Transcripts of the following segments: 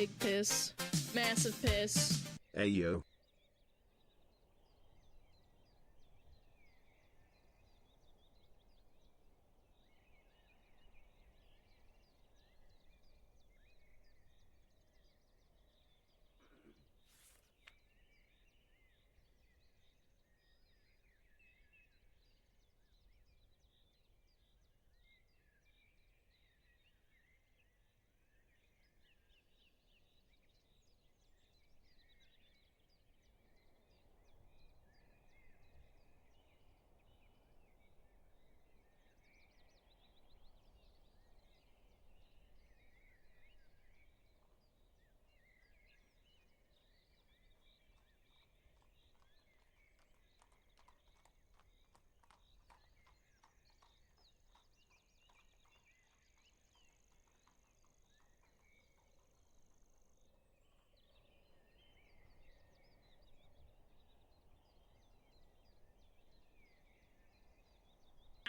big piss. Massive piss. Hey yo.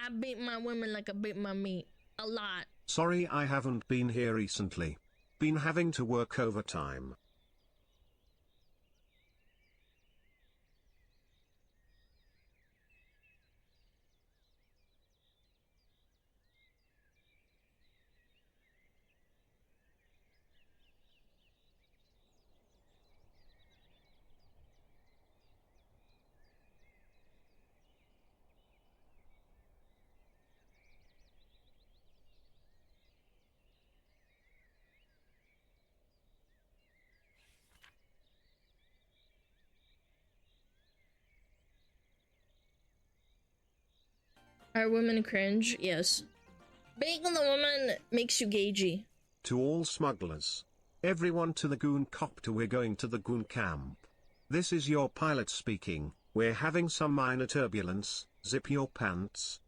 I beat my women like I beat my meat. A lot. Sorry I haven't been here recently. Been having to work overtime. Are women cringe? Yes. Being the woman makes you gagey. To all smugglers. Everyone to the goon copter, we're going to the goon camp. This is your pilot speaking, we're having some minor turbulence, zip your pants.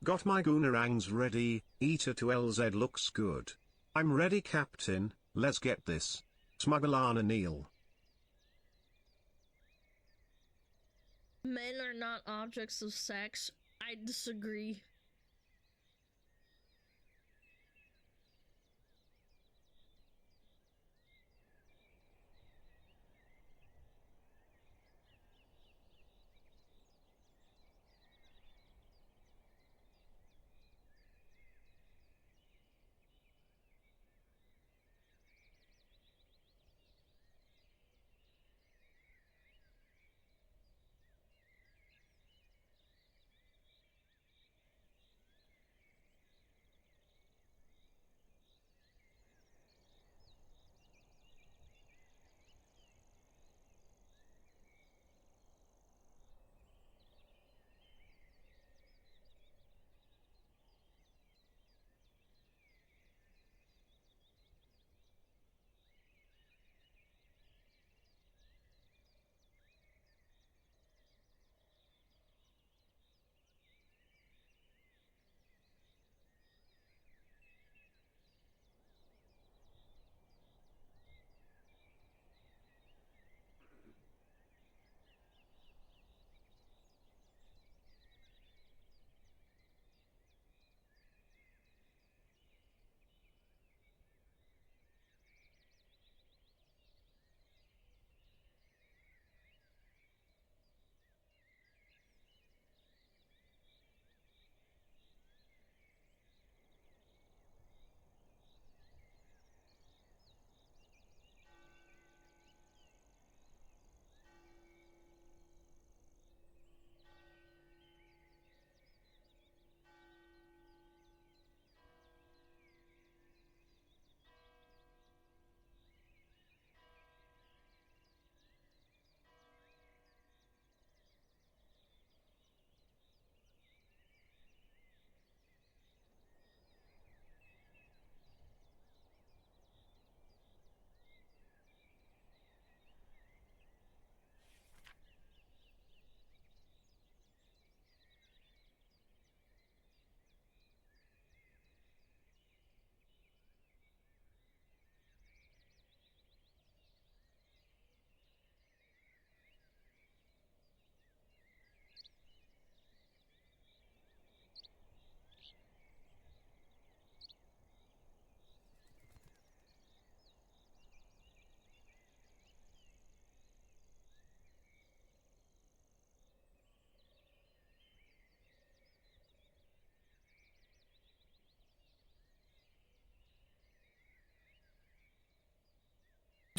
Got my goonerangs ready, Eta to LZ looks good. I'm ready Captain, let's get this. SmugAlana kneel. Men are not objects of sex. I disagree.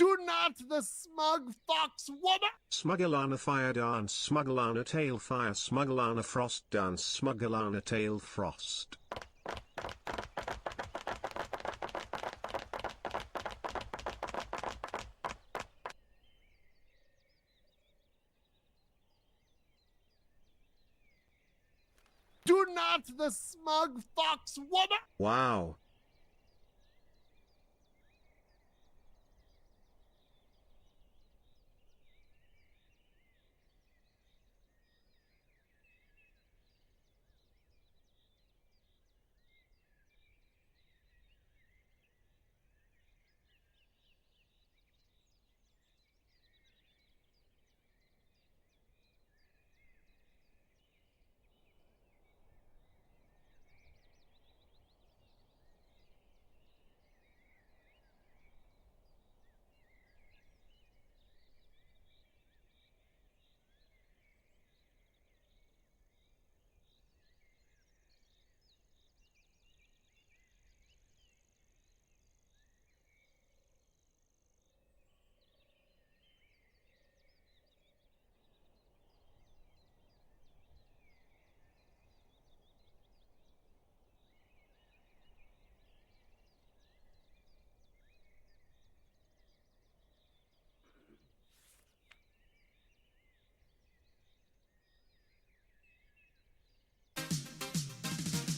Do not the smug fox woman! SmugAlana fire dance, SmugAlana tail fire, SmugAlana frost dance, SmugAlana tail frost. Do not the smug fox woman! Wow.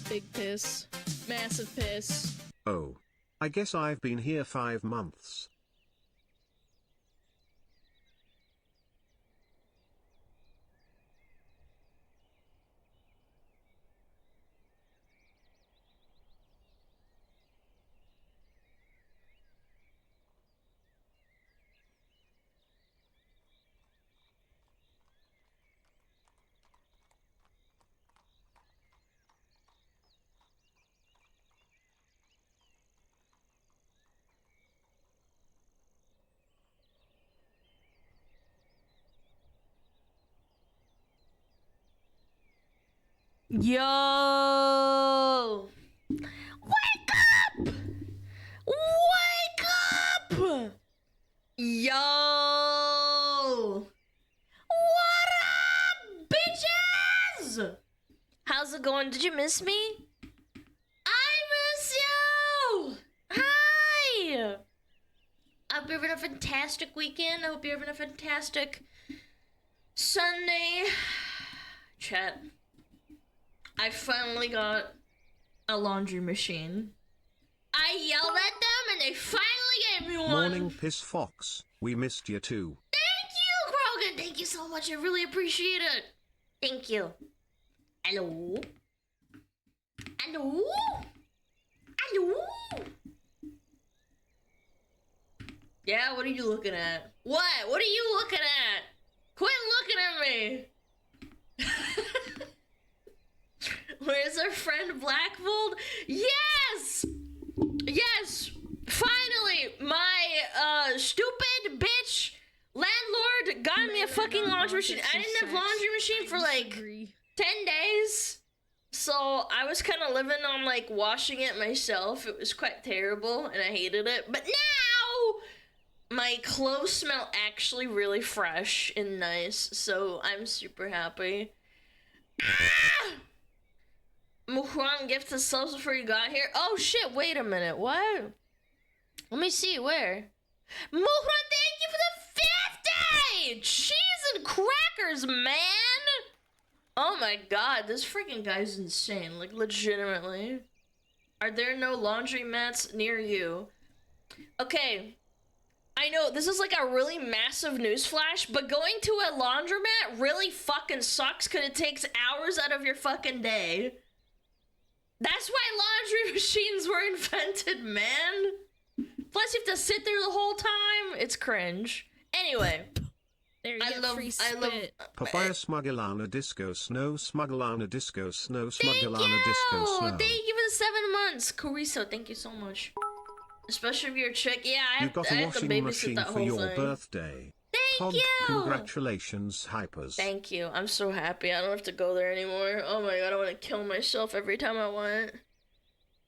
Big piss. Massive piss. Oh. I guess I've been here 5 months. Yo! Wake up! Wake up! Yo! What up, bitches? How's it going? Did you miss me? I miss you! Hi! I hope you're having a fantastic weekend. I hope you're having a fantastic Sunday. Chat. I finally got a laundry machine. I yelled at them and they finally gave me one. Morning Piss Fox, we missed you too. Thank you, Krogan. Thank you so much. I really appreciate it. Thank you. Hello? Hello? Hello? Yeah, what are you looking at? What? What are you looking at? Quit looking at me. Where's our friend Blackfold? Yes! Yes! Finally, my stupid bitch landlord got me a fucking laundry machine. I didn't have laundry machine for like 10 days. So I was kind of living on like washing it myself. It was quite terrible and I hated it. But now my clothes smell actually really fresh and nice. So I'm super happy. Ah! Mukran gift us subs before you got here. Oh shit, wait a minute, what? Let me see, where? Mukran, thank you for the 50! Cheese and crackers, man! Oh my god, this freaking guy's insane, like legitimately. Are there no laundry mats near you? Okay, I know this is like a really massive newsflash, but going to a laundromat really fucking sucks because it takes hours out of your fucking day. That's why laundry machines were invented, man. Plus, you have to sit there the whole time. It's cringe. Anyway, there you go. Free spit. Papaya SmugAlana disco snow, SmugAlana disco snow, SmugAlana disco snow. Thank you for the 7 months, Cariso. Thank you so much. Especially if you're a chick. Yeah, I You got have a to washing babysit machine that for whole your thing. birthday. Thank you. Congratulations, hypers. Thank you. I'm so happy. I don't have to go there anymore. Oh my god, I want to kill myself every time I want.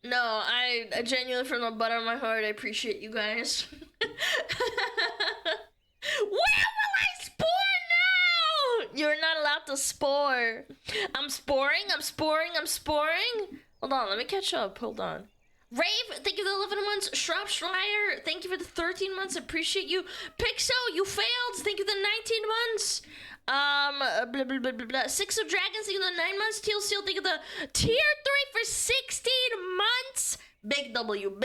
No, I genuinely, from the bottom of my heart, I appreciate you guys. You're not allowed to spore. I'm sporing. Hold on, let me catch up. Hold on. Rave, thank you for the 11 months. Shrub Schreier, thank you for the 13 months. Appreciate you. Pixo, you failed. Thank you for the 19 months. Blah, blah, blah, blah, blah. Six of Dragons, thank you for the 9 months. Teal Seal, thank you for the tier 3 for 16 months. Big W.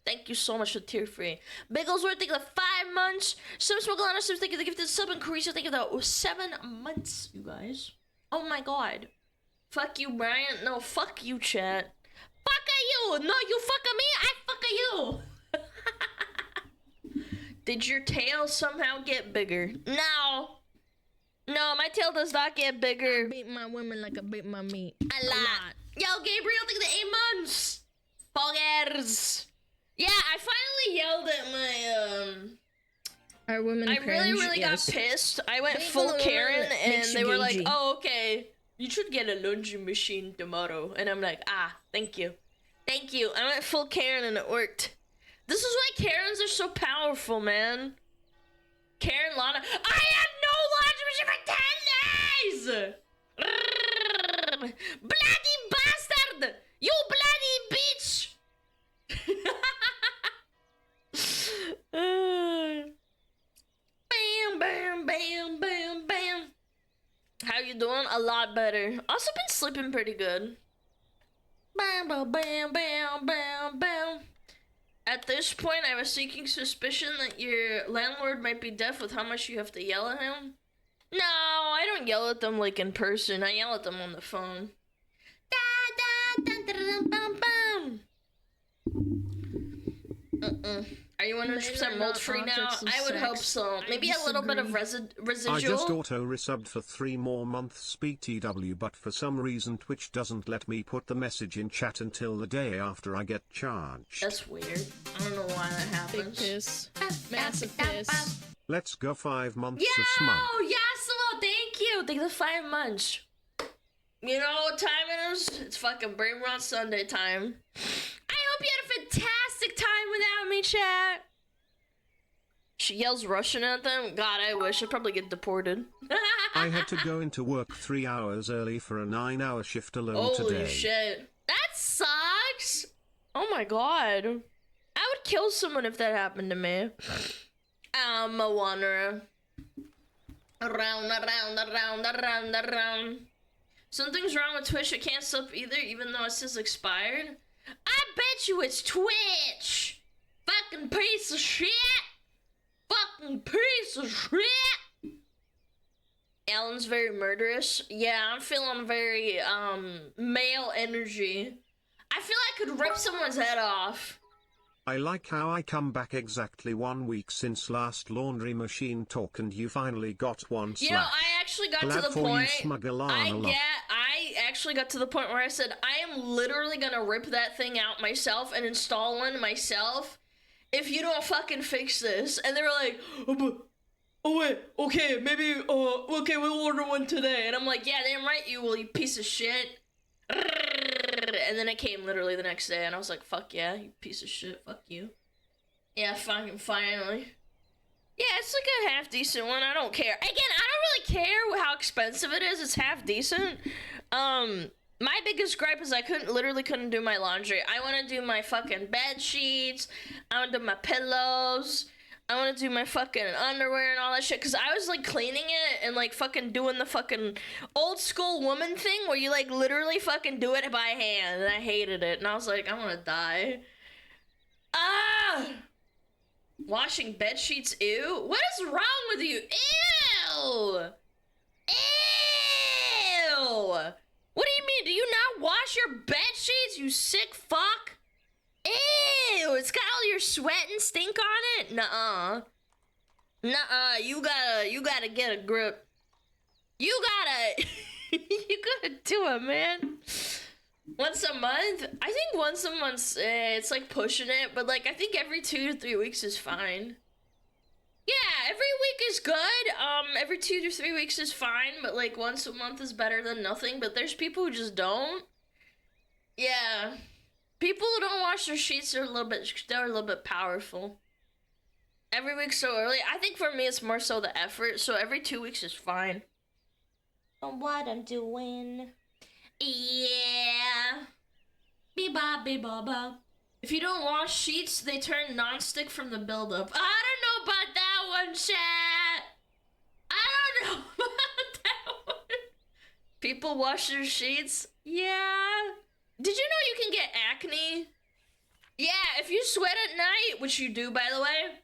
Thank you so much for tier 3. Bigglesworth, thank you for the 5 months. SmugAlana, thank you for the gifted sub. And Carissa, thank you for the 7 months, you guys. Oh my god. Fuck you, Brian. No, fuck you, chat. Fuck you! No, you fuck me, I fuck you! Did your tail somehow get bigger? No! No, my tail does not get bigger. I beat my women like I beat my meat. A lot. Yo, Gabriel, think of the 8 months! Poggers! Yeah, I finally yelled at my, Our women I cringe, really yes. got pissed. I went Being full a woman Karen, and makes they you were like, gagey. oh, okay. You should get a laundry machine tomorrow. And I'm like, thank you. Thank you. I went full Karen and it worked. This is why Karens are so powerful, man. Karen Lana. I had no laundry machine for 10 days! Bloody bastard! You bloody bitch! Bam, bam, bam, bam, bam. How you doing? A lot better. Also been sleeping pretty good. Bam, bam, bam, bam, bam, bam. At this point, I have a sinking suspicion that your landlord might be deaf with how much you have to yell at him. No, I don't yell at them like in person. I yell at them on the phone. Da, da, da, da, da, bam, bam. Are you 100% mold free now? I would hope so. Maybe a little bit of residual. I just auto-resubbed for 3 more months BTW, but for some reason Twitch doesn't let me put the message in chat until the day after I get charged. That's weird. I don't know why that happens. Big piss. Massive piss. Let's go 5 months Yo, of smug. Yasuo, thank you. Thank you for 5 months. You know what time it is? It's fucking BRAINROT Sunday time. I hope you had a fantastic time without me, chat. She yells Russian at them. God, I wish. I'd probably get deported. I had to go into work 3 hours early for a 9-hour shift alone Holy today. shit. That sucks. Oh my god. I would kill someone if that happened to me. I'm a wanderer. Around. Something's wrong with Twitch. I can't sub either, even though it says expired. I bet you it's Twitch. Fucking piece of shit. Fucking piece of shit. Alan's very murderous. Yeah, I'm feeling very, male energy. I feel I could rip someone's head off. I like how I come back exactly 1 week since last laundry machine talk and you finally got one slap. You know, I actually got Glad to the for point. you, SmugAlana. I actually got to the point where I said, I am literally gonna rip that thing out myself and install one myself if you don't fucking fix this. And they were like, oh wait, okay, maybe, okay, we'll order one today. And I'm like, yeah, damn right you will, you piece of shit. And then it came literally the next day, and I was like, fuck yeah, you piece of shit, fuck you. Yeah, fucking finally. Yeah, it's like a half-decent one, I don't care. Again, I don't really care how expensive it is, it's half-decent. My biggest gripe is I literally couldn't do my laundry. I want to do my fucking bed sheets, I want to do my pillows, I want to do my fucking underwear and all that shit, because I was, like, cleaning it and, like, fucking doing the fucking old-school woman thing where you, like, literally fucking do it by hand, and I hated it, and I was like, I want to die. Washing bed sheets, ew? What is wrong with you? Ew! Ew! What do you mean? Do you not wash your bed sheets, you sick fuck? Ew, it's got all your sweat and stink on it? Nuh-uh. Nuh-uh, you gotta get a grip. You gotta, you gotta do it, man. Once a month? I think once a month, it's like pushing it, but like, I think every 2 to 3 weeks is fine. Yeah, every week is good, every 2 to 3 weeks is fine, but like, once a month is better than nothing, but there's people who just don't. Yeah. People who don't wash their sheets are a little bit powerful. Every week so early. I think for me it's more so the effort, so every 2 weeks is fine. on what I'm doing. Yeah. Be-ba-be-ba-ba. If you don't wash sheets, they turn non-stick from the buildup. I don't know about that one, chat. I don't know about that one. People wash their sheets? Yeah. Did you know you can get acne? Yeah, if you sweat at night, which you do, by the way.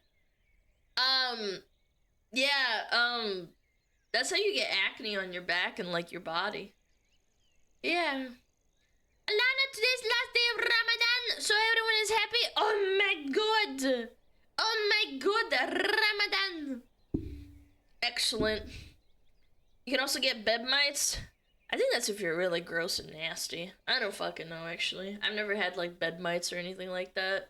That's how you get acne on your back and, like, your body. Yeah. Alana, today's last day of Ramadan, so everyone is happy. Oh my god. Oh my god, Ramadan. Excellent. You can also get bed mites. I think that's if you're really gross and nasty. I don't fucking know, actually. I've never had, like, bed mites or anything like that.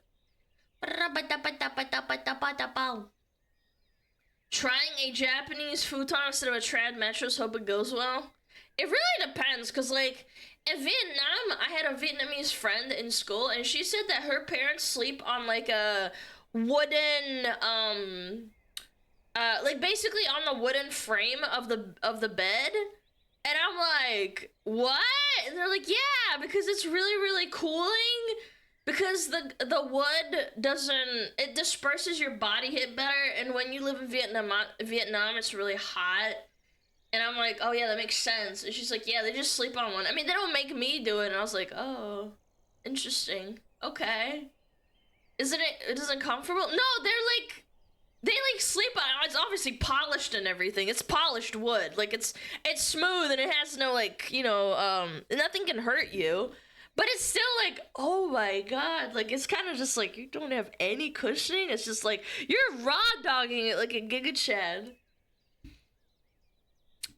Trying a Japanese futon instead of a trad mattress, hope it goes well. It really depends, because, like, in Vietnam, I had a Vietnamese friend in school, and she said that her parents sleep on, like, a wooden, like, basically on the wooden frame of the bed. And I'm like, what? And they're like, yeah, because it's really, really cooling. Because the wood it disperses your body heat better. And when you live in Vietnam, it's really hot. And I'm like, oh yeah, that makes sense. And she's like, yeah, they just sleep on one. I mean, they don't make me do it. And I was like, oh, interesting. Okay. Isn't it comfortable? No, they sleep on it. It's obviously polished and everything. It's polished wood. Like, it's smooth and it has no, like, you know, nothing can hurt you. But it's still like, oh my god. Like, it's kind of just like, you don't have any cushioning. It's just like, you're raw dogging it like a Giga Chad.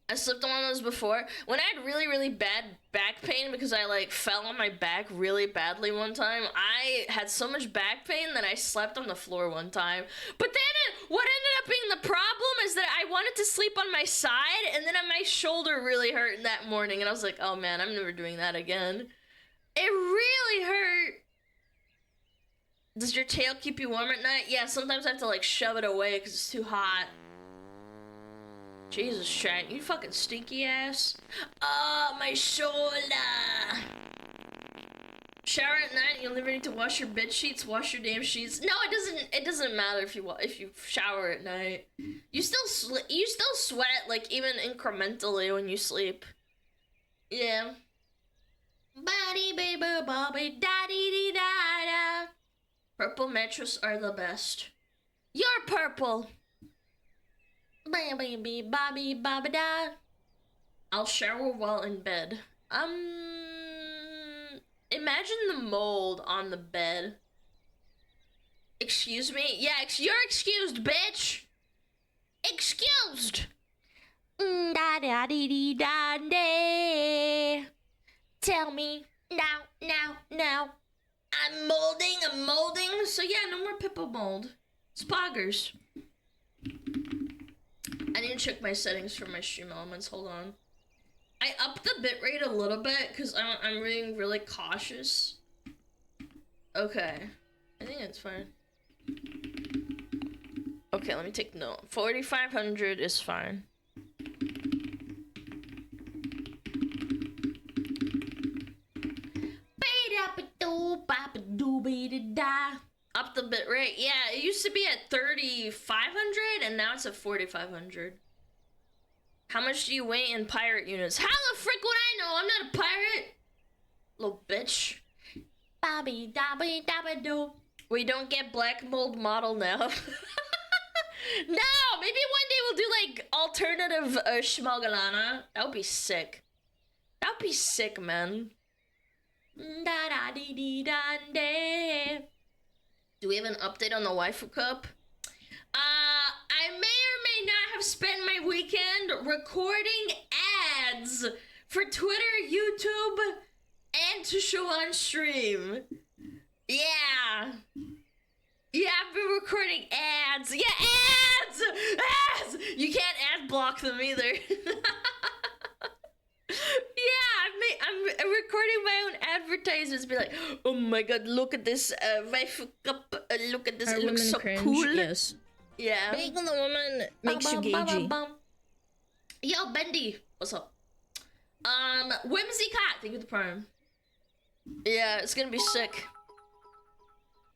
I slept on one of those before. When I had really, really bad back pain because I, like, fell on my back really badly one time, I had so much back pain that I slept on the floor one time. But then what ended up being the problem is that I wanted to sleep on my side, and then my shoulder really hurt that morning, and I was like, oh man, I'm never doing that again. It really hurt. Does your tail keep you warm at night? Yeah, sometimes I have to, like, shove it away because it's too hot. Jesus, chat, you fucking stinky ass. Oh, my shoulder. Shower at night, you'll never need to wash your bed sheets. Wash your damn sheets. No, it doesn't matter if you shower at night. You still sweat, like, even incrementally when you sleep. Yeah. Body baby bobby daddy dee da da. Purple mattress are the best. You're purple. Baby bobby bobby da. I'll shower while in bed. Imagine the mold on the bed. Excuse me? Yeah, you're excused, bitch. Excused. Da da dee dee da da. Tell me now. I'm molding. So yeah, no more pipple mold. Spoggers. I need to check my settings for my stream elements. Hold on. I upped the bitrate a little bit because I'm being really cautious. Okay. I think it's fine. Okay, let me take note. 4500 is fine. Up the bitrate. Yeah, it used to be at 3500 and now it's at 4500. How much do you weigh in pirate units? How the frick would I know? I'm not a pirate. Little bitch. Bobby dabby dabby do. We don't get black mold model now. No, maybe one day we'll do like alternative SmugAlana. That would be sick. That would be sick, man. Da da dee dee da da. Do we have an update on the waifu cup? I may or may not have spent my weekend recording ads for Twitter, YouTube, and to show on stream. Yeah. Yeah, I've been recording ads. Yeah, ads! Ads! You can't ad block them either. Yeah, I'm recording my own advertisements. Be like, oh my god, look at this waifu cup. Look at this, it looks so cringe? cool. Yes. Yeah. Being the woman makes you gagey. Yo, Bendy, what's up? Whimsy Cat, thank you for the prime. Yeah, it's gonna be sick.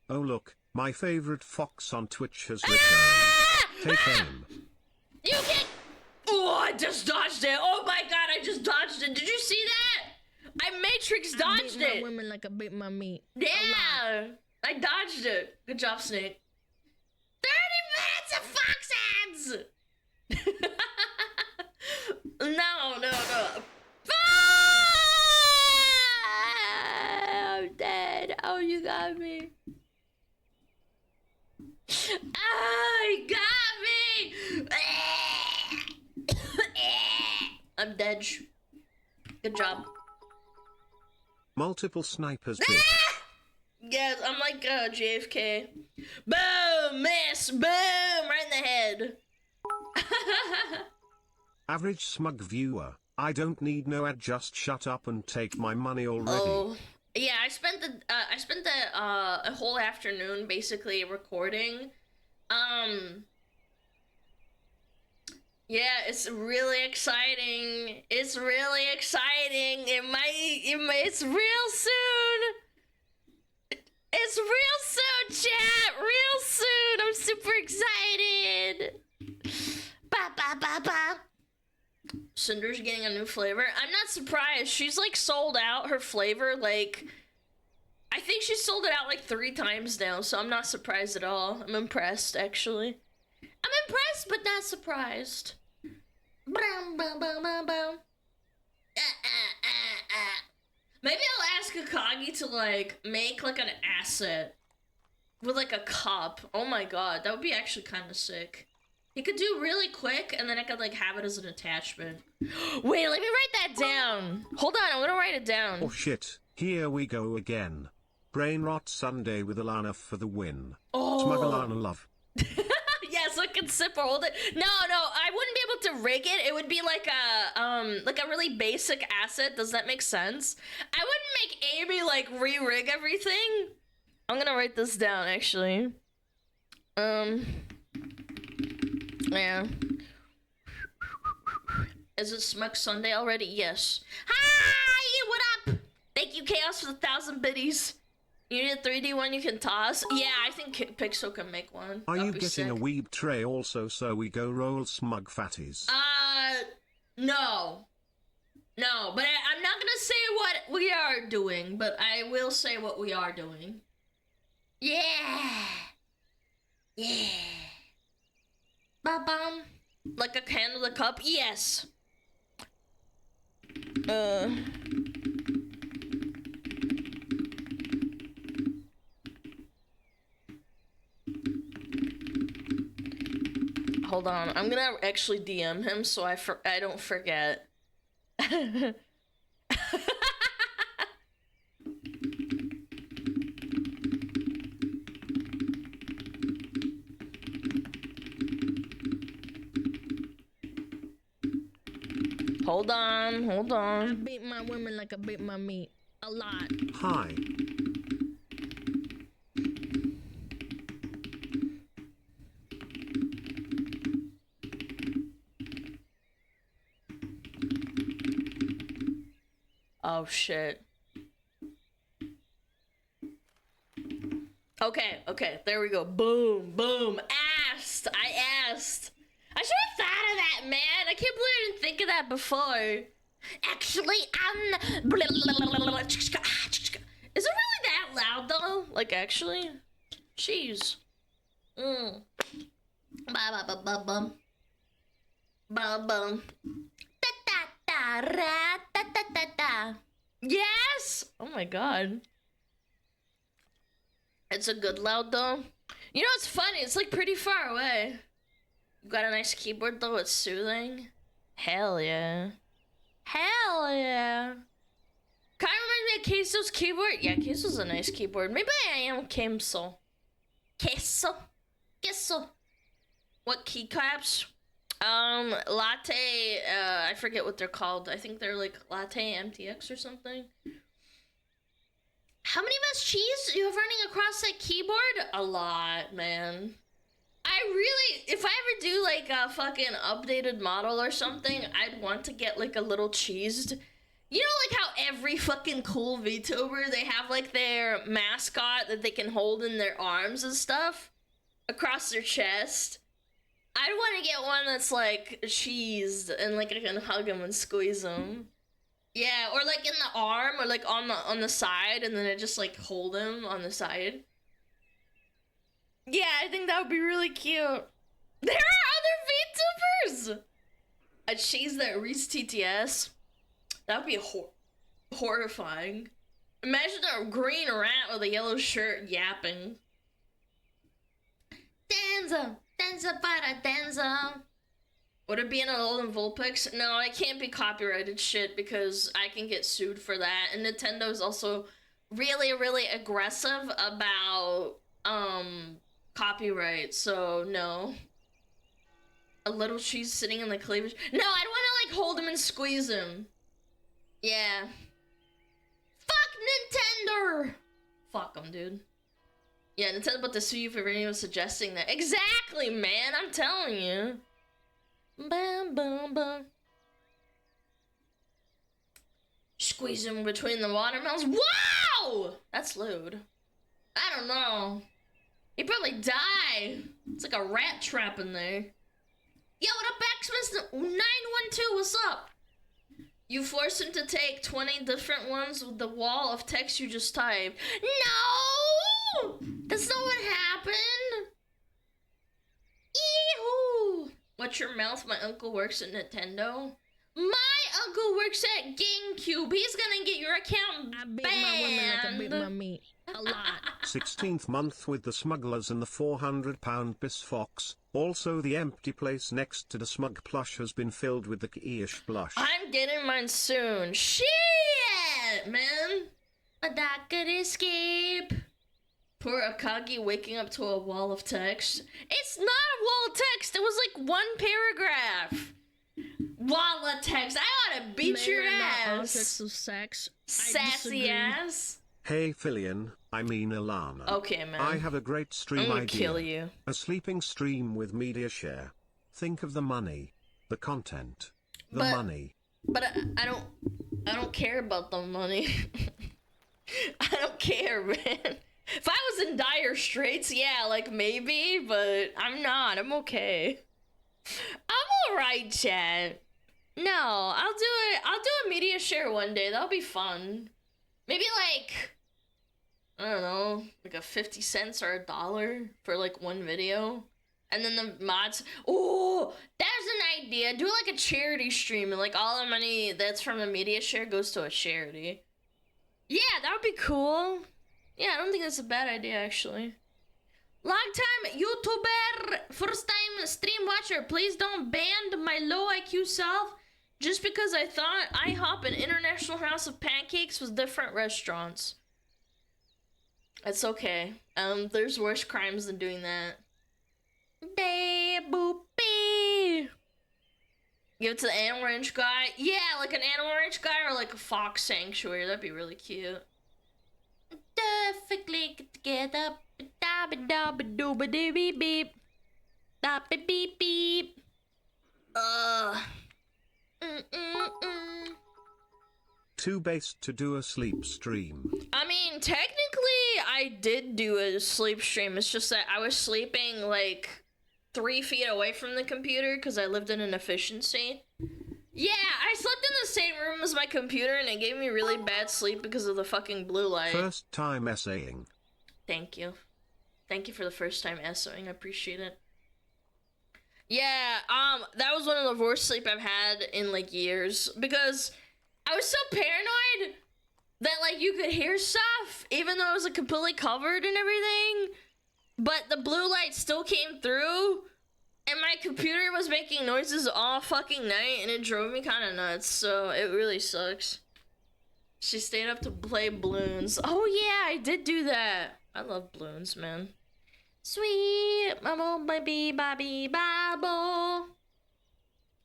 Oh look, my favorite fox on Twitch has returned. Take aim. You can't. Oh, I just dodged it. Oh my god, I just dodged it. Did you see that? I Matrix dodged I beat it. my women like I beat my meat. Yeah, I dodged it. Good job, Snake. 30 minutes of fox ads. No. I'm dead. Oh, you got me. You got me. I'm dead. Good job. Multiple snipers, bitch. Yes, I'm like JFK. Boom, miss, boom, right in the head. Average smug viewer. I don't need no ad, just shut up and take my money already. Oh, yeah, I spent the a whole afternoon basically recording. Yeah, it's really exciting. It's really exciting. It's real soon. It's real soon, chat. Real soon. I'm super excited. Ba ba ba ba. Cinder's getting a new flavor. I'm not surprised. She's like sold out her flavor. Like, I think she's sold it out like 3 times now. So I'm not surprised at all. I'm impressed, actually. I'm impressed, but not surprised. Bum, bum, bum, bum, bum. Maybe I'll ask Akagi to like make like an asset with like a cup. Oh my god, that would be actually kind of sick. He could do really quick, and then I could like have it as an attachment. Wait, let me write that down. Hold on, I'm gonna write it down. Oh shit, here we go again. BRAINROT Sunday with Alana for the win. Oh. SmugAlana love. Yes, I can sip or hold it. No, I wouldn't be able to rig it. It would be like a really basic asset. Does that make sense? I wouldn't make Amy like re-rig everything. I'm gonna write this down actually. Yeah. Is it Smug Sunday already? Yes. Hi, what up? Thank you, Chaos, for the 1,000 biddies. You need a 3D one you can toss? Yeah, I think Pixel can make one. Are That'd you be getting sick. a weeb tray also so we go roll smug fatties? No. No, but I'm not gonna say what we are doing, but I will say what we are doing. Yeah. Yeah. Ba-bum. Like a candle in a cup? Yes. Hold on, I'm gonna actually DM him so I don't forget. Hold on. I beat my women like I beat my meat. A lot. Hi. Oh shit. Okay, there we go. Boom. I asked. I should have thought of that, man. I can't believe I didn't think of that before. Actually, is it really that loud though? Like actually? Jeez. Ba ba ba ba bum. Ba bum. Da da da ra da da da da. Yes! Oh my god. It's a good loud though. You know what's funny? It's like pretty far away. You got a nice keyboard though, it's soothing. Hell yeah. Hell yeah. Kind of reminds me of Queso's keyboard. Yeah, Queso's a nice keyboard. Maybe I am Queso. Queso. What keycaps? Latte, I forget what they're called. I think they're like Latte MTX or something. How many less cheese you have running across that keyboard? A lot, man. If I ever do like a fucking updated model or something, I'd want to get like a little cheesed You know, like how every fucking cool VTuber, they have like their mascot that they can hold in their arms and stuff across their chest. I want to get one that's like cheesed and like I can hug him and squeeze him. Yeah, or like in the arm or like on the side, and then I just like hold him on the side. Yeah, I think that would be really cute. There are other VTubers. A cheese that reads TTS. That would be horrifying. Imagine a green rat with a yellow shirt yapping. Danza, danza para danza. Would it be in an old Vulpix? No, it can't be copyrighted shit because I can get sued for that. And Nintendo's also really, really aggressive about copyright. So no. A little cheese sitting in the cleavage. No, I'd want to like hold him and squeeze him. Yeah. Fuck Nintendo! Fuck them, dude. Yeah, Nintendo about to sue you for anyone suggesting that. Exactly, man, I'm telling you. Bam, bam, bam. Squeeze him between the watermelons. Wow! That's lewd. I don't know. He'd probably die. It's like a rat trap in there. Yo, what up, Xmas 912? What's up? You force him to take 20 different ones with the wall of text you just typed. No! That's not what happened. Eehoo! What's your mouth? My uncle works at Nintendo. My uncle works at GameCube. He's gonna get your account I beat banned. my women like I beat my meat. A lot. 16th month with the smugglers and the 400-pound Biss Fox. Also the empty place next to the smug plush has been filled with the Keish blush. I'm getting mine soon. Shit, man. But I could escape. Poor Akagi waking up to a wall of text. It's not a wall of text. It was like one paragraph. Wall of text. I ought to beat your ass. Objects of sex. Sassy ass. Hey Fillion, I mean Alana. Okay, man. I have a great stream I'm gonna idea. kill you. A sleeping stream with media share. Think of the money, the content, the money. But I don't care about the money. I don't care, man. If I was in dire straits, yeah, like maybe, but I'm not. I'm okay. I'm alright, chat. No, I'll do it. I'll do a media share one day. That'll be fun. Maybe like, I don't know, like a 50 cents or $1 for like one video. And then the mods, oh, that's an idea. Do like a charity stream and like all the money that's from the media share goes to a charity. Yeah, that would be cool. Yeah, I don't think that's a bad idea actually. Long time YouTuber, first time stream watcher. Please don't ban my low IQ self just because I thought IHOP and International House of Pancakes was different restaurants. It's okay. There's worse crimes than doing that. Day boopy. Give it to the animal ranch guy. Yeah, like an animal ranch guy or like a fox sanctuary. That'd be really cute. Perfectly get together. Beep beep. Beep beep. Too based to do a sleep stream. I mean, technically, I did do a sleep stream. It's just that I was sleeping like 3 feet away from the computer because I lived in an efficiency. Yeah, I slept in the same room as my computer and it gave me really bad sleep because of the fucking blue light. First time essaying. Thank you. Thank you for the first time essaying. I appreciate it. Yeah, that was one of the worst sleep I've had in like years because I was so paranoid that like you could hear stuff even though it was like completely covered and everything, but the blue light still came through and my computer was making noises all fucking night and it drove me kind of nuts, so it really sucks. She stayed up to play balloons. Oh yeah, I did do that. I love balloons, man. Sweet mama, baby, baby, babble.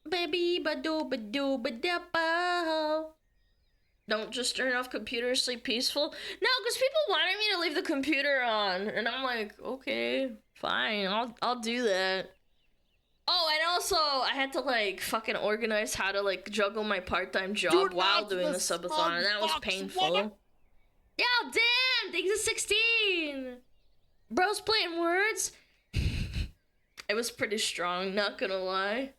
Baby, ba do ba do ba da ba. Don't just turn off computer, sleep peaceful. No, because people wanted me to leave the computer on, and I'm like, okay, fine, I'll do that. Oh, and also I had to like fucking organize how to like juggle my part-time job while not doing the the subathon, and that was SmugFox painful. woman. Yo, damn! Thanks to 16. Bro's playing words. It was pretty strong, not gonna lie.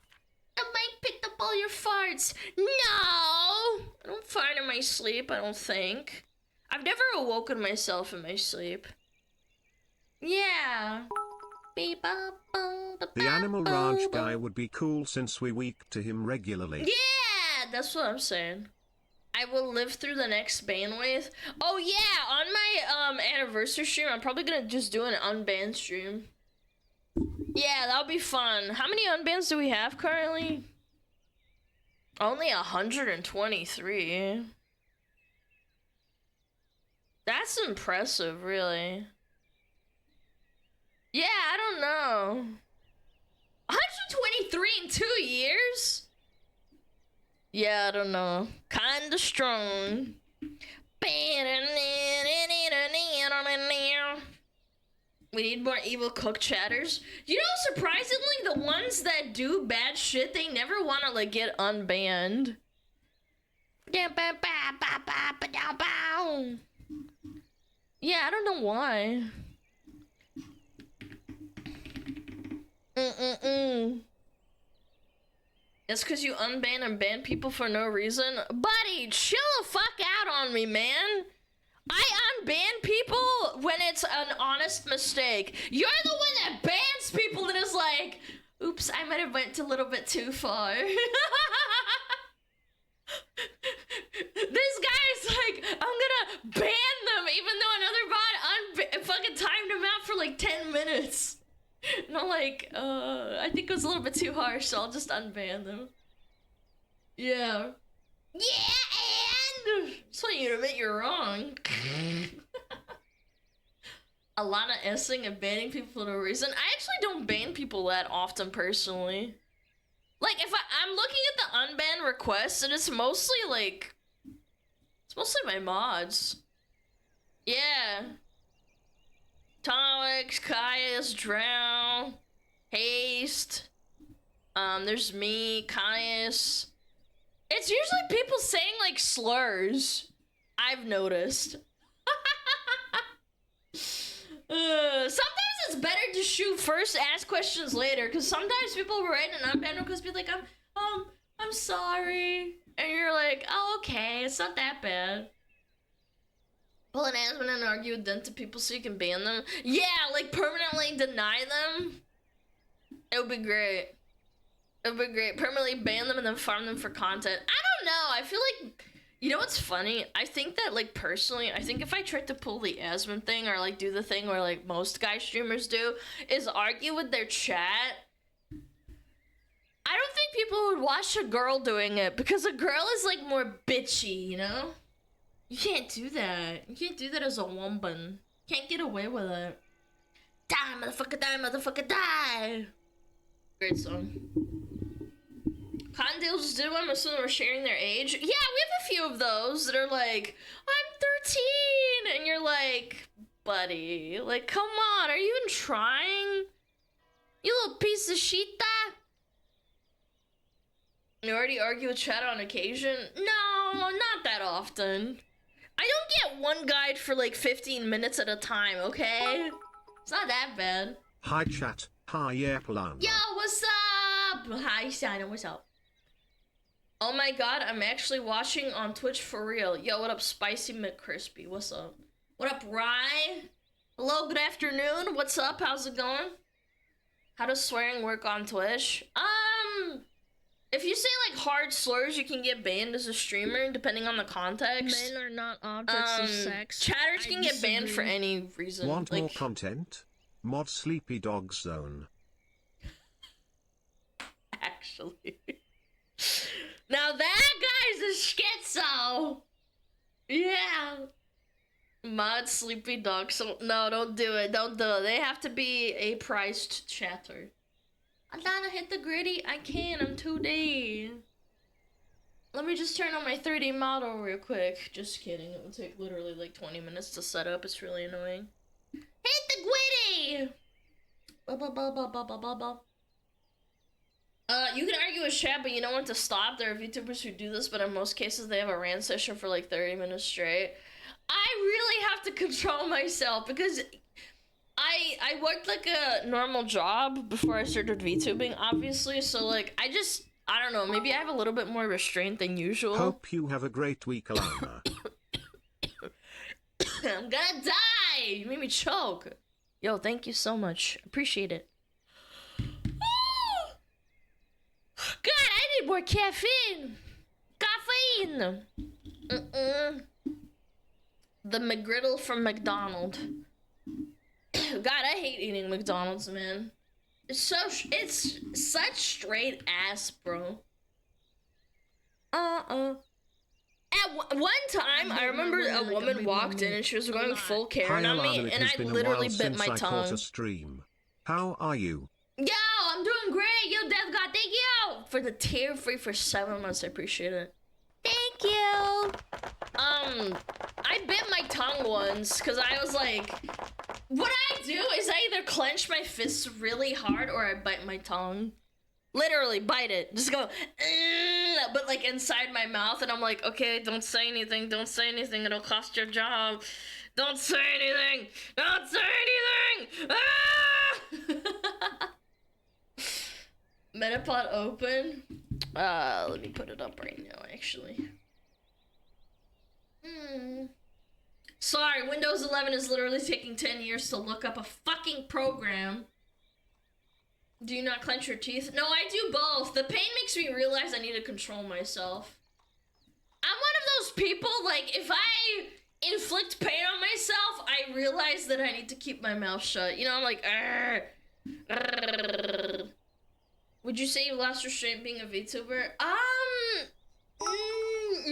The mic picked up all your farts. No, I don't fart in my sleep. I don't think. I've never awoken myself in my sleep. Yeah. The Animal Ranch guy would be cool since we weak to him regularly. Yeah, that's what I'm saying. I will live through the next ban wave. Oh yeah, on my anniversary stream, I'm probably gonna just do an unbanned stream. Yeah, that'll be fun. How many unbans do we have currently? Only 123. That's impressive, really. Yeah, I don't know. 123 in 2 years? Yeah, I don't know. Kinda strong. We need more evil cook chatters. You know, surprisingly, the ones that do bad shit, they never want to like get unbanned. Yeah, I don't know why. It's because you unban and ban people for no reason? Buddy, chill the fuck out on me, man. I unban people when it's an honest mistake. You're the one that bans people and is like, oops, I might have went a little bit too far. This guy's like, I'm gonna ban them even though another bot fucking timed him out for like 10 minutes. And I'm like, I think it was a little bit too harsh, so I'll just unban them. Yeah. Yeah, and just want you to admit you're wrong. Alana S-ing and banning people for no reason. I actually don't ban people that often personally. Like, if I'm looking at the unban requests, and it's mostly like, it's mostly my mods. Yeah. Tonics, Caius, Drow, Haste. There's me, Caius. It's usually people saying like slurs. I've noticed. Sometimes it's better to shoot first, ask questions later, because sometimes people write an unbanned request, be like, I'm sorry, and you're like, oh, okay, it's not that bad. Pull an admin and argue with them to people so you can ban them. Yeah, like permanently deny them. It would be great. It would be great. Permanently ban them and then farm them for content. I don't know. I feel like, you know what's funny? I think that, like, personally, I think if I tried to pull the Asmon thing or, like, do the thing where, like, most guy streamers do, is argue with their chat, I don't think people would watch a girl doing it because a girl is, like, more bitchy, you know? You can't do that. You can't do that as a woman. Can't get away with it. Die, motherfucker, die, motherfucker, die! Great song. Condeals do, I'm assuming we're sharing their age. Yeah, we have a few of those that are like, I'm 13! And you're like, buddy, like, come on, are you even trying? You little piece of shit. You already argue with chat on occasion? No, not that often. I don't get one guide for like 15 minutes at a time, okay? It's not that bad. Hi chat, hi YAPPIN. Yo, what's up? Hi, Simon, what's up? Oh my god, I'm actually watching on Twitch for real. Yo, what up, Spicy McCrispy? What's up? What up, Rye? Hello, good afternoon. What's up? How's it going? How does swearing work on Twitch? If you say like hard slurs, you can get banned as a streamer, depending on the context. Men are not objects of sex. Chatters can get banned for any reason. Want like, more content? Mod Sleepy Dog Zone. Actually. Now that guy's a schizo! Yeah. Mod Sleepy Dog, so no, don't do it, don't do it. They have to be a priced chatter. Alana, hit the gritty. I can't, I'm 2D. Let me just turn on my 3D model real quick. Just kidding, it will take literally like 20 minutes to set up. It's really annoying. Hit the gritty! You can argue with chat, but you know when to stop. There are VTubers who do this, but in most cases they have a rant session for like 30 minutes straight. I really have to control myself because I worked like a normal job before I started VTubing, obviously, so like I don't know, maybe I have a little bit more restraint than usual. Hope you have a great week, Alana. I'm gonna die! You made me choke. Yo, thank you so much. Appreciate it. God, I need more caffeine! Caffeine! The McGriddle from McDonald's. God, I hate eating McDonald's, man. It's such straight ass, bro. At one time, I remember a woman walked in and she was going full Karen on me, and I literally bit my tongue. Stream. How are you? Yo, I'm doing great. Yo, Death God, thank you for the tier free for 7 months. I appreciate it. Thank you. I bit my tongue once because I was like, what I do is I either clench my fists really hard or I bite my tongue. Literally bite it. Just go, but like inside my mouth, and I'm like, okay, don't say anything. Don't say anything. It'll cost your job. Don't say anything. Don't say anything. Ah! Metapod open. Let me put it up right now, actually. Sorry, Windows 11 is literally taking 10 years to look up a fucking program. Do you not clench your teeth? No, I do both. The pain makes me realize I need to control myself. I'm one of those people, like, if I inflict pain on myself, I realize that I need to keep my mouth shut. You know, I'm like, Would you say you lost restraint being a VTuber?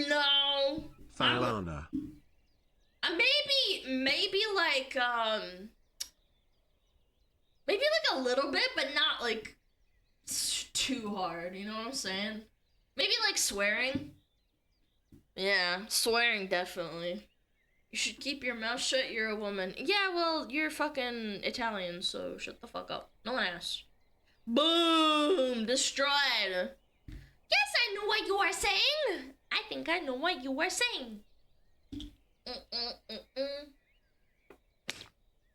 No. Alana. Maybe like a little bit, but not like too hard, you know what I'm saying? Maybe like swearing. Yeah, swearing definitely. You should keep your mouth shut, you're a woman. Yeah, well, you're fucking Italian, so shut the fuck up. No one asked. Boom! Destroyed! Yes, I know what you are saying! I think I know what you are saying.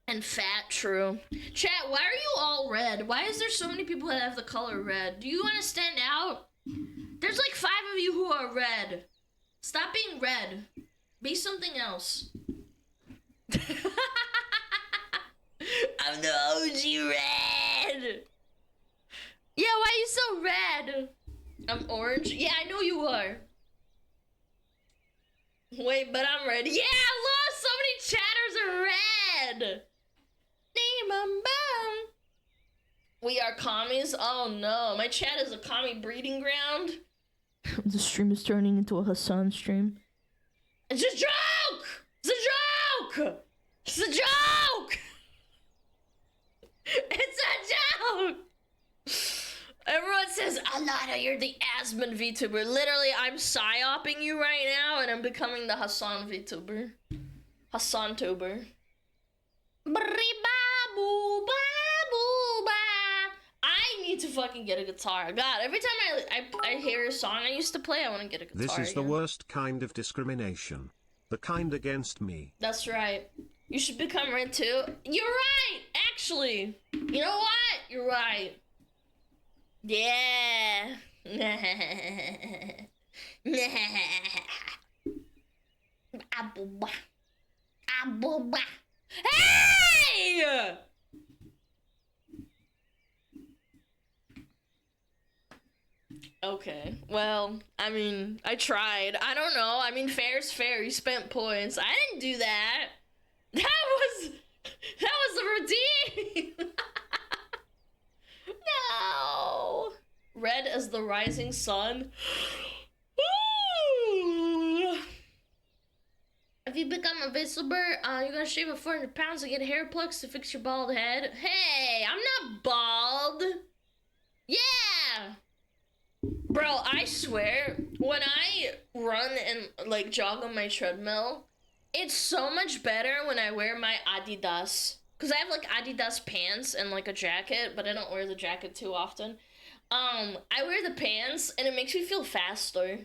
And fat, true. Chat, why are you all red? Why is there so many people that have the color red? Do you want to stand out? There's like 5 of you who are red. Stop being red. Be something else. I'm the OG red. Yeah, why are you so red? I'm orange. Yeah, I know you are. Wait, but I'm red. Yeah, look, so many chatters are red. We are commies? Oh no, my chat is a commie breeding ground. The stream is turning into a Hassan stream. It's a joke! It's a joke! It's a joke! It's a joke! Everyone says, Alana, you're the Asmon VTuber. Literally, I'm psyoping you right now, and I'm becoming the Hassan VTuber. Hassan-tuber. I need to fucking get a guitar. God, every time I hear a song I used to play, I want to get a guitar. This is the worst kind of discrimination. The kind against me. That's right. You should become red too. You're right, actually. You know what? You're right. Yeah. Hey! Okay, well, I mean, I tried. I don't know. I mean, fair's fair. You spent points. I didn't do that. That was the routine. No. Red as the rising sun. If you become a VTuber, you're gonna shave off 400 pounds to get hair plugs to fix your bald head. Hey, I'm not bald. Yeah. Bro, I swear, when I run and like jog on my treadmill, it's so much better when I wear my Adidas. Cause I have like Adidas pants and like a jacket, but I don't wear the jacket too often. I wear the pants and it makes me feel faster.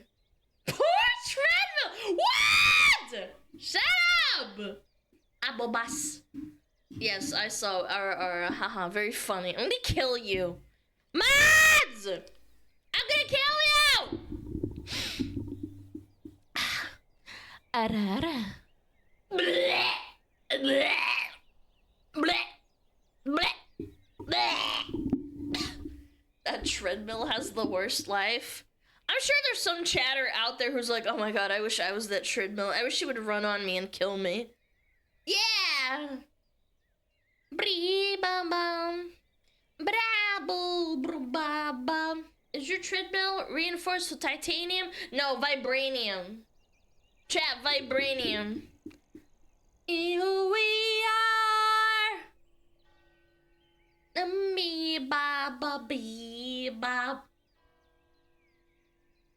Poor treadmill! What? Shut up! Abobas. Yes, I saw. Haha, very funny. I'm gonna kill you. Mads! I'm gonna kill you! Arara. Bleh. Bleh. Bleh. Bleh. Bleh. That treadmill has the worst life. I'm sure there's some chatter out there who's like, oh my god, I wish I was that treadmill. I wish he would run on me and kill me. Yeah! Bree bum bum. Brabo brababa. Is your treadmill reinforced with titanium? No, vibranium. Chat, vibranium. Here we are. Me ba ba bee ba.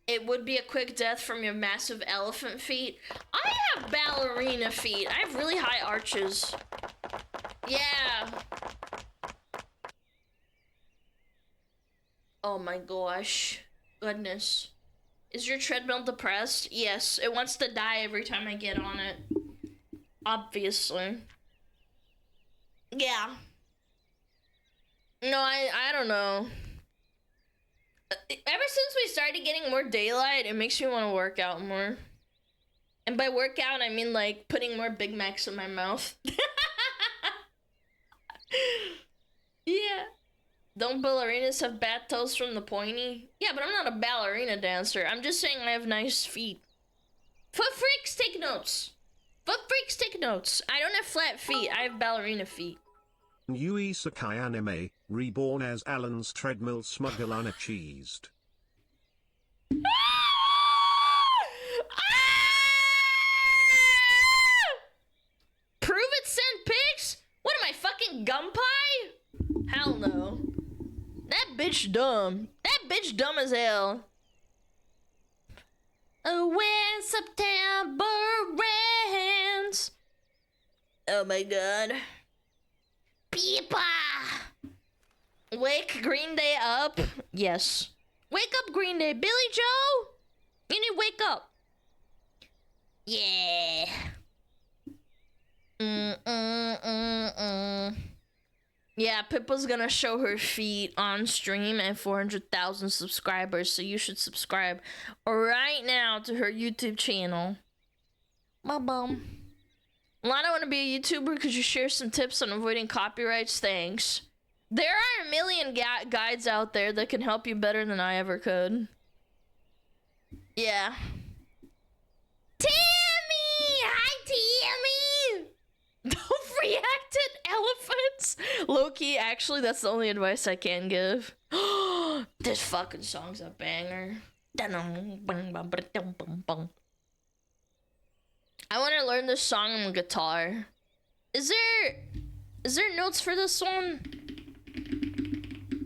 It would be a quick death from your massive elephant feet. I have ballerina feet. I have really high arches. Yeah. Oh my gosh. Goodness. Is your treadmill depressed? Yes. It wants to die every time I get on it. Obviously. Yeah. No, I don't know. Ever since we started getting more daylight, it makes me want to work out more. And by workout, I mean like putting more Big Macs in my mouth. Yeah. Don't ballerinas have bad toes from the pointy? Yeah, but I'm not a ballerina dancer. I'm just saying I have nice feet. Foot freaks, take notes. Foot freaks, take notes. I don't have flat feet. I have ballerina feet. Yui Sakai anime, reborn as Alan's treadmill SmugAlana cheesed. Prove it, send pics? What am I, fucking gum pie? Hell no. That bitch dumb. That bitch dumb as hell. Oh, when September ends. Oh my god. Peepa! Wake Green Day up? Yes. Wake up, Green Day. Billy Joe? You need to wake up. Yeah. Yeah, Pippa's gonna show her feet on stream at 400,000 subscribers, so you should subscribe right now to her YouTube channel. Bum. Lana, want to be a YouTuber? Could you share some tips on avoiding copyrights? Thanks. There are a million guides out there that can help you better than I ever could. Yeah. Tammy! Hi, Tammy! Don't react to elephants! Low-key, actually, that's the only advice I can give. This fucking song's a banger. I want to learn this song on guitar. Is there notes for this one?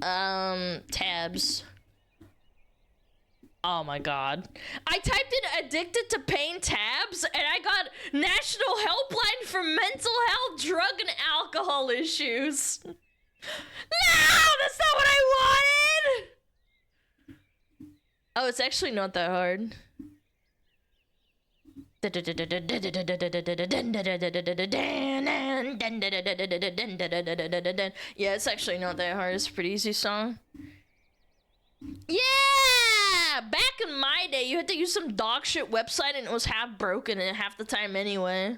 Tabs. Oh my god. I typed in addicted to pain tabs and I got National Helpline for Mental Health, Drug and Alcohol Issues. No, that's not what I wanted! Oh, it's actually not that hard. Yeah, it's actually not that hard. It's a pretty easy song. Yeah! Back in my day, you had to use some dog shit website and it was half broken and half the time anyway.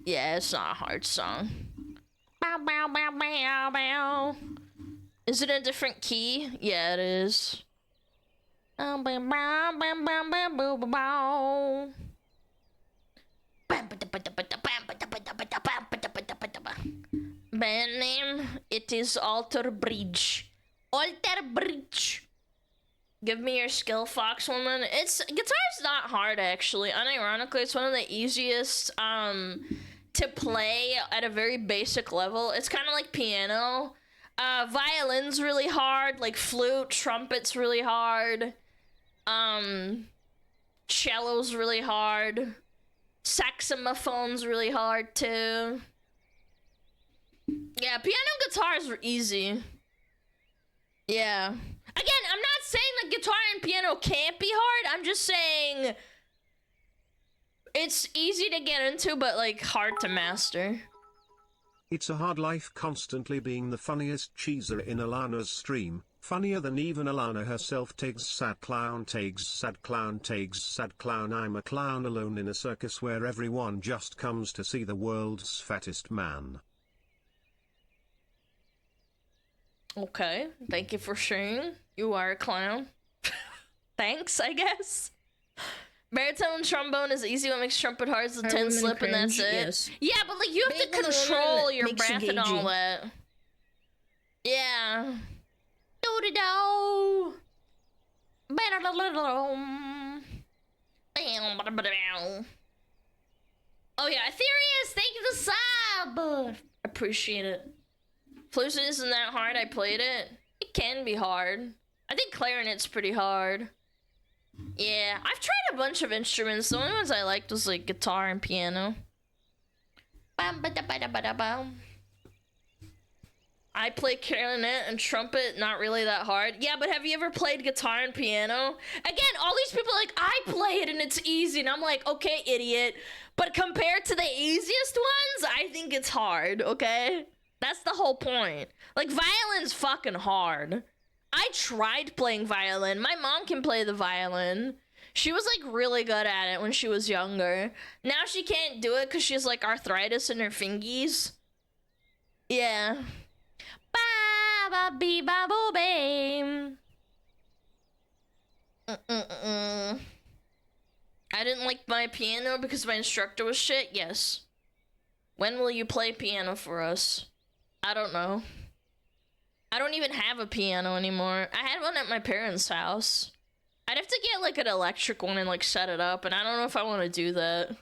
Yeah, it's not a hard song. Is it a different key? Yeah, it is. Band name? It is Alter Bridge. Alter Bridge. Give me your skill, Foxwoman. Guitar's not hard actually. Unironically, it's one of the easiest to play at a very basic level. It's kind of like piano. Violin's really hard, like flute, trumpet's really hard. Cello's really hard. Saxophone's really hard too. Yeah, piano and guitars were easy. Yeah. Again, I'm not saying that guitar and piano can't be hard. I'm just saying it's easy to get into, but like hard to master. It's a hard life constantly being the funniest cheeser in Alana's stream, funnier than even Alana herself. Tags sad clown, tags sad clown, tags sad clown. I'm a clown alone in a circus where everyone just comes to see the world's fattest man. Okay, thank you for sharing. You are a clown. Thanks, I guess. Baritone trombone is easy. What makes trumpet hard is the 10 slip and that's it. Yes. Yeah, but like you have to control your breath and all that. Yeah. Do-do-do. Oh yeah, Ethereus, thank you for the sub. Appreciate it. Flute isn't that hard. I played it. It can be hard. I think clarinet's pretty hard. Yeah, I've tried a bunch of instruments. The only ones I liked was like guitar and piano. I play clarinet and trumpet, not really that hard. Yeah, but have you ever played guitar and piano? Again, all these people are like, I play it and it's easy. And I'm like, okay, idiot. But compared to the easiest ones, I think it's hard, okay? That's the whole point. Like, violin's fucking hard. I tried playing violin. My mom can play the violin. She was like really good at it when she was younger. Now she can't do it because she has like arthritis in her fingies. Yeah. Ba ba bee ba boo bam. I didn't like my piano because my instructor was shit. Yes. When will you play piano for us? I don't know. I don't even have a piano anymore. I had one at my parents' house. I'd have to get like an electric one and like set it up, and I don't know if I want to do that.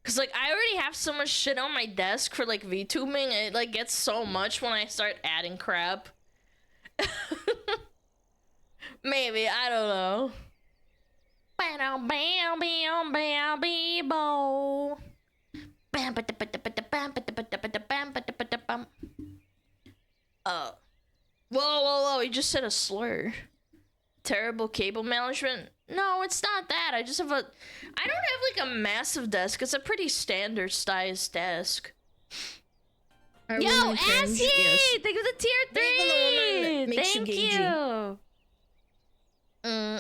Cause like I already have so much shit on my desk for like VTubing, it like gets so much when I start adding crap. Maybe, I don't know. Whoa, he just said a slur. Terrible cable management? No, it's not that. I just have I don't have like a massive desk. It's a pretty standard sized desk. Yo, Assy! Yes. Thank you for the tier 3! Thank you! Yo,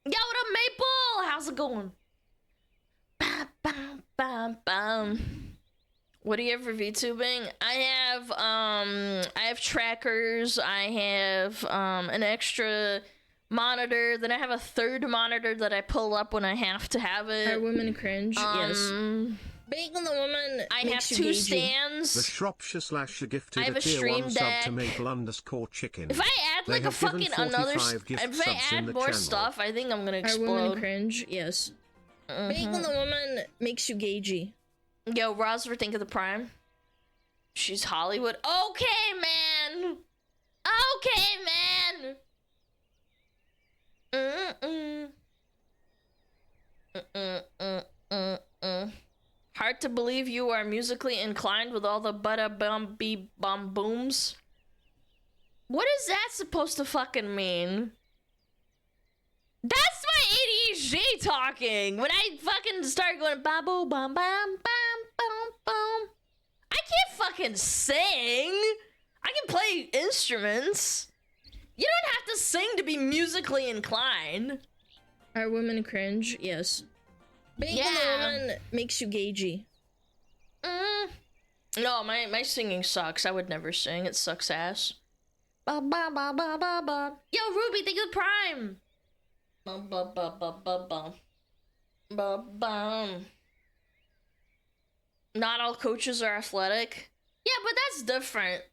what up, Maple? How's it going? Bam, bam, bam, bam. What do you have for VTubing? I have trackers, I have an extra monitor, then I have a third monitor that I pull up when I have to have it. Are women cringe? Yes. Being the woman, I have 2 stands. The Shropshire Slasher gifted I have a tier stream 1 deck. sub to Maple_chicken. If I add like a fucking another, if I add more stuff, I think I'm gonna explode. Are women cringe? Yes. Being the woman makes you gagey. Yo, Rosver, think of the prime. She's Hollywood. Okay, man. Okay, man. Hard to believe you are musically inclined with all the bum booms. What is that supposed to fucking mean? That's my ADHD talking. When I fucking start going bam boom bam bam bam bam bam, I can't fucking sing. I can play instruments. You don't have to sing to be musically inclined. Are women cringe? Yes. Being a woman makes you gagey. No, my singing sucks. I would never sing. It sucks ass. Ba ba ba ba ba ba. Yo, Ruby, think of the prime. Bum bum bum bum bum bum. Bum bum. Not all coaches are athletic. Yeah, but that's different.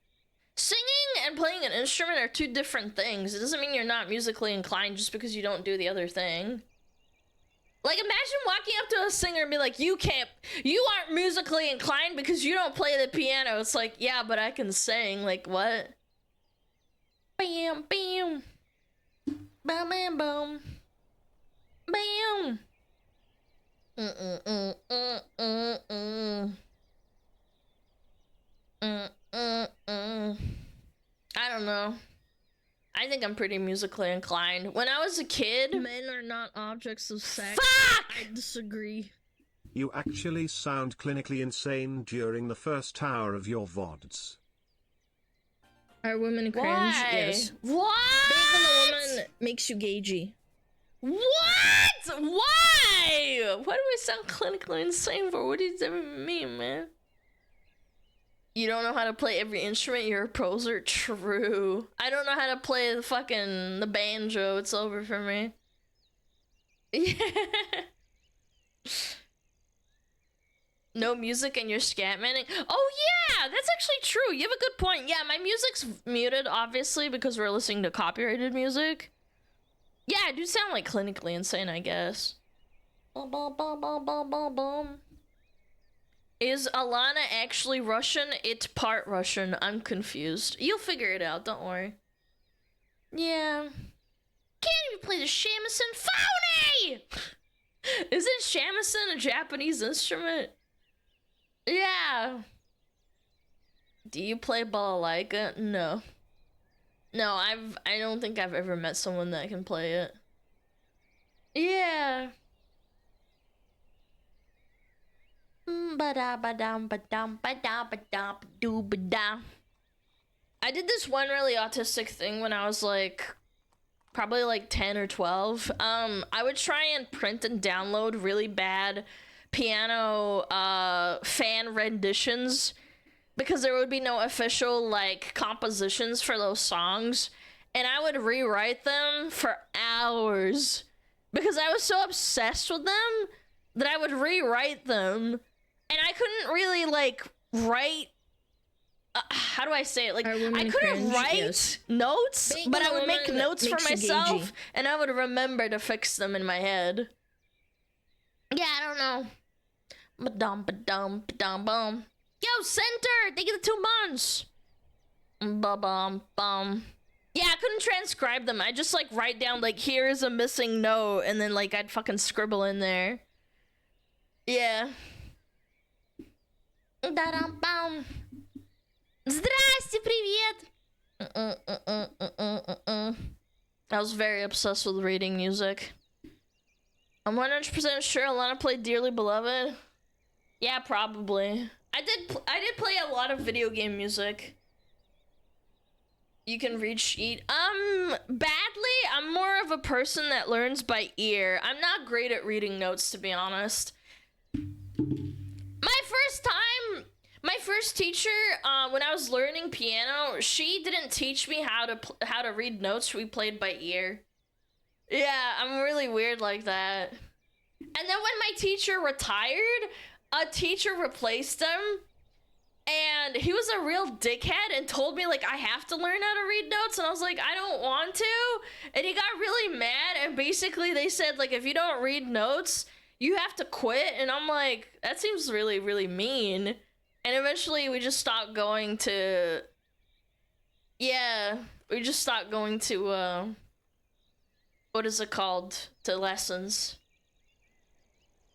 Singing and playing an instrument are 2 different things. It doesn't mean you're not musically inclined just because you don't do the other thing. Like, imagine walking up to a singer and be like, you aren't musically inclined because you don't play the piano. It's like, yeah, but I can sing. Like, what? Bam, bam. Bam, bam, boom. Bam. I think I'm pretty musically inclined. When I was a kid... Men are not objects of sex. Fuck! I disagree. You actually sound clinically insane during the first hour of your VODs. Are women cringe? Why? Yes. What? Being a woman makes you gagey. What? Why? Why do I sound clinically insane for? What does that mean, man? You don't know how to play every instrument, you're a poser? True. I don't know how to play the banjo, it's over for me. Yeah. No music and you're scatmanning? Oh yeah, that's actually true. You have a good point. Yeah, my music's muted, obviously, because we're listening to copyrighted music. Yeah, I do sound like clinically insane, I guess. Bum, bum, bum, bum, bum, bum, bum. Is Alana actually Russian? It's part Russian. I'm confused. You'll figure it out, don't worry. Yeah. Can't even play the shamisen. Phony! Isn't shamisen a Japanese instrument? Yeah. Do you play balalaika? No. No, I don't think I've ever met someone that can play it. Yeah. I did this one really autistic thing when I was like probably like 10 or 12. I would try and print and download really bad piano fan renditions because there would be no official like compositions for those songs, and I would rewrite them for hours because I was so obsessed with them that I would rewrite them, and I couldn't really like write how do I say it? Like, I couldn't write notes, but I would make notes for myself, and I would remember to fix them in my head. Yeah, I don't know. Ba-dum, ba-dum, ba-dum, bum. Yo, Center! Thank you the 2 months! Ba-bum, bum. Yeah, I couldn't transcribe them. I just, like, write down, like, here's a missing note, and then, like, I'd fucking scribble in there. Yeah. Da-dum-bum. Здрасте, привет! I was very obsessed with reading music. I'm 100% sure Alana played Dearly Beloved. Yeah, probably. I did play a lot of video game music. You can read sheet. Badly. I'm more of a person that learns by ear. I'm not great at reading notes, to be honest. My first teacher, when I was learning piano, she didn't teach me how to read notes. We played by ear. Yeah, I'm really weird like that. And then when my teacher retired, a teacher replaced him, and he was a real dickhead and told me, like, I have to learn how to read notes, and I was like, I don't want to, and he got really mad, and basically they said, like, if you don't read notes, you have to quit, and I'm like, that seems really, really mean. And eventually we just stopped going to, we just stopped going to, what is it called, to lessons.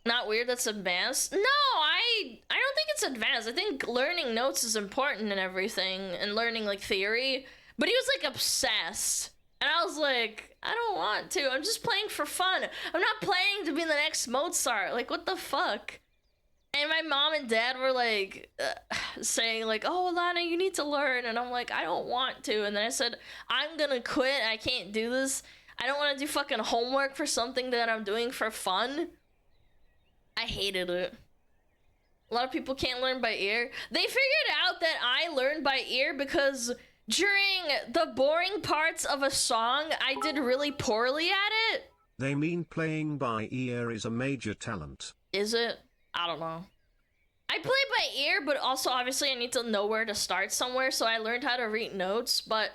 Not weird, that's advanced? No, I don't think it's advanced. I think learning notes is important and everything, and learning, like, theory. But he was, like, obsessed. And I was like, I don't want to. I'm just playing for fun. I'm not playing to be the next Mozart. Like, what the fuck? And my mom and dad were, like, saying, like, oh, Alana, you need to learn. And I'm like, I don't want to. And then I said, I'm gonna quit. I can't do this. I don't want to do fucking homework for something that I'm doing for fun. I hated it. A lot of people can't learn by ear. They figured out that I learned by ear because during the boring parts of a song, I did really poorly at it. They mean playing by ear is a major talent. Is it? I don't know. I play by ear, but also obviously I need to know where to start somewhere, so I learned how to read notes. But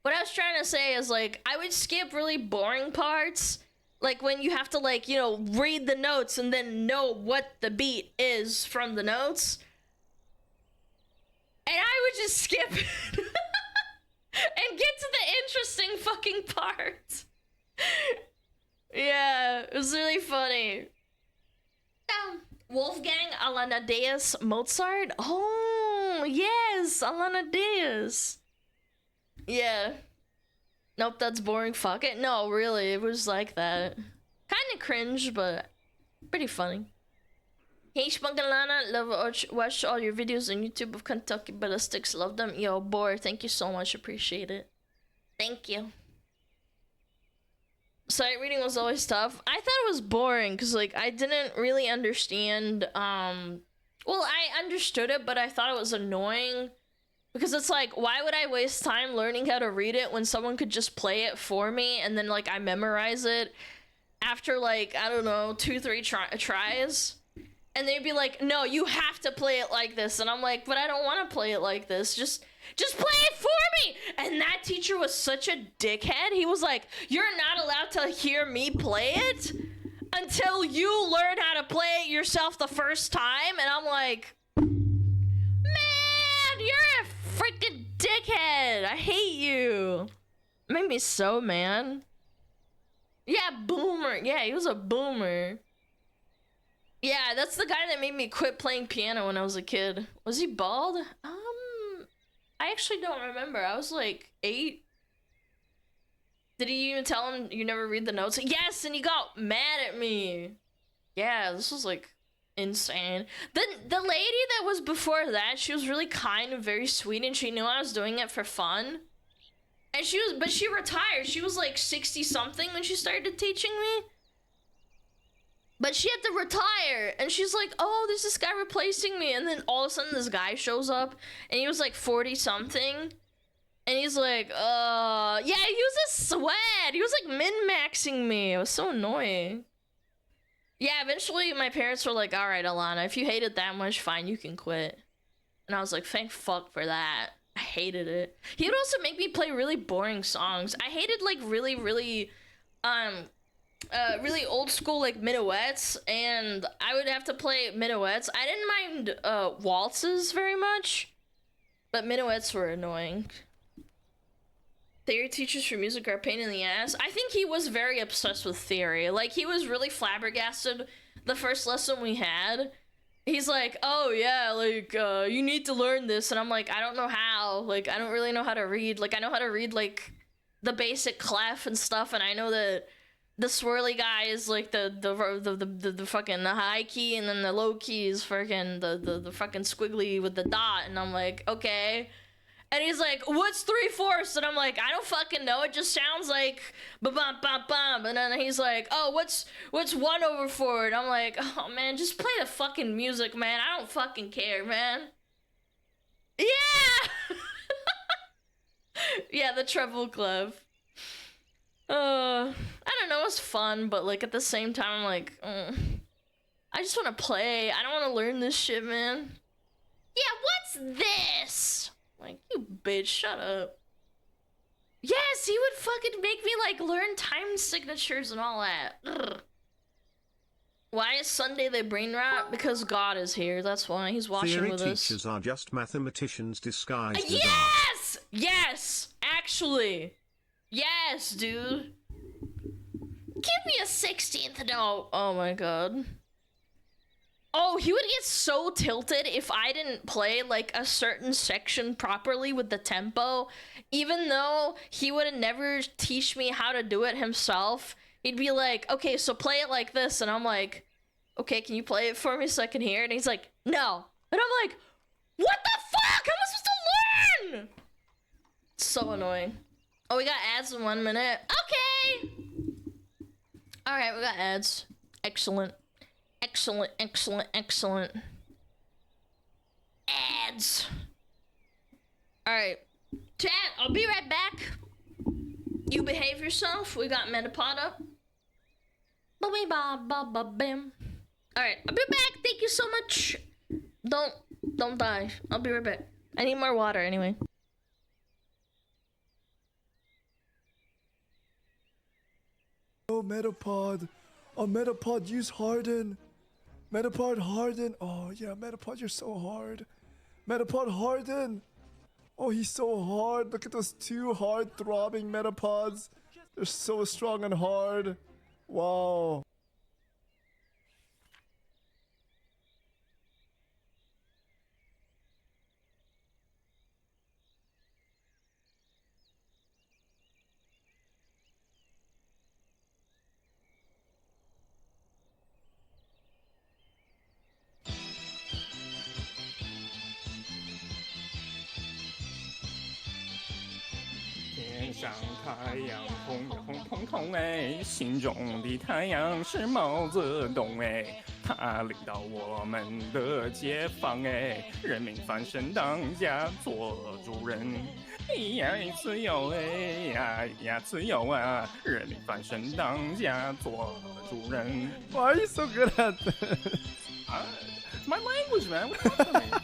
what I was trying to say is, like, I would skip really boring parts. Like, when you have to, like, you know, read the notes and then know what the beat is from the notes. And I would just skip it. And get to the interesting fucking part. Yeah, it was really funny. Wolfgang Amadeus Mozart? Oh, yes, Amadeus. Yeah. Nope, that's boring. Fuck it. No, really, it was like that. Kind of cringe, but pretty funny. Hey, SmugAlana, love watch all your videos on YouTube of Kentucky Ballistics. Love them. Yo, boy, thank you so much. Appreciate it. Thank you. Sight reading was always tough. I thought it was boring because, like, I didn't really understand. Well, I understood it, but I thought it was annoying because it's like, why would I waste time learning how to read it when someone could just play it for me and then, like, I memorize it after, like, I don't know, 2-3 tries? And they'd be like, no, you have to play it like this. And I'm like, but I don't want to play it like this. Just play it for me. And that teacher was such a dickhead. He was like, you're not allowed to hear me play it until you learn how to play it yourself the first time. And I'm like, man, you're a freaking dickhead. I hate you. It made me so mad. Yeah, boomer. Yeah, he was a boomer. Yeah, that's the guy that made me quit playing piano when I was a kid. Was he bald? I actually don't remember. I was like 8. Did he even tell him you never read the notes? Yes, and he got mad at me. Yeah, this was like insane. The lady that was before that, she was really kind and very sweet, and she knew I was doing it for fun. And but she retired. She was like 60 something when she started teaching me. But she had to retire, and she's like, oh, there's this guy replacing me. And then all of a sudden this guy shows up, and he was like 40 something. And he's like, yeah, he was a sweat. He was like min-maxing me. It was so annoying. Yeah, eventually my parents were like, all right, Alana, if you hate it that much, fine, you can quit. And I was like, thank fuck for that. I hated it. He would also make me play really boring songs. I hated like really, really old school like minuets, and I would have to play minuets. I didn't mind waltzes very much, but minuets were annoying. Theory teachers for music are a pain in the ass. I think he was very obsessed with theory. Like, he was really flabbergasted the first lesson we had. He's like, oh yeah, like, you need to learn this. And I'm like, I don't know how. Like, I don't really know how to read. Like, I know how to read, like, the basic clef and stuff. And I know that the swirly guy is, like, the fucking the high key. And then the low key is fucking the fucking squiggly with the dot. And I'm like, okay. And he's like, what's 3/4? And I'm like, I don't fucking know. It just sounds like ba-bum-bum-bum. And then he's like, oh, what's 1/4? And I'm like, oh, man, just play the fucking music, man. I don't fucking care, man. Yeah! Yeah, the treble clef. I don't know. It was fun, but, like, at the same time, I'm like, I just want to play. I don't want to learn this shit, man. Yeah, what's this? Like, you bitch, shut up. Yes, he would fucking make me, like, learn time signatures and all that. Ugh. Why is Sunday the brain rot? Because God is here, that's why. He's watching Theory with us. teachers are just mathematicians disguised as art. Yes! Yes! Actually! Yes, dude! Give me a 16th note! Oh my god. Oh, he would get so tilted if I didn't play, like, a certain section properly with the tempo. Even though he would never teach me how to do it himself. He'd be like, okay, so play it like this. And I'm like, okay, can you play it for me so I can hear it? And he's like, no. And I'm like, what the fuck? How am I supposed to learn? It's so annoying. Oh, we got ads in 1 minute. Okay. All right, we got ads. Excellent. Excellent, excellent, excellent. Ads. Alright. Chat, I'll be right back. You behave yourself. We got Metapod up. Ba-ba-ba-ba-bam. Alright, I'll be back. Thank you so much. Don't die. I'll be right back. I need more water anyway. Oh, Metapod. Oh, Metapod, use Harden. Metapod, Harden. Oh, yeah, Metapod, you're so hard. Metapod, Harden. Oh, he's so hard. Look at those 2 hard throbbing Metapods. They're so strong and hard. Wow. 上太阳红红彤彤哎，心中的太阳是毛泽东哎，他领导我们的解放哎，人民翻身当家做主人，呀自由哎呀自由啊，人民翻身当家做主人。 Why are you so good at this? My language, man. What's up with me?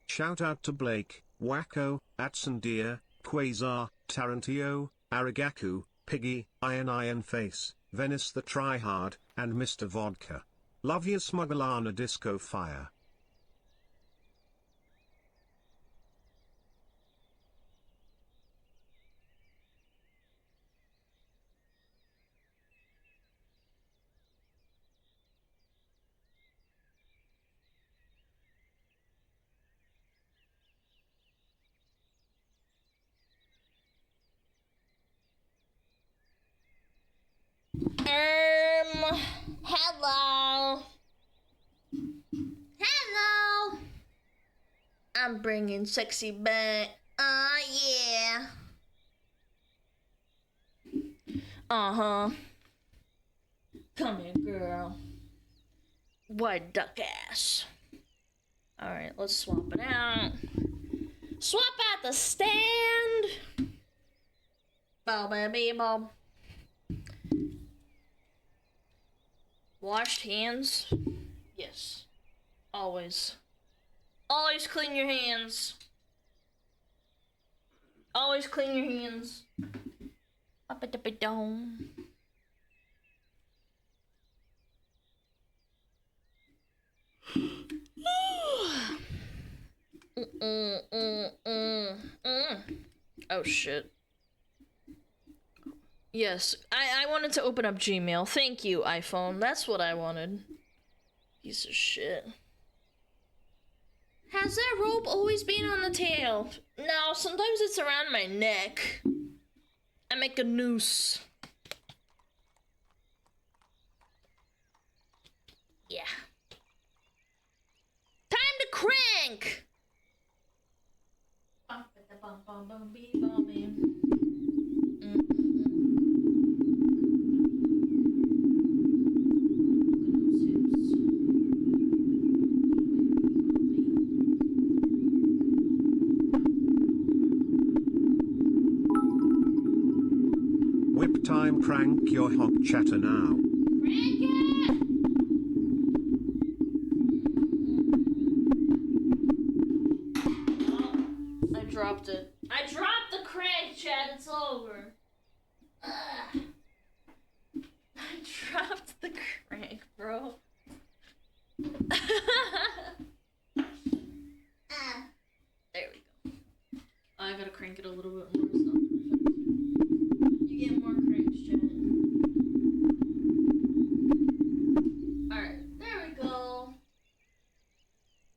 Shout out to Blake, Wacko, Atsandir, Quasar, Tarantio, Arigaku, Piggy, Iron Face, Venice the Tryhard, and Mr. Vodka. Love you SmugAlana Disco Fire. Hello. Hello. I'm bringing sexy back. Yeah. Uh-huh. Come here, girl. White duck ass. Alright, let's swap it out. Swap out the stand. Bow, baby, bow. Washed hands? Yes. Always. Always clean your hands. Always clean your hands. Up at the dome. Oh shit. Yes, I wanted to open up Gmail. Thank you, iPhone. That's what I wanted. Piece of shit. Has that rope always been on the tail? No, sometimes it's around my neck. I make a noose. Yeah. Time to crank! Whip time, crank your hot chatter now. Crank it! I dropped it. I dropped the crank, Chad. It's over. Ugh. I dropped the crank, bro. There we go. I gotta crank it a little bit more. It's not perfect. You get more cranks, Chad. Alright, there we go.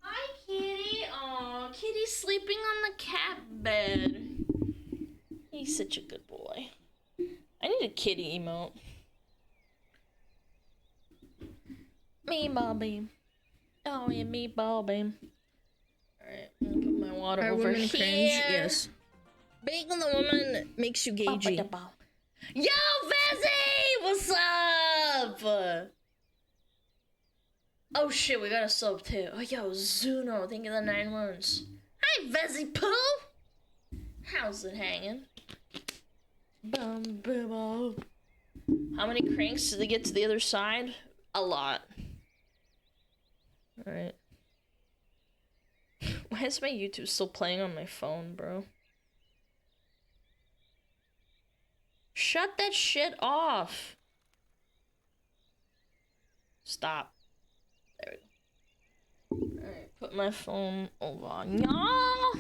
Hi, Kitty. Aw, Kitty's sleeping on the cat bed. He's such a good boy. I need a kitty emote. Me, Bobby. Oh, yeah, me, Bobby. Alright, I'm gonna put my water Are over women here. cringe? Yes. Being on the woman makes you gagey. Yo, Vezzy! What's up? Oh shit, we got a sub too. Oh, yo, Zuno, thank you for the 9 months. Hi, Vezzy Poo! How's it hanging? Bum, bum, bum. How many cranks did they get to the other side? A lot. Alright. Why is my YouTube still playing on my phone, bro? Shut that shit off. Stop. There we go. Alright, put my phone over. No!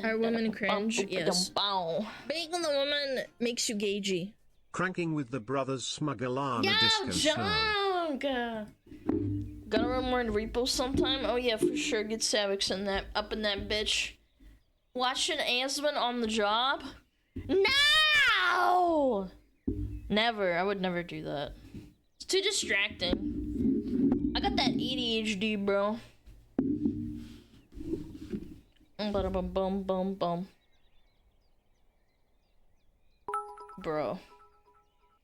Are women cringe? Yes. Being on the woman makes you gagey. Cranking with the brothers SmugAlana Yo, disco song. Junk! Gonna run more in repo sometime? Oh yeah, for sure. Get Savix in that, up in that bitch. Watching Asman on the job? No! Never. I would never do that. It's too distracting. I got that ADHD, bro. Bum bum bum bum. Bro.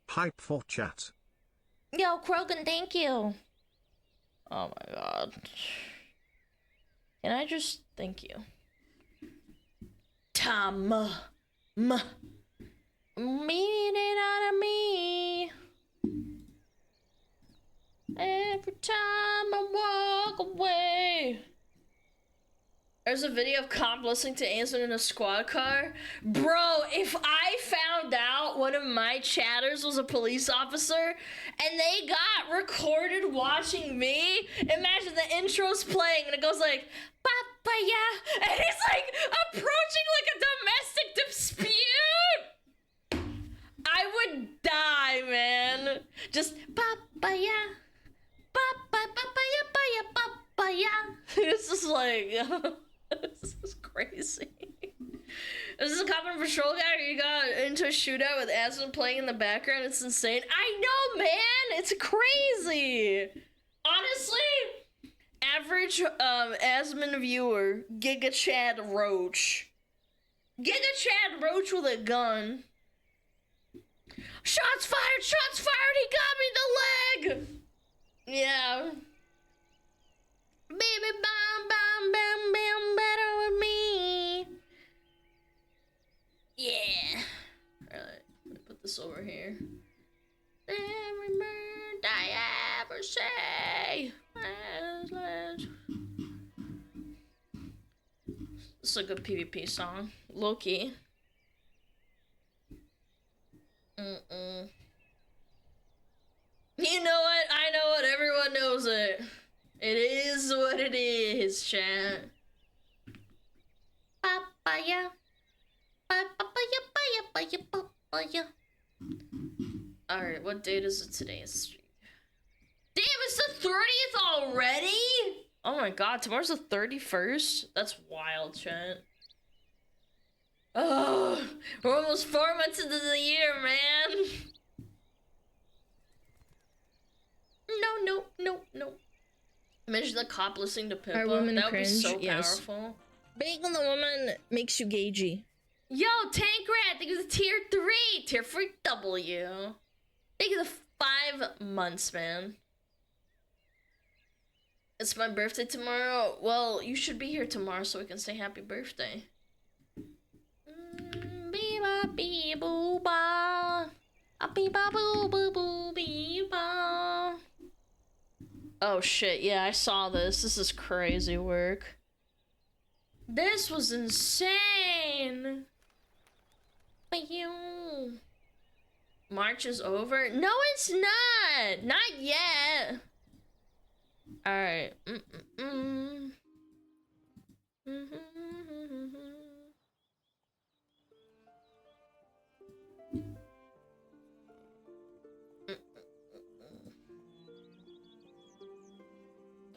Hype for chat. Yo, Krogan, thank you. Oh my god. Can I just thank you? Mean it out of me. Every time I walk away. There's a video of Comp listening to Anson in a squad car. Bro, if I found out one of my chatters was a police officer and they got recorded watching me, imagine the intro's playing and it goes like, Papaya, and he's like approaching like a domestic dispute. I would die, man. Just Papaya, Papaya, Papaya. It's just like, this is crazy. This is a cop and patrol guy who got into a shootout with Aspen playing in the background. It's insane. I know, man. It's crazy. Honestly, average Asmon viewer, Giga Chad Roach. Giga Chad Roach with a gun. Shots fired! Shots fired! He got me the leg! Yeah. Baby, bam, bam, bam, bam, better with me. Yeah. Alright, let me put this over here. Every word I ever say. This is a good PvP song. Loki. You know what? I know what. Everyone knows it. It is what it is, chat. Papaya. Papaya, papaya. Alright, what date is it today? Damn, it's the 30th already? Oh my god, tomorrow's the 31st? That's wild, chat. Oh, we're almost 4 months into the year, man. No. Imagine the cop listening to Pippa. Our women That would be cringe, so yes. powerful. Being the woman makes you gagey. Yo, Tank Rat, thank you for tier 3. Tier 3 W. Thank you for 5 months, man. It's my birthday tomorrow. Well, you should be here tomorrow so we can say happy birthday. Bee-ba, bee-boo-ba. Bee-ba-boo-boo-boo-bee-ba. Oh shit, yeah, I saw this. This is crazy work. This was insane. March is over? No, it's not. Not yet. All right.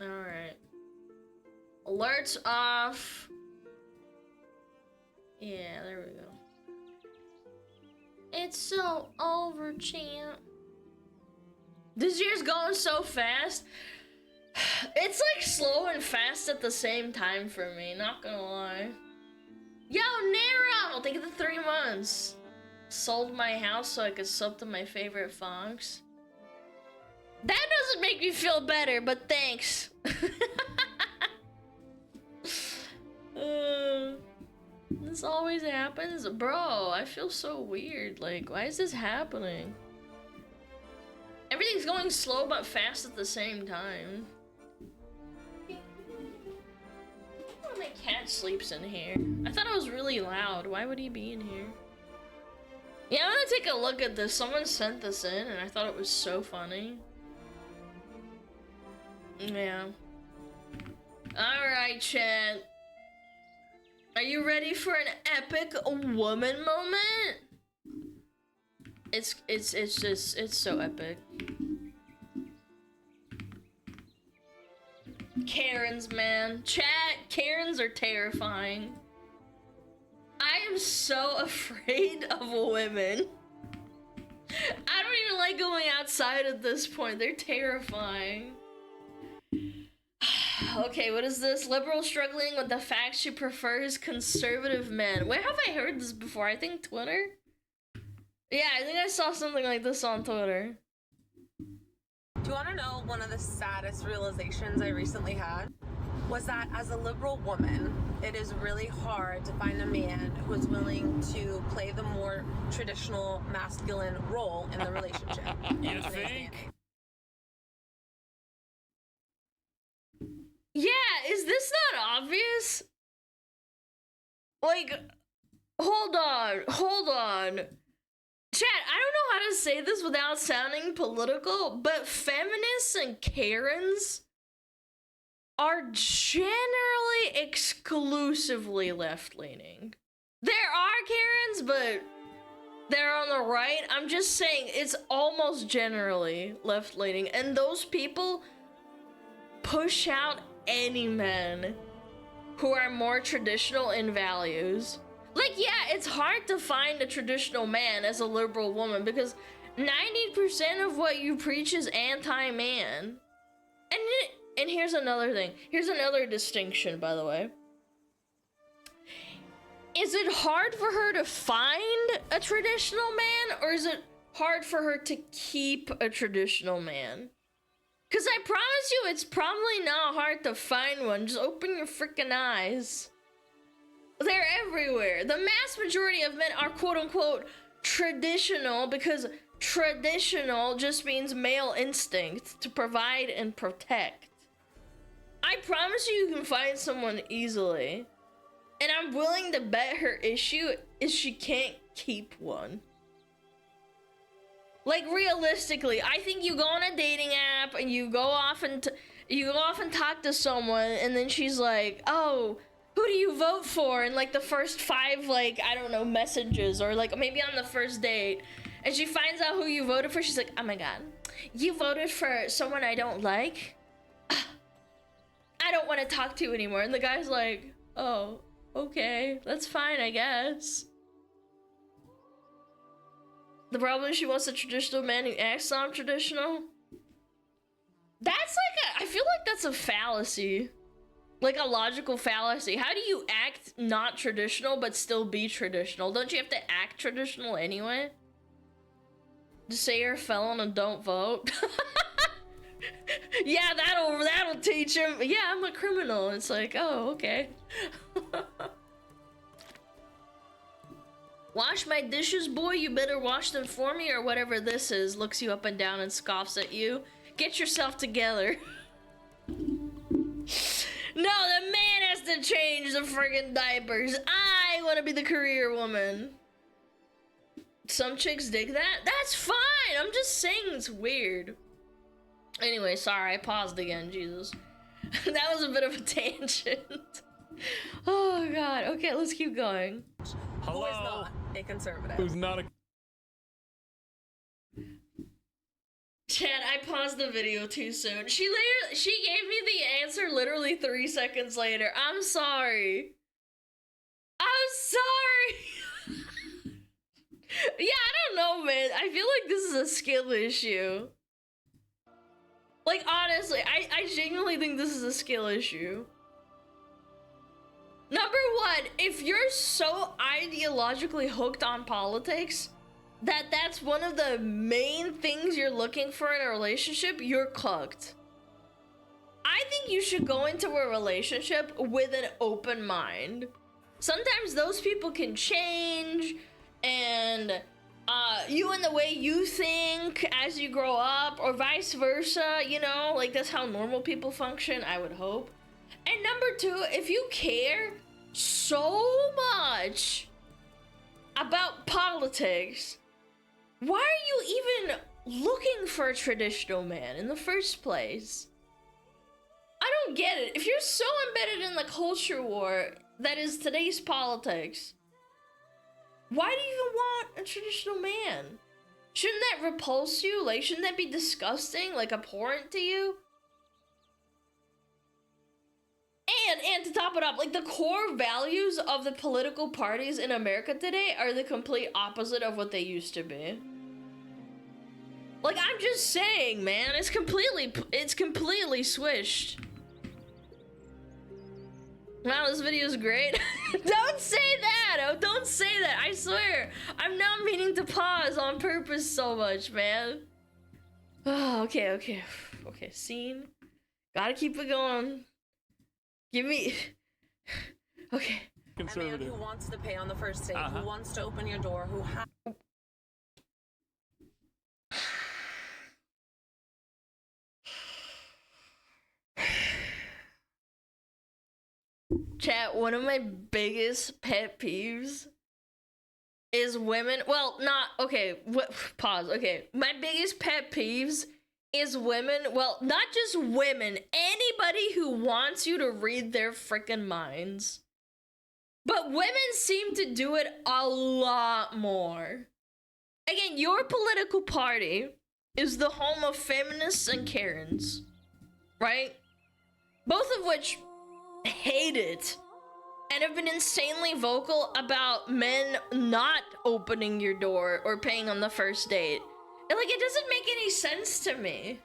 All right. Alerts off. Yeah, there we go. It's so over, champ. This year's going so fast. It's like slow and fast at the same time for me, not gonna lie. Yo, Nero! Thank you for 3 months. Sold my house so I could sub to my favorite fox. That doesn't make me feel better, but thanks. This always happens? Bro, I feel so weird. Like, why is this happening? Everything's going slow but fast at the same time. Oh, my cat sleeps in here. I thought it was really loud. Why would he be in here? Yeah, I'm gonna take a look at this. Someone sent this in and I thought it was so funny. Yeah. Alright, chat. Are you ready for an epic woman moment? It's so epic. Karens, man. Chat, Karens are terrifying. I am so afraid of women. I don't even like going outside at this point. They're terrifying. Okay, what is this? Liberal struggling with the fact she prefers conservative men. Where have I heard this before? I think Twitter? Yeah, I think I saw something like this on Twitter. Do you want to know one of the saddest realizations I recently had? Was that as a liberal woman, it is really hard to find a man who is willing to play the more traditional masculine role in the relationship. You think? Yeah, is this not obvious? Like, hold on. Chat, I don't know how to say this without sounding political, but feminists and Karens are generally exclusively left-leaning. There are Karens, but they're on the right. I'm just saying it's almost generally left-leaning, and those people push out any men who are more traditional in values. Like, yeah, it's hard to find a traditional man as a liberal woman because 90% of what you preach is anti-man. And And here's another thing. Here's another distinction, by the way. Is it hard for her to find a traditional man, or is it hard for her to keep a traditional man? Because I promise you, it's probably not hard to find one. Just open your freaking eyes. They're everywhere. The mass majority of men are quote-unquote traditional because traditional just means male instinct to provide and protect. I promise you can find someone easily. And I'm willing to bet her issue is she can't keep one. Like, realistically, I think you go on a dating app and you go off and talk to someone, and then she's like, oh, who do you vote for? And like the first 5, like, I don't know, messages, or like maybe on the first date, and she finds out who you voted for. She's like, oh my god, you voted for someone I don't like? I don't want to talk to you anymore. And the guy's like, oh, okay, that's fine, I guess. The problem is she wants a traditional man who acts non-traditional. That's like I feel like that's a fallacy. Like a logical fallacy. How do you act not traditional but still be traditional? Don't you have to act traditional anyway? Just say you're a felon and don't vote. Yeah, that'll teach him. Yeah, I'm a criminal. It's like, oh, okay. Wash my dishes, boy. You better wash them for me, or whatever this is. Looks you up and down and scoffs at you. Get yourself together. No, the man has to change the friggin' diapers. I want to be the career woman. Some chicks dig that. That's fine. I'm just saying it's weird. Anyway, sorry, I paused again, Jesus. That was a bit of a tangent. Oh god. Okay, let's keep going. Hello? Who is not a conservative? Who's not a... Chad, I paused the video too soon. She gave me the answer literally 3 seconds later. I'm sorry. I'm sorry. Yeah, I don't know, man. I feel like this is a skill issue. Like, honestly, I genuinely think this is a skill issue. Number one, if you're so ideologically hooked on politics that that's one of the main things you're looking for in a relationship, you're cooked. I think you should go into a relationship with an open mind. Sometimes those people can change, and you and the way you think as you grow up, or vice versa, you know, like that's how normal people function, I would hope. And number two, if you care so much about politics, why are you even looking for a traditional man in the first place? I don't get it. If you're so embedded in the culture war that is today's politics, why do you even want a traditional man? Shouldn't that repulse you? Like, shouldn't that be disgusting? Like, abhorrent to you? And to top it up, like, the core values of the political parties in America today are the complete opposite of what they used to be. Like, I'm just saying, man, it's completely switched. Wow, this video is great. Don't say that! Oh, don't say that, I swear. I'm not meaning to pause on purpose so much, man. Oh, okay, scene. Gotta keep it going. Give me... Okay. Conservative. A man who wants to pay on the first date, who wants to open your door, who Chat, one of my biggest pet peeves is women, well, not, okay, pause, okay. My biggest pet peeves is women, well, not just women, anybody who wants you to read their freaking minds. But women seem to do it a lot more. Again, your political party is the home of feminists and Karens, right? Both of which hate it and have been insanely vocal about men not opening your door or paying on the first date. And like, it doesn't make any sense to me.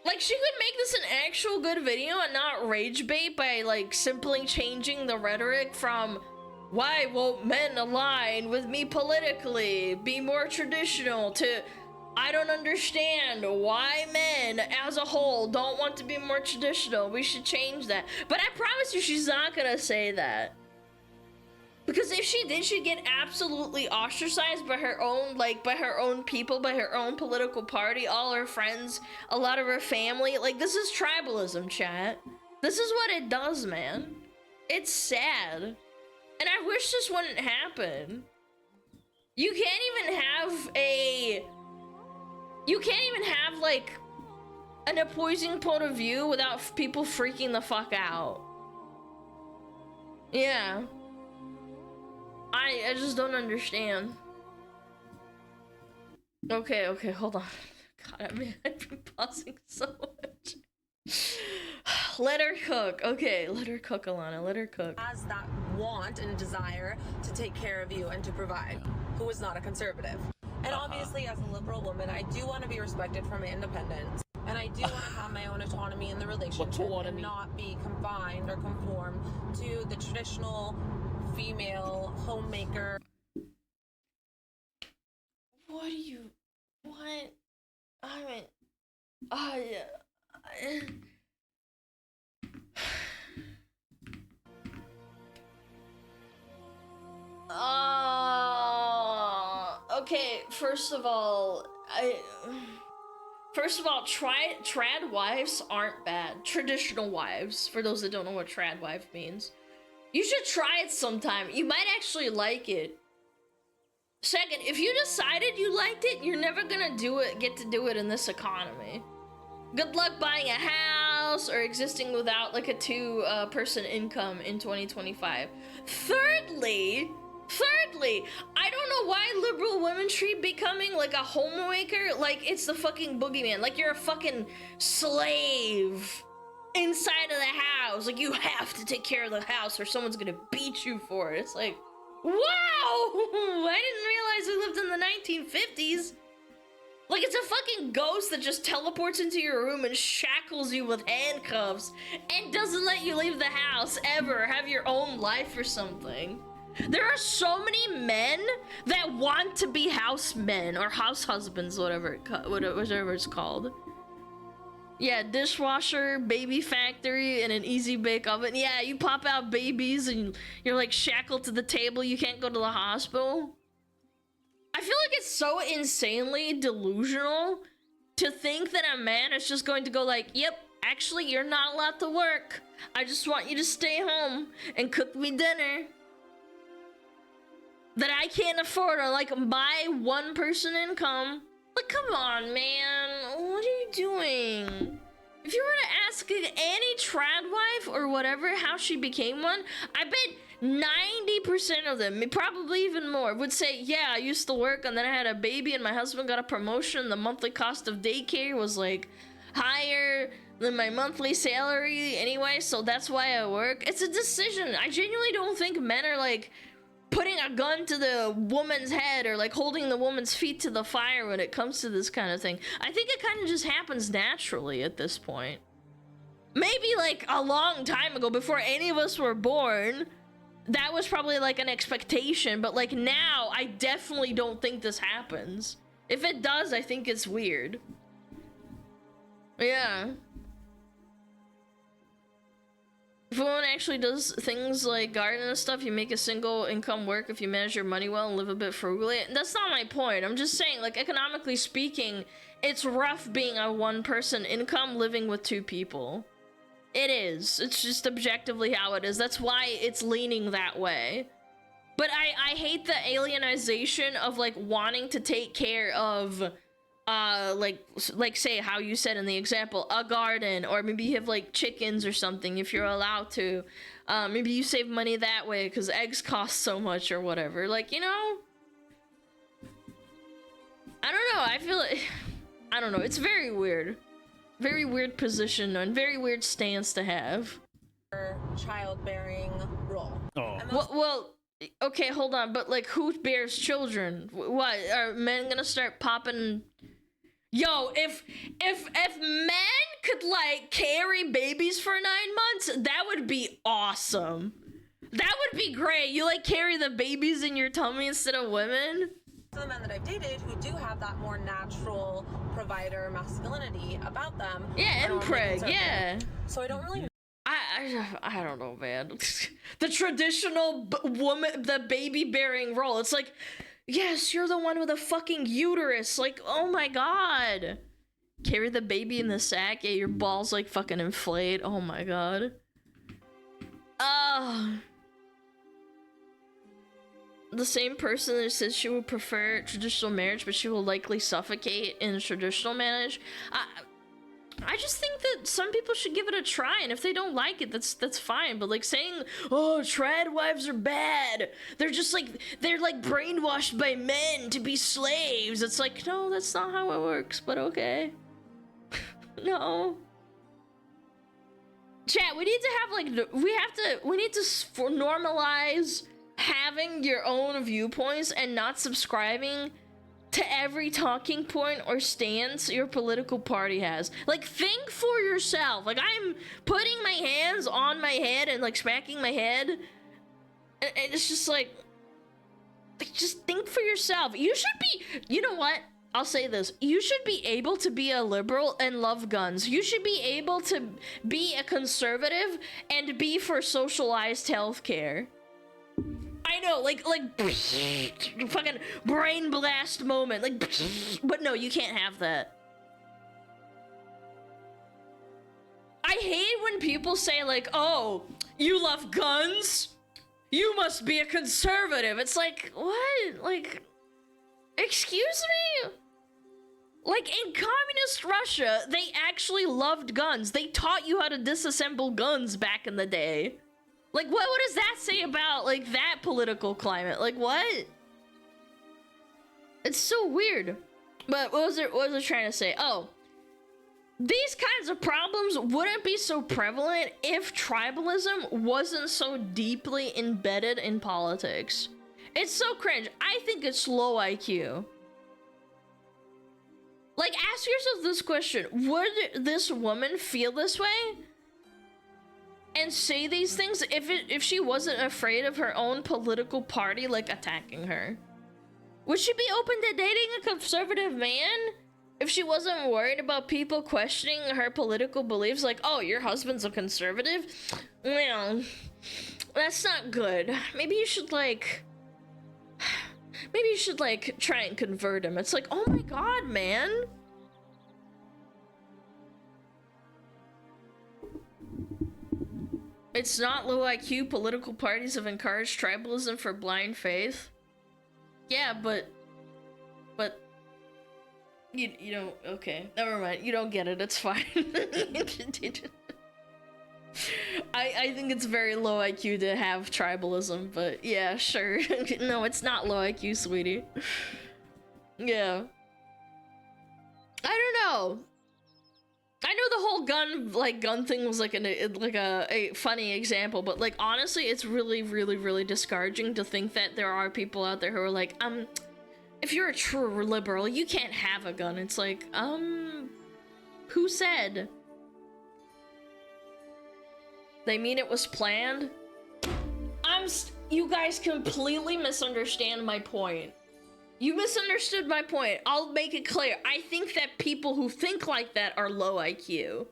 Like, she could make this an actual good video and not rage bait by, like, simply changing the rhetoric from, why won't men align with me politically, be more traditional, to, I don't understand why men as a whole don't want to be more traditional. We should change that. But I promise you she's not gonna say that. Because if she did, she'd get absolutely ostracized by her own, like, by her own people, by her own political party, all her friends, a lot of her family. Like, this is tribalism, chat. This is what it does, man. It's sad. And I wish this wouldn't happen. You can't even have, like, an opposing point of view without people freaking the fuck out. Yeah. I just don't understand. Okay, hold on. God, I've been pausing so much. Let her cook. Okay, let her cook, Alana. Let her cook. Has that want and desire to take care of you and to provide, who is not a conservative. And obviously, as a liberal woman, I do want to be respected for my independence. And I do want to have my own autonomy in the relationship and not be confined or conform to the traditional female homemaker. What? I mean, okay, first of all, trad wives aren't bad. Traditional wives, for those that don't know what trad wife means. You should try it sometime. You might actually like it. Second, if you decided you liked it, you're never gonna get to do it in this economy. Good luck buying a house or existing without like a two-person income in 2025. Thirdly, I don't know why liberal women treat becoming like a homemaker like it's the fucking boogeyman. Like you're a fucking slave inside of the house. Like you have to take care of the house or someone's gonna beat you for it. It's like, wow! I didn't realize we lived in the 1950s. Like it's a fucking ghost that just teleports into your room and shackles you with handcuffs and doesn't let you leave the house ever, have your own life or something. There are so many men that want to be house men or house husbands, whatever it's called. Yeah, dishwasher, baby factory, and an easy bake oven. Yeah, you pop out babies and you're like shackled to the table. You can't go to the hospital. I feel like it's so insanely delusional to think that a man is just going to go like, yep, actually, you're not allowed to work. I just want you to stay home and cook me dinner that I can't afford, or like my one-person income. Like, come on, man. What are you doing? If you were to ask any trad wife or whatever how she became one, I bet 90% of them, probably even more, would say, yeah, I used to work and then I had a baby and my husband got a promotion. The monthly cost of daycare was like higher than my monthly salary anyway, so that's why I work. It's a decision. I genuinely don't think men are like putting a gun to the woman's head or like holding the woman's feet to the fire when it comes to this kind of thing. I think it kind of just happens naturally at this point. Maybe like a long time ago, before any of us were born, that was probably like an expectation, but like now I definitely don't think this happens. If it does, I think it's weird. Yeah. If a woman actually does things like garden and stuff, you make a single income work if you manage your money well and live a bit frugally. That's not my point. I'm just saying, like, economically speaking, it's rough being a one-person income living with two people. It is. It's just objectively how it is. That's why it's leaning that way. But I hate the alienization of, like, wanting to take care of like say how you said in the example, a garden, or maybe you have like chickens or something if you're allowed to. Maybe you save money that way because eggs cost so much or whatever. Like, you know, I don't know. I feel like, I don't know. It's very weird position and very weird stance to have. Childbearing role. Oh. Well, okay, hold on. But like, who bears children? What are men gonna start popping? Yo, if men could like carry babies for 9 months, that would be awesome. That would be great. You like carry the babies in your tummy instead of women. The men that I've dated who do have that more natural provider masculinity about them. Yeah, impreg, yeah. So I don't really. I don't know, man. The traditional woman, the baby-bearing role. It's like, yes, you're the one with a fucking uterus. Like, oh my god. Carry the baby in the sack. Yeah, your balls like fucking inflate. Oh my god. The same person that says she would prefer traditional marriage, but she will likely suffocate in a traditional marriage. I just think that some people should give it a try, and if they don't like it, that's fine. But like saying, oh, trad wives are bad, they're like brainwashed by men to be slaves. It's like, no, that's not how it works, but okay. No. Chat, we need to have like, we need to normalize having your own viewpoints and not subscribing to every talking point or stance your political party has. Like, think for yourself. Like, I'm putting my hands on my head and like smacking my head, and it's just like just think for yourself. You should be, you know what? I'll say this. You should be able to be a liberal and love guns. You should be able to be a conservative and be for socialized healthcare. I know, like fucking brain blast moment, like, but no, you can't have that. I hate when people say like, oh, you love guns? You must be a conservative. It's like, what? Like, excuse me? Like, in communist Russia, they actually loved guns. They taught you how to disassemble guns back in the day. Like, what does that say about, like, that political climate? Like, what? It's so weird. But what was I trying to say? Oh, these kinds of problems wouldn't be so prevalent if tribalism wasn't so deeply embedded in politics. It's so cringe. I think it's low IQ. Like, ask yourself this question. Would this woman feel this way and say these things if she wasn't afraid of her own political party, like, attacking her? Would she be open to dating a conservative man if she wasn't worried about people questioning her political beliefs? Like, oh, your husband's a conservative? Well, that's not good. Maybe you should, like, try and convert him. It's like, oh my god, man. It's not low IQ. Political parties have encouraged tribalism for blind faith. Yeah, but you don't, okay, never mind. You don't get it. It's fine. I think it's very low IQ to have tribalism, but yeah, sure. No, it's not low IQ, sweetie. Yeah. I don't know. I know the whole gun thing was like a funny example, but like honestly, it's really, really, really discouraging to think that there are people out there who are like, if you're a true liberal, you can't have a gun. It's like, who said? They mean it was planned? You guys completely misunderstand my point. You misunderstood my point. I'll make it clear. I think that people who think like that are low IQ.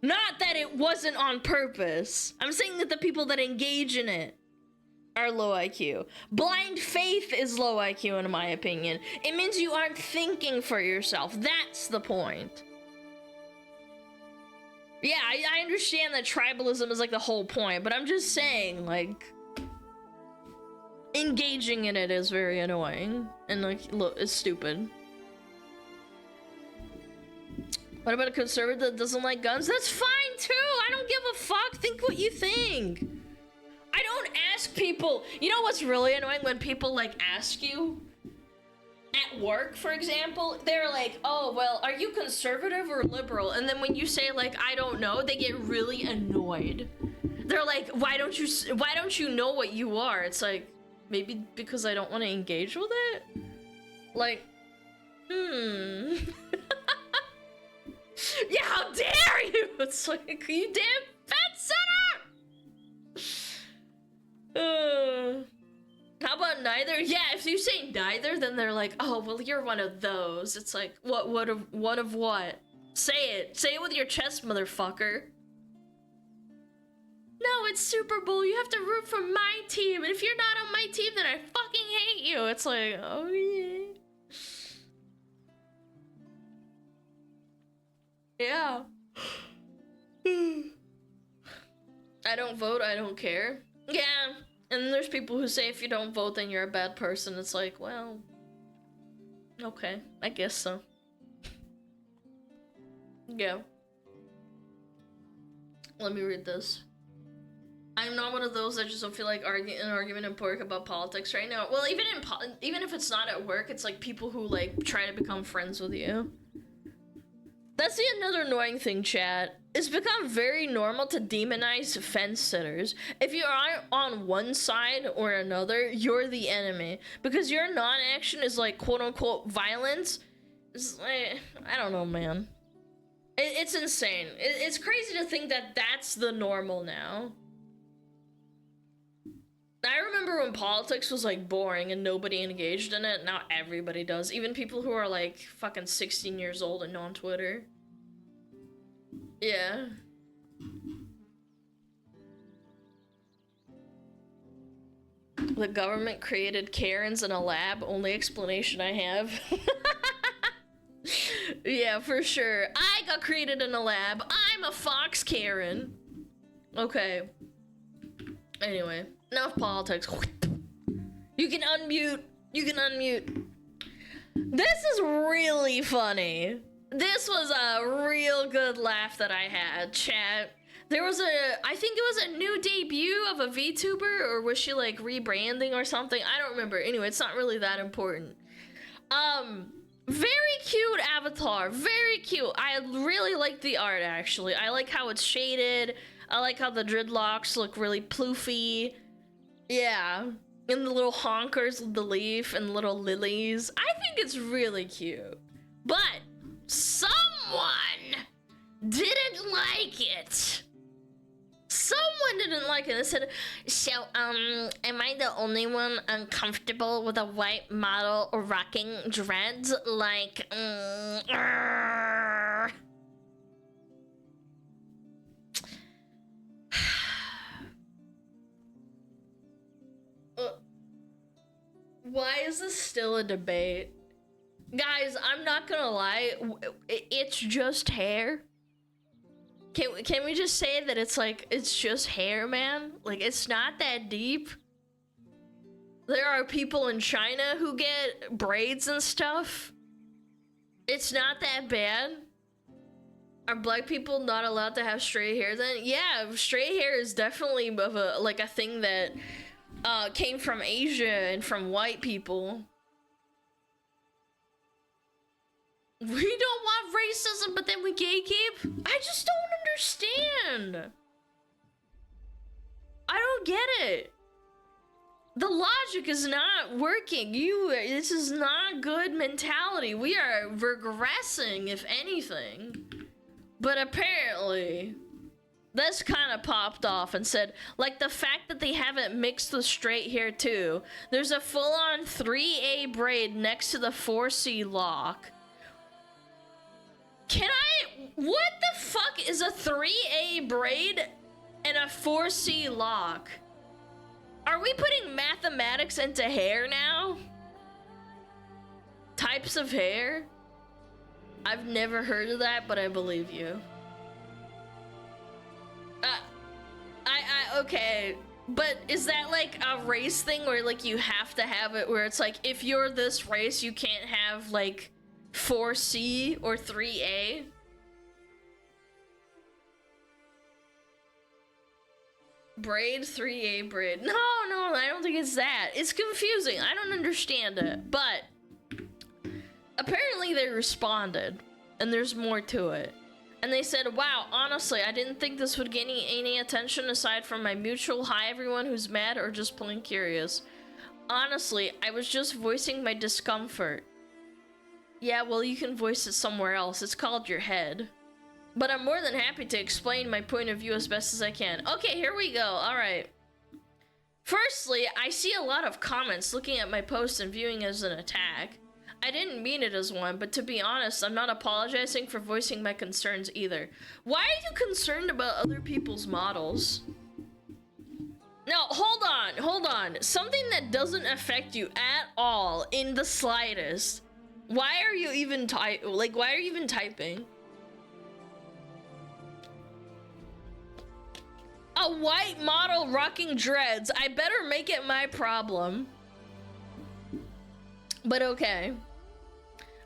Not that it wasn't on purpose. I'm saying that the people that engage in it are low IQ. Blind faith is low IQ in my opinion. It means you aren't thinking for yourself. That's the point. Yeah, I understand that tribalism is like the whole point, but I'm just saying, like, engaging in it is very annoying and like, look, it's stupid. What about a conservative that doesn't like guns? That's fine too. I don't give a fuck. Think what you think. I don't ask people. You know what's really annoying? When people like ask you at work, for example, they're like, oh, well, are you conservative or liberal? And then when you say like, I don't know, they get really annoyed. They're like, why don't you know what you are? It's like, maybe because I don't want to engage with it? Like, Yeah, how dare you? It's like, you damn fat sinner! How about neither? Yeah, if you say neither, then they're like, oh, well, you're one of those. It's like, what of what? Say it. Say it with your chest, motherfucker. No, it's Super Bowl. You have to root for my team. And if you're not on my team, then I fucking hate you. It's like, oh, yeah. Yeah. I don't vote, I don't care. Yeah. And there's people who say if you don't vote, then you're a bad person. It's like, well, okay, I guess so. Yeah. Let me read this. I'm not one of those that just don't feel like an argument in work about politics right now. Well, even if it's not at work, it's like people who like try to become friends with you. That's another annoying thing, chat. It's become very normal to demonize fence sitters. If you are on one side or another, you're the enemy. Because your non-action is like quote-unquote violence. It's like, I don't know, man. It's insane. It's crazy to think that that's the normal now. I remember when politics was like boring and nobody engaged in it. Now everybody does. Even people who are like fucking 16 years old and on Twitter. Yeah. The government created Karens in a lab. Only explanation I have. Yeah, for sure. I got created in a lab. I'm a Fox Karen. Okay. Anyway. Enough politics. You can unmute. You can unmute. This is really funny. This was a real good laugh that I had, chat. There was I think it was a new debut of a VTuber, or was she like rebranding or something? I don't remember. Anyway, it's not really that important. Very cute avatar. Very cute. I really like the art, actually. I like how it's shaded. I like how the dreadlocks look really ploofy. Yeah, and the little honkers with the leaf and little lilies. I think it's really cute. But someone didn't like it. Someone didn't like it. They said, so, am I the only one uncomfortable with a white model rocking dreads? Like, Why is this still a debate? Guys, I'm not gonna lie, it's just hair. Can we just say that it's like, it's just hair, man? Like, it's not that deep. There are people in China who get braids and stuff. It's not that bad. Are black people not allowed to have straight hair then? Yeah, straight hair is definitely of a thing that came from Asia and from white people. We don't want racism, but then we gatekeep? I just don't understand. I don't get it. The logic is not working. This is not good mentality. We are regressing, if anything. But apparently, this kind of popped off and said, like, the fact that they haven't mixed the straight hair too. There's a full-on 3A braid next to the 4C lock. What the fuck is a 3A braid and a 4C lock? Are we putting mathematics into hair now? Types of hair? I've never heard of that, but I believe you. Okay, but is that like a race thing where like you have to have it where it's like if you're this race you can't have like 4C or 3A? Braid, 3A braid. No, I don't think it's that. It's confusing. I don't understand it. But apparently they responded, and there's more to it. And they said, wow, honestly, I didn't think this would get any attention aside from my mutual hi everyone who's mad or just plain curious. Honestly, I was just voicing my discomfort. Yeah, well, you can voice it somewhere else. It's called your head. but I'm more than happy to explain my point of view as best as I can. Okay, here we go. All right. Firstly, I see a lot of comments looking at my post and viewing it as an attack. I didn't mean it as one, but to be honest, I'm not apologizing for voicing my concerns either. Why are you concerned about other people's models? No, hold on. Something that doesn't affect you at all in the slightest. Why are you even why are you even typing? A white model rocking dreads. I better make it my problem. But okay.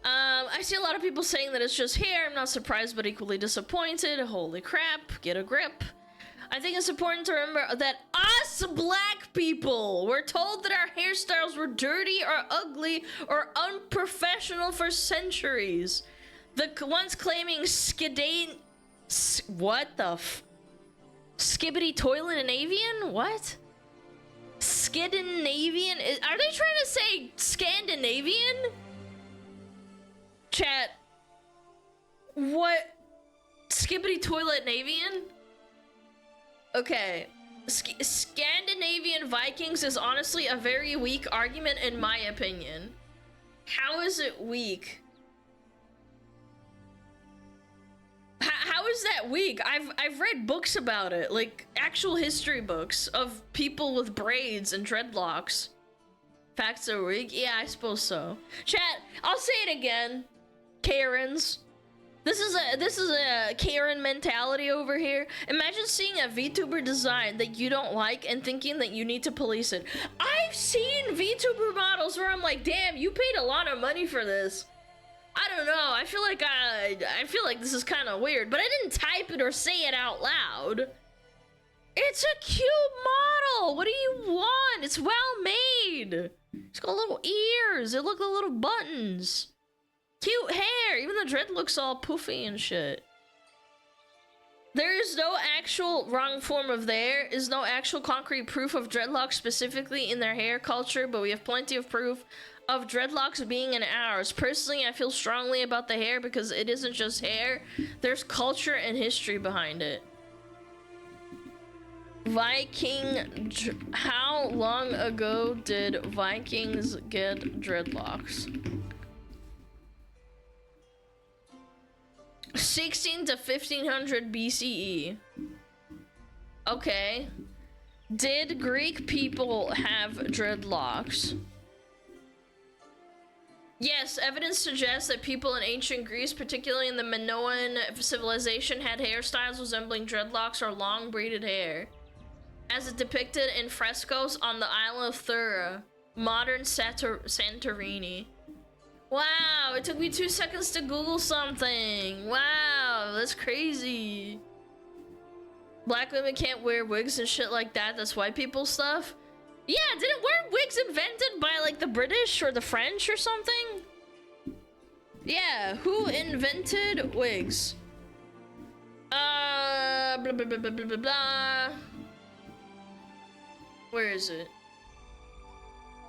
I see a lot of people saying that it's just hair. I'm not surprised, but equally disappointed. Holy crap, get a grip. I think it's important to remember that us black people were told that our hairstyles were dirty or ugly or unprofessional for centuries. The ones claiming what the skibbity toilet and avian? What? Scandinavian? Are they trying to say Scandinavian? Chat. What? Skibbity toilet and avian? Okay. Scandinavian Vikings is honestly a very weak argument in my opinion. How is it weak? How is that weak? I've read books about it, like actual history books of people with braids and dreadlocks. Facts are weak? Yeah, I suppose so. Chat, I'll say it again. Karens. This is a Karen mentality over here. Imagine seeing a VTuber design that you don't like and thinking that you need to police it. I've seen VTuber models where I'm like, damn, you paid a lot of money for this. I don't know. I feel like this is kind of weird, but I didn't type it or say it out loud. It's a cute model. What do you want? It's well made. It's got little ears. It look like little buttons. Cute hair. Even the dread looks all poofy and shit. There is no actual wrong form of there is no actual concrete proof of dreadlocks specifically in their hair culture, but we have plenty of proof of dreadlocks being in ours. Personally, I feel strongly about the hair because it isn't just hair. There's culture and history behind it. How long ago did Vikings get dreadlocks? 16 to 1500 BCE. Okay. Did Greek people have dreadlocks? Yes, evidence suggests that people in ancient Greece, particularly in the Minoan civilization, had hairstyles resembling dreadlocks or long braided hair, as depicted in frescoes on the Isle of Thura, modern Santorini. Wow, it took me 2 seconds to Google something. Wow, that's crazy. Black women can't wear wigs and shit like that. That's white people stuff. Yeah, weren't wigs invented by like the British or the French or something? Yeah, who invented wigs? Blah, blah, blah, blah, blah, blah, blah. Where is it?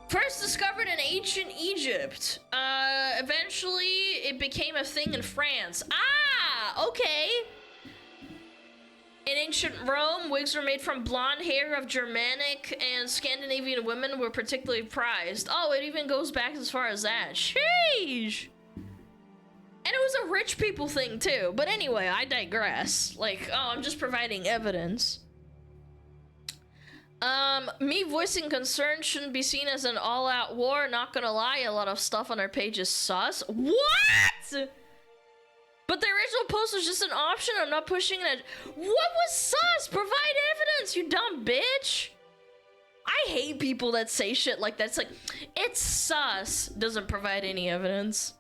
First discovered in ancient Egypt. Eventually it became a thing in France. Ah, okay. In ancient Rome, wigs were made from blonde hair of Germanic and Scandinavian women were particularly prized. Oh, it even goes back as far as that. Sheesh. And it was a rich people thing too. But anyway, I digress. Like, oh, I'm just providing evidence. Me voicing concern shouldn't be seen as an all-out war. Not gonna lie, a lot of stuff on our page is sus. What? But the original post was just an option. I'm not pushing it. What was sus? Provide evidence, you dumb bitch. I hate people that say shit like that. It's like, it's sus. Doesn't provide any evidence.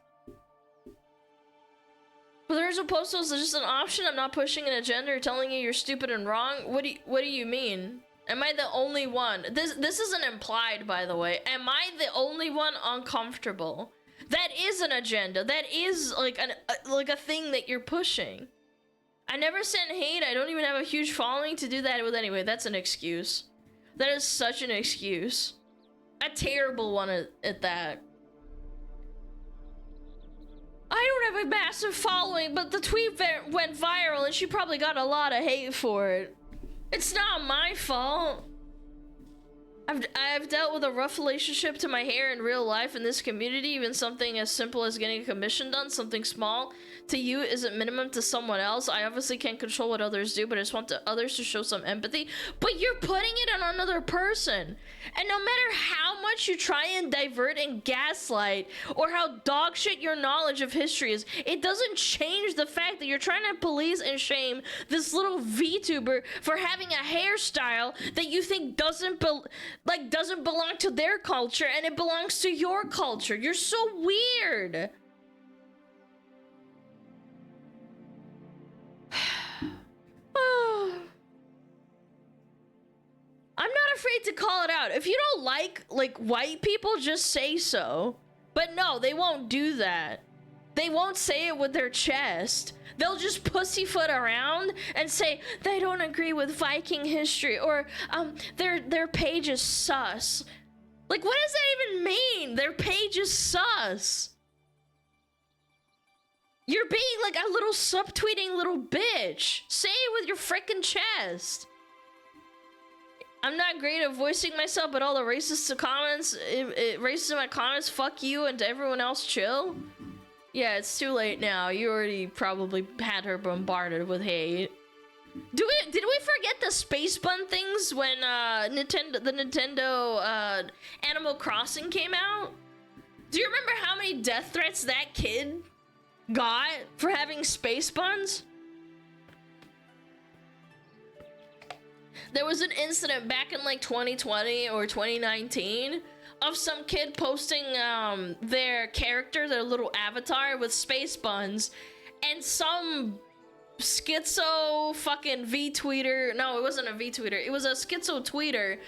But the original post was just an option. I'm not pushing an agenda or telling you you're stupid and wrong. What do you mean? Am I the only one? This isn't implied, by the way. Am I the only one uncomfortable? That is an agenda. That is like a thing that you're pushing. I never send hate. I don't even have a huge following to do that with anyway. That's an excuse. That is such an excuse. A terrible one at that. I don't have a massive following, but the tweet went viral and she probably got a lot of hate for it. It's not my fault. I've dealt with a rough relationship to my hair in real life in this community. Even something as simple as getting a commission done, something small to you isn't minimum to someone else. I obviously can't control what others do, but I just want others to show some empathy. But you're putting it on another person. And no matter how much you try and divert and gaslight, or how dog shit your knowledge of history is, it doesn't change the fact that you're trying to police and shame this little VTuber for having a hairstyle that you think doesn't belong to their culture, and it belongs to your culture. You're so weird. I'm not afraid to call it out. If you don't like white people, just say so. But no, they won't do that. They won't say it with their chest. They'll just pussyfoot around and say they don't agree with Viking history, or their page is sus. Like, what does that even mean? Their page is sus. You're being like a little subtweeting little bitch. Say it with your frickin' chest. I'm not great at voicing myself, but all the racist comments, racist in my comments, fuck you, and to everyone else, chill. Yeah, it's too late now. You already probably had her bombarded with hate. Did we forget the space bun things when the Nintendo Animal Crossing came out? Do you remember how many death threats that kid got for having space buns? There was an incident back in like 2020 or 2019 of some kid posting their character, their little avatar with space buns, and some schizo fucking V-tweeter, no, it wasn't a V-tweeter, it was a schizo tweeter,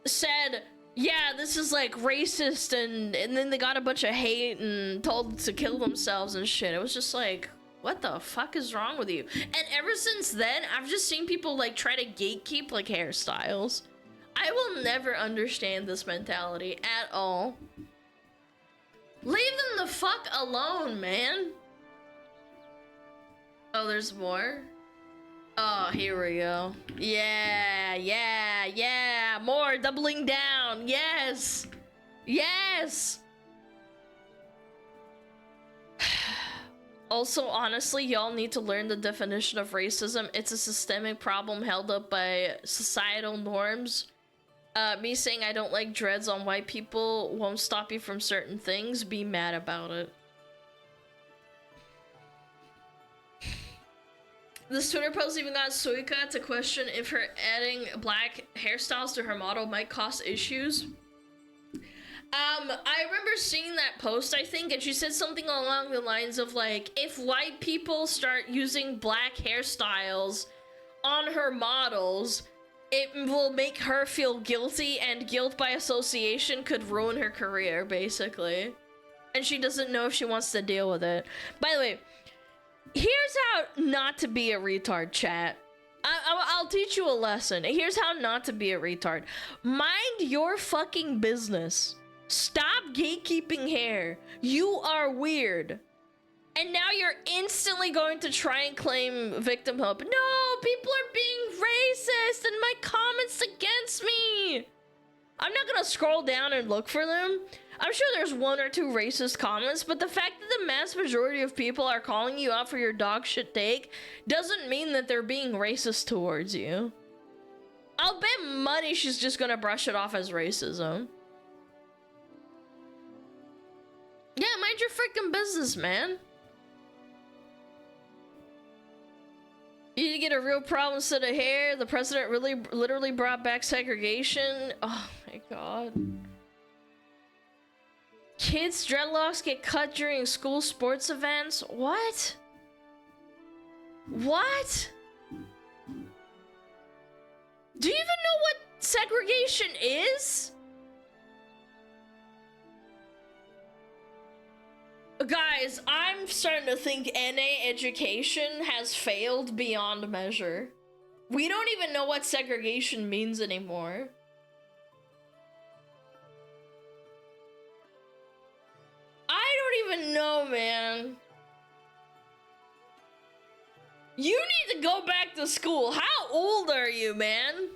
said, yeah, this is like racist, and then they got a bunch of hate and told to kill themselves and shit. It was just like, what the fuck is wrong with you? And ever since then, I've just seen people like try to gatekeep like hairstyles. I will never understand this mentality at all. Leave them the fuck alone, man. Oh, there's more? Oh, here we go. Yeah. More doubling down. Yes. Yes. Also, honestly, y'all need to learn the definition of racism. It's a systemic problem held up by societal norms. Me saying I don't like dreads on white people won't stop you from certain things. Be mad about it. This Twitter post even got Suika to question if her adding black hairstyles to her model might cause issues. I remember seeing that post, I think, and she said something along the lines of like, if white people start using black hairstyles on her models, it will make her feel guilty, and guilt by association could ruin her career, basically. And she doesn't know if she wants to deal with it. By the way, here's how not to be a retard, chat. I'll teach you a lesson. Here's how not to be a retard. Mind your fucking business. Stop gatekeeping hair. You are weird. And now you're instantly going to try and claim victimhood. No, people are being racist and my comments against me. I'm not gonna scroll down and look for them. I'm sure there's one or two racist comments, but the fact that the mass majority of people are calling you out for your dog shit take doesn't mean that they're being racist towards you. I'll bet money she's just gonna brush it off as racism. Yeah, mind your freaking business, man. You need to get a real problem set of hair. The president literally brought back segregation. Oh my god. Kids' dreadlocks get cut during school sports events? What? What? Do you even know what segregation is? Guys, I'm starting to think NA education has failed beyond measure. We don't even know what segregation means anymore. I don't even know, man. You need to go back to school. How old are you, man?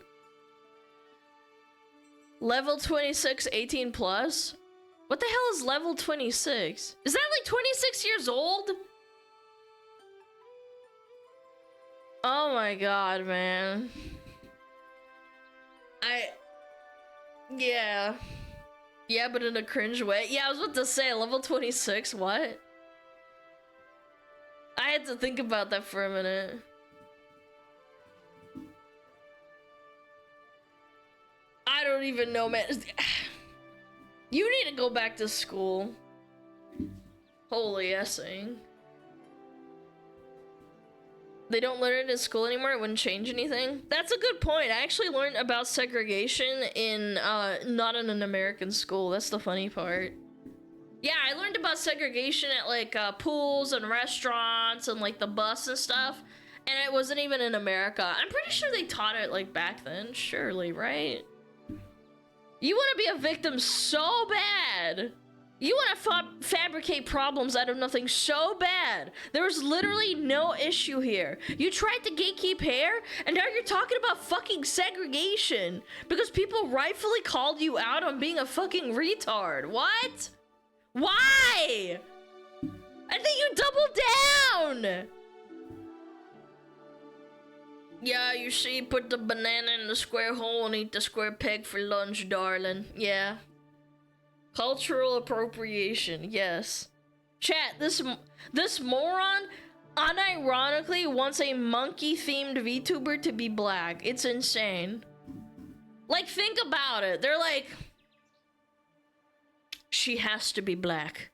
Level 26, 18 plus? What the hell is level 26? Is that like 26 years old? Oh my god, man. Yeah. Yeah, but in a cringe way. Yeah, I was about to say, level 26, what? I had to think about that for a minute. I don't even know, man. You need to go back to school. Holy essing. They don't learn it in school anymore? It wouldn't change anything? That's a good point. I actually learned about segregation in, not in an American school. That's the funny part. Yeah, I learned about segregation at, like, pools and restaurants and, like, the bus and stuff. And it wasn't even in America. I'm pretty sure they taught it, like, back then. Surely, right? You want to be a victim so bad. You want to fabricate problems out of nothing so bad. There was literally no issue here. You tried to gatekeep hair, and now you're talking about fucking segregation. Because people rightfully called you out on being a fucking retard. What? Why? And then you double down. Yeah, you see, put the banana in the square hole and eat the square peg for lunch, darling. Yeah. Cultural appropriation, yes. Chat, this moron unironically wants a monkey-themed VTuber to be black. It's insane. Like, think about it. They're like, she has to be black.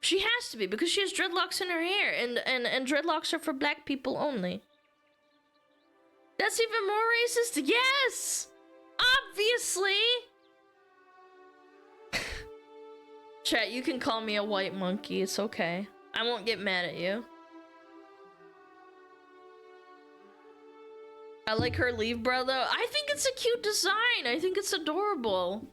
She has to be, because she has dreadlocks in her hair, and dreadlocks are for black people only. That's even more racist? Yes! Obviously! Chat, you can call me a white monkey, it's okay. I won't get mad at you. I like her leave bra though. I think it's a cute design. I think it's adorable.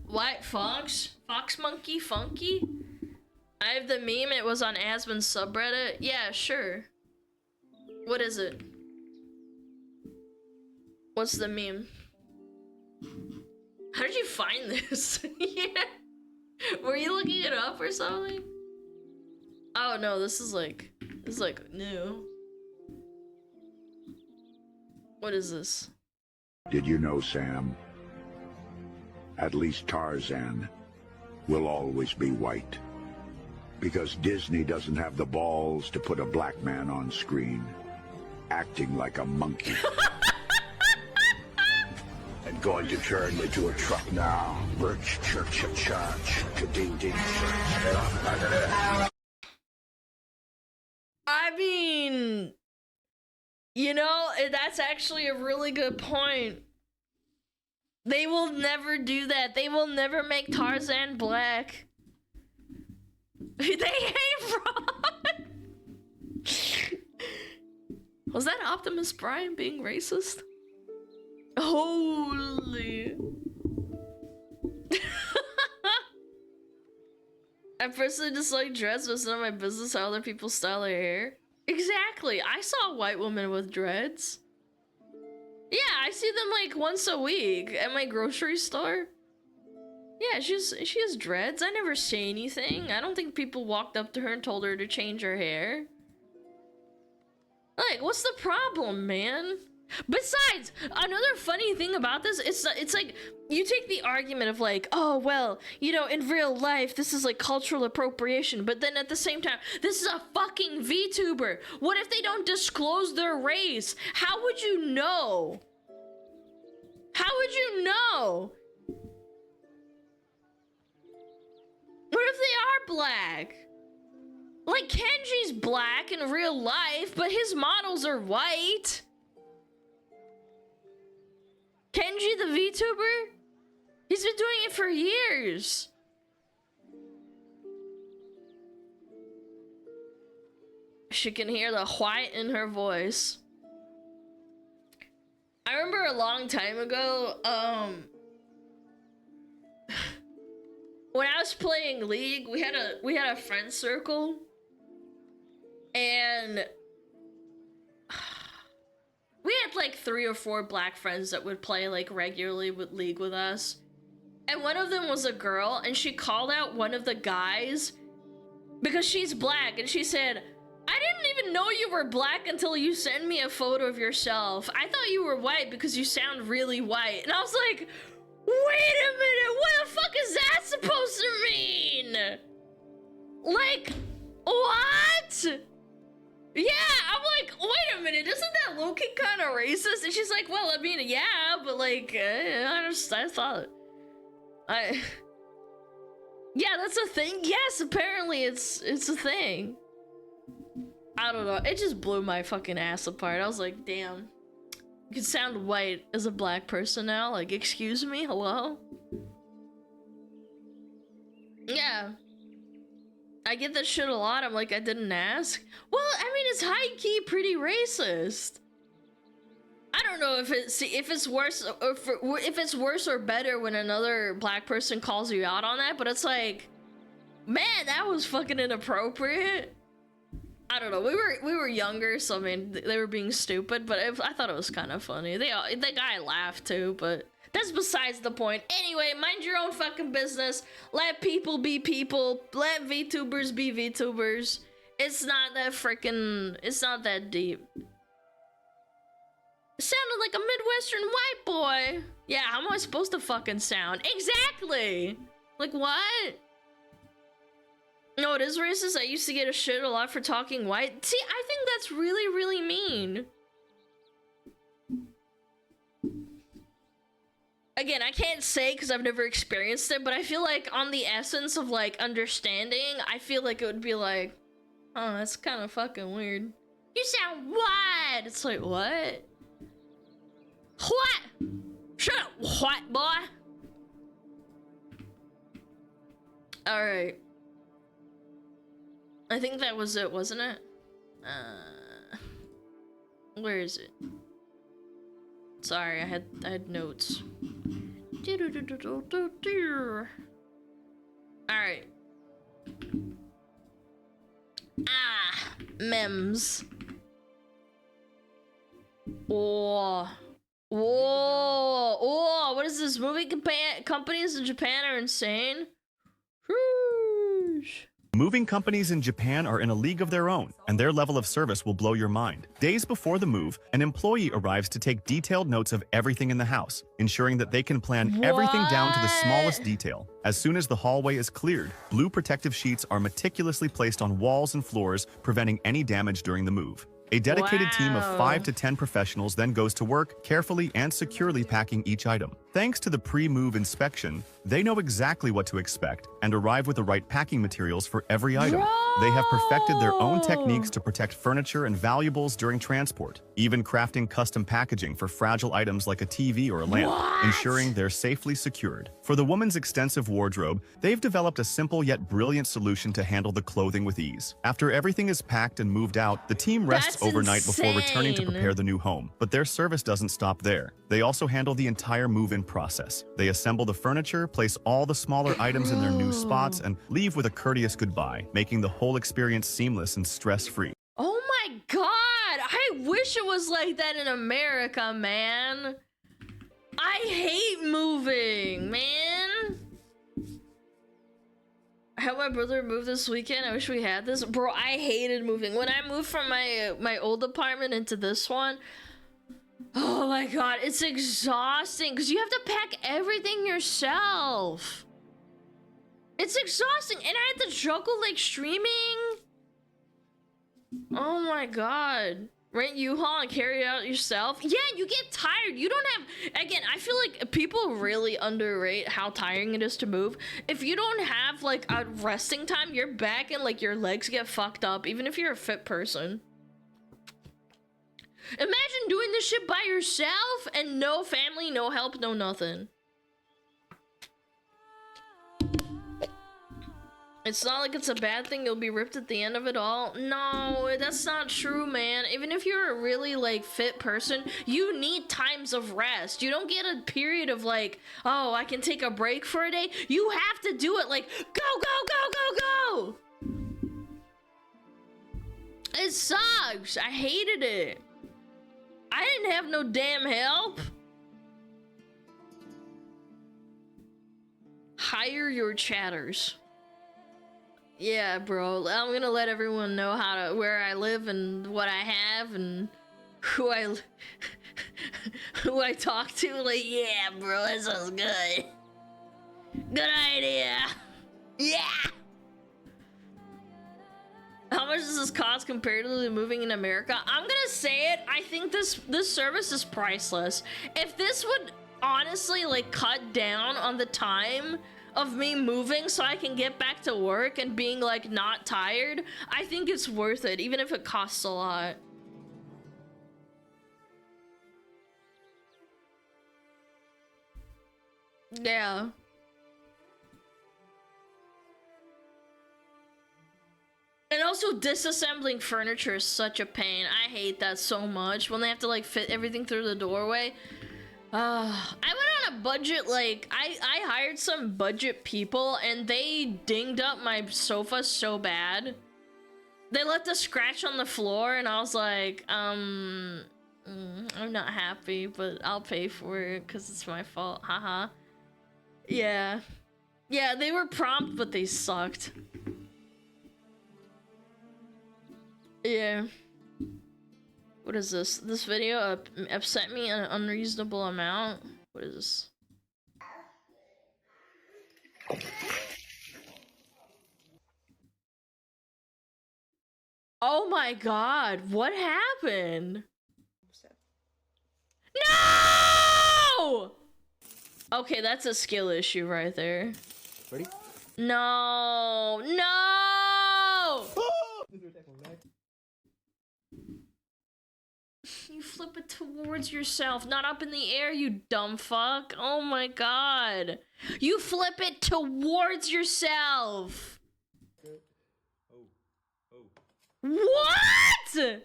White fox? Fox monkey? Funky? I have the meme, it was on Asmon's subreddit. Yeah, sure. What is it? What's the meme? How did you find this? Yeah. Were you looking it up or something? Oh no, this is like new. What is this? Did you know, Sam? At least Tarzan will always be white. Because Disney doesn't have the balls to put a black man on screen, acting like a monkey. I'm going to turn into a truck now. Birch, church, church, ding, ding, I mean, you know, that's actually a really good point. They will never do that. They will never make Tarzan black. They hate fraud. Was that Optimus Prime being racist? Holy. I personally dislike dreads, but it's none of my business how other people style their hair. Exactly. I saw a white woman with dreads. Yeah, I see them like once a week at my grocery store. Yeah, she has dreads. I never say anything. I don't think people walked up to her and told her to change her hair. Like, what's the problem, man? Besides, another funny thing about this, it's like, you take the argument of like, oh, well, you know, in real life, this is like cultural appropriation, but then at the same time, this is a fucking VTuber. What if they don't disclose their race? How would you know? How would you know? What if they are black? Like, Kenji's black in real life, but his models are white. Kenji the VTuber? He's been doing it for years. She can hear the white in her voice. I remember a long time ago, when I was playing League, we had a friend circle, and we had like 3 or 4 black friends that would play like regularly with League with us. And one of them was a girl, and she called out one of the guys because she's black, and she said, I didn't even know you were black until you sent me a photo of yourself. I thought you were white because you sound really white. And I was like, wait a minute, what the fuck is that supposed to mean? Like, what? Yeah, I'm like, wait a minute, isn't that low-key kind of racist? And she's like, well, I mean, yeah, but like, I thought... Yeah, that's a thing. Yes, apparently it's a thing. I don't know. It just blew my fucking ass apart. I was like, damn. You can sound white as a black person now. Like, excuse me? Hello? Yeah. I get that shit a lot. I'm like, I didn't ask. Well, I mean, it's high-key pretty racist. I don't know if it's worse or if it's worse or better when another black person calls you out on that, but it's like, man, that was fucking inappropriate. I don't know. We were younger, so I mean, they were being stupid, but I thought it was kind of funny. The guy laughed too, but that's besides the point. Anyway, mind your own fucking business. Let people be people. Let VTubers be VTubers. It's not that freaking. It's not that deep. It sounded like a Midwestern white boy. Yeah, how am I supposed to fucking sound? Exactly! Like, what? No, it is racist. I used to get a shit a lot for talking white. See, I think that's really, really mean. Again, I can't say because I've never experienced it, but I feel like on the essence of, like, understanding, I feel like it would be like, oh, that's kind of fucking weird. You sound white! It's like, what? What? Shut up, white boy. Alright. I think that was it, wasn't it? Where is it? Sorry, I had notes. Alright. Ah, memes. Oh. Whoa! Oh, what is this? Movie companies in Japan are insane. Whoosh. Moving companies in Japan are in a league of their own, and their level of service will blow your mind. Days before the move, an employee arrives to take detailed notes of everything in the house, ensuring that they can plan everything down to the smallest detail. As soon as the hallway is cleared, blue protective sheets are meticulously placed on walls and floors, preventing any damage during the move. A dedicated team of 5 to 10 professionals then goes to work, carefully and securely packing each item. Thanks to the pre-move inspection, they know exactly what to expect and arrive with the right packing materials for every item. They have perfected their own techniques to protect furniture and valuables during transport, even crafting custom packaging for fragile items like a TV or a lamp, ensuring they're safely secured. For the woman's extensive wardrobe, they've developed a simple yet brilliant solution to handle the clothing with ease. After everything is packed and moved out, the team rests overnight before returning to prepare the new home. But their service doesn't stop there. They also handle the entire move-in process. They assemble the furniture, place all the smaller items in their new spots, and leave with a courteous goodbye, making the whole experience seamless and stress-free. Oh my god! I wish it was like that in America, man. I hate moving, man. I had my brother move this weekend. I wish we had this. Bro, I hated moving. When I moved from my old apartment into this one, oh my god, it's exhausting because you have to pack everything yourself. It's exhausting, and I had to juggle like streaming. Oh my god. Rent U-Haul and carry it out yourself. Yeah, you get tired. You don't have, again, I feel like people really underrate how tiring it is to move. If you don't have like a resting time, your back and like your legs get fucked up, even if you're a fit person. Imagine doing this shit by yourself and no family, no help, no nothing. It's not like it's a bad thing you'll be ripped at the end of it all. No, that's not true, man. Even if you're a really, like, fit person, you need times of rest. You don't get a period of, like, oh, I can take a break for a day. You have to do it, like, go, go, go, go, go! It sucks. I hated it. I didn't have no damn help. Hire your chatters. Yeah, bro. I'm gonna let everyone know where I live and what I have and who I talk to. Like, yeah, bro, that sounds good. Good idea. Yeah. How much does this cost comparatively to moving in America? I'm gonna say it. I think this service is priceless. If this would honestly, like, cut down on the time of me moving so I can get back to work and being, like, not tired, I think it's worth it, even if it costs a lot. Yeah. And also, disassembling furniture is such a pain. I hate that so much when they have to, like, fit everything through the doorway. I went on a budget, like, I hired some budget people and they dinged up my sofa so bad. They left a scratch on the floor and I was like, I'm not happy, but I'll pay for it because it's my fault, haha. Yeah. Yeah, they were prompt, but they sucked. Yeah. What is this? This video upset me an unreasonable amount. What is this? Oh my god, what happened? No! Okay, that's a skill issue right there. Ready? No! No! You flip it towards yourself, not up in the air, you dumb fuck. Oh my god. You flip it towards yourself. What?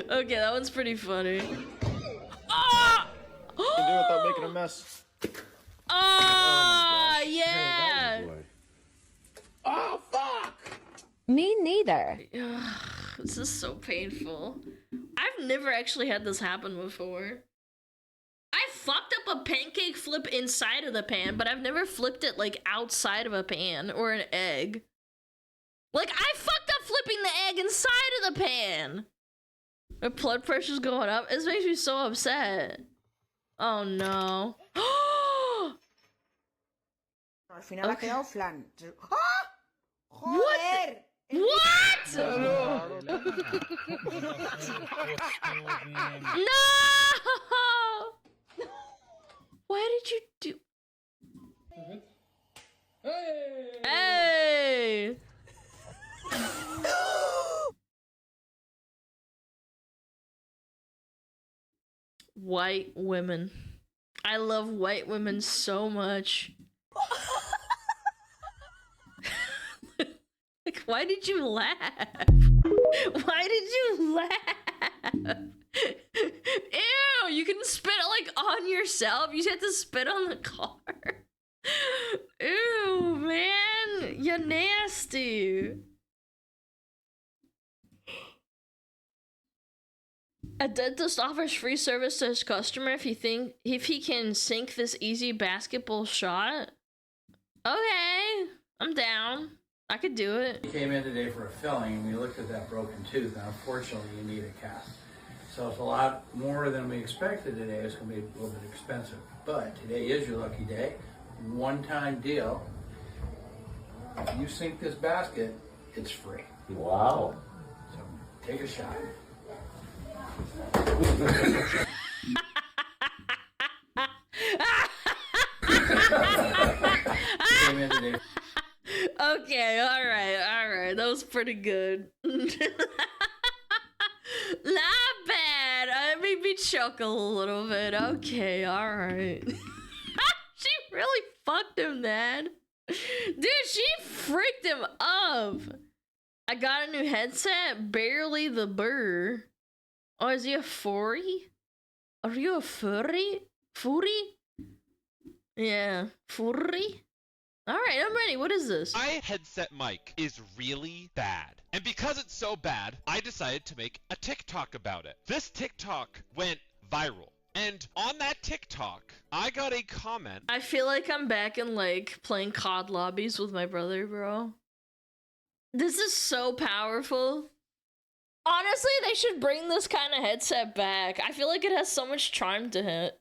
Okay, that one's pretty funny. Oh! You can do it without making a mess. Oh, yeah. Oh, fuck! Me neither. This is so painful. I've never actually had this happen before. I fucked up a pancake flip inside of the pan, but I've never flipped it, like, outside of a pan or an egg. Like, I fucked up flipping the egg inside of the pan. My blood pressure's going up. This makes me so upset. Oh, no. Al final ha quedado flan. What? What? No! Why did you do? Hey! White women. I love white women so much. Like, why did you laugh? Why did you laugh? Ew, you can spit, like, on yourself. You have to spit on the car. Ew, man. You're nasty. A dentist offers free service to his customer if he can sink this easy basketball shot. Okay, I'm down. I could do it. We came in today for a filling and we looked at that broken tooth, and unfortunately you need a cast. So it's a lot more than we expected today. It's going to be a little bit expensive. But today is your lucky day. One-time deal. If you sink this basket, it's free. Wow. So take a shot. Came in today. Okay, alright. That was pretty good. Not bad. It made me chuckle a little bit. Okay, alright. She really fucked him, man. Dude, she freaked him up. I got a new headset, barely the burr. Oh, is he a furry? Are you a furry? Furry? Yeah, furry? Alright, I'm ready. What is this? My headset mic is really bad. And because it's so bad, I decided to make a TikTok about it. This TikTok went viral. And on that TikTok, I got a comment. I feel like I'm back in, like, playing COD lobbies with my brother, bro. This is so powerful. Honestly, they should bring this kind of headset back. I feel like it has so much charm to it.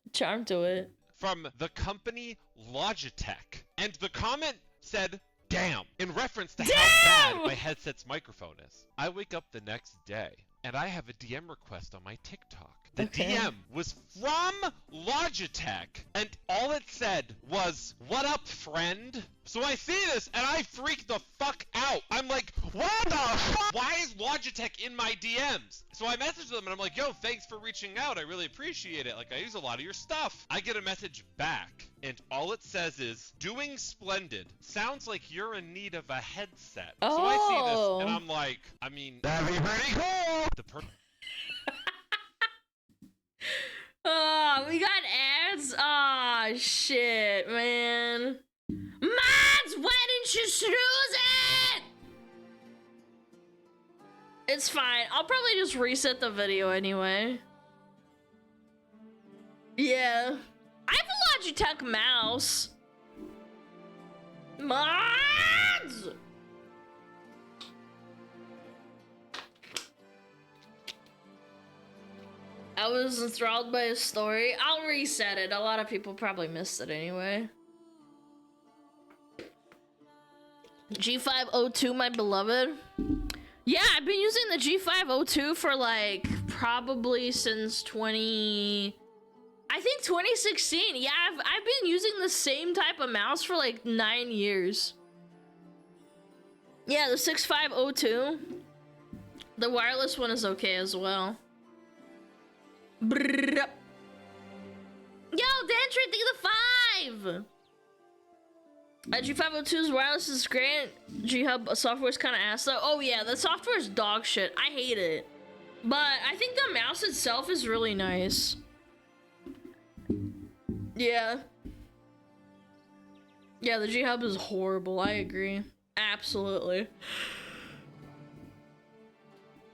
From the company Logitech. And the comment said, damn, in reference to how bad my headset's microphone is. I wake up the next day, and I have a DM request on my TikTok. The DM was from Logitech, and all it said was, what up, friend? So I see this, and I freak the fuck out. I'm like, what the fuck? Why is Logitech in my DMs? So I message them, and I'm like, yo, thanks for reaching out. I really appreciate it. Like, I use a lot of your stuff. I get a message back, and all it says is, doing splendid. Sounds like you're in need of a headset. So I see this, and I'm like, I mean, that'd be pretty cool. Oh, we got ads? Aw, shit, man. Mods, why didn't you snooze it? It's fine. I'll probably just reset the video anyway. Yeah. I have a Logitech mouse. Mods! I was enthralled by his story. I'll reset it. A lot of people probably missed it anyway. G502, my beloved. Yeah, I've been using the G502 for like probably since I think 2016. Yeah, I've been using the same type of mouse for like 9 years. Yeah, the 6502. The wireless one is okay as well. Brrr. Yo, Dantry, think of the 5! G502's wireless is great. G-Hub software's kind of ass though. Oh yeah, the software's dog shit. I hate it. But I think the mouse itself is really nice. Yeah. Yeah, the G-Hub is horrible. I agree. Absolutely.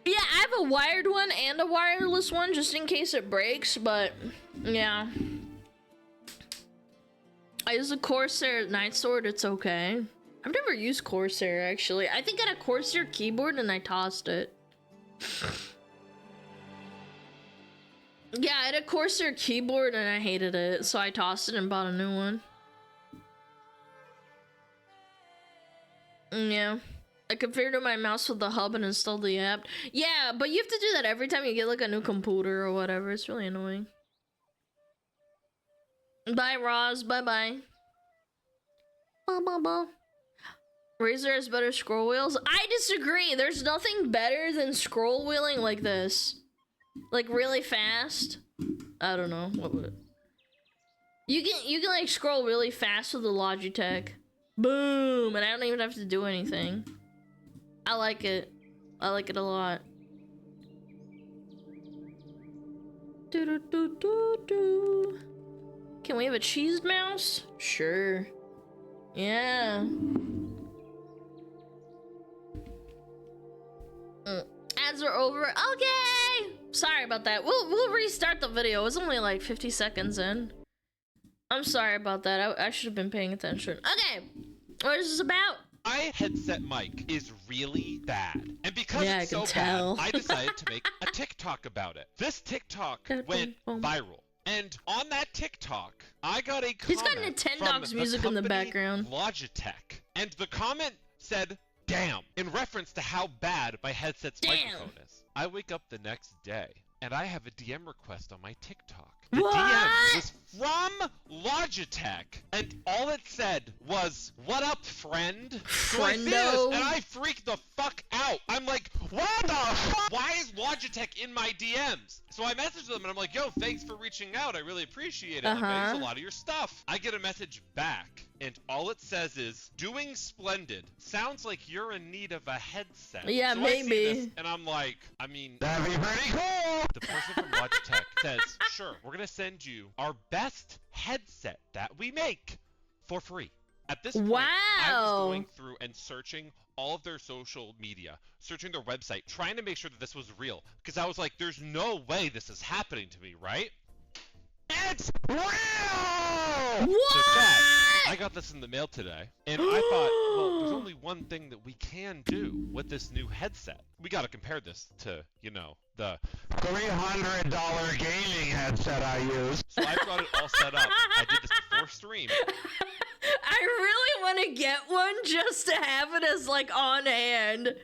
Yeah, I have a wired one and a wireless one just in case it breaks, but yeah. I use a Corsair Nightsword, it's okay. I've never used Corsair actually. I think I had a Corsair keyboard and I tossed it. Yeah, I had a Corsair keyboard and I hated it, so I tossed it and bought a new one. Yeah. I configured my mouse with the hub and installed the app. Yeah, but you have to do that every time you get like a new computer or whatever. It's really annoying. Bye, Roz. Bye-bye. Bye-bye-bye. Razer has better scroll wheels. I disagree. There's nothing better than scroll wheeling like this. Like really fast. I don't know. What would it? You can like scroll really fast with the Logitech. Boom, and I don't even have to do anything. I like it. I like it a lot. Can we have a cheese mouse? Sure. Yeah. Ads are over. Okay. Sorry about that. We'll restart the video. It's only like 50 seconds in. I'm sorry about that. I should have been paying attention. Okay. What is this about? My headset mic is really bad. And because it's so bad, I decided to make a TikTok about it. This TikTok went viral. And on that TikTok, I got a comment. He's got Nintendo's music in the background. Logitech. And the comment said, damn, in reference to how bad my headset's microphone is. I wake up the next day, and I have a DM request on my TikTok. The What? DM was from Logitech, and all it said was, "What up, friend?" So I see this, Friendo. and I freak the fuck out. I'm like, what the fuck? Why is Logitech in my DMs? So I message them, and I'm like, yo, thanks for reaching out. I really appreciate it. Like, I use a lot of your stuff. I get a message back, and all it says is, "Doing splendid. Sounds like you're in need of a headset." Yeah, so I see this, maybe. and I'm like, I mean, that'd be pretty cool. The person from Logitech says, "Sure, we're gonna send you our best headset that we make for free." At this point, I was going through and searching all of their social media, searching their website, trying to make sure that this was real, because I was like, there's no way this is happening to me, right? It's real! What? So chat, I got this in the mail today, and I thought, well, there's only one thing that we can do with this new headset. We gotta compare this to, you know, the $300 gaming headset I use. So I got it all set up. I did this before stream. I really want to get one just to have it as like on hand.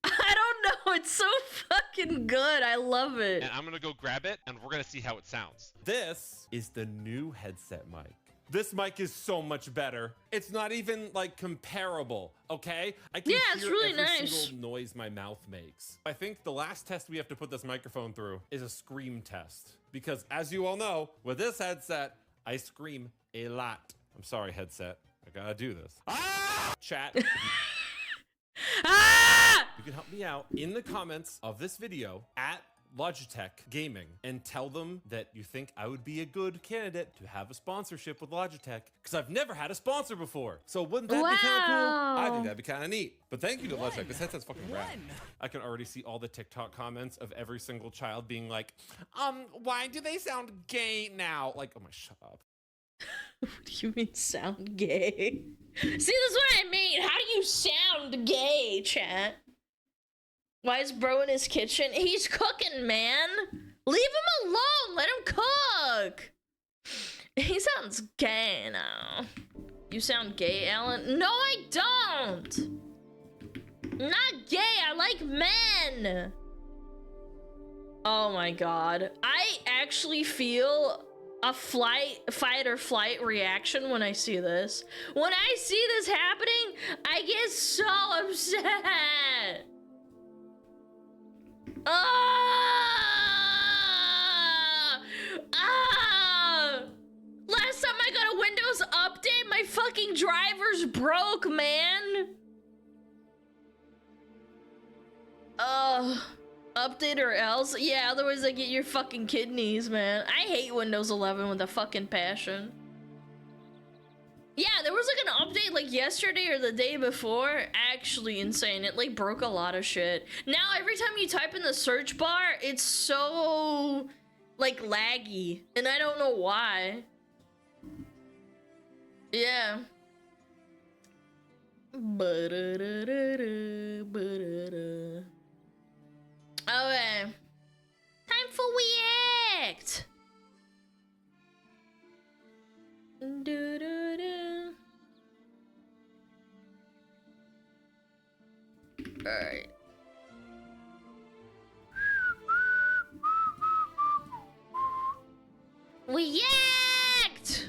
I don't know, it's so fucking good. I love it. And I'm gonna go grab it, and we're gonna see how it sounds. This is the new headset mic. This mic is so much better. It's not even like comparable, okay? I can it's hear really every nice. single noise my mouth makes. I think the last test we have to put this microphone through is a scream test. Because as you all know, with this headset, I scream a lot. I'm sorry, headset. I gotta do this. Chat. You can help me out in the comments of this video at Logitech Gaming and tell them that you think I would be a good candidate to have a sponsorship with Logitech, because I've never had a sponsor before. So wouldn't that be kind of cool? I think that'd be kind of neat. But thank you to Logitech. This headset's fucking rad. I can already see all the TikTok comments of every single child being like, why do they sound gay now? Like, oh my, shut up. What do you mean sound gay? See, this is what I mean. How do you sound gay, chat? Why is bro in his kitchen? He's cooking, man. Leave him alone. Let him cook. He sounds gay now. You sound gay, Alan? No, I don't. Not gay. I like men. Oh my god. I actually feel a fight or flight reaction when I see this. When I see this happening, I get so upset. Last time I got a Windows update, my fucking drivers broke, man. Update or else? Yeah, otherwise I get your fucking kidneys, man. I hate Windows 11 with a fucking passion. Yeah, there was like an update like yesterday or the day before. Actually insane. It like broke a lot of shit. Now every time you type in the search bar, it's so like laggy. And I don't know why. Yeah. Okay. Time for React. Alright. React!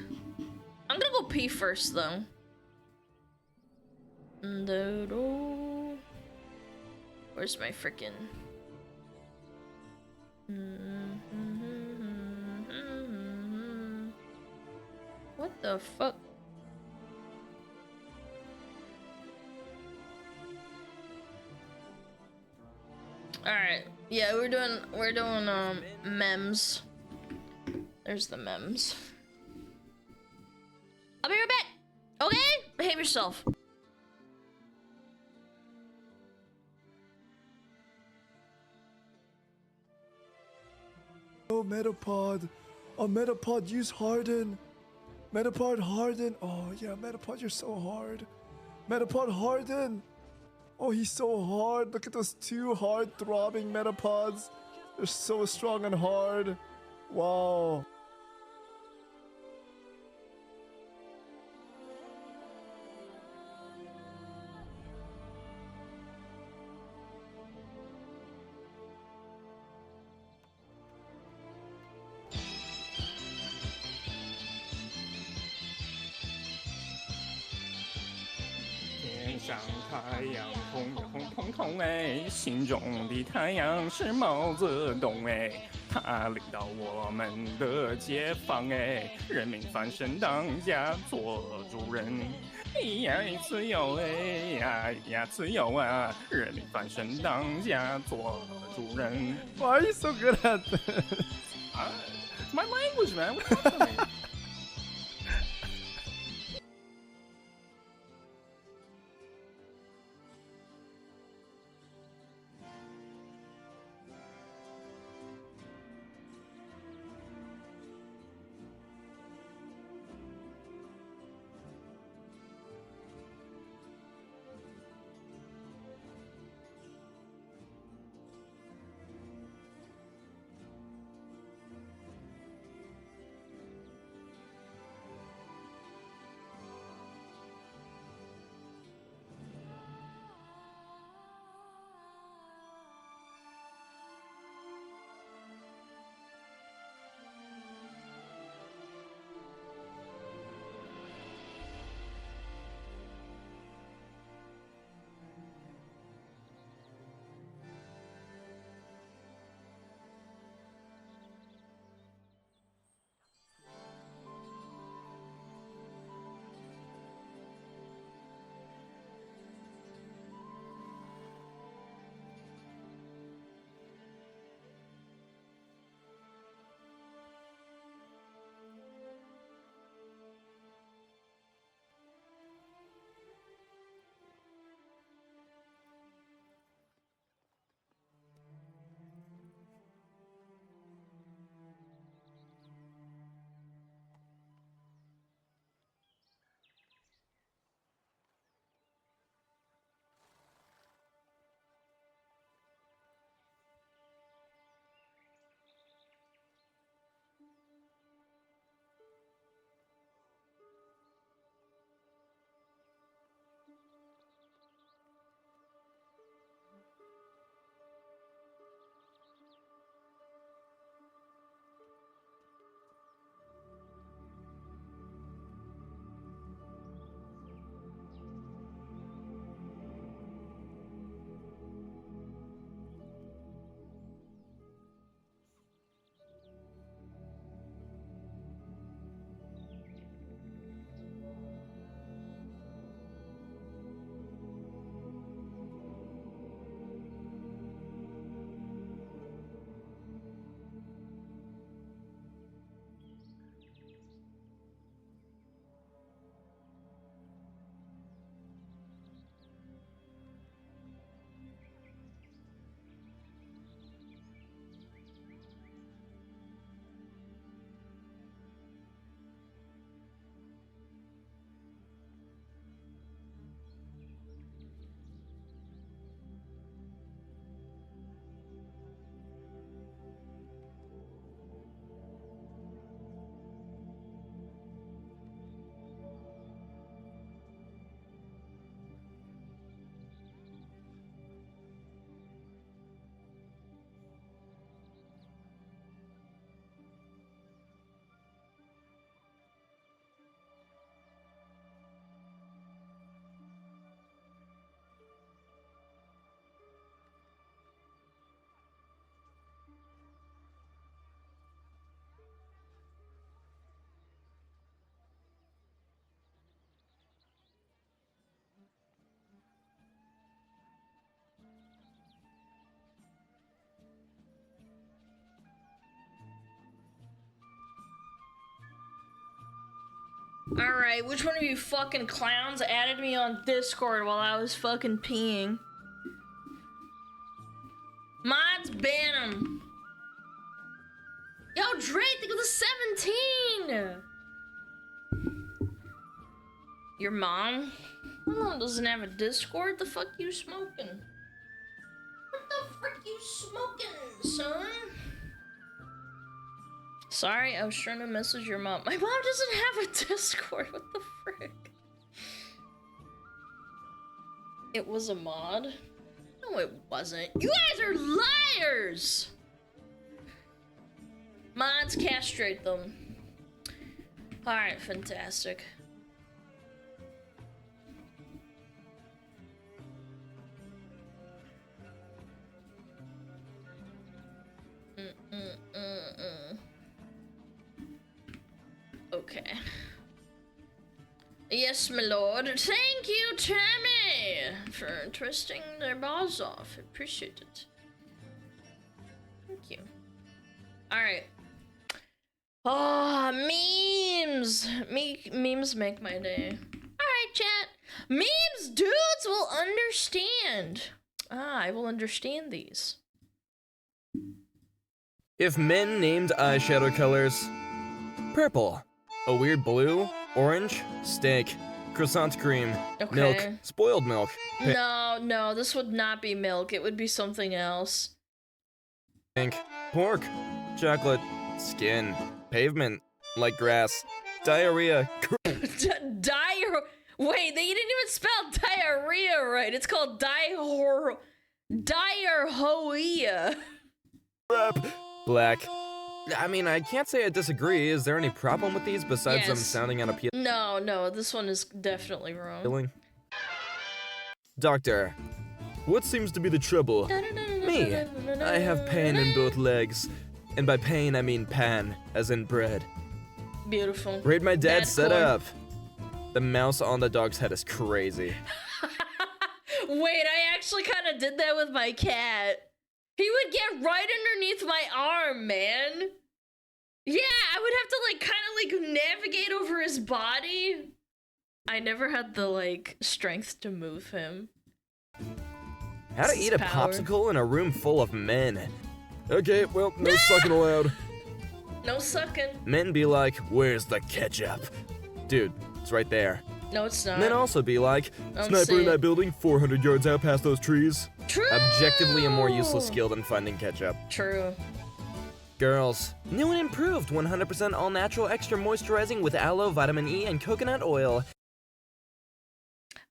I'm gonna go pee first though. Where's my freaking... What the fuck? Alright. Yeah, we're doing memes. There's the memes. I'll be right back. Okay? Behave yourself. Oh, Metapod. Oh, Metapod, use Harden. Metapod, Harden. Oh, yeah, Metapod, you're so hard. Metapod, Harden. Oh, he's so hard. Look at those two hard throbbing Metapods. They're so strong and hard. Wow. 上太阳，红红彤彤哎，心中的太阳是毛泽东哎，他领导我们的解放哎，人民翻身当家做主人。哎呀，自由哎呀呀，自由啊！人民翻身当家做主人。Why are you so good at this? My language, man. What's up with me? Alright, which one of you fucking clowns added me on Discord while I was fucking peeing? Mods ban him. Yo, Drake, think of the 17! Your mom? My mom doesn't have a Discord. The fuck you smoking? What the frick you smoking, son? Sorry, I was trying to message your mom. My mom doesn't have a Discord. What the frick? It was a mod? No, it wasn't. You guys are liars! Mods, castrate them. Alright, fantastic. Okay. Yes, my lord. Thank you, Tammy, for twisting their balls off. Appreciate it. Thank you. Alright. Oh, memes! Memes make my day. Alright, chat. Memes dudes will understand. I will understand these. If men named eyeshadow colors purple, a weird blue, orange, steak, croissant cream, milk, spoiled milk. No, this would not be milk. It would be something else. Pink, pork, chocolate, skin, pavement, like grass, diarrhea. Wait, they didn't even spell diarrhea right. It's called diarrhea. Black. I mean, I can't say I disagree. Is there any problem with these besides them sounding unappealing? No, this one is definitely wrong. Doctor, what seems to be the trouble? Me. I have pain in both legs. And by pain, I mean pan, as in bread. Beautiful. Rate my dad Bad set corn. up. The mouse on the dog's head is crazy. Wait, I actually kind of did that with my cat. He would get right underneath my arm, man. Yeah, I would have to like kind of like navigate over his body. I never had the like strength to move him. How to eat a popsicle in a room full of men. Okay, well, no sucking allowed. No sucking. Men be like, where's the ketchup? Dude, it's right there. No, it's not. Men also be like, Don't sniper see in that it. building 400 yards out past those trees. True. Objectively a more useless skill than finding ketchup. True. Girls, new and improved 100% all natural extra moisturizing with aloe, vitamin E, and coconut oil.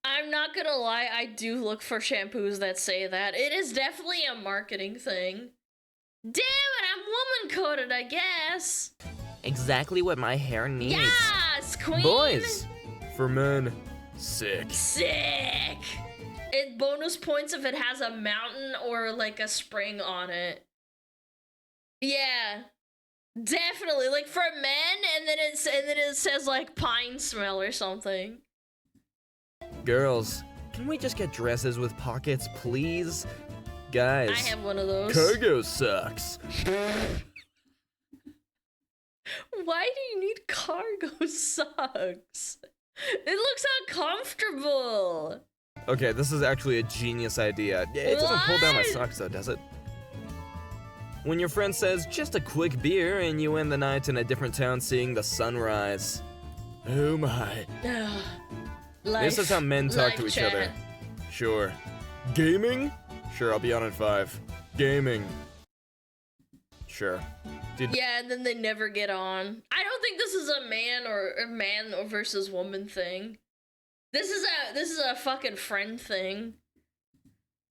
I'm not gonna lie, I do look for shampoos that say that. It is definitely a marketing thing. Damn it, I'm woman-coded, I guess. Exactly what my hair needs. Yes, queen! Boys, for men, sick. Sick! It bonus points if it has a mountain or like a spring on it. Yeah. Definitely, like for men, and then it says like pine smell or something. Girls, can we just get dresses with pockets, please? Guys, I have one of those. Cargo sucks. Why do you need cargo socks? It looks uncomfortable. Okay, this is actually a genius idea. It doesn't pull down my socks though, does it? When your friend says, just a quick beer, and you end the night in a different town seeing the sunrise. Oh my. This is how men talk to each other. Sure. Gaming? Sure, I'll be on in 5. Gaming. Sure. Dude. Yeah, and then they never get on. I don't think this is a man versus woman thing. This is a fucking friend thing.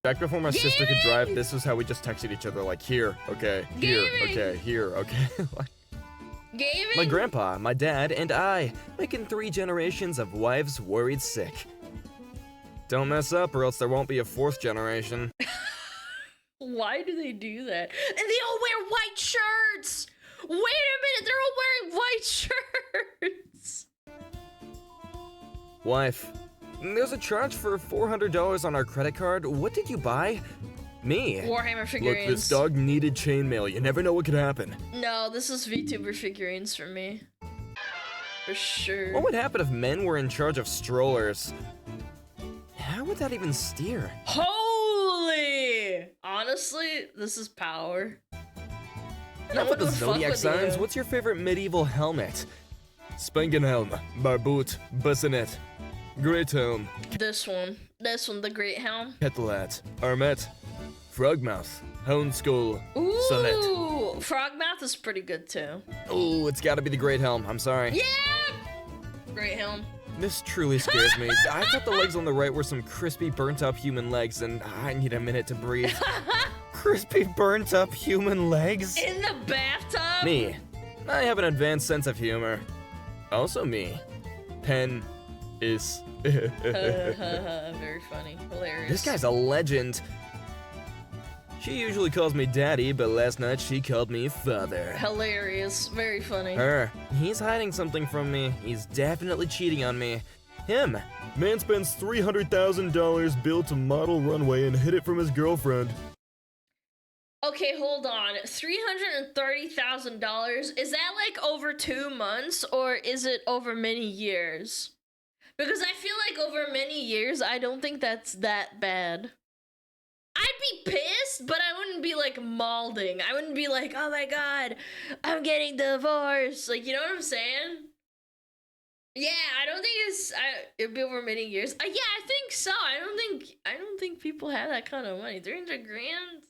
Back before my sister could drive, this is how we just texted each other, like, here, okay, here, okay, here, okay. Gaming? My grandpa, my dad, and I, making 3 generations of wives worried sick. Don't mess up or else there won't be a 4th generation. Why do they do that? And they all wear white shirts! Wait a minute, they're all wearing white shirts! Wife, there's a charge for $400 on our credit card. What did you buy? Me. Warhammer figurines. Look, this dog needed chainmail. You never know what could happen. No, this is VTuber figurines for me. For sure. What would happen if men were in charge of strollers? How would that even steer? Holy! Honestly, this is power. Enough with the zodiac signs. What's your favorite medieval helmet? Spangenhelm, Barboot, Bassinet, Great Helm. This one, the Great Helm. Kettlehat, Armet, Frogmouth, Hound Skull, Summit. Ooh, Frogmouth is pretty good too. Ooh, it's gotta be the Great Helm, I'm sorry. Yeah! Great Helm. This truly scares me. I thought the legs on the right were some crispy, burnt-up human legs, and I need a minute to breathe. Crispy, burnt-up human legs? In the bathtub? Me. I have an advanced sense of humor. Also me. Pen is... Very funny. Hilarious. This guy's a legend. She usually calls me daddy, but last night she called me father. Hilarious. Very funny. Her. He's hiding something from me. He's definitely cheating on me. Him. Man spends $300,000 built a model runway and hid it from his girlfriend. Okay, hold on. $330,000. Is that like over 2 months or is it over many years? Because I feel like over many years, I don't think that's that bad. I'd be pissed, but I wouldn't be like malding. I wouldn't be like, oh my god, I'm getting divorced. Like, you know what I'm saying? Yeah, I don't think it'd be over many years. Yeah, I think so. I don't think people have that kind of money. 300 grand.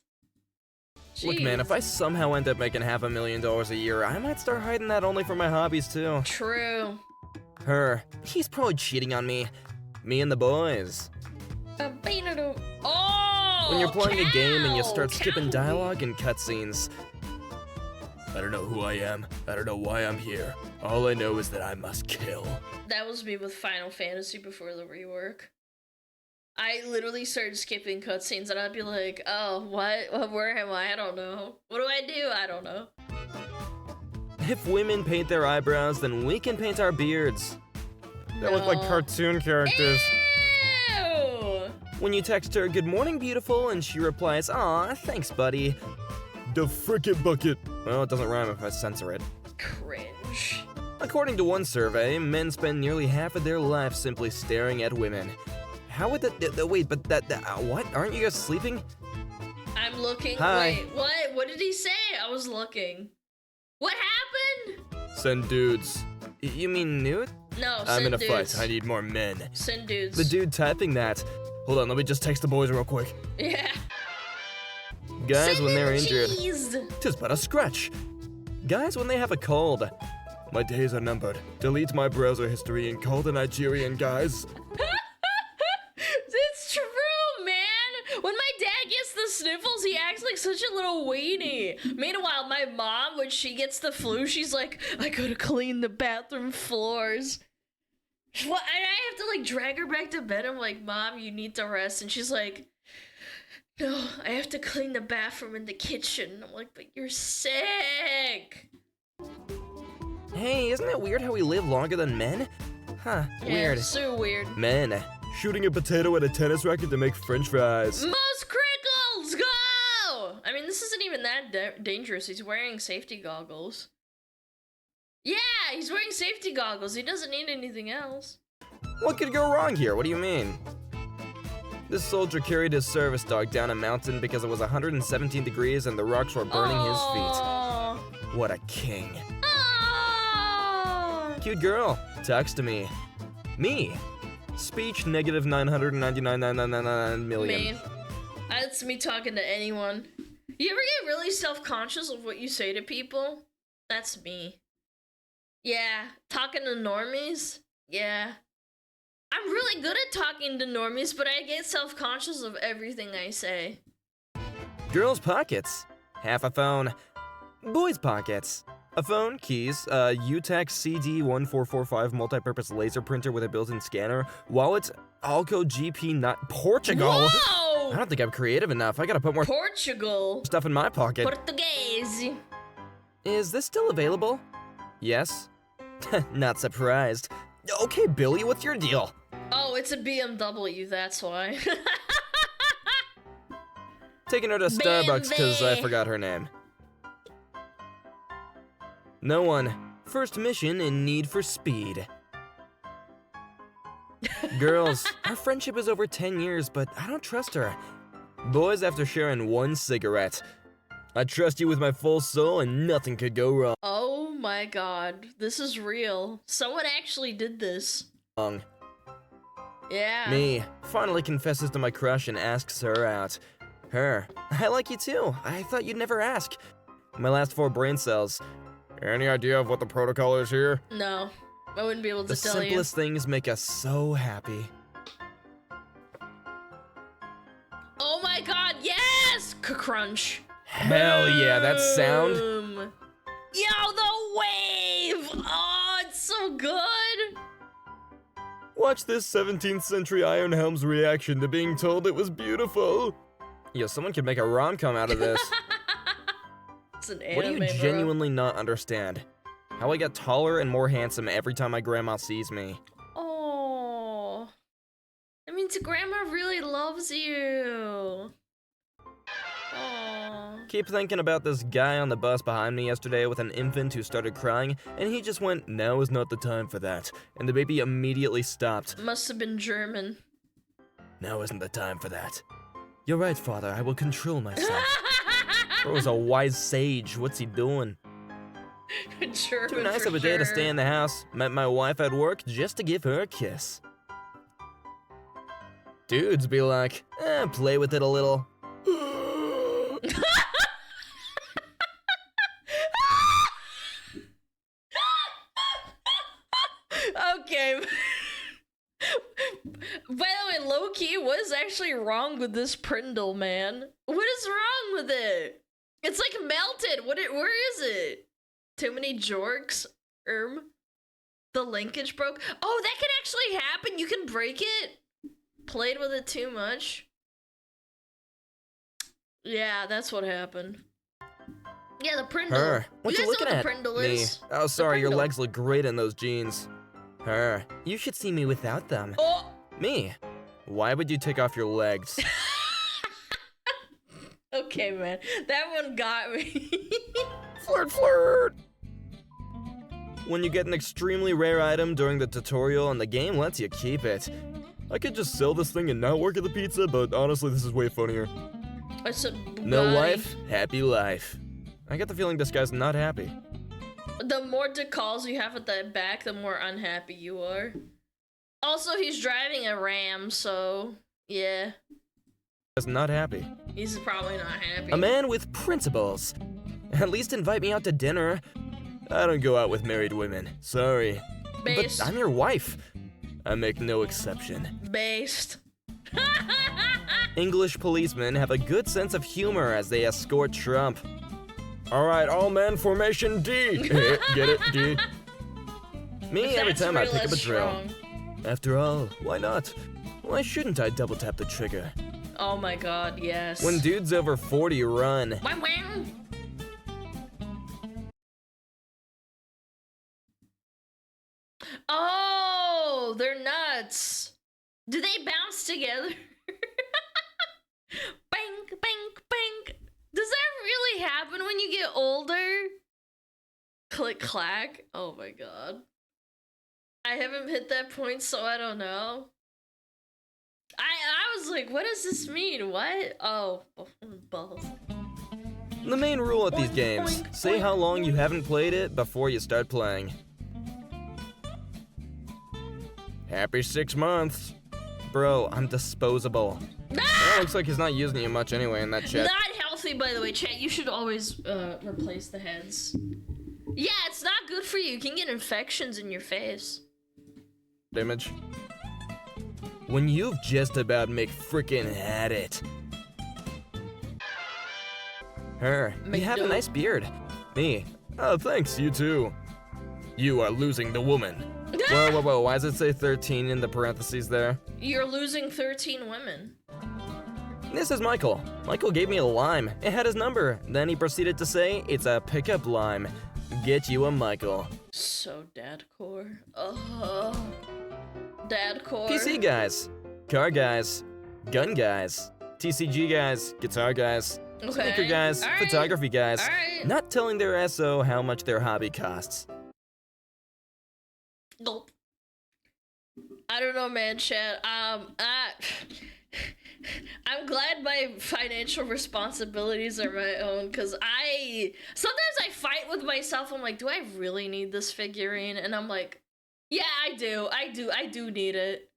Jeez. Look, man, if I somehow end up making $500,000 a year, I might start hiding that only for my hobbies too. True. Her. He's probably cheating on me. Me and the boys. Oh! When you're playing a game and you start skipping dialogue and cutscenes. I don't know who I am. I don't know why I'm here. All I know is that I must kill. That was me with Final Fantasy before the rework. I literally started skipping cutscenes and I'd be like, oh, what? Where am I? I don't know. What do I do? I don't know. If women paint their eyebrows, then we can paint our beards. They look like cartoon characters. Ew! When you text her, good morning, beautiful, and she replies, aw, thanks, buddy. The frickin' bucket. Well, it doesn't rhyme if I censor it. Cringe. According to one survey, men spend nearly half of their life simply staring at women. How would that, wait, but what? Aren't you guys sleeping? I'm looking. Hi. Wait, what? What did he say? I was looking. What happened? Send dudes. You mean nude? No, send I'm in a dudes. fight. I need more men. Send dudes. The dude typing that. Hold on, let me just text the boys real quick. Yeah. Guys, Send when they're in injured. cheese. Tis but a scratch. Guys, when they have a cold. My days are numbered. Delete my browser history and call the Nigerian guys. It's true, man. When my dad gets the sniffles, he acts like such a little weenie. Meanwhile, my mom, when she gets the flu, she's like, I gotta clean the bathroom floors. What? And I have to like drag her back to bed. I'm like, Mom, you need to rest. And she's like, no, I have to clean the bathroom and the kitchen. I'm like, but you're sick. Hey, isn't it weird how we live longer than men? Huh, Yeah, weird. so weird. Men. Shooting a potato at a tennis racket to make french fries. Most crickles, go! I mean, this isn't even that dangerous. He's wearing safety goggles. Yeah, he's wearing safety goggles. He doesn't need anything else. What could go wrong here? What do you mean? This soldier carried his service dog down a mountain because it was 117 degrees and the rocks were burning his feet. What a king. Cute girl. Talks to me. Me. Speech negative 999,999 million. Me. That's me talking to anyone. You ever get really self-conscious of what you say to people? That's me. Yeah, talking to normies? Yeah. I'm really good at talking to normies, but I get self-conscious of everything I say. Girls' pockets. Half a phone. Boys' pockets. A phone, keys, UTEC CD1445 multi-purpose laser printer with a built-in scanner, wallet, Alco GP not Portugal. Whoa! I don't think I'm creative enough. I gotta put more Portugal. stuff in my pocket. Portuguese. Is this still available? Yes. Not surprised. Okay, Billy, what's your deal? Oh, it's a BMW, that's why. Taking her to Starbucks because I forgot her name. No one. First mission in Need for Speed. Girls, our friendship is over 10 years, but I don't trust her. Boys, after sharing one cigarette. I trust you with my full soul and nothing could go wrong. Oh my god, this is real. Someone actually did this. Yeah. Me finally confesses to my crush and asks her out. Her. I like you too. I thought you'd never ask. My last 4 brain cells. Any idea of what the protocol is here? No, I wouldn't be able to The tell you. simplest things make us so happy. Oh my god, yes! Crunch. Hell yeah, that sound. Boom. Yo, the wave! Oh, it's so good! Watch this 17th century Iron Helm's reaction to being told it was beautiful. Yo, someone could make a rom-com out of this. It's an What do anime, you bro. genuinely not understand? How I get taller and more handsome every time my grandma sees me. Oh, that means grandma really loves you. Oh. Keep thinking about this guy on the bus behind me yesterday with an infant who started crying, and he just went, "Now is not the time for that." And the baby immediately stopped. Must have been German. Now isn't the time for that. You're right, father, I will control myself. Bro's a wise sage, what's he doing? German Too nice for of a day to sure. stay in the house. Met my wife at work just to give her a kiss. Dudes be like, play with it a little. Okay. By the way, low-key, what is actually wrong with this Prindle, man? What is wrong with it? It's like melted. Where is it? Too many jorks? The linkage broke? Oh, that can actually happen. You can break it? Played with it too much? Yeah, that's what happened. Yeah, the Prindle. Her. What you you guys know looking what the at? Prindle Me. is? Oh, sorry, your Prindle. legs look great in those jeans. Her. You should see me without them. Oh! Me. Why would you take off your legs? Okay, man. That one got me. Flirt. When you get an extremely rare item during the tutorial and the game lets you keep it. I could just sell this thing and not work at the pizza, but honestly, this is way funnier. I said Bugatti. No wife, happy life. I get the feeling this guy's not happy. The more decals you have at the back, the more unhappy you are. Also, he's driving a Ram, so yeah. He's not happy. He's probably not happy. A man with principles. At least invite me out to dinner. I don't go out with married women. Sorry. Based. But I'm your wife. I make no exception. Based. English policemen have a good sense of humor as they escort Trump. All right, all men, formation D. Get it, D. Me, every time I pick up a drill. After all, why not? Why shouldn't I double tap the trigger? Oh my god, yes. When dudes over 40 run. Wham, wham. Oh, they're nuts. Do they bounce together? Bang, bang, bang. Does that really happen when you get older? Click, clack. Oh my god. I haven't hit that point, so I don't know. I was like, what does this mean? What? Oh, balls. The main rule at these games, say how long you haven't played it before you start playing. Happy 6 months. Bro, I'm disposable. Well, looks like he's not using you much anyway in that chat. Not healthy, by the way, chat. You should always replace the heads. Yeah, it's not good for you. You can get infections in your face. Image. When you've just about frickin' had it. Her, you have a nice beard. Me, oh thanks, you too. You are losing the woman. Whoa, why does it say 13 in the parentheses there? You're losing 13 women. This is Michael. Michael gave me a lime. It had his number. Then he proceeded to say, it's a pickup lime. Get you a Michael. So dadcore. Dadcore. PC guys, car guys, gun guys, TCG guys, guitar guys, sneaker guys, photography guys, not telling their SO how much their hobby costs. Nope. I don't know, man, chat. I'm glad my financial responsibilities are my own, because sometimes I fight with myself. I'm like, do I really need this figurine? And I'm like, yeah, I do need it.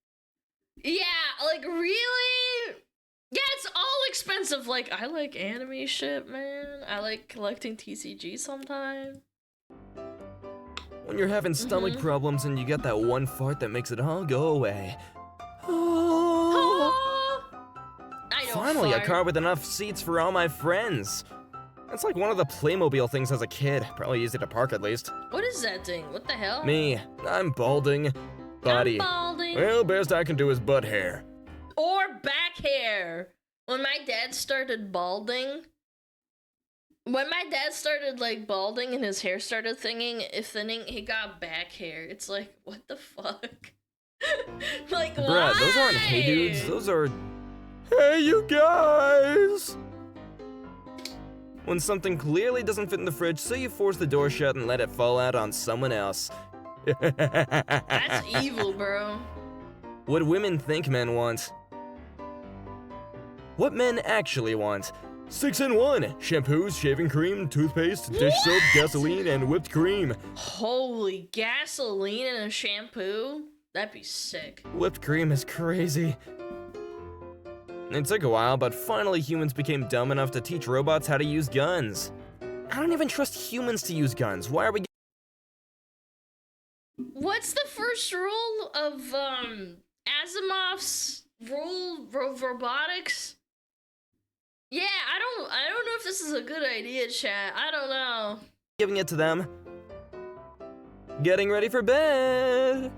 Yeah, like, really? Yeah, it's all expensive. Like, I like anime shit, man. I like collecting TCG sometimes. When you're having stomach problems and you get that one fart that makes it all go away. Finally, a car with enough seats for all my friends. It's like one of the Playmobil things as a kid. Probably easy to park at least. What is that thing? What the hell? Me, I'm balding. Body. I'm balding. Well, best I can do is butt hair. Or back hair. When my dad started balding, like balding and his hair started thinning, he got back hair. It's like, what the fuck? Like, Bruh, why? those aren't hey dudes, those are hey you guys! When something clearly doesn't fit in the fridge, so you force the door shut and let it fall out on someone else. That's evil, bro. What women think men want. What men actually want. 6 in 1. Shampoos, shaving cream, toothpaste, dish soap, gasoline, and whipped cream. Holy, gasoline and a shampoo? That'd be sick. Whipped cream is crazy. It took a while, but finally humans became dumb enough to teach robots how to use guns. I don't even trust humans to use guns. Why are we... What's the first rule of, Asimov's rule of robotics? Yeah, I don't know if this is a good idea, chat. I don't know. Giving it to them. Getting ready for bed.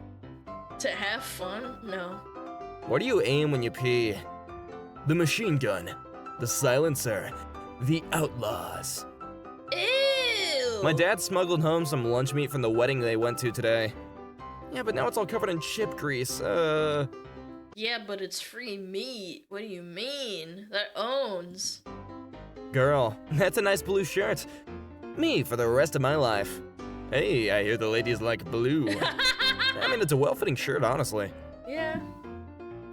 To have fun? No. What do you aim when you pee? The machine gun. The silencer. The outlaws. Ew! My dad smuggled home some lunch meat from the wedding they went to today. Yeah, but now it's all covered in chip grease. Yeah, but it's free meat. What do you mean? That owns. Girl, that's a nice blue shirt. Me for the rest of my life. Hey, I hear the ladies like blue. I mean, it's a well-fitting shirt, honestly. Yeah.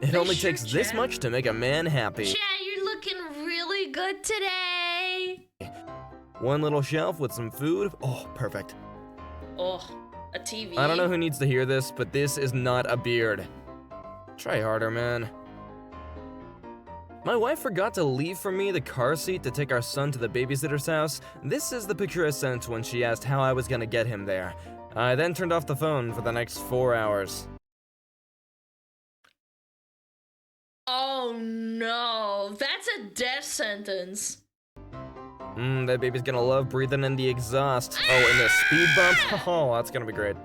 It Nice only shirt, takes this Chad. much to make a man happy. Chat, you're looking really good today. One little shelf with some food. Oh, perfect. Oh, a TV. I don't know who needs to hear this, but this is not a beard. Try harder, man. My wife forgot to leave for me the car seat to take our son to the babysitter's house. This is the picture I sent when she asked how I was gonna get him there. I then turned off the phone for the next 4 hours. Oh no, that's a death sentence. That baby's gonna love breathing in the exhaust. Oh, and the speed bump? Oh, that's gonna be great.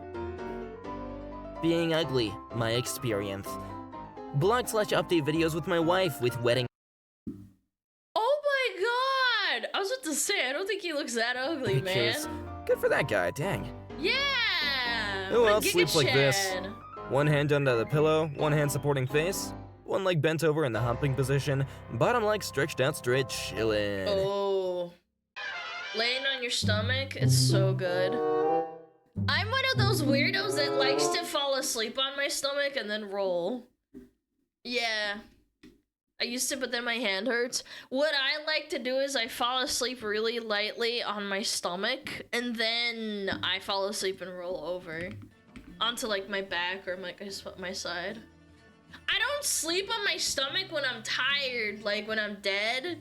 Being ugly, my experience. Blog/update videos with my wife with wedding. Oh my god! I was about to say, I don't think he looks that ugly, man. Pictures. Good for that guy, dang. Yeah! Who my else Giga sleeps like this? Chad. One hand under the pillow, one hand supporting face, one leg bent over in the humping position, bottom leg stretched out straight, chillin'. Oh. Laying on your stomach, it's so good. I'm one of those weirdos that likes to fall asleep on my stomach and then roll. Yeah. I used to, but then my hand hurts. What I like to do is I fall asleep really lightly on my stomach, and then I fall asleep and roll over onto like my back or my side. I don't sleep on my stomach when I'm tired, like when I'm dead.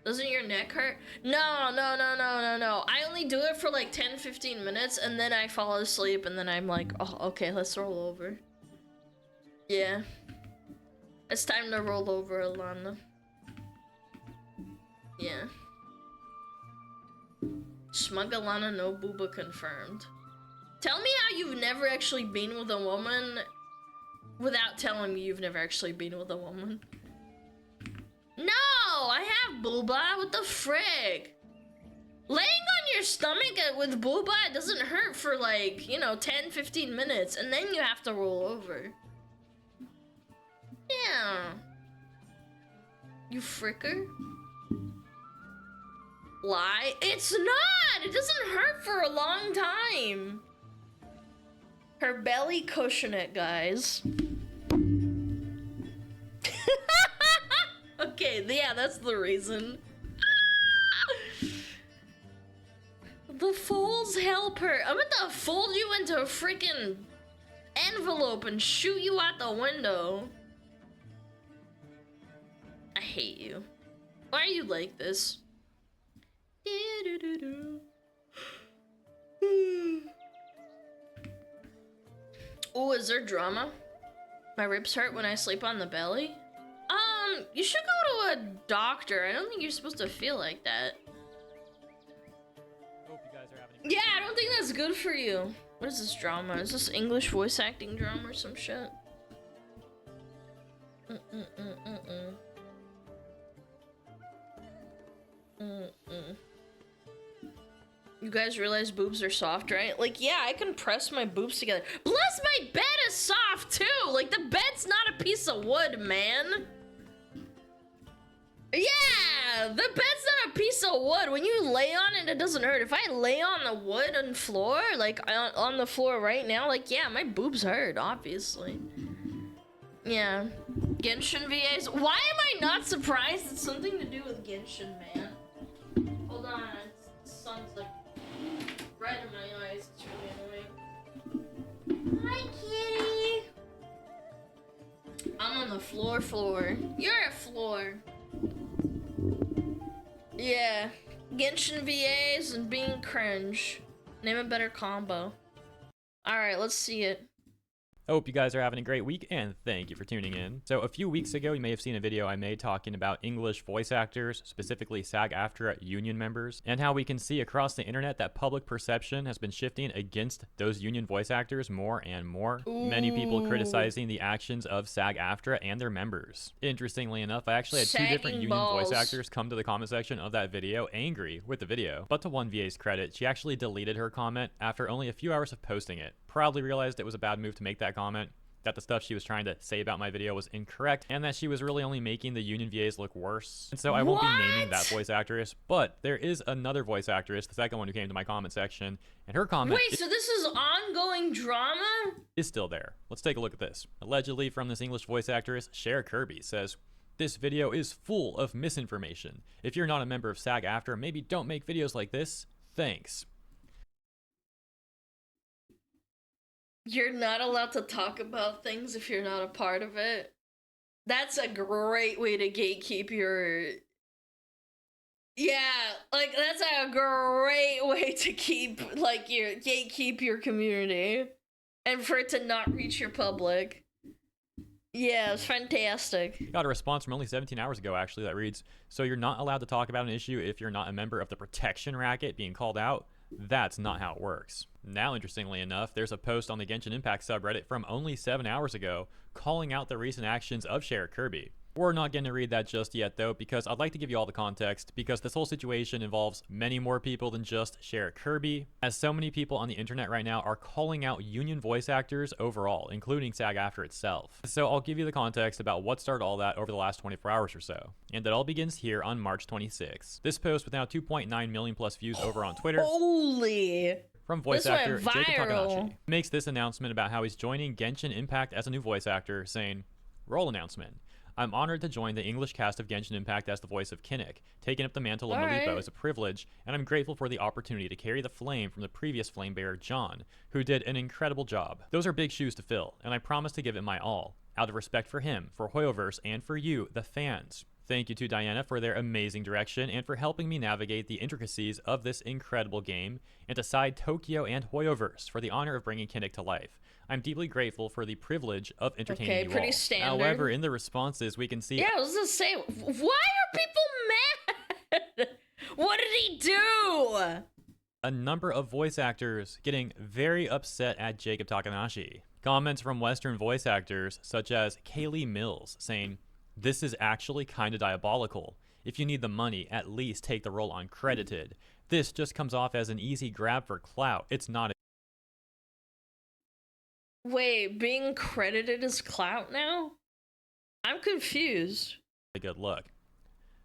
Doesn't your neck hurt? No. I only do it for like 10-15 minutes, and then I fall asleep, and then I'm like, oh, okay, let's roll over. Yeah. It's time to roll over, Alana. Yeah. SmugAlana, no booba confirmed. Tell me how you've never actually been with a woman without telling me you've never actually been with a woman. No, I have booba. What the frick? Laying on your stomach with booba doesn't hurt for like, 10-15 minutes, and then you have to roll over. Yeah. You fricker? Lie? It's not! It doesn't hurt for a long time. Her belly cushion it, guys. Okay, yeah, that's the reason. The folds help her. I'm gonna fold you into a freaking envelope and shoot you out the window. I hate you. Why are you like this? Oh, is there drama? My ribs hurt when I sleep on the belly? You should go to a doctor. I don't think you're supposed to feel like that. Hope you guys are having Yeah, I don't think that's good for you. What is this drama? Is this English voice acting drama or some shit? You guys realize boobs are soft, right? Like, yeah, I can press my boobs together. Plus, my bed is soft, too! Like, the bed's not a piece of wood, man! Yeah! The bed's not a piece of wood. When you lay on it, it doesn't hurt. If I lay on the wooden floor, like, on the floor right now, like, yeah, my boobs hurt, obviously. Yeah. Genshin VAs. Why am I not surprised? It's something to do with Genshin, man. Hold on. The sun's, like, right in my eyes. It's really annoying. Hi, kitty! I'm on the floor. You're a floor. Yeah. Genshin VAs and being cringe. Name a better combo. Alright, let's see it. I hope you guys are having a great week, and thank you for tuning in. So a few weeks ago, you may have seen a video I made talking about English voice actors, specifically SAG-AFTRA union members, and how we can see across the internet that public perception has been shifting against those union voice actors more and more. Ooh. Many people criticizing the actions of SAG-AFTRA and their members. Interestingly enough, I actually had two different union voice actors come to the comment section of that video angry with the video. But to one VA's credit, she actually deleted her comment after only a few hours of posting it. Probably realized it was a bad move to make that comment, that the stuff she was trying to say about my video was incorrect, and that she was really only making the union VAs look worse. And so I won't be naming that voice actress, but there is another voice actress, the second one who came to my comment section, and her comment— Wait, so this is ongoing drama? —is still there. Let's take a look at this. Allegedly from this English voice actress, Cher Kirby says, "This video is full of misinformation. If you're not a member of SAG-AFTRA, maybe don't make videos like this. Thanks." You're not allowed to talk about things if you're not a part of it. That's a great way to gatekeep your... Yeah, like, that's a great way to keep, like, gatekeep your community. And for it to not reach your public. Yeah, it's fantastic. Got a response from only 17 hours ago, actually, that reads, "So you're not allowed to talk about an issue if you're not a member of the protection racket being called out? That's not how it works." Now, interestingly enough, there's a post on the Genshin Impact subreddit from only 7 hours ago calling out the recent actions of Cher Kirby. We're not going to read that just yet, though, because I'd like to give you all the context, because this whole situation involves many more people than just Cher Kirby, as so many people on the internet right now are calling out union voice actors overall, including SAG-AFTRA itself. So I'll give you the context about what started all that over the last 24 hours or so. And it all begins here on March 26th. This post with now 2.9 million plus views over on Twitter. Holy! From voice actor Jacob Takanashi makes this announcement about how he's joining Genshin Impact as a new voice actor, saying, "Role announcement. I'm honored to join the English cast of Genshin Impact as the voice of Kinnick. Taking up the mantle of Malipo is a privilege, and I'm grateful for the opportunity to carry the flame from the previous flame bearer, John, who did an incredible job. Those are big shoes to fill, and I promise to give it my all, out of respect for him, for Hoyoverse, and for you, the fans. Thank you to Diana for their amazing direction and for helping me navigate the intricacies of this incredible game, and to Side Tokyo and Hoyoverse for the honor of bringing Kinnick to life. I'm deeply grateful for the privilege of entertaining you all." Standard. However, in the responses, we can see— Yeah, I was gonna say, why are people mad? What did he do? a number of voice actors getting very upset at Jacob Takanashi. Comments from Western voice actors, such as Kaylee Mills, saying, "This is actually kinda diabolical. If you need the money, at least take the role uncredited. This just comes off as an easy grab for clout. It's not a..." Wait, being credited as clout now? I'm confused. A good look.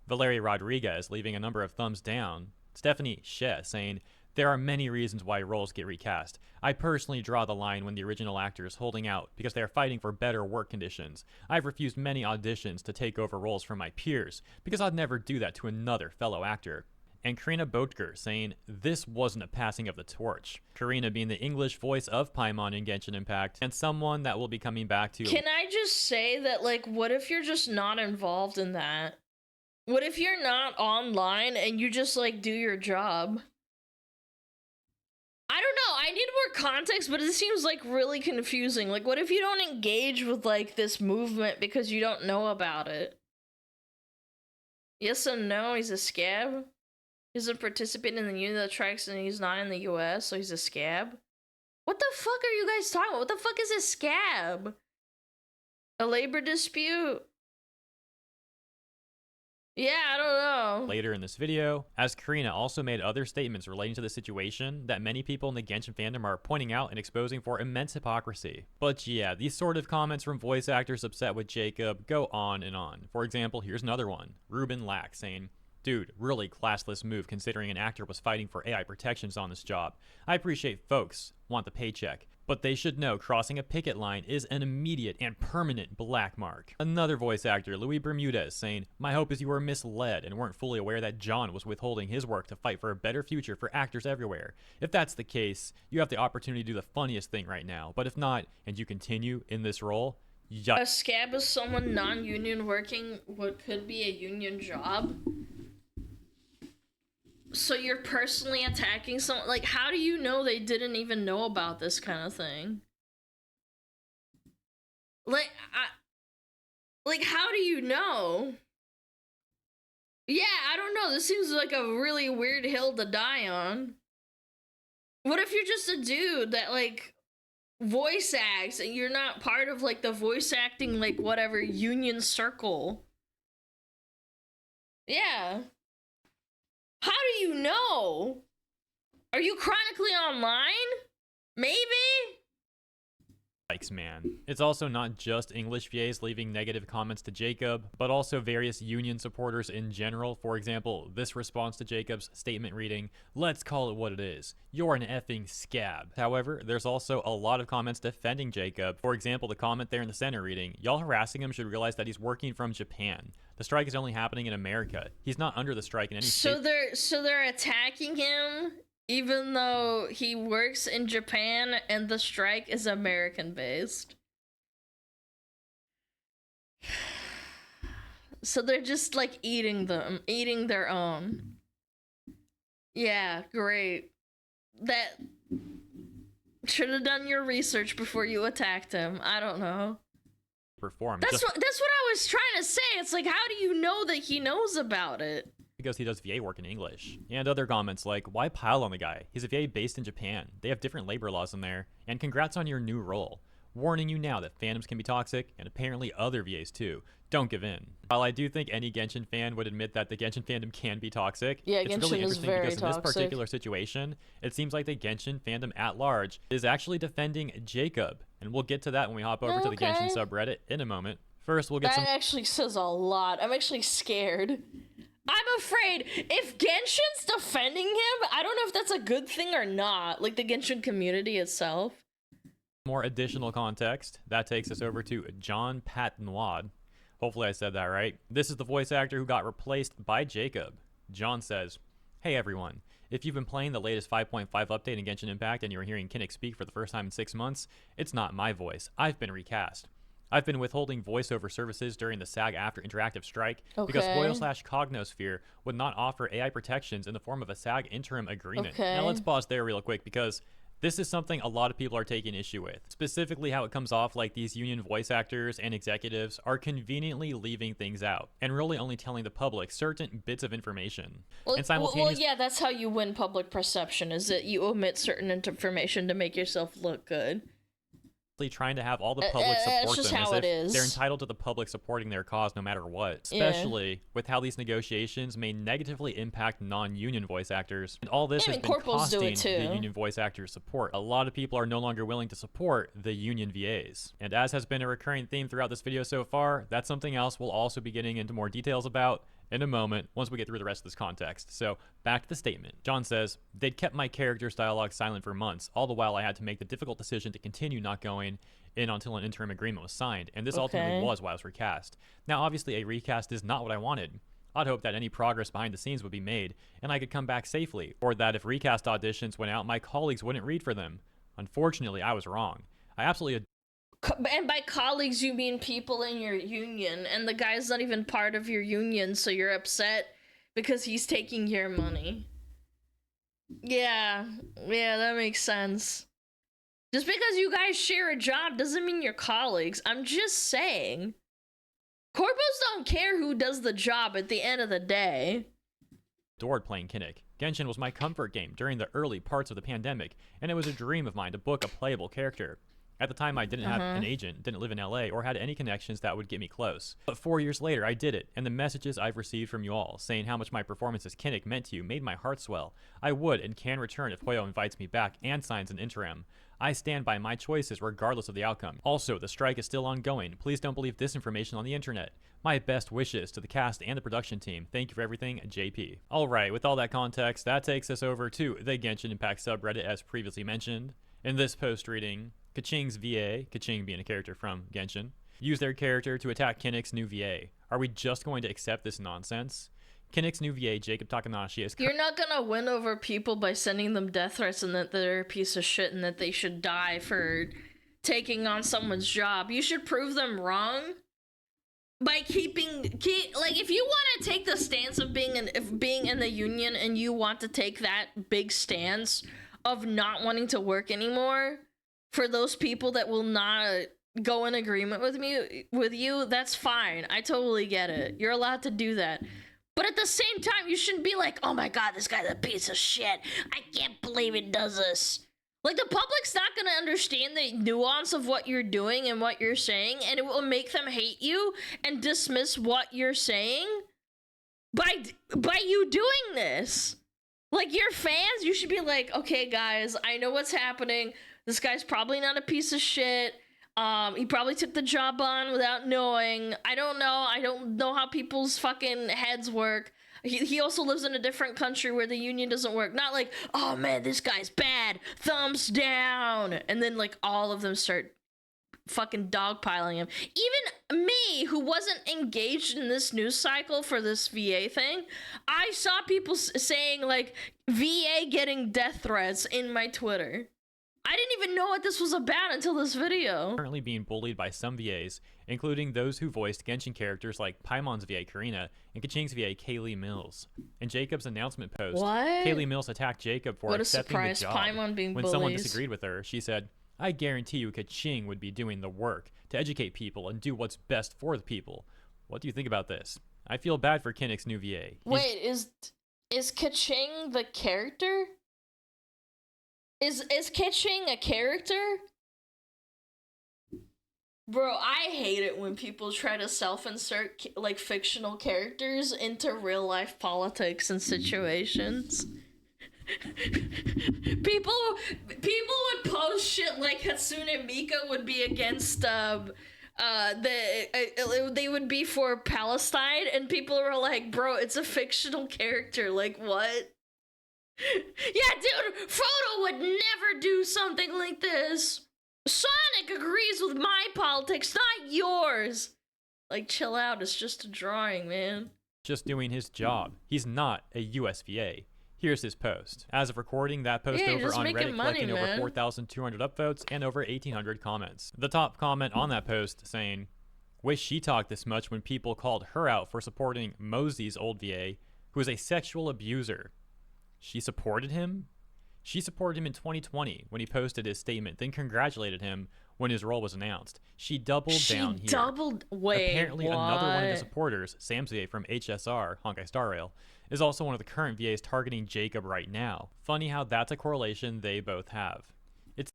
Valeria Rodriguez leaving a number of thumbs down. Stephanie Sheh saying, "There are many reasons why roles get recast. I personally draw the line when the original actor is holding out because they are fighting for better work conditions. I've refused many auditions to take over roles from my peers because I'd never do that to another fellow actor." And Karina Boetker saying, "This wasn't a passing of the torch." Karina being the English voice of Paimon in Genshin Impact, and someone that will be coming back to... Can I just say that, like, what if you're just not involved in that? What if you're not online and you just, like, do your job? I don't know, I need more context, but it seems, like, really confusing. Like, what if you don't engage with, like, this movement because you don't know about it? Yes and no, he's a scab? He doesn't participate in the union that tracks and he's not in the US, so he's a scab? What the fuck are you guys talking about? What the fuck is a scab? A labor dispute? Yeah, I don't know. Later in this video, as Karina also made other statements relating to the situation that many people in the Genshin fandom are pointing out and exposing for immense hypocrisy. But yeah, these sort of comments from voice actors upset with Jacob go on and on. For example, here's another one. Ruben Lack saying, "Dude, really classless move considering an actor was fighting for AI protections on this job. I appreciate folks want the paycheck, but they should know crossing a picket line is an immediate and permanent black mark." Another voice actor, Luis Bermudez, saying, "My hope is you were misled and weren't fully aware that John was withholding his work to fight for a better future for actors everywhere. If that's the case, you have the opportunity to do the funniest thing right now. But if not, and you continue in this role, a scab is someone non-union working what could be a union job. So you're personally attacking someone? Like, how do you know they didn't even know about this kind of thing? Like, how do you know? Yeah, I don't know. This seems like a really weird hill to die on. What if you're just a dude that, like, voice acts and you're not part of, like, the voice acting, like, whatever, union circle? Yeah. How do you know? Are you chronically online? Maybe? Yikes, man. It's also not just English VAs leaving negative comments to Jacob, but also various union supporters in general. For example, this response to Jacob's statement reading, "Let's call it what it is. You're an effing scab." However, there's also a lot of comments defending Jacob. For example, the comment there in the center reading, "Y'all harassing him should realize that he's working from Japan. The strike is only happening in America. He's not under the strike in any state." So they're attacking him even though he works in Japan and the strike is American based. So they're just like eating their own. Yeah, great. That should have done your research before you attacked him. I don't know. Perform. That's what I was trying to say. It's like, how do you know that he knows about it? Because he does VA work in English. And other comments like, "Why pile on the guy? He's a VA based in Japan. They have different labor laws in there. And congrats on your new role. Warning you now that fandoms can be toxic, and apparently other VAs too. Don't give in." While I do think any Genshin fan would admit that the Genshin fandom can be toxic, yeah, it's Genshin really is interesting very because toxic. in this particular situation, it seems like the Genshin fandom at large is actually defending Jacob. And we'll get to that when we hop over to the Genshin subreddit in a moment. First, we'll get that actually says a lot. I'm actually scared. I'm afraid if Genshin's defending him, I don't know if that's a good thing or not. Like the Genshin community itself. more additional context. That takes us over to John Patnoid. Hopefully I said that right. This is the voice actor who got replaced by Jacob. John says, "Hey everyone, if you've been playing the latest 5.5 update in Genshin Impact and you're hearing Kinnick speak for the first time in 6 months, it's not my voice. I've been recast. I've been withholding voiceover services during the SAG-AFTRA interactive strike because Spoil/Cognosphere would not offer AI protections in the form of a SAG interim agreement." Now let's pause there real quick because this is something a lot of people are taking issue with. Specifically how it comes off like these union voice actors and executives are conveniently leaving things out and really only telling the public certain bits of information. And simultaneously, yeah, that's how you win public perception, is that you omit certain information to make yourself look good. Trying to have all the public support just them how as it if is. they're entitled to the public supporting their cause no matter what, especially with how these negotiations may negatively impact non-union voice actors. And all this has been costing the union voice actors support. A lot of people are no longer willing to support the union VAs. And as has been a recurring theme throughout this video so far, that's something else we'll also be getting into more details about in a moment once we get through the rest of this context. So back to the statement. John says, "They'd kept my character's dialogue silent for months, all the while I had to make the difficult decision to continue not going in until an interim agreement was signed, and this ultimately was why I was recast. Now obviously a recast is not what I wanted. I'd hoped that any progress behind the scenes would be made, and I could come back safely, or that if recast auditions went out, my colleagues wouldn't read for them. Unfortunately, I was wrong. I absolutely..." And by colleagues, you mean people in your union, and the guy's not even part of your union, so you're upset because he's taking your money. Yeah, that makes sense. Just because you guys share a job doesn't mean you're colleagues. I'm just saying. Corpos don't care who does the job at the end of the day. Adored playing Kinnick. Genshin was my comfort game during the early parts of the pandemic, and it was a dream of mine to book a playable character. At the time, I didn't have an agent, didn't live in LA, or had any connections that would get me close. But 4 years later, I did it, and the messages I've received from you all, saying how much my performance as Kinnick meant to you, made my heart swell. I would and can return if Hoyo invites me back and signs an interim. I stand by my choices regardless of the outcome. Also, the strike is still ongoing. Please don't believe disinformation on the internet. My best wishes to the cast and the production team. Thank you for everything, JP. Alright, with all that context, that takes us over to the Genshin Impact subreddit as previously mentioned. In this post reading, Kaching's VA, Kaching being a character from Genshin, use their character to attack Kinnick's new VA. Are we just going to accept this nonsense? Kinnick's new VA, Jacob Takanashi, is... You're not gonna win over people by sending them death threats and that they're a piece of shit and that they should die for taking on someone's job. You should prove them wrong by like, if you want to take the stance of being in the union and you want to take that big stance of not wanting to work anymore for those people that will not go in agreement with you, that's fine. I totally get it. You're allowed to do that. But at the same time, you shouldn't be like, oh my god, this guy's a piece of shit. I can't believe it does this. Like, the public's not gonna understand the nuance of what you're doing and what you're saying, and it will make them hate you and dismiss what you're saying by you doing this. Like, your fans, you should be like, okay, guys, I know what's happening. This guy's probably not a piece of shit. He probably took the job on without knowing. I don't know how people's fucking heads work. He also lives in a different country where the union doesn't work. Not like, oh man, this guy's bad. Thumbs down. And then like all of them start fucking dogpiling him. Even me, who wasn't engaged in this news cycle for this VA thing, I saw people saying like VA getting death threats in my Twitter. I didn't even know what this was about until this video. Currently being bullied by some VAs, including those who voiced Genshin characters like Paimon's VA Karina and Kaching's VA Kaylee Mills. In Jacob's announcement post, Kaylee Mills attacked Jacob for accepting the job. Paimon being when bullies. Someone disagreed with her, she said, I guarantee you Kaching would be doing the work to educate people and do what's best for the people. What do you think about this? I feel bad for Kinnick's new VA. Wait, is Kaching the character? Is Kaching a character? Bro, I hate it when people try to self-insert like fictional characters into real life politics and situations. people would post shit like Hatsune Miku would be against they would be for Palestine, and people were like, bro, it's a fictional character, like what? Yeah, dude, Frodo would never do something like this. Sonic agrees with my politics, not yours. Like, chill out, it's just a drawing, man. Just doing his job. He's not a USVA. Here's his post. As of recording, that post over on Reddit collecting over 4,200 upvotes and over 1,800 comments. The top comment on that post saying, wish she talked this much when people called her out for supporting Mosey's old VA, who is a sexual abuser. She supported him? She supported him in 2020 when he posted his statement, then congratulated him when his role was announced. She doubled down here. Apparently another one of the supporters, Sam's VA from HSR, Honkai Star Rail, is also one of the current VAs targeting Jacob right now. Funny how that's a correlation they both have.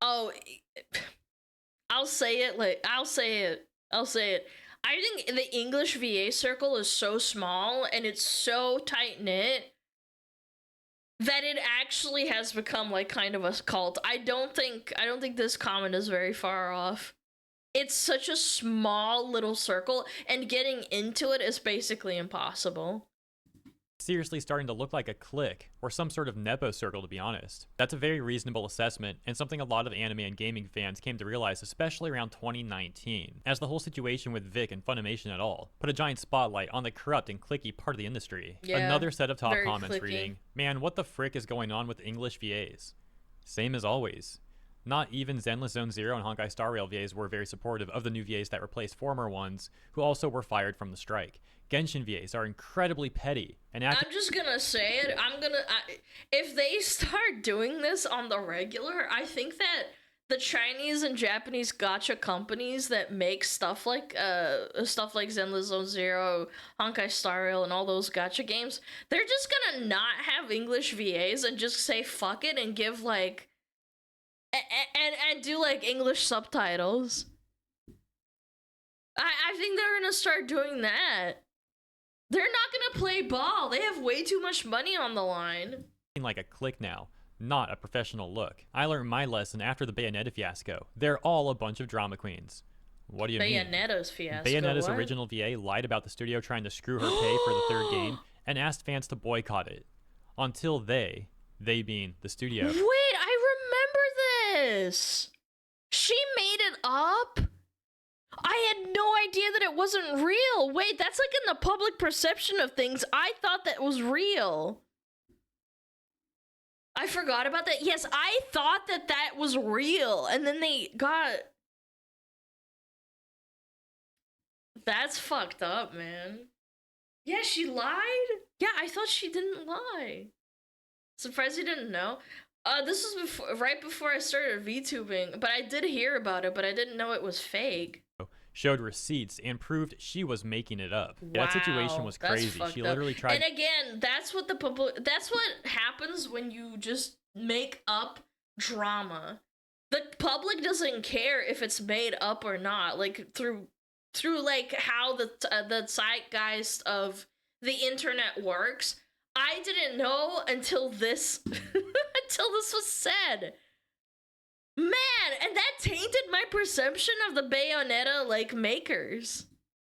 I'll say it. I think the English VA circle is so small and it's so tight-knit that it actually has become like kind of a cult. I don't think this comment is very far off. It's such a small little circle, and getting into it is basically impossible. Seriously starting to look like a clique or some sort of Nepo circle, to be honest. That's a very reasonable assessment and something a lot of anime and gaming fans came to realize, especially around 2019, as the whole situation with Vic and Funimation at all put a giant spotlight on the corrupt and cliquey part of the industry. Yeah, another set of top comments reading, man, what the frick is going on with English VAs? Same as always. Not even Zenless Zone Zero and Honkai Star Rail VAs were very supportive of the new VAs that replaced former ones, who also were fired from the strike. Genshin VAs are incredibly petty and I'm just gonna say it. If they start doing this on the regular, I think that the Chinese and Japanese gacha companies that make stuff like Zenless Zone Zero, Honkai Star Rail, and all those gacha games, they're just gonna not have English VAs and just say fuck it and give like and do like English subtitles. I think they're gonna start doing that. They're not gonna play ball. They have way too much money on the line. Like a clique now, not a professional look. I learned my lesson after the Bayonetta fiasco. They're all a bunch of drama queens. What do you mean? Bayonetta's fiasco. Bayonetta's what? original VA lied about the studio trying to screw her pay for the third game and asked fans to boycott it. Until they being the studio. Wait, I remember this. She made it up? I had no idea that it wasn't real. Wait, that's like in the public perception of things. I thought that was real. I forgot about that. Yes, I thought that that was real. And then they got... That's fucked up, man. Yeah, she lied? Yeah, I thought she didn't lie. Surprised you didn't know. This was right before I started VTubing, but I did hear about it, but I didn't know it was fake. Showed receipts and proved she was making it up. Wow, That situation was crazy. She literally tried. And again, that's what that's what happens when you just make up drama. The public doesn't care if it's made up or not. Like through like how the zeitgeist of the internet works. I didn't know until this until this was said. Man, and that tainted my perception of the Bayonetta like makers.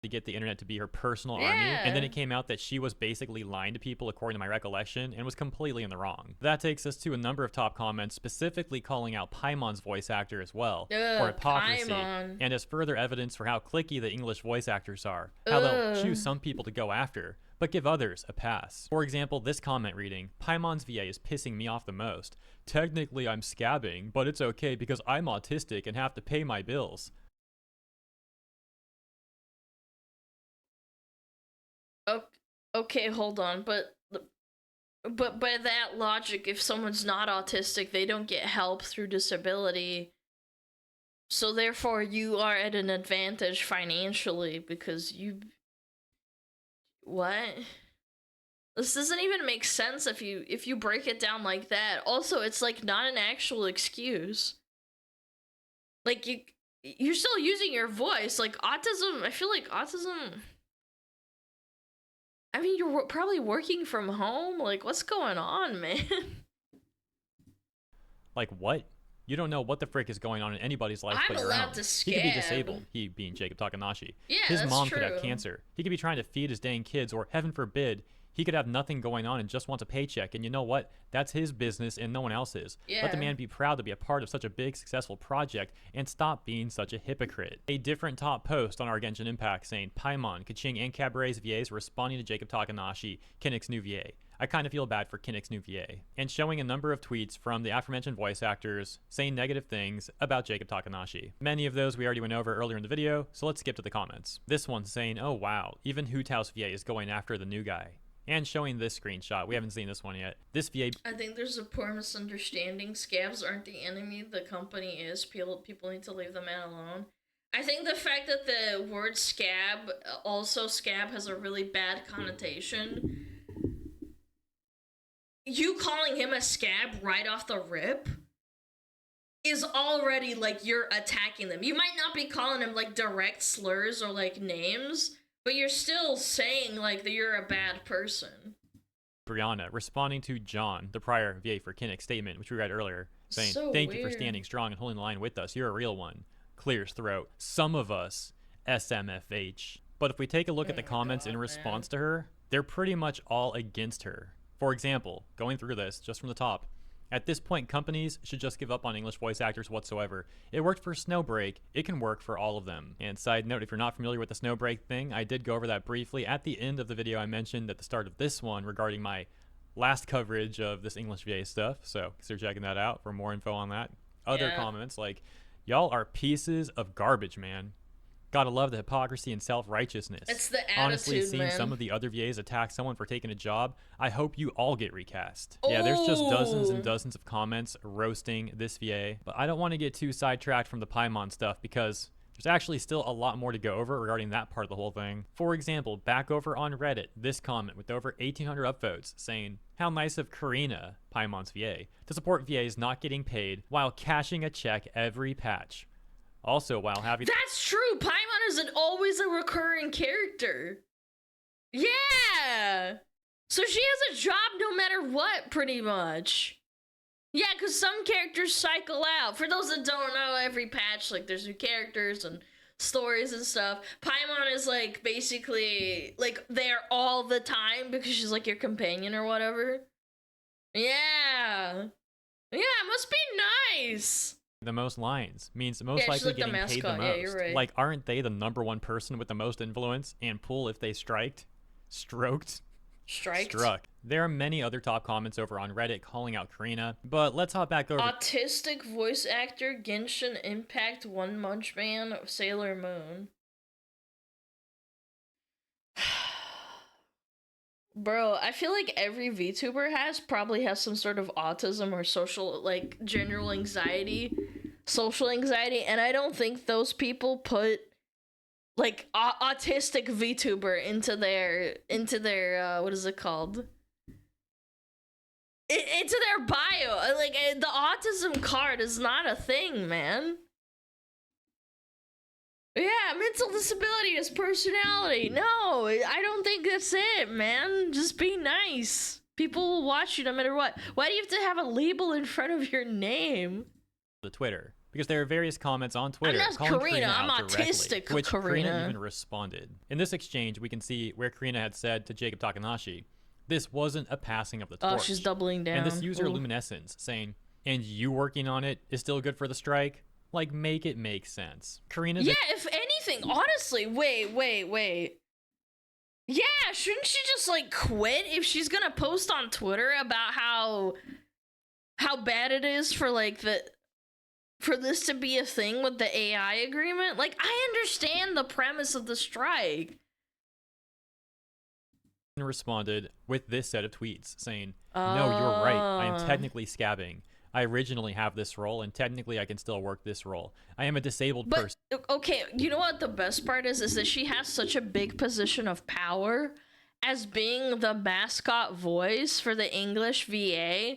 To get the internet to be her personal army, and then it came out that she was basically lying to people according to my recollection and was completely in the wrong. That takes us to a number of top comments specifically calling out Paimon's voice actor as well for hypocrisy, and as further evidence for how cliquey the English voice actors are, how they'll choose some people to go after but give others a pass. For example, this comment reading, Paimon's VA is pissing me off the most. Technically I'm scabbing, but it's okay because I'm autistic and have to pay my bills. Okay, hold on, but by that logic, if someone's not autistic, they don't get help through disability. So therefore, you are at an advantage financially because you... What? This doesn't even make sense if you break it down like that. Also, it's like not an actual excuse. Like you're still using your voice. Like autism, I feel like autism... I mean, you're probably working from home. Like, what's going on, man? Like, what? You don't know what the frick is going on in anybody's life but your own. To he could be disabled, he being Jacob Takanashi. Yeah, his that's mom true. could have cancer. He could be trying to feed his dang kids, or heaven forbid, he could have nothing going on and just wants a paycheck. And you know what? That's his business and no one else's. Let the man be proud to be a part of such a big, successful project and stop being such a hypocrite. A different top post on our Genshin Impact saying, Paimon, Kaching, and Cabaret's VAs responding to Jacob Takanashi, Kinnick's new VA. I kind of feel bad for Kinnick's new VA. And showing a number of tweets from the aforementioned voice actors saying negative things about Jacob Takanashi. Many of those we already went over earlier in the video, so let's skip to the comments. This one's saying, oh wow, even Hoot House VA is going after the new guy. And showing this screenshot. We haven't seen this one yet. This VA... I think there's a poor misunderstanding. Scabs aren't the enemy. The company is. People need to leave the man alone. I think the fact that the word scab, also scab, has a really bad connotation. You calling him a scab right off the rip is already like you're attacking them. You might not be calling him like direct slurs or like names, but you're still saying, like, that you're a bad person. Brianna responding to John, the prior VA for Kinnick's statement, which we read earlier, saying, thank you for standing strong and holding the line with us. You're a real one. Clears throat. Some of us, SMFH. But if we take a look at the comments in response to her, they're pretty much all against her. For example, going through this, just from the top, at this point, companies should just give up on English voice actors whatsoever. It worked for Snowbreak, it can work for all of them. And side note, if you're not familiar with the Snowbreak thing, I did go over that briefly at the end of the video I mentioned at the start of this one regarding my last coverage of this English VA stuff, so consider checking that out for more info on that. Other comments like, y'all are pieces of garbage, man. Gotta love the hypocrisy and self-righteousness. It's the attitude, honestly, seeing man. some of the other VAs attack someone for taking a job, I hope you all get recast. Yeah, there's just dozens and dozens of comments roasting this VA, but I don't want to get too sidetracked from the Paimon stuff because There's actually still a lot more to go over regarding that part of the whole thing. For example, back over on Reddit, this comment with over 1,800 upvotes saying, how nice of Karina, Paimon's VA, to support VAs not getting paid while cashing a check every patch. Also, while having— That's true! Paimon isn't always a recurring character. Yeah! So she has a job no matter what, pretty much. Yeah, because some characters cycle out. For those that don't know, every patch, like, there's new characters and stories and stuff. Paimon is, like, basically, like, there all the time because she's, like, your companion or whatever. Yeah. Yeah, it must be nice. The most lines means most likely like getting paid the most. Yeah, you're right. Like, aren't they the #1 person with the most influence and pull if they stroked? Struck. There are many other top comments over on Reddit calling out Karina, but let's hop back over. Autistic voice actor, Genshin Impact, One Punch Man, Sailor Moon. Bro, I feel like every VTuber probably has some sort of autism or social, like, general anxiety, social anxiety, and I don't think those people put, like, autistic VTuber into their, what is it called? Into their bio. Like, the autism card is not a thing, man. Yeah, mental disability is personality. No, I don't think that's it, man. Just be nice. People will watch you no matter what. Why do you have to have a label in front of your name? The Twitter. Because there are various comments on Twitter I'm not calling Karina, I'm out directly, autistic, which Karina Karina even responded. In this exchange, we can see where Karina had said to Jacob Takanashi, this wasn't a passing of the torch. Oh, she's doubling down. And this user Ooh. Luminescence saying, and you working on it is still good for the strike? Like, make it make sense. Karina's— yeah, if anything, honestly, wait. Yeah, shouldn't she just, like, quit if she's gonna post on Twitter about how bad it is for, like, for this to be a thing with the AI agreement? Like, I understand the premise of the strike. responded with this set of tweets saying, no, you're right. I am technically scabbing. I originally have this role, and technically I can still work this role. I am a disabled person. Okay, you know what the best part is that she has such a big position of power as being the mascot voice for the English VA.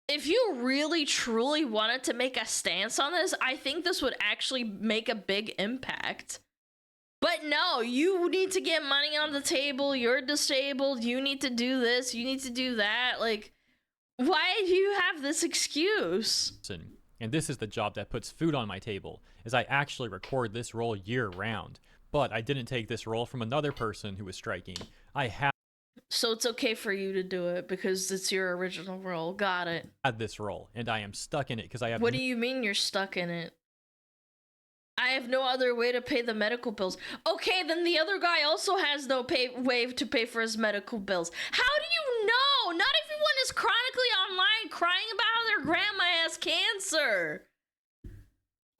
If you really truly wanted to make a stance on this, I think this would actually make a big impact. But no, you need to get money on the table, you're disabled, you need to do this, you need to do that, like, why do you have this excuse? And this is the job that puts food on my table, is I actually record this role year-round. But I didn't take this role from another person who was striking. I have— So it's okay for you to do it because it's your original role. Got it. Had this role, and I am stuck in it because I have— What do you mean you're stuck in it? I have no other way to pay the medical bills. Okay, then the other guy also has no way to pay for his medical bills. How do you know? Not everyone is chronically online crying about how their grandma has cancer.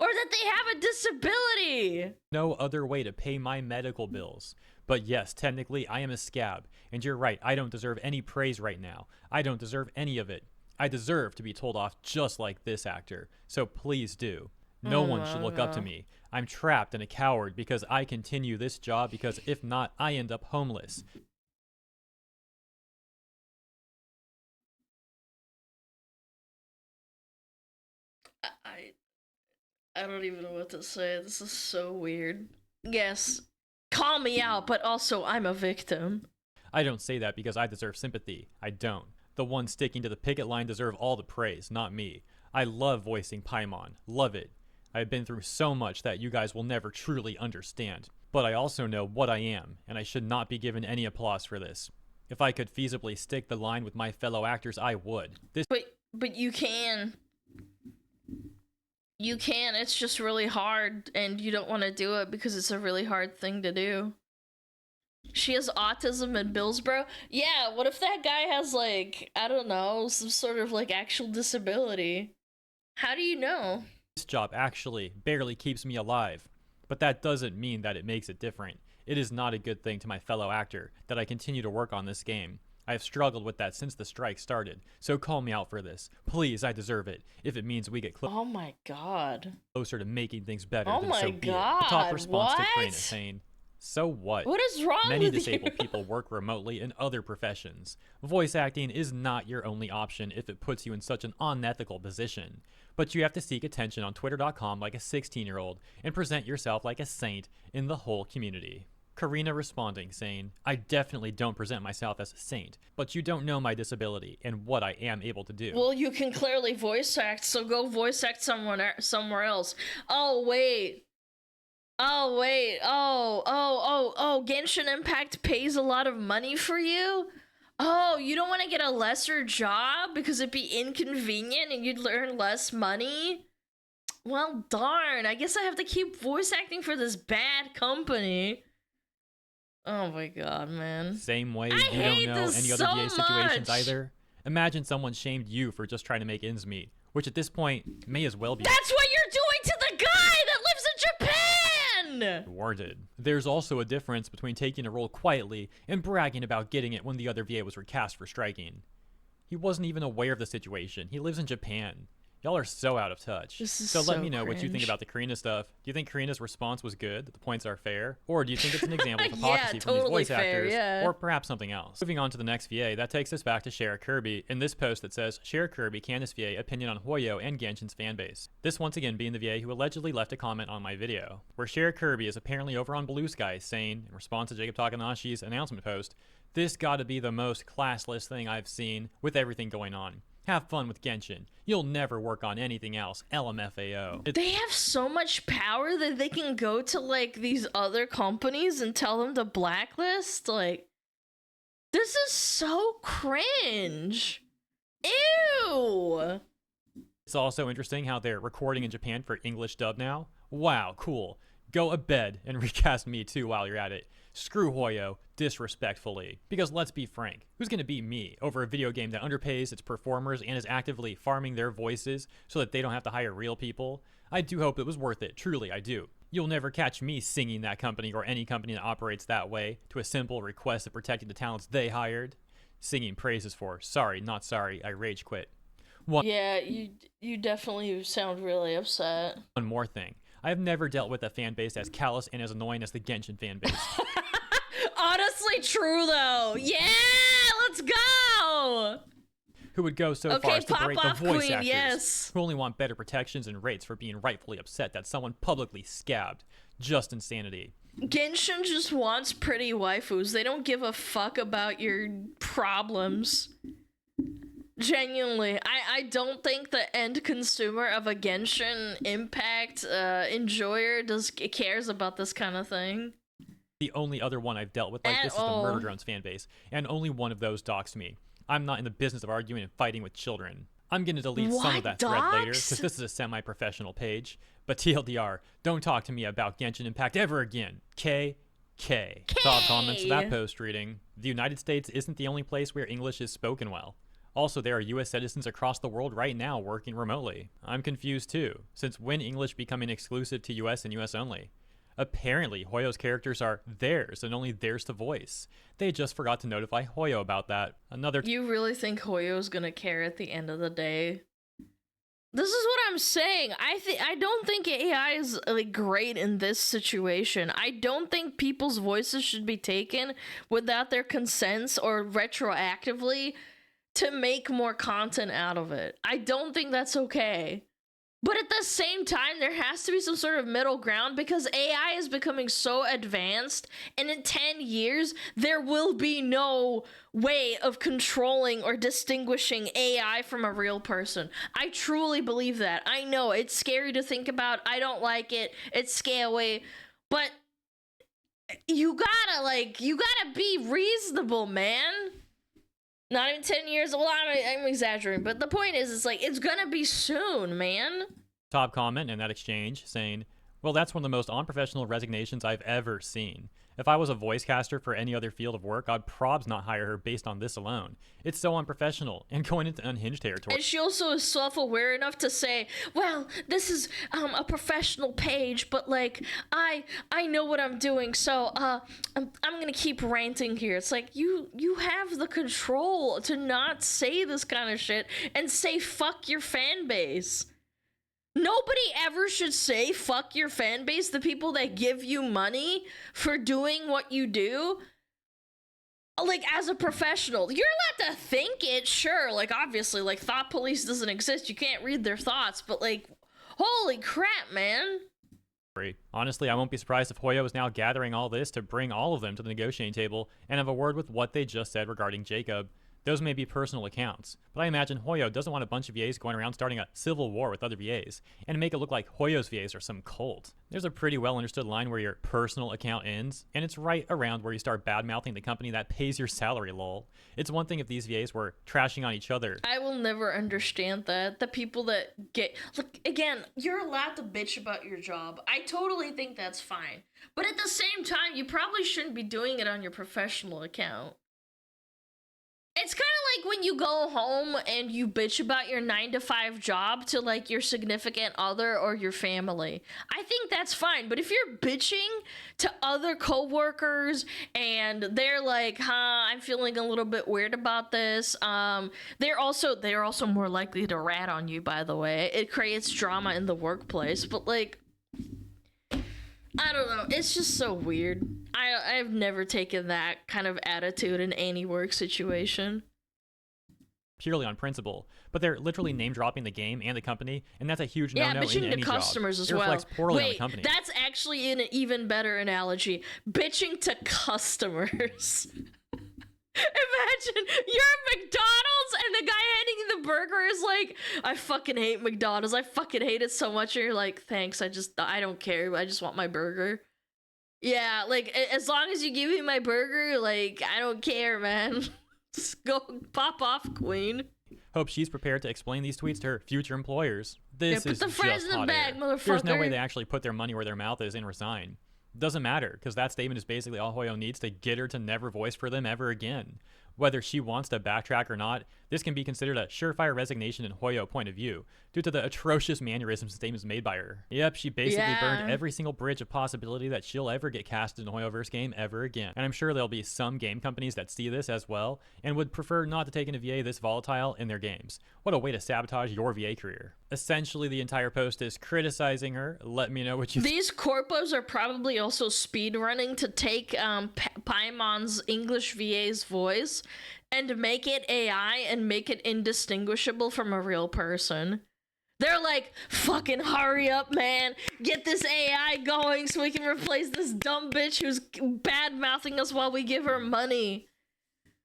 Or that they have a disability. No other way to pay my medical bills. But yes, technically I am a scab. And you're right, I don't deserve any praise right now. I don't deserve any of it. I deserve to be told off just like this actor. So please do. No one should look up to me. I'm trapped and a coward because I continue this job because if not, I end up homeless. I don't even know what to say. This is so weird. Yes, call me out, but also I'm a victim. I don't say that because I deserve sympathy. I don't. The ones sticking to the picket line deserve all the praise, not me. I love voicing Paimon. Love it. I've been through so much that you guys will never truly understand. But I also know what I am, and I should not be given any applause for this. If I could feasibly stick the line with my fellow actors, I would. But you can. You can. It's just really hard, and you don't want to do it because it's a really hard thing to do. She has autism and Billsboro. Yeah, what if that guy has, like, I don't know, some sort of, like, actual disability? How do you know? This job actually barely keeps me alive, but that doesn't mean that it makes it different. It is not a good thing to my fellow actor that I continue to work on this game. I have struggled with that since the strike started, so call me out for this. Please, I deserve it. If it means we get Oh my god. closer to making things better, Oh then my so be it. god. The top response to What? Karina saying, so what? What is wrong Many with disabled you? people work remotely in other professions. Voice acting is not your only option if it puts you in such an unethical position. But you have to seek attention on Twitter.com like a 16-year-old and present yourself like a saint in the whole community. Karina responding, saying, I definitely don't present myself as a saint, but you don't know my disability and what I am able to do. Well, you can clearly voice act, so go voice act somewhere else. Oh, wait. Oh, wait. Oh, Genshin Impact pays a lot of money for you? Oh, you don't want to get a lesser job because it'd be inconvenient and you'd earn less money? Well, darn. I guess I have to keep voice acting for this bad company. Oh my god, man. Same way I you hate don't know this any other so VA situations much. either. Imagine someone shamed you for just trying to make ends meet, which at this point may as well be That's what you're doing to the guy that lives in Japan! rewarded. There's also a difference between taking a role quietly and bragging about getting it when the other VA was recast for striking. He wasn't even aware of the situation. He lives in Japan. Y'all are so out of touch. This is So let so me know what you think cringe. about the Karina stuff. Do you think Karina's response was good, that the points are fair? Or do you think it's an example of Yeah, hypocrisy from totally these voice fair, actors? yeah. Or perhaps something else? Moving on to the next VA, that takes us back to Shara Kirby in this post that says, Shara Kirby, Candace VA, opinion on Hoyo and Genshin's fanbase. This once again being the VA who allegedly left a comment on my video, where Shara Kirby is apparently over on Blue Sky saying, in response to Jacob Takanashi's announcement post, this gotta be the most classless thing I've seen with everything going on. Have fun with Genshin. You'll never work on anything else. LMFAO. They have so much power that they can go to, like, these other companies and tell them to blacklist? Like, this is so cringe. Ew! It's also interesting how they're recording in Japan for English dub now. Wow, cool. Go to bed and recast me too while you're at it. Screw Hoyo, disrespectfully. Because let's be frank, who's gonna beat me over a video game that underpays its performers and is actively farming their voices so that they don't have to hire real people? I do hope it was worth it, truly I do. You'll never catch me singing that company or any company that operates that way to a simple request of protecting the talents they hired. Singing praises for, sorry, not sorry, I rage quit. Yeah, you definitely sound really upset. One more thing. I have never dealt with a fan base as callous and as annoying as the Genshin fan base. Honestly true, though. Yeah, let's go! Who would go so Okay, far as to pop berate the off, voice queen, actors, yes. who only want better protections and rates for being rightfully upset that someone publicly scabbed. Just insanity. Genshin just wants pretty waifus. They don't give a fuck about your problems. Genuinely, I don't think the end consumer of a Genshin Impact enjoyer cares about this kind of thing. The only other one I've dealt with like this is the Murder Drones fan base, and only one of those doxed me. I'm not in the business of arguing and fighting with children. I'm gonna delete some of that thread later, because this is a semi-professional page. But TLDR, don't talk to me about Genshin Impact ever again. K. Top comments to that post reading, the United States isn't the only place where English is spoken well. Also, there are US citizens across the world right now working remotely. I'm confused too, since when English becoming exclusive to US and US only? Apparently, Hoyo's characters are theirs and only theirs to voice. They just forgot to notify Hoyo about that. You really think Hoyo's gonna care at the end of the day? This is what I'm saying. I don't think AI is like great in this situation. I don't think people's voices should be taken without their consents or retroactively to make more content out of it. I don't think that's okay. But at the same time, there has to be some sort of middle ground because AI is becoming so advanced, and in 10 years, there will be no way of controlling or distinguishing AI from a real person. I truly believe that. I know, it's scary to think about. I don't like it. It's scary. But you gotta be reasonable, man. Not even 10 years. Well, I'm exaggerating, but the point is, it's like, it's gonna be soon, man. Top comment in that exchange saying, Well, that's one of the most unprofessional resignations I've ever seen. If I was a voice caster for any other field of work, I'd probs not hire her based on this alone. It's so unprofessional and going into unhinged territory. And she also is self-aware enough to say, well, this is a professional page, but like I know what I'm doing, so I'm gonna keep ranting here. It's like you have the control to not say this kind of shit and say fuck your fan base. Nobody ever should say fuck your fan base, the people that give you money for doing what you do. Like, as a professional, you're allowed to think it, sure. Like, obviously, like, thought police doesn't exist. You can't read their thoughts, but like, holy crap, man. Honestly, I won't be surprised if Hoyo is now gathering all this to bring all of them to the negotiating table and have a word with what they just said regarding Jacob. Those may be personal accounts, but I imagine Hoyo doesn't want a bunch of VAs going around starting a civil war with other VAs, and make it look like Hoyo's VAs are some cult. There's a pretty well understood line where your personal account ends, and it's right around where you start bad-mouthing the company that pays your salary, lol. It's one thing if these VAs were trashing on each other. I will never understand that. The people that get... Look, again, you're allowed to bitch about your job. I totally think that's fine. But at the same time, you probably shouldn't be doing it on your professional account. It's kind of like when you go home and you bitch about your 9-to-5 job to like your significant other or your family. I think that's fine, but if you're bitching to other coworkers and they're like, I'm feeling a little bit weird about this, they're also more likely to rat on you, by the way. It creates drama in the workplace, but like, I don't know, it's just so weird. I've never taken that kind of attitude in any work situation. Purely on principle, but they're literally name dropping the game and the company, and that's a huge no-no in any job. Yeah, bitching to customers as well. It reflects poorly on the company. That's actually an even better analogy. Bitching to customers. Imagine you're at McDonald's and the guy handing you the burger is like, I fucking hate McDonald's. I fucking hate it so much. And you're like, thanks. I don't care. I just want my burger. Yeah, like, as long as you give me my burger, like, I don't care, man. Just go pop off, queen. Hope she's prepared to explain these tweets to her future employers. This is put the fries just in the bag, air. motherfucker. There's no way they actually put their money where their mouth is and resign. Doesn't matter, because that statement is basically all Hoyo needs to get her to never voice for them ever again. Whether she wants to backtrack or not, this can be considered a surefire resignation in Hoyo point of view, due to the atrocious mannerisms and statements made by her. Yep, she basically burned every single bridge of possibility that she'll ever get cast in a Hoyoverse game ever again. And I'm sure there'll be some game companies that see this as well, and would prefer not to take in a VA this volatile in their games. What a way to sabotage your VA career. Essentially, the entire post is criticizing her. Let me know what you think. These corpos are probably also speedrunning to take Paimon's English VA's voice and make it AI and make it indistinguishable from a real person. They're like, fucking hurry up, man. Get this AI going so we can replace this dumb bitch who's bad-mouthing us while we give her money.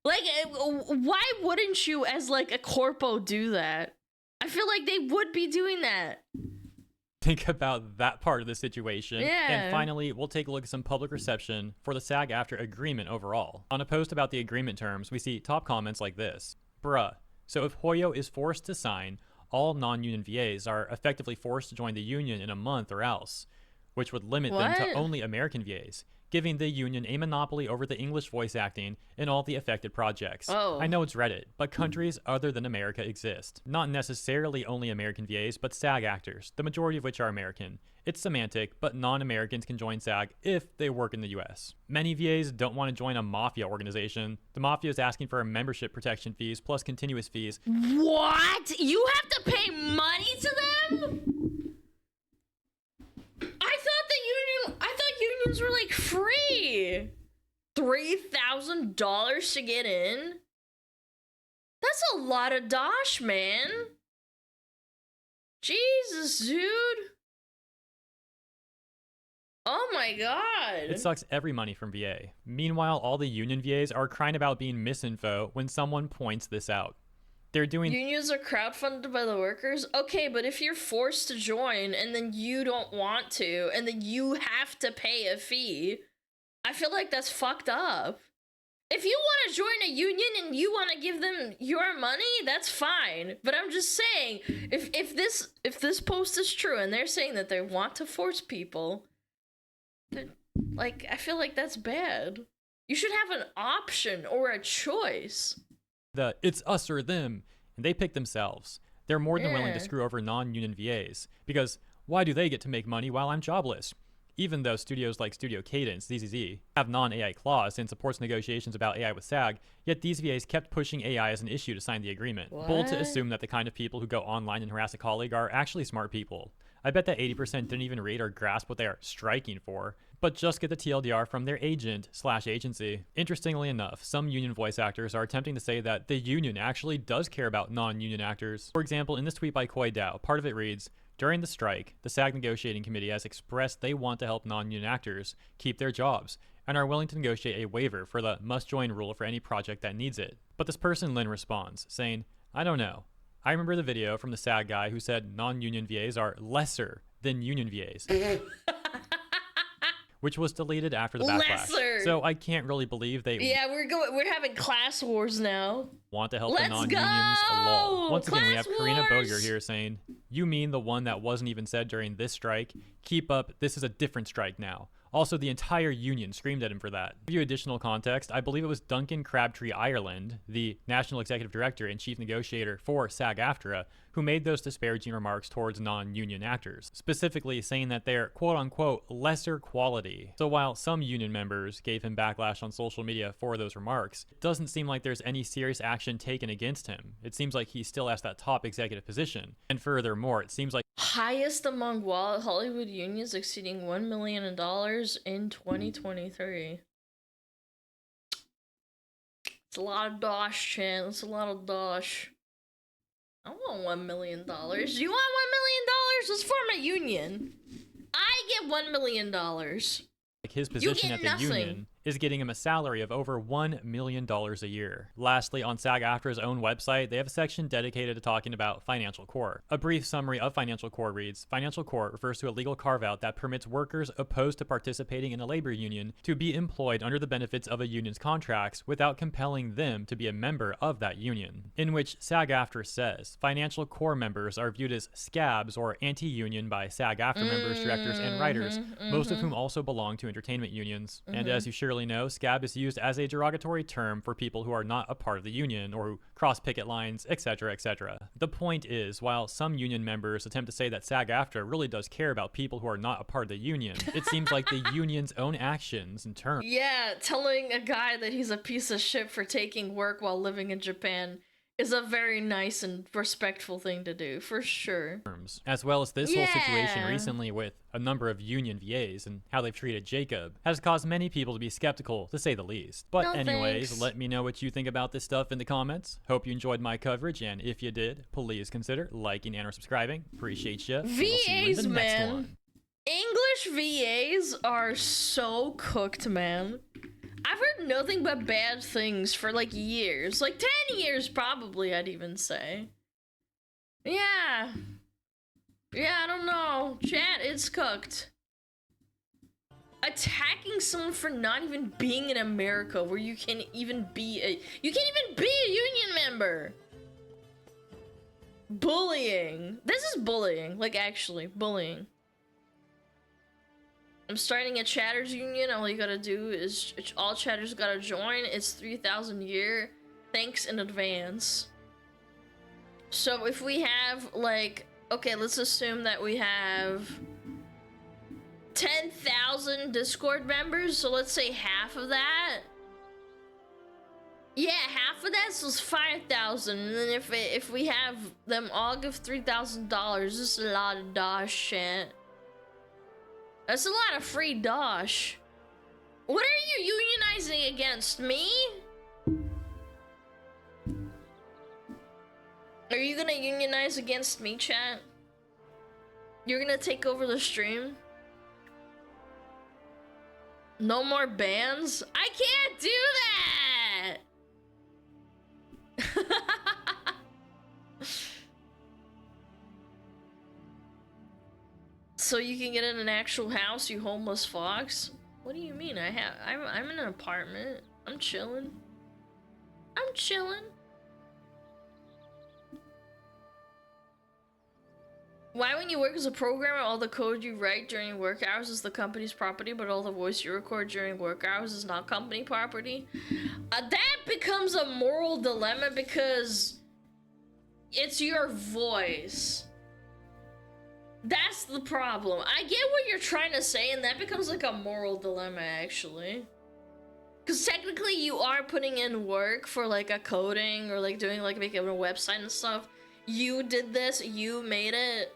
Like, why wouldn't you, as like a corpo, do that? I feel like they would be doing that. Think about that part of the situation. Yeah. And finally, we'll take a look at some public reception for the SAG-AFTRA agreement overall. On a post about the agreement terms, we see top comments like this. Bruh, so if Hoyo is forced to sign, all non-union VAs are effectively forced to join the union in a month or else, which would limit them to only American VAs, giving the union a monopoly over the English voice acting in all the affected projects. I know it's Reddit, but countries other than America exist. Not necessarily only American VAs, but SAG actors, the majority of which are American. It's semantic, but non-Americans can join SAG if they work in the US. Many VAs don't want to join a mafia organization. The mafia is asking for membership protection fees plus continuous fees. What? You have to pay money to them? I thought unions were like free. $3,000 to get in? That's a lot of dosh, man. Jesus, dude. Oh my god. It sucks every money from VA. Meanwhile, all the union VAs are crying about being misinfo when someone points this out. They're doing... Unions are crowdfunded by the workers? Okay, but if you're forced to join and then you don't want to and then you have to pay a fee, I feel like that's fucked up. If you want to join a union and you want to give them your money, that's fine. But I'm just saying, if this post is true and they're saying that they want to force people, then, like, I feel like that's bad. You should have an option or a choice. It's us or them, and they pick themselves. They're more than willing to screw over non-union VAs, because why do they get to make money while I'm jobless? Even though studios like Studio Cadence, ZZZ, have non-AI clause and supports negotiations about AI with SAG, yet these VAs kept pushing AI as an issue to sign the agreement. Bold to assume that the kind of people who go online and harass a colleague are actually smart people. I bet that 80% didn't even read or grasp what they are striking for, but just get the TLDR from their agent/agency. Interestingly enough, some union voice actors are attempting to say that the union actually does care about non-union actors. For example, in this tweet by Koi Dao, part of it reads, "During the strike, the SAG negotiating committee has expressed they want to help non-union actors keep their jobs and are willing to negotiate a waiver for the must-join rule for any project that needs it." But this person Lynn responds, saying, "I don't know. I remember the video from the SAG guy who said non-union VAs are lesser than union VAs." Which was deleted after the backlash. Lesser. So I can't really believe they we're having class wars now. Want to help the Let's non-unions. Lol. Once again, we have Class Karina wars. Boger here saying, "You mean the one that wasn't even said during this strike? Keep up, this is a different strike now." Also, the entire union screamed at him for that. To give you additional context, I believe it was Duncan Crabtree Ireland, the National Executive Director and Chief Negotiator for SAG-AFTRA, who made those disparaging remarks towards non-union actors, specifically saying that they're quote-unquote lesser quality. So while some union members gave him backlash on social media for those remarks, it doesn't seem like there's any serious action taken against him. It seems like he still has that top executive position. And furthermore, it seems like Highest among Hollywood unions, exceeding $1 million in 2023. It's a lot of dosh, Chan. It's a lot of dosh. I want $1 million. You want $1 million? Let's form a union. I get $1 million. like his position at the union is getting him a salary of over $1 million a year. Lastly, on SAG-AFTRA's own website, they have a section dedicated to talking about Financial Core. A brief summary of Financial Core reads, Financial Core refers to a legal carve-out that permits workers opposed to participating in a labor union to be employed under the benefits of a union's contracts without compelling them to be a member of that union. In which SAG-AFTRA says, Financial Core members are viewed as scabs or anti-union by SAG-AFTRA members, directors, and writers, most of whom also belong to entertainment unions. And as you surely know, scab is used as a derogatory term for people who are not a part of the union or who cross picket lines, etc., etc. The point is, while some union members attempt to say that SAG-AFTRA really does care about people who are not a part of the union, it seems like the union's own actions and terms. Yeah, telling a guy that he's a piece of shit for taking work while living in Japan is a very nice and respectful thing to do, for sure. As well as this whole situation recently with a number of union VAs and how they've treated Jacob has caused many people to be skeptical, to say the least. But anyways, let me know what you think about this stuff in the comments. Hope you enjoyed my coverage, and if you did, please consider liking and or subscribing. Appreciate you. VAs, man. English VAs are so cooked, man. I've heard nothing but bad things for like years. Like 10 years probably, I'd even say. Yeah. Yeah, I don't know. Chat, it's cooked. Attacking someone for not even being in America where you can't even be a union member. Bullying. This is bullying. Like actually, bullying. I'm starting a chatters union. All you gotta do is all chatters gotta join. It's 3,000 a year. Thanks in advance. So if we have like, okay, let's assume that we have 10,000 Discord members. So let's say half of that. Yeah, half of that, so it's 5,000. And then if we have them all give $3,000, this is a lot of dosh shit. That's a lot of free dosh. What are you unionizing against? Me? Are you gonna unionize against me, chat? You're gonna take over the stream? No more bans? I can't do that! So you can get in an actual house, you homeless fox? What do you mean? I'm in an apartment. I'm chilling. I'm chilling. Why, when you work as a programmer, all the code you write during work hours is the company's property, but all the voice you record during work hours is not company property? That becomes a moral dilemma because it's your voice. That's the problem. I get what you're trying to say, and that becomes like a moral dilemma, actually. Because technically you are putting in work for like a coding or like doing like making a website and stuff. You did this, you made it.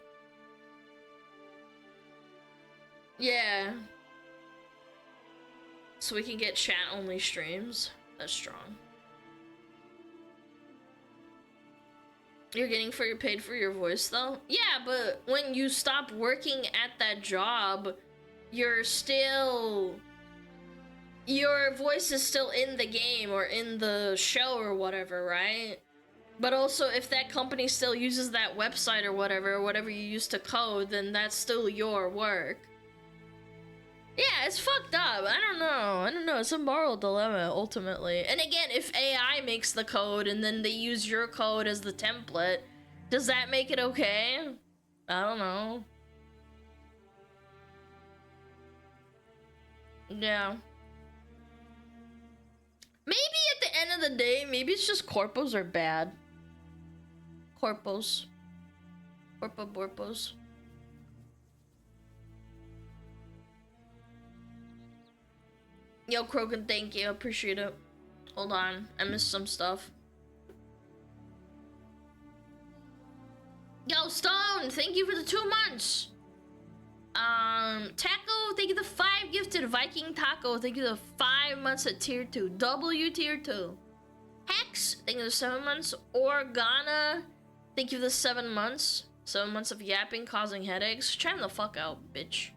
Yeah. So we can get chat-only streams. That's strong. You're getting paid for your voice, though? Yeah, but when you stop working at that job, you're still... Your voice is still in the game or in the show or whatever, right? But also, if that company still uses that website or whatever you used to code, then that's still your work. Yeah, it's fucked up. I don't know. It's a moral dilemma, ultimately. And again, if AI makes the code and then they use your code as the template, does that make it okay? I don't know. Yeah. Maybe at the end of the day, maybe it's just corpos are bad. Corpos. Corpo-borpos. Yo, Krogan, thank you. Appreciate it. Hold on. I missed some stuff. Yo, Stone, thank you for the 2 months. Taco, thank you the 5 gifted. Viking Taco, thank you the 5 months at tier 2. W tier 2. Hex, thank you the 7 months. Organa, thank you the 7 months. 7 months of yapping causing headaches. Chime the fuck out, bitch.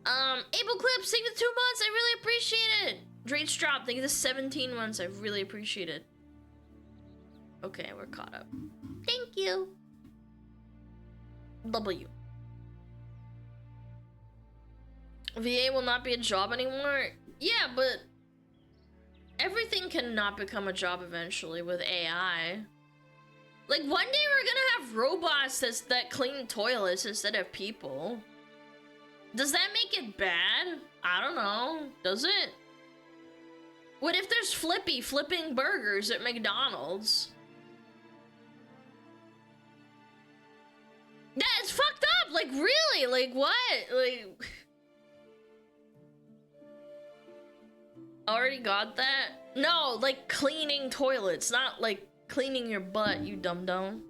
Able Clips, thank you the 2 months. I really appreciate it. Drake's Drop, thank you the 17 months. I really appreciate it. Okay, we're caught up. Thank you. W. VA will not be a job anymore? Yeah, but everything cannot become a job eventually with AI. Like, one day we're gonna have robots that clean toilets instead of people. Does that make it bad? I don't know. Does it? What if there's Flippy flipping burgers at McDonald's? Yeah, it's fucked up! Like, really? Like, what? Like... Already got that? No, like cleaning toilets, not like cleaning your butt, you dum-dum.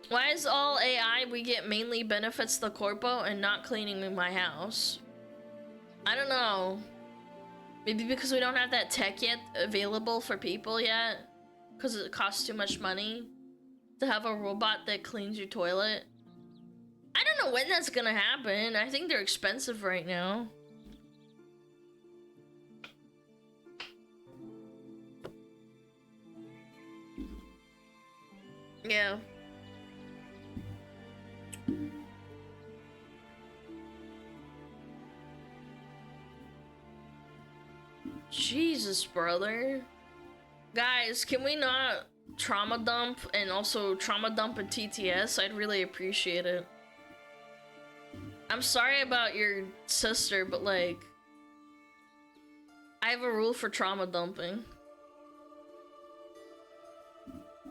Why is all AI we get mainly benefits the corpo and not cleaning in my house? I don't know. Maybe because we don't have that tech yet available for people yet? Because it costs too much money to have a robot that cleans your toilet? I don't know when that's gonna happen. I think they're expensive right now. Yeah. Jesus, brother. Guys, can we not trauma dump and also trauma dump and TTS? I'd really appreciate it. I'm sorry about your sister, but like, I have a rule for trauma dumping.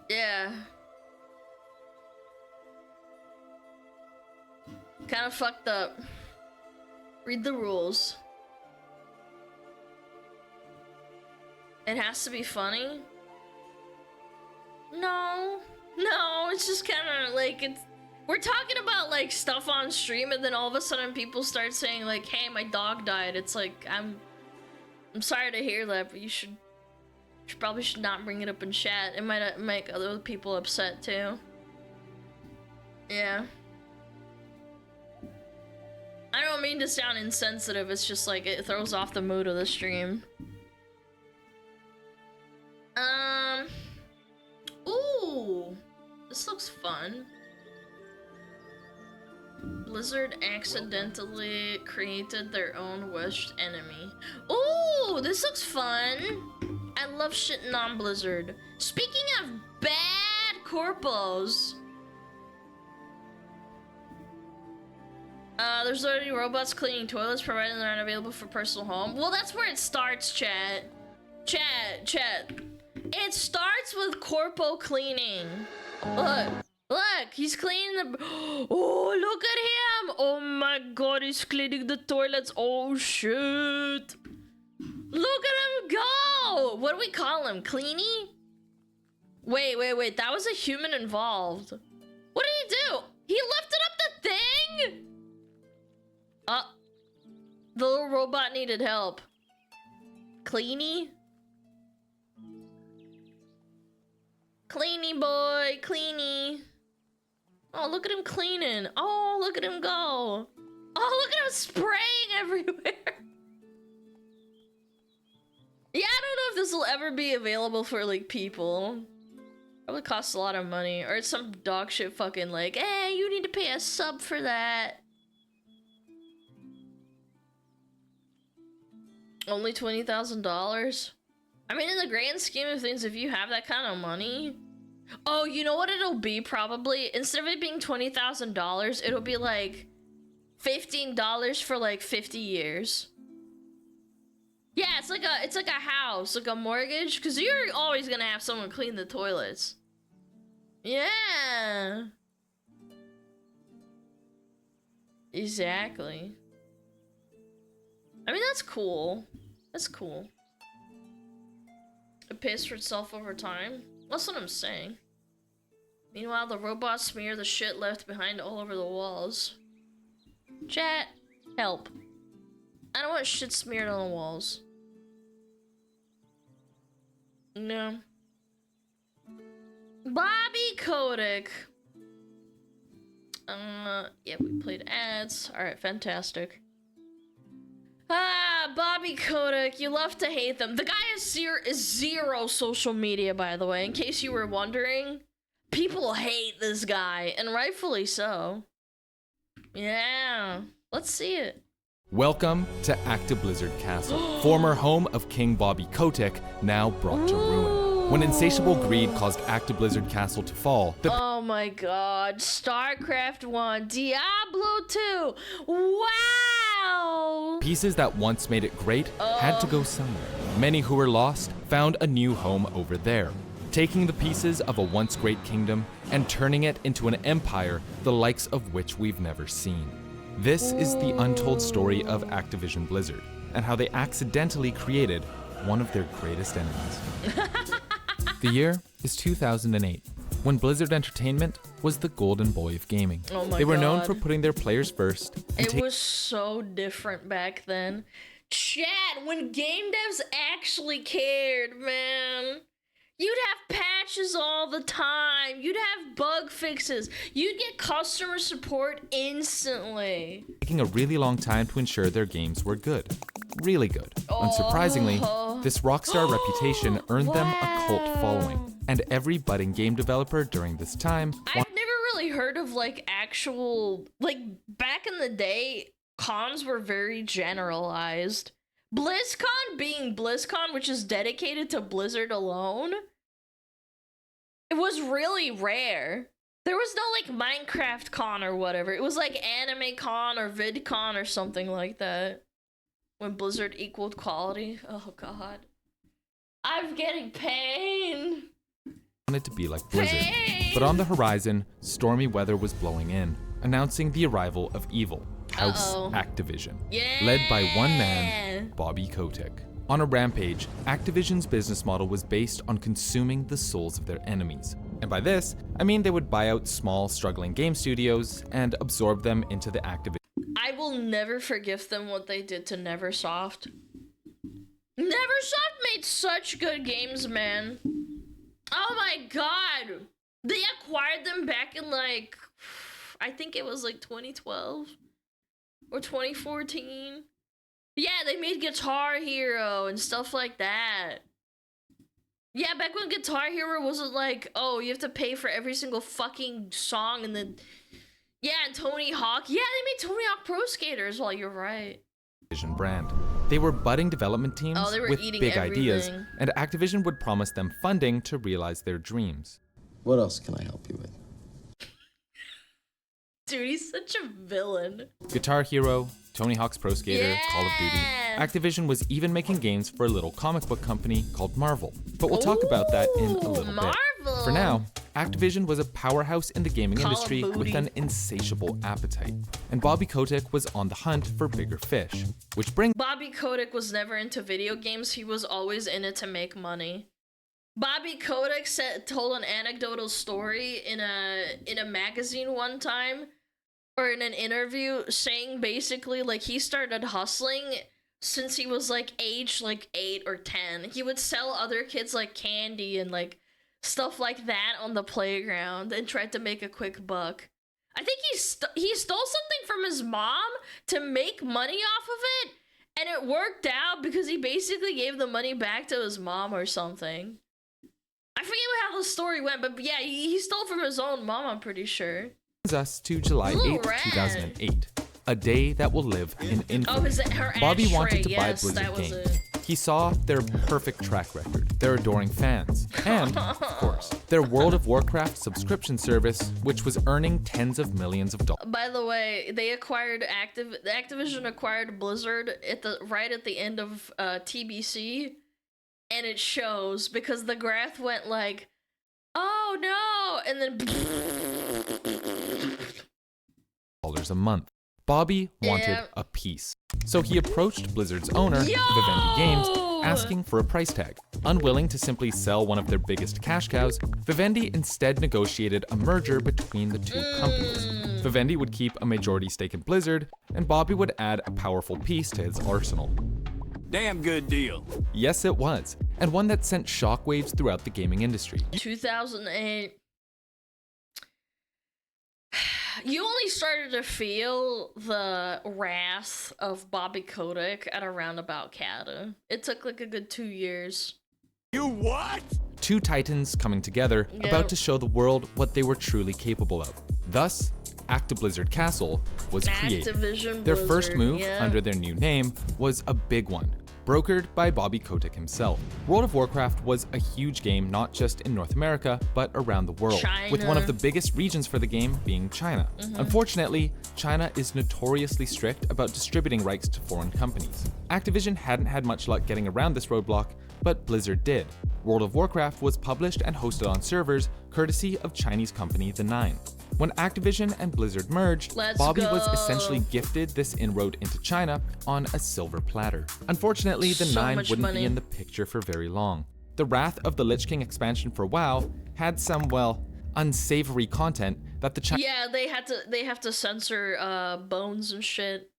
Yeah. Kind of fucked up. Read the rules. It has to be funny? No, it's just kind of like, we're talking about like stuff on stream and then all of a sudden people start saying like, hey, my dog died. It's like, I'm sorry to hear that, but you probably should not bring it up in chat. It might make other people upset too. Yeah. I don't mean to sound insensitive, it's just like, it throws off the mood of the stream. Ooh, this looks fun. Blizzard accidentally created their own worst enemy. Ooh, this looks fun. I love shitting on Blizzard. Speaking of bad corpos, there's already robots cleaning toilets, provided they're unavailable for personal home. Well, that's where it starts, chat. Chat. It starts with corpo cleaning. Look, he's cleaning the... Oh, look at him! Oh my god, he's cleaning the toilets. Oh, shit. Look at him go! What do we call him? Cleanie? Wait. That was a human involved. What did he do? He lifted up the thing? The little robot needed help. Cleanie? Cleanie boy, Cleanie. Oh, look at him cleaning. Oh, look at him go. Oh, look at him spraying everywhere. Yeah, I don't know if this will ever be available for, like, people. Probably costs a lot of money. Or it's some dog shit fucking like, hey, you need to pay a sub for that. Only $20,000? I mean, in the grand scheme of things, if you have that kind of money... Oh, you know what it'll be, probably? Instead of it being $20,000, it'll be, like, $15 for, like, 50 years. Yeah, it's like a house, like a mortgage, because you're always gonna have someone clean the toilets. Yeah. Exactly. I mean, that's cool. That's cool. It pays for itself over time. That's what I'm saying. Meanwhile, the robots smear the shit left behind all over the walls. Chat, help. I don't want shit smeared on the walls. No. Bobby Kotick. Yeah, we played ads. Alright, fantastic. Ah, Bobby Kotick, you love to hate them. The guy is zero social media, by the way, in case you were wondering. People hate this guy, and rightfully so. Yeah, let's see it. Welcome to Active Blizzard Castle, former home of King Bobby Kotick, now brought to ruin. When insatiable greed caused Active Blizzard Castle to fall, Oh my god, StarCraft 1, Diablo 2, wow! pieces that once made it great had to go somewhere. Many who were lost found a new home over there, taking the pieces of a once great kingdom and turning it into an empire the likes of which we've never seen. This is the untold story of Activision Blizzard, and how they accidentally created one of their greatest enemies. The year is 2008, when Blizzard Entertainment was the golden boy of gaming. Oh my They were known God. for putting their players first. And It was so different back then. Chat, when game devs actually cared, man. You'd have patches all the time. You'd have bug fixes. You'd get customer support instantly. taking a really long time to ensure their games were good. Really good. Unsurprisingly, this rockstar reputation earned them a cult following, and every budding game developer during this time I've never really heard of like actual, like back in the day, cons were very generalized. BlizzCon being BlizzCon, which is dedicated to Blizzard alone, it was really rare. There was no like Minecraft con or whatever. It was like Anime Con or VidCon or something like that. When Blizzard equaled quality. Oh god. I'm getting pain. wanted to be like Blizzard. But on the horizon, stormy weather was blowing in, announcing the arrival of evil, House Activision, led by one man, Bobby Kotick. On a rampage, Activision's business model was based on consuming the souls of their enemies. And by this, I mean they would buy out small, struggling game studios and absorb them into the Activision. I will never forgive them what they did to Neversoft. Neversoft made such good games, man. Oh my god. They acquired them back in like, I think it was like 2012 or 2014. Yeah, they made Guitar Hero and stuff like that. Yeah, back when Guitar Hero wasn't like, oh, you have to pay for every single fucking song and then... Yeah, and Tony Hawk. Yeah, they made Tony Hawk Pro Skater as well. You're right. Activision brand. They were budding development teams Oh, they were with eating big ideas, everything. and Activision would promise them funding to realize their dreams. What else can I help you with? Dude, he's such a villain. Guitar Hero, Tony Hawk's Pro Skater, Call of Duty. Activision was even making games for a little comic book company called Marvel. But we'll talk about that in a little bit. For now, Activision was a powerhouse in the gaming industry with an insatiable appetite. And Bobby Kotick was on the hunt for bigger fish. Which brings... Bobby Kotick was never into video games. He was always in it to make money. Bobby Kotick told an anecdotal story in a magazine one time, or in an interview, saying basically like he started hustling since he was like aged like 8 or 10. He would sell other kids like candy and like stuff like that on the playground and tried to make a quick buck. I think he stole something from his mom to make money off of it, and it worked out because he basically gave the money back to his mom or something. I forget how the story went, but yeah, he stole from his own mom, I'm pretty sure. Us to July 8th, 2008. A day that will live in infamy. Bobby wanted to buy Blizzard Games. He saw their perfect track record, their adoring fans, and, of course, their World of Warcraft subscription service, which was earning tens of millions of dollars. By the way, they acquired Activision acquired Blizzard right at the end of TBC, and it shows because the graph went like, oh no, and then $1 a month. Bobby wanted a piece. So he approached Blizzard's owner, Vivendi Games, asking for a price tag. Unwilling to simply sell one of their biggest cash cows, Vivendi instead negotiated a merger between the two companies. Vivendi would keep a majority stake in Blizzard, and Bobby would add a powerful piece to his arsenal. Damn good deal. Yes, it was, and one that sent shockwaves throughout the gaming industry. 2008. You only started to feel the wrath of Bobby Kotick at a roundabout Canada. It took like a good 2 years. You what? Two titans coming together, about to show the world what they were truly capable of. Thus, Actiblizzard Castle was created. Their first move, under their new name, was a big one, brokered by Bobby Kotick himself. World of Warcraft was a huge game not just in North America, but around the world, with one of the biggest regions for the game being China. Unfortunately, China is notoriously strict about distributing rights to foreign companies. Activision hadn't had much luck getting around this roadblock, but Blizzard did. World of Warcraft was published and hosted on servers, courtesy of Chinese company The Nine. When Activision and Blizzard merged, Bobby was essentially gifted this inroad into China on a silver platter. Unfortunately, The Nine wouldn't be in the picture for very long. The Wrath of the Lich King expansion for WoW had some, well, unsavory content that the Chinese... Yeah, they have to censor bones and shit.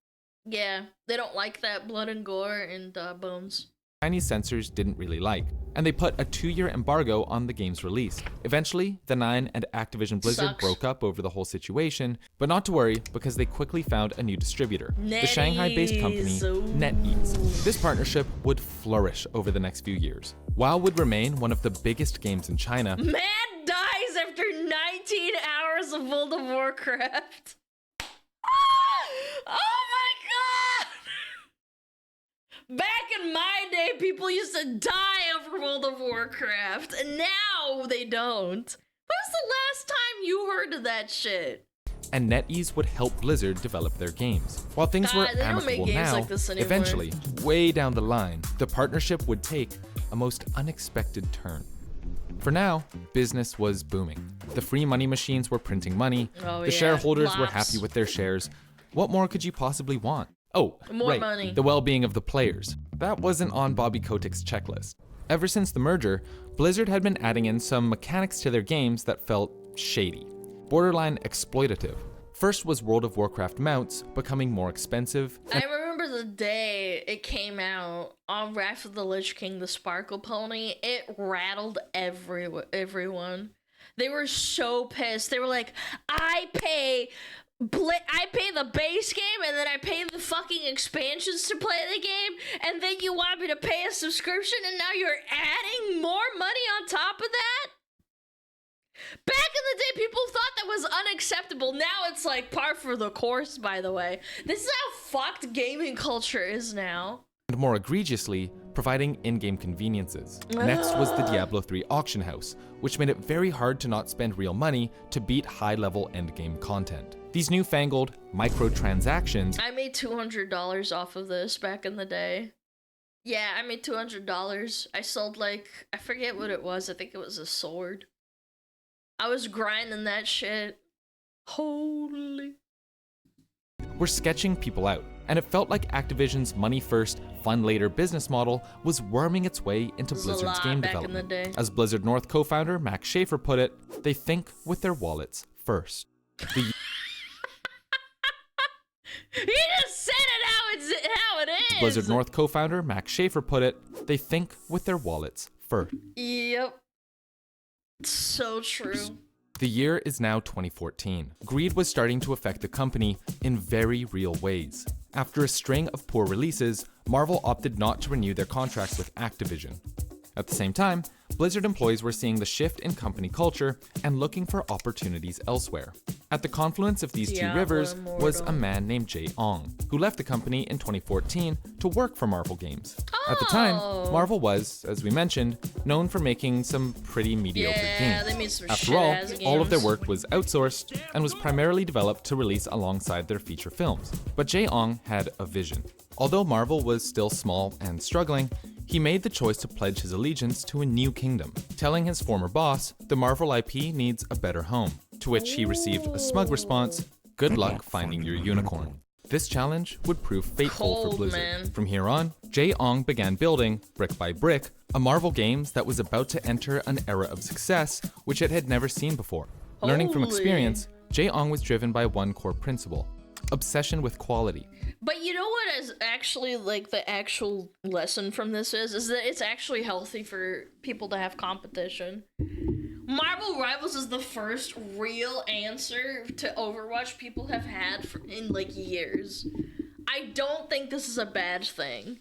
Yeah, they don't like that blood and gore and bones. Chinese censors didn't really like, and they put a 2-year embargo on the game's release. Eventually, The Nine and Activision Blizzard broke up over the whole situation, but not to worry because they quickly found a new distributor, the Shanghai-based company NetEase. This partnership would flourish over the next few years. WoW would remain one of the biggest games in China. Man dies after 19 hours of World of Warcraft. Oh my god! Back in my day, people used to die over World of Warcraft, and now they don't. When was the last time you heard of that shit? And NetEase would help Blizzard develop their games. While things were amicable now, eventually, way down the line, the partnership would take a most unexpected turn. For now, business was booming. The free money machines were printing money, the shareholders were happy with their shares. What more could you possibly want? Oh, more money. The well-being of the players. That wasn't on Bobby Kotick's checklist. Ever since the merger, Blizzard had been adding in some mechanics to their games that felt shady, borderline exploitative. First was World of Warcraft mounts becoming more expensive. I remember the day it came out on Wrath of the Lich King, the Sparkle Pony. It rattled everyone. They were so pissed. They were like, I pay the base game, and then I pay the fucking expansions to play the game, and then you want me to pay a subscription, and now you're adding more money on top of that? Back in the day, people thought that was unacceptable. Now it's like par for the course, by the way. This is how fucked gaming culture is now. And more egregiously, providing in-game conveniences. Next was the Diablo 3 auction house, which made it very hard to not spend real money to beat high-level endgame content. These newfangled microtransactions— I made $200 off of this back in the day. Yeah, I made $200. I sold like, I forget what it was. I think it was a sword. I was grinding that shit. Holy. were sketching people out, and it felt like Activision's money-first, fun-later business model was worming its way into Blizzard's game development. As Blizzard North co-founder Max Schaefer put it, they think with their wallets first. He just said it how it is! Blizzard North co-founder Max Schaefer put it, they think with their wallets first. Yep. So true. The year is now 2014. Greed was starting to affect the company in very real ways. After a string of poor releases, Marvel opted not to renew their contracts with Activision. At the same time, Blizzard employees were seeing the shift in company culture and looking for opportunities elsewhere. At the confluence of these two rivers was a man named Jay Ong, who left the company in 2014 to work for Marvel Games. At the time, Marvel was, as we mentioned, known for making some pretty mediocre games. They made some After all, shit-ass all of their games. work was outsourced and was primarily developed to release alongside their feature films. But Jay Ong had a vision. Although Marvel was still small and struggling, he made the choice to pledge his allegiance to a new kingdom, telling his former boss the Marvel IP needs a better home, to which he received a smug response, "Good luck finding your unicorn." This challenge would prove fateful for Blizzard. man. From here on, Jay Ong began building, brick by brick, a Marvel Games that was about to enter an era of success which it had never seen before. Learning from Holy. experience, Jay Ong was driven by one core principle: obsession with quality. But you know what is actually like the actual lesson from this is that it's actually healthy for people to have competition. Marvel Rivals is the first real answer to Overwatch people have had in like years. I don't think this is a bad thing.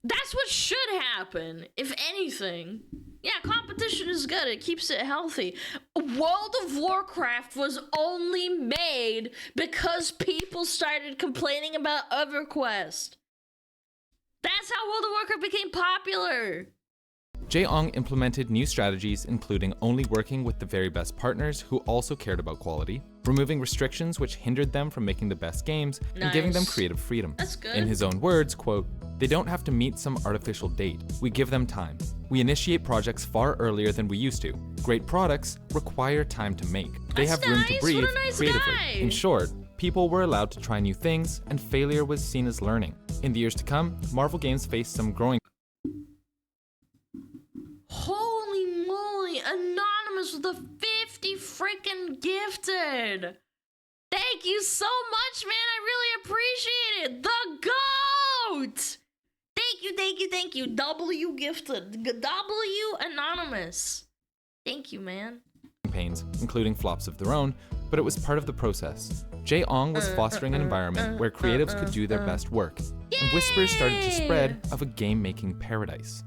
That's what should happen, if anything. Yeah, competition is good. It keeps it healthy. World of Warcraft was only made because people started complaining about EverQuest. That's how World of Warcraft became popular. Jay Ong implemented new strategies including only working with the very best partners who also cared about quality, removing restrictions which hindered them from making the best games, and giving them Nice. creative freedom. That's good. In his own words, quote, "They don't have to meet some artificial date. We give them time. We initiate projects far earlier than we used to. Great products require time to make. They That's have room to nice. breathe What a nice creatively." guy. In short, people were allowed to try new things, and failure was seen as learning. In the years to come, Marvel Games faced some growing Holy moly, Anonymous with the 50 freaking gifted. Thank you so much, man. I really appreciate it. The GOAT. Thank you. W gifted. W Anonymous. Thank you, man. pains, including flops of their own, but it was part of the process. Jay Ong was fostering an environment where creatives could do their best work, and whispers started to spread of a game-making paradise.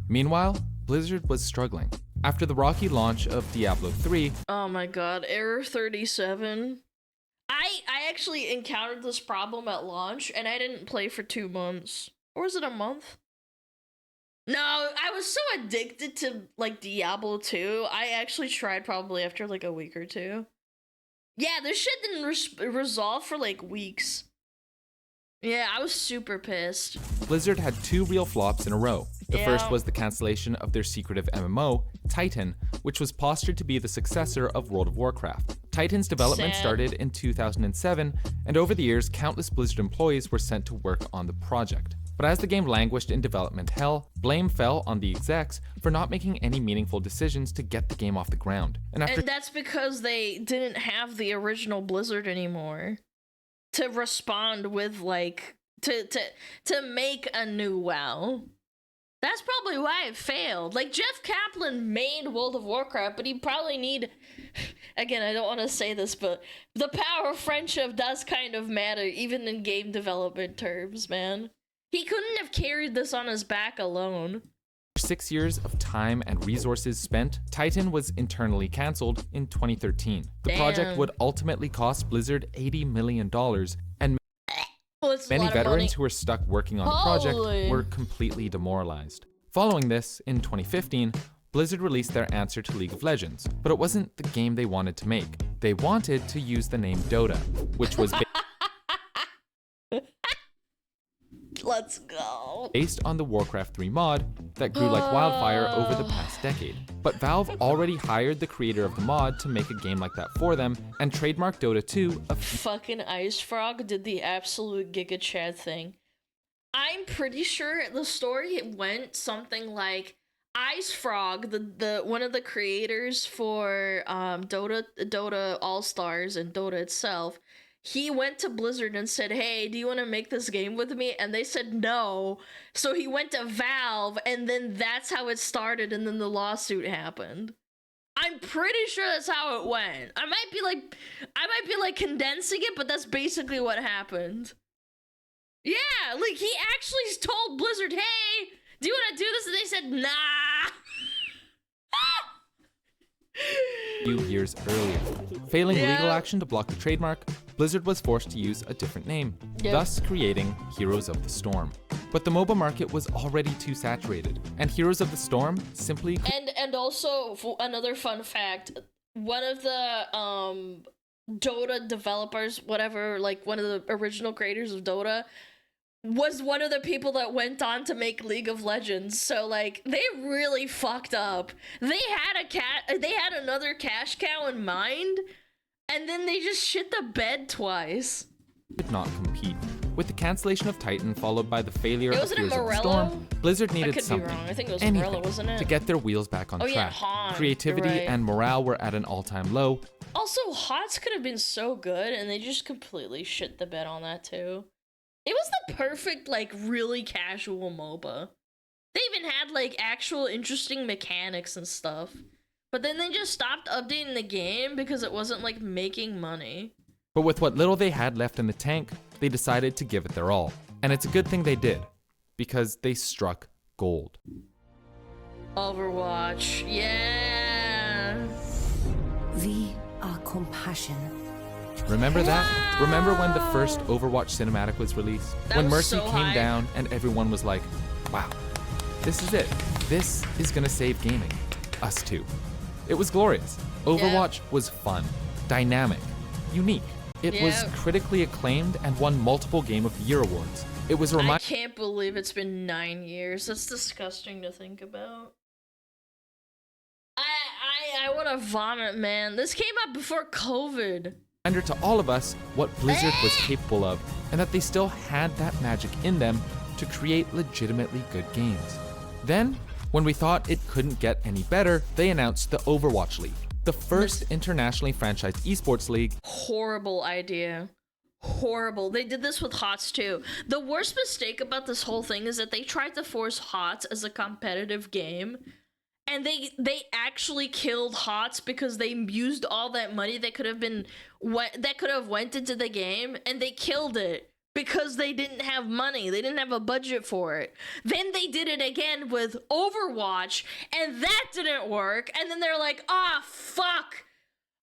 Meanwhile, Blizzard was struggling. After the rocky launch of Diablo 3, Oh my god, error 37. I actually encountered this problem at launch and I didn't play for 2 months. Or was it a month? No, I was so addicted to like Diablo 2. I actually tried probably after like a week or two. Yeah, this shit didn't resolve for like weeks. Yeah, I was super pissed. Blizzard had 2 real flops in a row. The first Yeah. was the cancellation of their secretive MMO, Titan, which was postured to be the successor of World of Warcraft. Titan's development Sad. started in 2007, and over the years, countless Blizzard employees were sent to work on the project. But as the game languished in development hell, blame fell on the execs for not making any meaningful decisions to get the game off the ground. And after And that's because they didn't have the original Blizzard anymore to respond with like to make a new WoW. That's probably why it failed. Like Jeff Kaplan made World of Warcraft, but he probably need again, I don't want to say this, but the power of friendship does kind of matter even in game development terms, man. He couldn't have carried this on his back alone. 6 years of time and resources spent, Titan was internally cancelled in 2013. The project Damn. would ultimately cost Blizzard $80 million, and Well, it's a many lot of money. veterans who were stuck working on the project Holy. were completely demoralized. Following this, in 2015, Blizzard released their answer to League of Legends, but it wasn't the game they wanted to make. They wanted to use the name Dota, which was Let's go. based on the Warcraft 3 mod that grew like wildfire over the past decade. But Valve already hired the creator of the mod to make a game like that for them and trademarked Dota 2 Fucking Ice Frog did the absolute Giga Chad thing. I'm pretty sure the story went something like Ice Frog, the one of the creators for Dota All-Stars and Dota itself, he went to Blizzard and said, hey, do you want to make this game with me? And they said no. So he went to Valve, and then that's how it started, and then the lawsuit happened. I'm pretty sure that's how it went. I might be like condensing it, but that's basically what happened. Yeah, like he actually told Blizzard, hey, do you want to do this? And they said, nah. few years earlier. Failing Yeah. legal action to block the trademark, Blizzard was forced to use a different name, Yep. thus creating Heroes of the Storm. But the MOBA market was already too saturated, and Heroes of the Storm simply And also another fun fact, one of the Dota developers, whatever, like one of the original creators of Dota, was one of the people that went on to make League of Legends. So like they really fucked up. They had another cash cow in mind, and then they just shit the bed twice. could not compete. With the cancellation of Titan followed by the failure of Wasn't it Heroes of the Morello? Storm, Blizzard I needed could be something, wrong. I think it was anything, Morello, wasn't it? to get their wheels back on Oh, yeah, track. Han, you're Creativity right. and morale were at an all-time low. Also, HOTS could have been so good, and they just completely shit the bed on that too. It was the perfect, like, really casual MOBA. They even had, like, actual interesting mechanics and stuff. But then they just stopped updating the game because it wasn't, like, making money. But with what little they had left in the tank, they decided to give it their all. And it's a good thing they did, because they struck gold. Overwatch, yeah! We are compassion. Remember that? Remember when the first Overwatch cinematic was released? That When was Mercy so came hype. down and everyone was like, wow, this is it. This is gonna save gaming. Us too. It was glorious. Overwatch was fun, dynamic, unique. It was Yeah. critically acclaimed and won multiple Game of the Year awards. It was a I reminder. can't believe it's been 9 years. That's disgusting to think about. I want to vomit, man. This came out before COVID. To all of us what Blizzard was capable of, and that they still had that magic in them to create legitimately good games. Then, when we thought it couldn't get any better, they announced the Overwatch League, the first internationally franchised esports league. Horrible idea. Horrible. They did this with HOTS too. The worst mistake about this whole thing is that they tried to force HOTS as a competitive game. And they actually killed HOTS because they used all that money that could have went into the game, and they killed it because they didn't have money. They didn't have a budget for it. Then they did it again with Overwatch, and that didn't work. And then they're like, ah, fuck.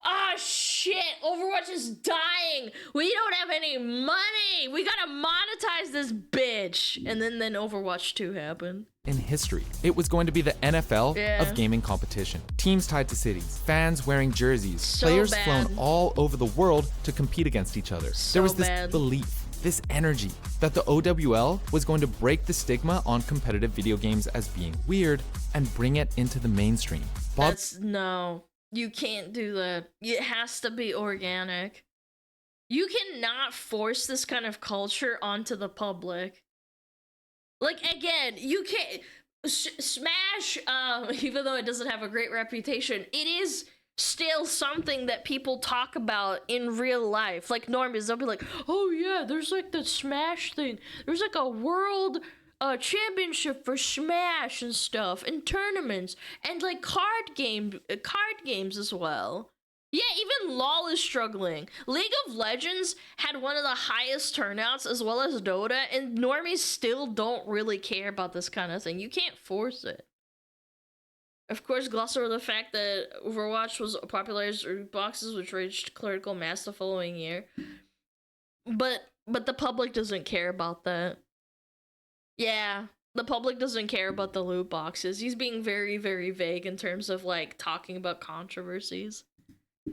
Ah, shit. Overwatch is dying. We don't have any money. We gotta monetize this bitch. And then Overwatch 2 happened. In history, it was going to be the NFL Yeah. of gaming competition. Teams tied to cities, fans wearing jerseys, So players bad. flown all over the world to compete against each other. So there was this bad. belief, this energy, that the OWL was going to break the stigma on competitive video games as being weird and bring it into the mainstream. No, you can't do that. It has to be organic. You cannot force this kind of culture onto the public. Like, again, you can't... Smash, even though it doesn't have a great reputation, it is still something that people talk about in real life. Like, normies, they'll be like, oh yeah, there's like the Smash thing. There's like a world championship for Smash and stuff, and tournaments, and like card games as well. Yeah, even LoL is struggling. League of Legends had one of the highest turnouts as well as Dota, and normies still don't really care about this kind of thing. You can't force it. Of course, gloss over the fact that Overwatch was popularized loot boxes, which reached critical mass the following year. But the public doesn't care about that. Yeah, the public doesn't care about the loot boxes. He's being very, very vague in terms of, like, talking about controversies.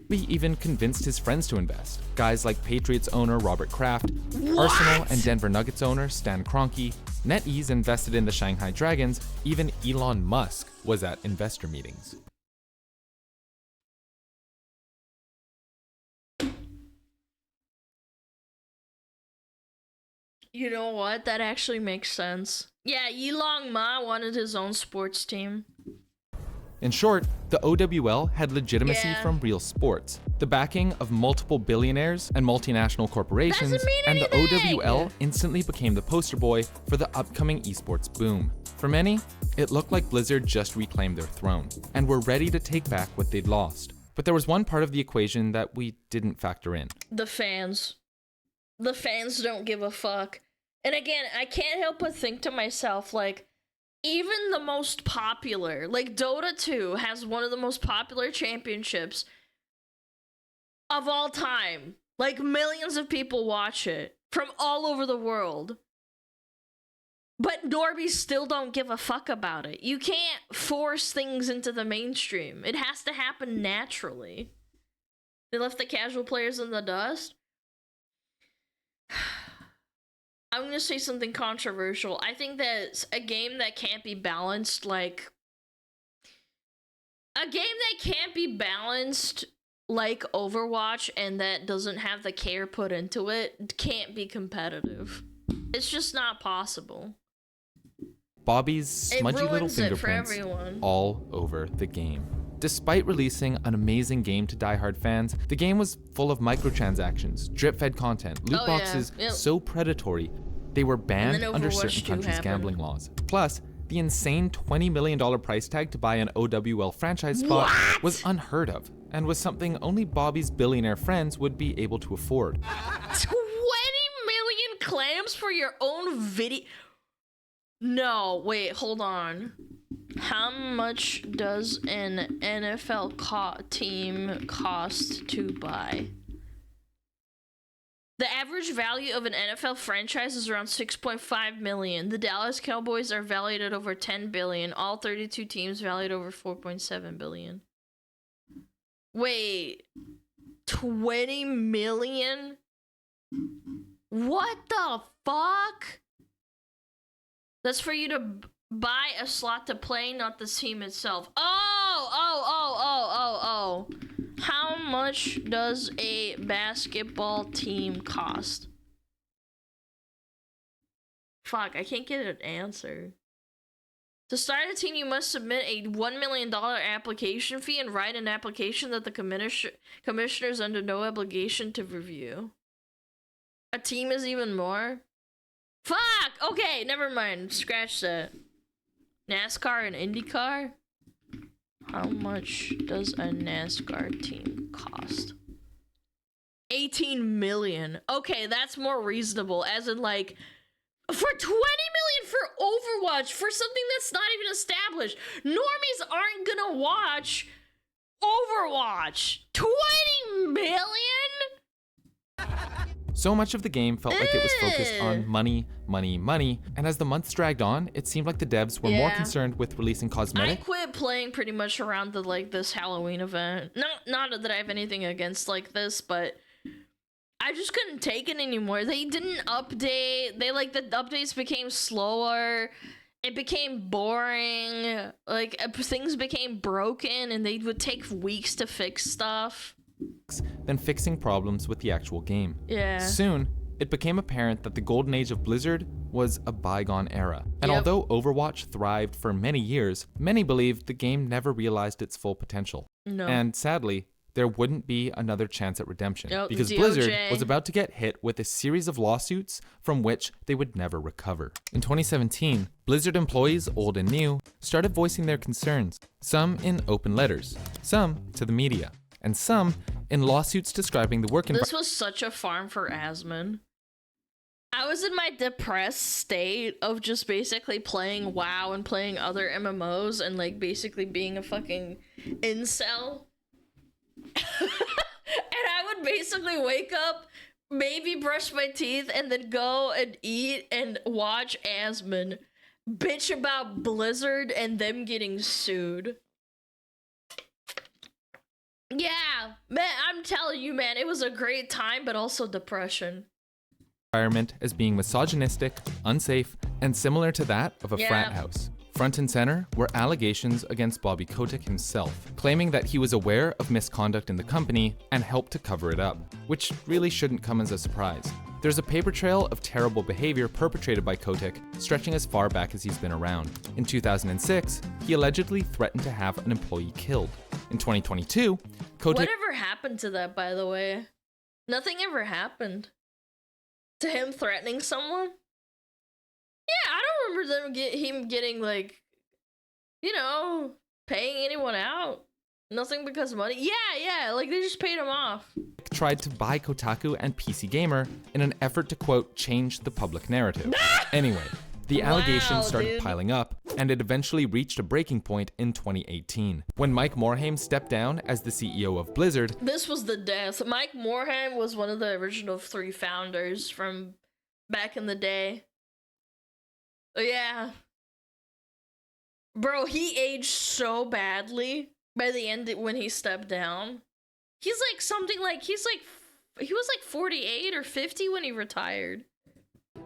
He even convinced his friends to invest. Guys like Patriots owner Robert Kraft, Arsenal and Denver Nuggets owner Stan Kroenke, NetEase invested in the Shanghai Dragons, even Elon Musk was at investor meetings. You know what? That actually makes sense. Yeah, Elon Ma wanted his own sports team. In short, the OWL had legitimacy from real sports, the backing of multiple billionaires and multinational corporations, and the OWL instantly became the poster boy for the upcoming esports boom. For many, it looked like Blizzard just reclaimed their throne, and were ready to take back what they'd lost. But there was one part of the equation that we didn't factor in. The fans. The fans don't give a fuck. And again, I can't help but think to myself, like, even the most popular, like Dota 2 has one of the most popular championships of all time. Like, millions of people watch it from all over the world. But normies still don't give a fuck about it. You can't force things into the mainstream. It has to happen naturally. They left the casual players in the dust. I'm gonna say something controversial. I think that a game that can't be balanced, like... A game that can't be balanced like Overwatch and that doesn't have the care put into it can't be competitive. It's just not possible. Bobby's smudgy little fingerprints everyone. all over the game. Despite releasing an amazing game to diehard fans, the game was full of microtransactions, drip-fed content, loot boxes so predatory, they were banned under certain countries' gambling laws. Plus, the insane $20 million price tag to buy an OWL franchise spot was unheard of, and was something only Bobby's billionaire friends would be able to afford. 20 million clams for your own video? No, wait, hold on. How much does an NFL team cost to buy? The average value of an NFL franchise is around 6.5 million. The Dallas Cowboys are valued at over 10 billion. All 32 teams valued over 4.7 billion. Wait, 20 million? What the fuck? That's for you to buy a slot to play, not the team itself. Oh. How much does a basketball team cost? Fuck, I can't get an answer. To start a team, you must submit a $1 million application fee and write an application that the commissioner is under no obligation to review. A team is even more? Fuck! Okay, never mind. Scratch that. NASCAR and IndyCar? How much does a NASCAR team cost? 18 million. Okay, that's more reasonable. As in, like, for 20 million for Overwatch, for something that's not even established. Normies aren't gonna watch Overwatch. 20 million? So much of the game felt like it was focused on money, and as the months dragged on, it seemed like the devs were more concerned with releasing cosmetic. I quit playing pretty much around the this Halloween event. Not that I have anything against like this, but I just couldn't take it anymore. They didn't update. The updates became slower. It became boring. Like, things became broken and they would take weeks to fix stuff. Than fixing problems with the actual game. Yeah. Soon, it became apparent that the golden age of Blizzard was a bygone era. And although Overwatch thrived for many years, many believed the game never realized its full potential. No. And sadly, there wouldn't be another chance at redemption because DOJ. Blizzard was about to get hit with a series of lawsuits from which they would never recover. In 2017, Blizzard employees, old and new, started voicing their concerns, some in open letters, some to the media, and some in lawsuits describing the work environment. This was such a farm for Asmon. I was in my depressed state of just basically playing WoW and playing other MMOs and like basically being a fucking incel. And I would basically wake up, maybe brush my teeth, and then go and eat and watch Asmon bitch about Blizzard and them getting sued. Yeah, man, I'm telling you, man, it was a great time, but also depression. Environment as being misogynistic, unsafe, and similar to that of a frat house. Front and center were allegations against Bobby Kotick himself, claiming that he was aware of misconduct in the company and helped to cover it up, which really shouldn't come as a surprise. There's a paper trail of terrible behavior perpetrated by Kotick, stretching as far back as he's been around. In 2006, he allegedly threatened to have an employee killed. In 2022, Kotick— Whatever happened to that, by the way? Nothing ever happened. To him threatening someone? Yeah, I don't remember him getting, like, you know, paying anyone out. Nothing because of money. Yeah, like they just paid him off. tried to buy Kotaku and PC Gamer in an effort to, quote, change the public narrative. Anyway, the allegations started piling up, and it eventually reached a breaking point in 2018, when Mike Morhaime stepped down as the CEO of Blizzard. This was the death. Mike Morhaime was one of the original 3 founders from back in the day. Yeah. Bro, he aged so badly by the end when he stepped down. He's like something like, he was like 48 or 50 when he retired.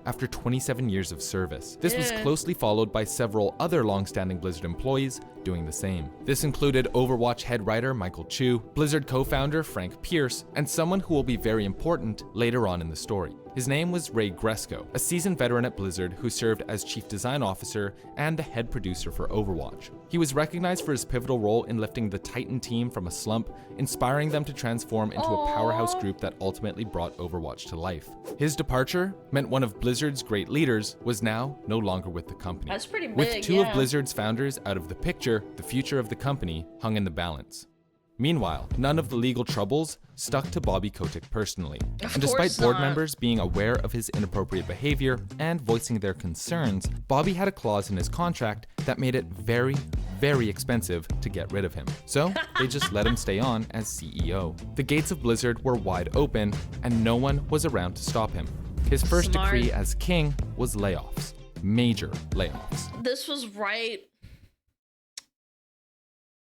After 27 years of service. This was closely followed by several other long-standing Blizzard employees doing the same. This included Overwatch head writer Michael Chu, Blizzard co-founder Frank Pierce, and someone who will be very important later on in the story. His name was Ray Gresco, a seasoned veteran at Blizzard who served as chief design officer and the head producer for Overwatch. He was recognized for his pivotal role in lifting the Titan team from a slump, inspiring them to transform into a powerhouse group that ultimately brought Overwatch to life. His departure meant one of Blizzard's great leaders was now no longer with the company. That's pretty big, With two of Blizzard's founders out of the picture, the future of the company hung in the balance. Meanwhile, none of the legal troubles stuck to Bobby Kotick personally. And despite board members being aware of his inappropriate behavior and voicing their concerns, Bobby had a clause in his contract that made it very, very expensive to get rid of him. So they just let him stay on as CEO. The gates of Blizzard were wide open, and no one was around to stop him. His first decree as king was layoffs. Major layoffs. This was right...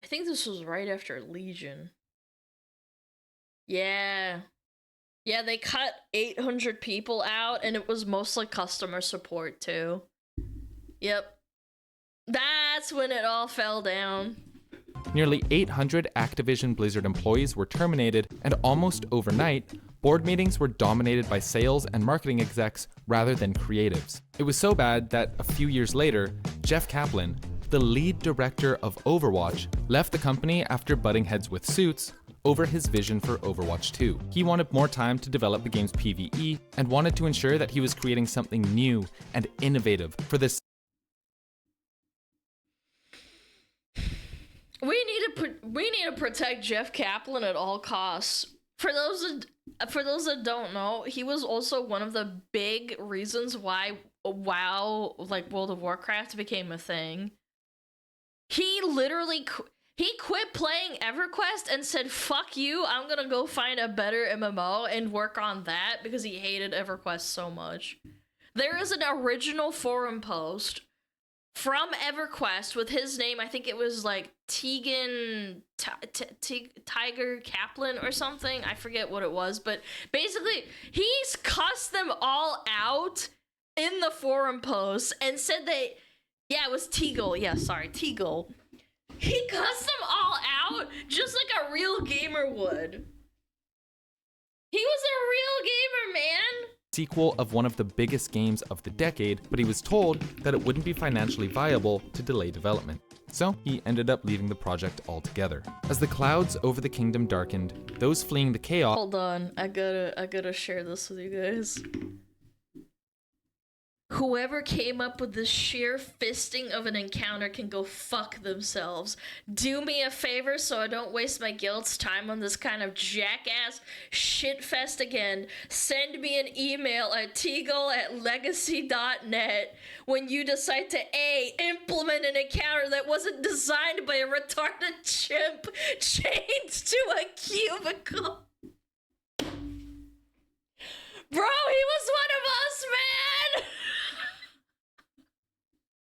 I think this was right after Legion. Yeah. Yeah, they cut 800 people out, and it was mostly customer support, too. Yep. That's when it all fell down. Nearly 800 Activision Blizzard employees were terminated, and almost overnight, board meetings were dominated by sales and marketing execs rather than creatives. It was so bad that a few years later, Jeff Kaplan, the lead director of Overwatch, left the company after butting heads with Suits over his vision for Overwatch 2. He wanted more time to develop the game's PvE and wanted to ensure that he was creating something new and innovative for this. We need to protect Jeff Kaplan at all costs. For those that don't know, he was also one of the big reasons why WoW, like World of Warcraft, became a thing. He literally he quit playing EverQuest and said, "Fuck you, I'm gonna go find a better MMO and work on that," because he hated EverQuest so much. There is an original forum post from EverQuest with his name. I think it was like Tiger Kaplan or something. I forget what it was, but basically he's cussed them all out in the forum post and said they... Yeah, it was Teagle. Yeah, sorry, Teagle. He cussed them all out just like a real gamer would. He was a real gamer, man. Sequel of one of the biggest games of the decade, but he was told that it wouldn't be financially viable to delay development. So he ended up leaving the project altogether. As the clouds over the kingdom darkened, those fleeing the chaos... Hold on, I gotta share this with you guys. Whoever came up with the sheer fisting of an encounter can go fuck themselves. Do me a favor so I don't waste my guild's time on this kind of jackass shitfest again. Send me an email at teagle@legacy.net when you decide to A, implement an encounter that wasn't designed by a retarded chimp chained to a cubicle. Bro, he was one of us, man!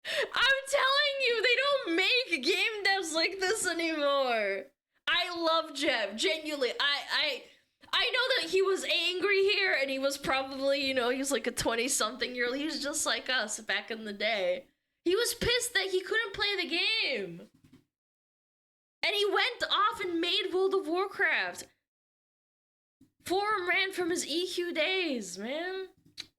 I'm telling you, they don't make game devs like this anymore. I love Jeff, genuinely. I know that he was angry here, and he was probably, you know, he was like a 20-something-year-old. He was just like us back in the day. He was pissed that he couldn't play the game. And he went off and made World of Warcraft. Forum ran from his EQ days, man.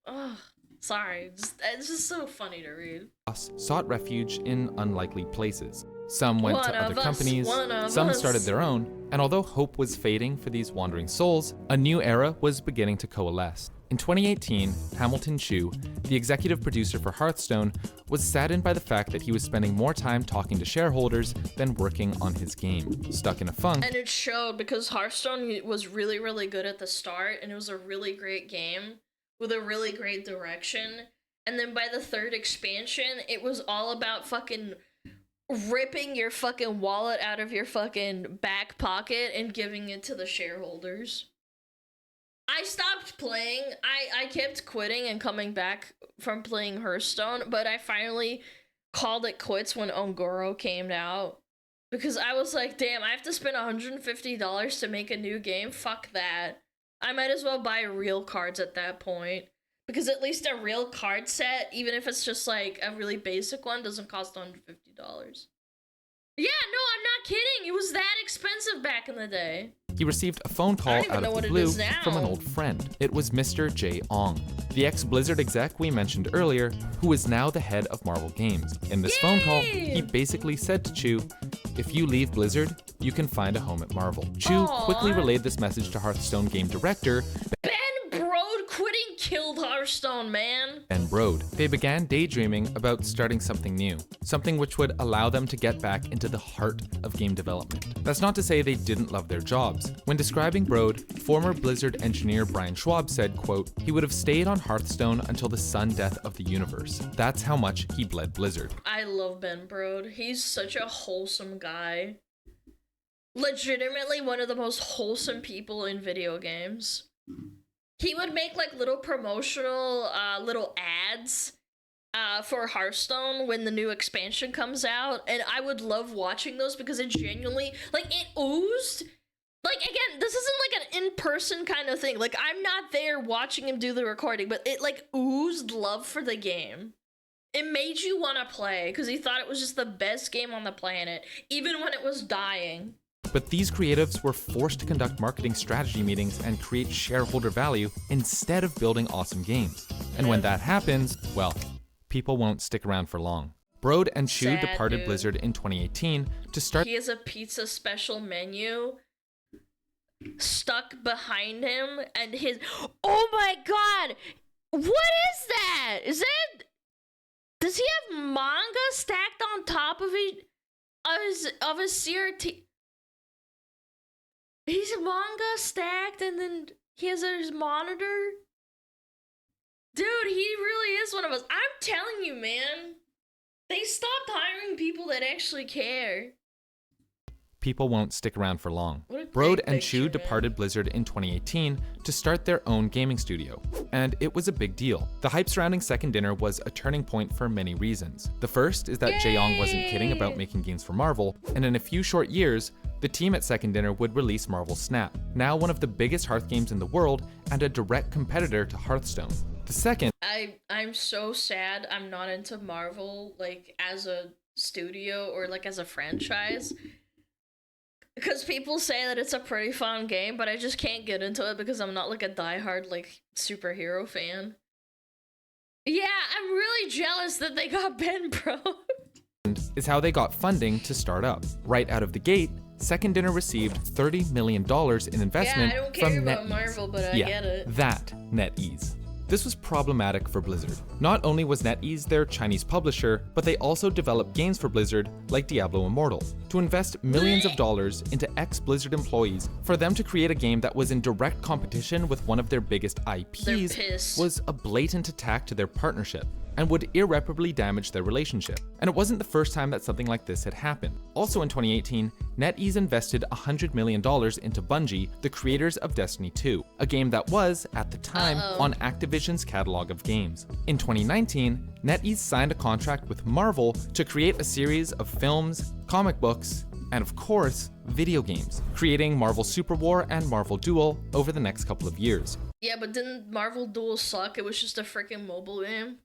Ugh. Sorry, it's just so funny to read. Sought refuge in unlikely places. Some went to other companies, some some started their own, and although hope was fading for these wandering souls, a new era was beginning to coalesce. In 2018, Hamilton Chu, the executive producer for Hearthstone, was saddened by the fact that he was spending more time talking to shareholders than working on his game. Stuck in a funk. And it showed because Hearthstone was really, really good at the start, and it was a really great game with a really great direction. And then by the third expansion, it was all about fucking ripping your fucking wallet out of your fucking back pocket and giving it to the shareholders. I stopped playing. I kept quitting and coming back from playing Hearthstone, but I finally called it quits when Ongoro came out. Because I was like, damn, I have to spend $150 to make a new game? Fuck that. I might as well buy real cards at that point. Because at least a real card set, even if it's just like a really basic one, doesn't cost $150. Yeah, no, I'm not kidding. It was that expensive back in the day. He received a phone call out of the blue from an old friend. It was Mr. Jay Ong, the ex-Blizzard exec we mentioned earlier, who is now the head of Marvel Games. In this phone call, he basically said to Chu, if you leave Blizzard, you can find a home at Marvel. Chu quickly relayed this message to Hearthstone game director Ben Brode quitting killed Hearthstone, man. Ben Brode. They began daydreaming about starting something new, something which would allow them to get back into the heart of game development. That's not to say they didn't love their jobs. When describing Brode, former Blizzard engineer Brian Schwab said, quote, he would have stayed on Hearthstone until the sun death of the universe. That's how much he bled Blizzard. I love Ben Brode. He's such a wholesome guy. Legitimately one of the most wholesome people in video games. He would make like little promotional little ads for Hearthstone when the new expansion comes out, and I would love watching those because it genuinely, like, it oozed. Like, again, this isn't like an in-person kind of thing. Like, I'm not there watching him do the recording, but it like oozed love for the game. It made you want to play because he thought it was just the best game on the planet, even when it was dying. But these creatives were forced to conduct marketing strategy meetings and create shareholder value instead of building awesome games. And when that happens, well, people won't stick around for long. Brode and Chu departed Blizzard in 2018 to start. He has a pizza special menu stuck behind him, and his. Oh my god! What is that? Is that? Does he have manga stacked on top of his CRT? He's manga stacked, and then he has his monitor. Dude, he really is one of us. I'm telling you, man. They stopped hiring people that actually care. People won't stick around for long. Brode and Chu departed Blizzard in 2018 to start their own gaming studio, and it was a big deal. The hype surrounding Second Dinner was a turning point for many reasons. The first is that Jae-Yong wasn't kidding about making games for Marvel, and in a few short years, the team at Second Dinner would release Marvel Snap, now one of the biggest Hearth games in the world and a direct competitor to Hearthstone. The second... I'm so sad I'm not into Marvel, like, as a studio or, like, as a franchise. Because people say that it's a pretty fun game, but I just can't get into it because I'm not, like, a diehard, like, superhero fan. Yeah, I'm really jealous that they got Ben Brode. Is how they got funding to start up. Right out of the gate, Second Dinner received $30 million in investment from NetEase. Marvel, but I get it. That NetEase. This was problematic for Blizzard. Not only was NetEase their Chinese publisher, but they also developed games for Blizzard like Diablo Immortal. To invest millions of dollars into ex-Blizzard employees for them to create a game that was in direct competition with one of their biggest IPs was a blatant attack to their partnership and would irreparably damage their relationship. And it wasn't the first time that something like this had happened. Also in 2018, NetEase invested $100 million into Bungie, the creators of Destiny 2, a game that was, at the time, on Activision's catalog of games. In 2019, NetEase signed a contract with Marvel to create a series of films, comic books, and of course, video games, creating Marvel Super War and Marvel Duel over the next couple of years. Yeah, but didn't Marvel Duel suck? It was just a freaking mobile game.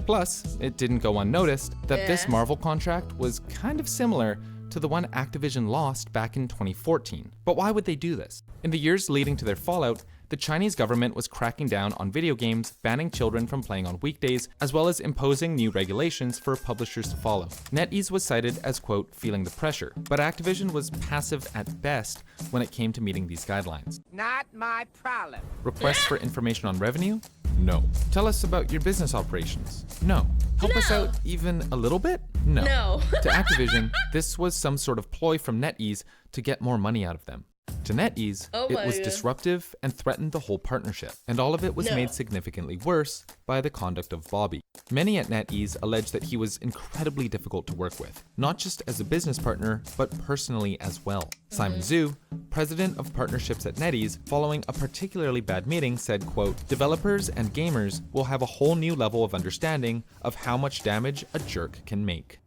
Plus, it didn't go unnoticed that this Marvel contract was kind of similar to the one Activision lost back in 2014. But why would they do this? In the years leading to their fallout, the Chinese government was cracking down on video games, banning children from playing on weekdays, as well as imposing new regulations for publishers to follow. NetEase was cited as, quote, feeling the pressure, but Activision was passive at best when it came to meeting these guidelines. Not my problem. Requests for information on revenue? No. Tell us about your business operations? No. Help us out even a little bit? No. No. To Activision, this was some sort of ploy from NetEase to get more money out of them. To NetEase, it was disruptive and threatened the whole partnership, and all of it was made significantly worse by the conduct of Bobby. Many at NetEase allege that he was incredibly difficult to work with, not just as a business partner, but personally as well. Simon Zhu, president of partnerships at NetEase, following a particularly bad meeting, said, quote, developers and gamers will have a whole new level of understanding of how much damage a jerk can make.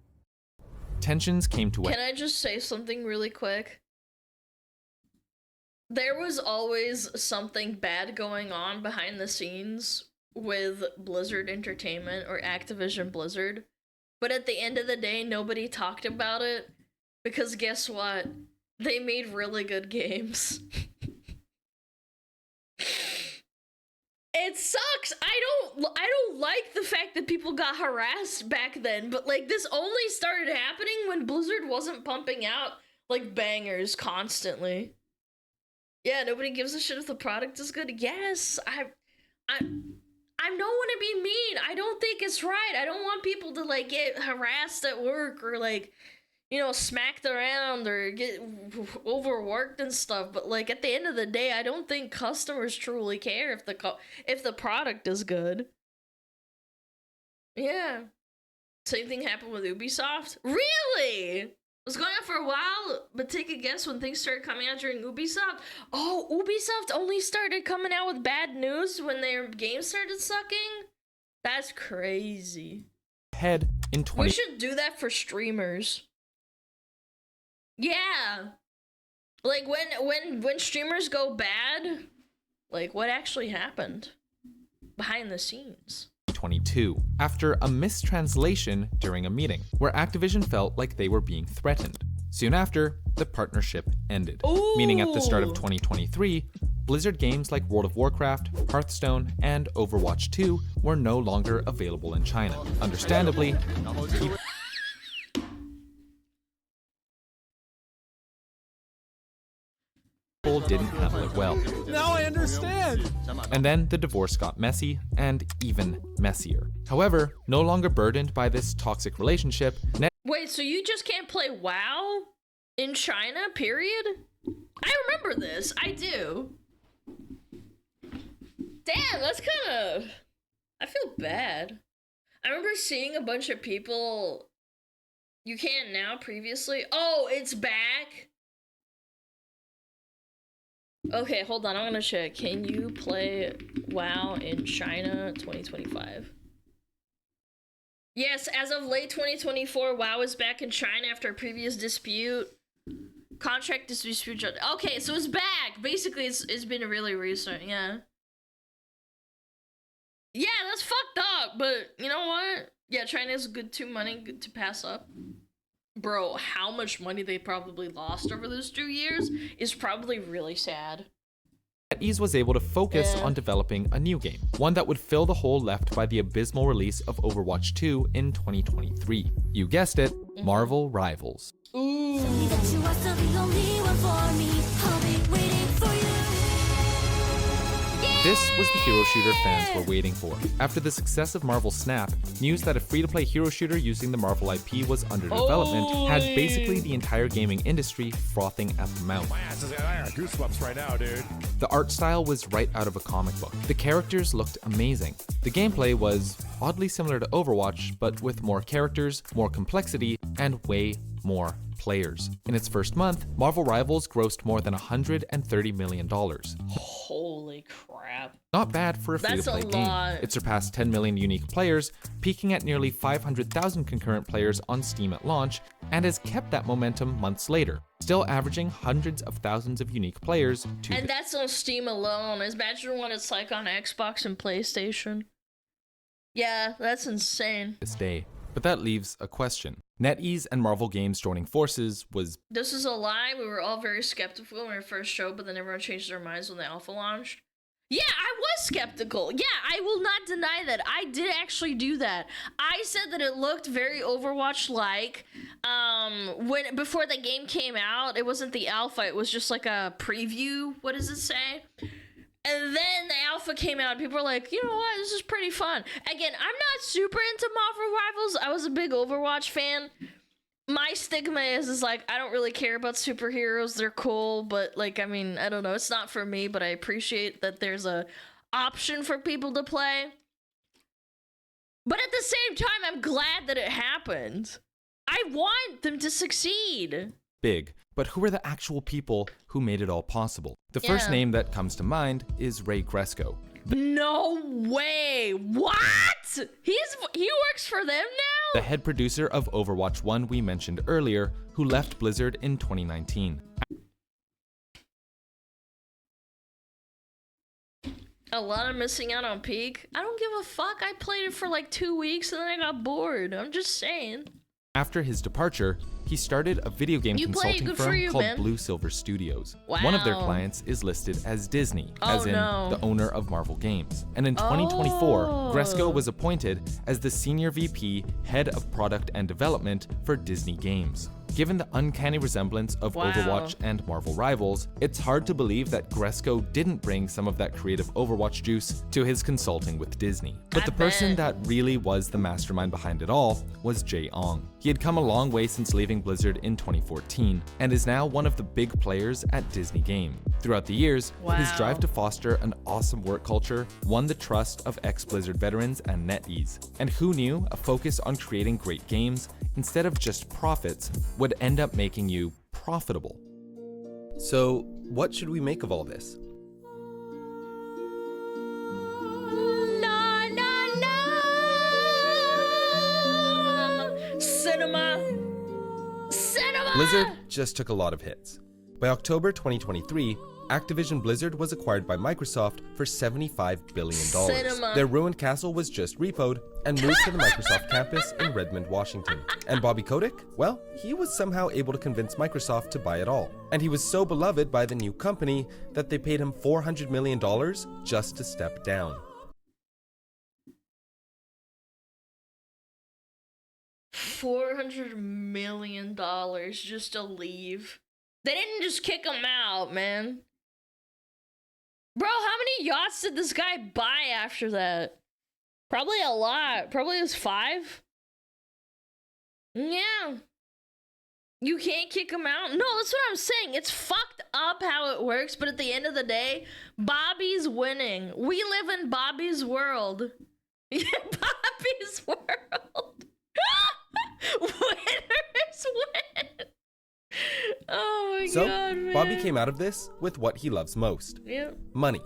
Tensions came to a Can I just say something really quick? There was always something bad going on behind the scenes with Blizzard Entertainment or Activision Blizzard, but at the end of the day, nobody talked about it because guess what? They made really good games. It sucks. I don't like the fact that people got harassed back then, but like this only started happening when Blizzard wasn't pumping out like bangers constantly. Yeah, nobody gives a shit if the product is good. Yes, I don't want to be mean. I don't think it's right. I don't want people to like get harassed at work or like, you know, smacked around or get overworked and stuff. But like at the end of the day, I don't think customers truly care if the product is good. Yeah. Same thing happened with Ubisoft. Really? It was going on for a while, but take a guess when things started coming out during Ubisoft. Oh, Ubisoft only started coming out with bad news when their games started sucking? That's crazy. Head in 20. We should do that for streamers. Yeah. Like when streamers go bad, like what actually happened behind the scenes. 2022, after a mistranslation during a meeting where Activision felt like they were being threatened. Soon after, the partnership ended, meaning at the start of 2023, Blizzard games like World of Warcraft, Hearthstone, and Overwatch 2 were no longer available in China. Understandably, people didn't handle it well. Now I understand! And then the divorce got messy, and even messier. However, no longer burdened by this toxic relationship, Wait, so you just can't play WoW in China, period? I remember this, I do. Damn, that's kinda... I feel bad. I remember seeing a bunch of people... You can't now, previously? Oh, it's back? Okay, hold on, I'm gonna check. Can you play WoW in China 2025? Yes, as of late 2024, WoW is back in China after a previous dispute. Contract dispute. Okay, so it's back. Basically, it's been really recent, yeah. Yeah, that's fucked up, but you know what? Yeah, China's good good to pass up. Bro, how much money they probably lost over those 2 years is probably really sad. NetEase was able to focus on developing a new game, one that would fill the hole left by the abysmal release of Overwatch 2 in 2023. You guessed it, Marvel Rivals. Ooh. Yeah! This was the hero shooter fans were waiting for. After the success of Marvel's Snap, news that a free-to-play hero shooter using the Marvel IP was under development had basically the entire gaming industry frothing at the mouth. My ass is goosebumps right now, dude. The art style was right out of a comic book. The characters looked amazing. The gameplay was oddly similar to Overwatch, but with more characters, more complexity, and way more players. In its first month, Marvel Rivals grossed more than $130 million. Holy crap. Not bad for a That's free-to-play a game. lot. It surpassed 10 million unique players, peaking at nearly 500,000 concurrent players on Steam at launch, and has kept that momentum months later, still averaging hundreds of thousands of unique players to And that's on Steam alone. Imagine what it's like on Xbox and PlayStation. Yeah, that's insane. this day. But that leaves a question. NetEase and Marvel Games joining forces was This is a lie. We were all very skeptical when we first showed, but then everyone changed their minds when the alpha launched. Yeah, I was skeptical. Yeah, I will not deny that. I did actually do that. I said that it looked very Overwatch-like. Before the game came out, it wasn't the alpha, it was just like a preview. What does it say? And then the alpha came out, and people were like, you know what, this is pretty fun. Again, I'm not super into Marvel Rivals. I was a big Overwatch fan. My stigma is like, I don't really care about superheroes. They're cool, but like, I mean, I don't know. It's not for me, but I appreciate that there's a option for people to play. But at the same time, I'm glad that it happened. I want them to succeed. big. But who are the actual people who made it all possible? The first name that comes to mind is Ray Gresco. No way! What? He works for them now? The head producer of Overwatch 1 we mentioned earlier, who left Blizzard in 2019. Alana missing out on Peak? I don't give a fuck. I played it for like 2 weeks and then I got bored. I'm just saying. After his departure, he started a video game consulting firm called Blue Silver Studios. One of their clients is listed as Disney, as in the owner of Marvel Games. And in 2024, Gresco was appointed as the Senior VP, Head of Product and Development for Disney Games. Given the uncanny resemblance of Overwatch and Marvel Rivals, it's hard to believe that Gresco didn't bring some of that creative Overwatch juice to his consulting with Disney. But the person that really was the mastermind behind it all was Jae Ong. He had come a long way since leaving Blizzard in 2014, and is now one of the big players at Disney Game. Throughout the years, his drive to foster an awesome work culture won the trust of ex-Blizzard veterans and NetEase. And who knew a focus on creating great games, instead of just profits, would end up making you profitable. So, what should we make of all this? Cinema. Blizzard just took a lot of hits. By October 2023, Activision Blizzard was acquired by Microsoft for $75 billion. Cinema. Their ruined castle was just repoed and moved to the Microsoft campus in Redmond, Washington. And Bobby Kotick? Well, he was somehow able to convince Microsoft to buy it all. And he was so beloved by the new company that they paid him $400 million just to step down. $400 million just to leave. They didn't just kick him out, man. Bro, how many yachts did this guy buy after that? Probably a lot. Probably it was 5. Yeah. You can't kick him out? No, that's what I'm saying. It's fucked up how it works, but at the end of the day, Bobby's winning. We live in Bobby's world. Yeah, Bobby's world. Winners win. Oh my god, man. Bobby came out of this with what he loves most. Yep. Money.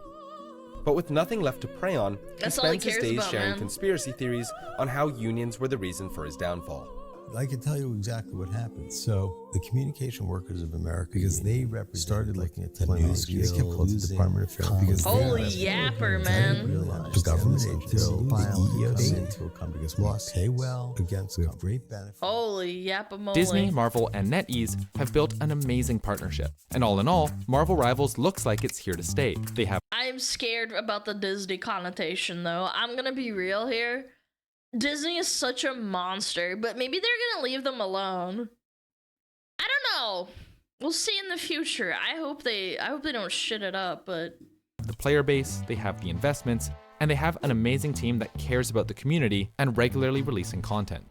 But with nothing left to prey on, That's he all he spends his cares days about, sharing man. conspiracy theories on how unions were the reason for his downfall. I can tell you exactly what happened. So the Communication Workers of America, because they started looking at technology, they kept close to the Department of Affairs. Because Holy yapper, man. the government agency, the EEOC, will come because we pay well against we have great benefits. Holy yappa-moly. Disney, Marvel, and NetEase have built an amazing partnership. And all in all, Marvel Rivals looks like it's here to stay. They have I'm scared about the Disney connotation, though. I'm gonna be real here. Disney is such a monster, but maybe they're gonna leave them alone. I don't know. We'll see in the future. I hope they don't shit it up, but the player base, they have the investments, and they have an amazing team that cares about the community and regularly releasing content.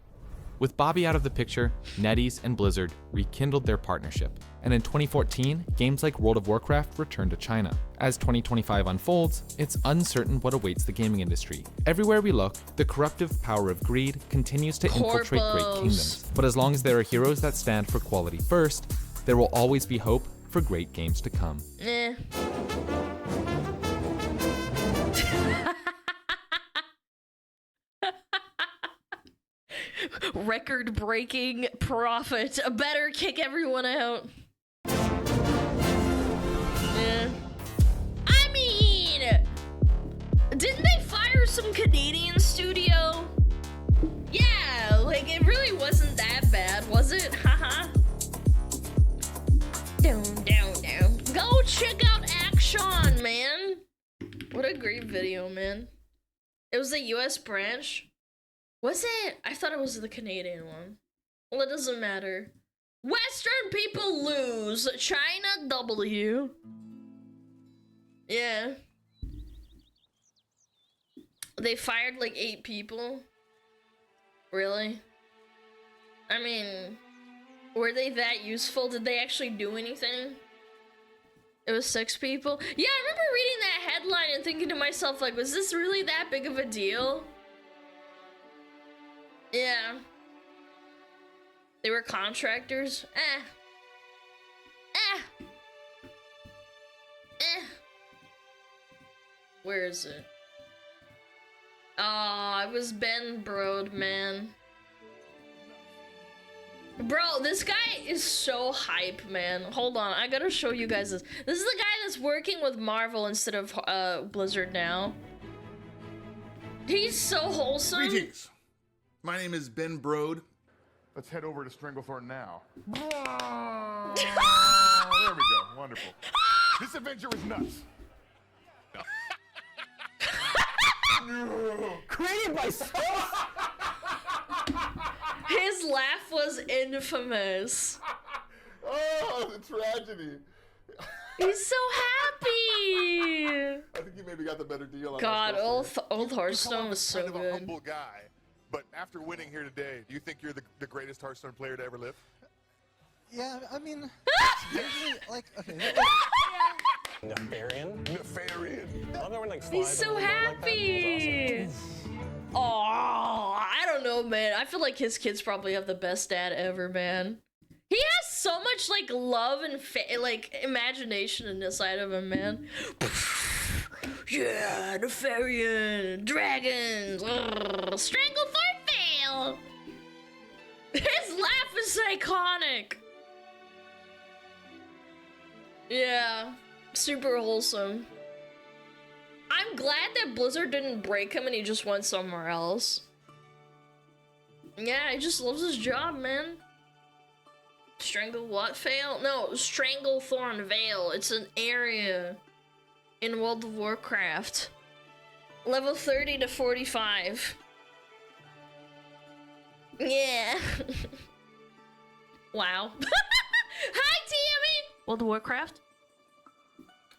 With Bobby out of the picture, NetEase and Blizzard rekindled their partnership, and in 2014, games like World of Warcraft returned to China. As 2025 unfolds, it's uncertain what awaits the gaming industry. Everywhere we look, the corruptive power of greed continues to infiltrate great kingdoms, but as long as there are heroes that stand for quality first, there will always be hope for great games to come. Record-breaking profit. Better kick everyone out. I mean, didn't they fire some Canadian studio? Yeah, like it really wasn't that bad, was it? Haha. Down. Go check out Action, man. What a great video, man. It was the US branch. Was it? I thought it was the Canadian one. Well, it doesn't matter. Western people lose. China W. Yeah. They fired like 8 people. Really? I mean, were they that useful? Did they actually do anything? It was 6 people? Yeah, I remember reading that headline and thinking to myself, like, was this really that big of a deal? Yeah. They were contractors? Where is it? Oh, it was Ben Brode, man. Bro, this guy is so hype, man. Hold on, I gotta show you guys this. This is the guy that's working with Marvel instead of Blizzard now. He's so wholesome. Greetings. My name is Ben Brode. Let's head over to Stranglethorn now. There we go. Wonderful. This adventure was nuts. Created by His laugh was infamous. Oh, the tragedy. He's so happy. I think you maybe got the better deal on God, this. Old Hearthstone was so Kind of a good. humble guy, but after winning here today, do you think you're the greatest Hearthstone player to ever live? Yeah, I mean, usually, like, okay. Nefarian? He's so happy. Oh, I don't know, man. I feel like his kids probably have the best dad ever, man. He has so much like love and like imagination inside of him, man. Yeah, Nefarian, dragons, Stranglethorn fail. His laugh is iconic. Yeah, super wholesome. I'm glad that Blizzard didn't break him and he just went somewhere else. Yeah, he just loves his job, man. Strangle what fail? No, Stranglethorn Vale. It's an area in World of Warcraft. Level 30 to 45. Yeah. Wow. Hi, Tammy! World of Warcraft?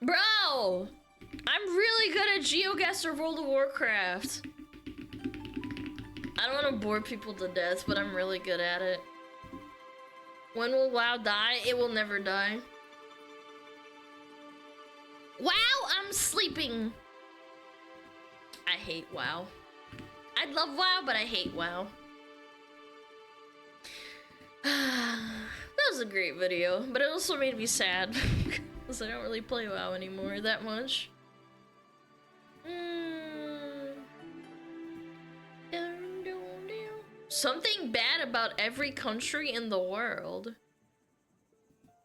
Bro! I'm really good at GeoGuessr World of Warcraft. I don't want to bore people to death, but I'm really good at it. When will WoW die? It will never die. WoW, I'm sleeping. I hate WoW. I love WoW, but I hate WoW. That was a great video, but it also made me sad. Because I don't really play WoW anymore that much. Something bad about every country in the world.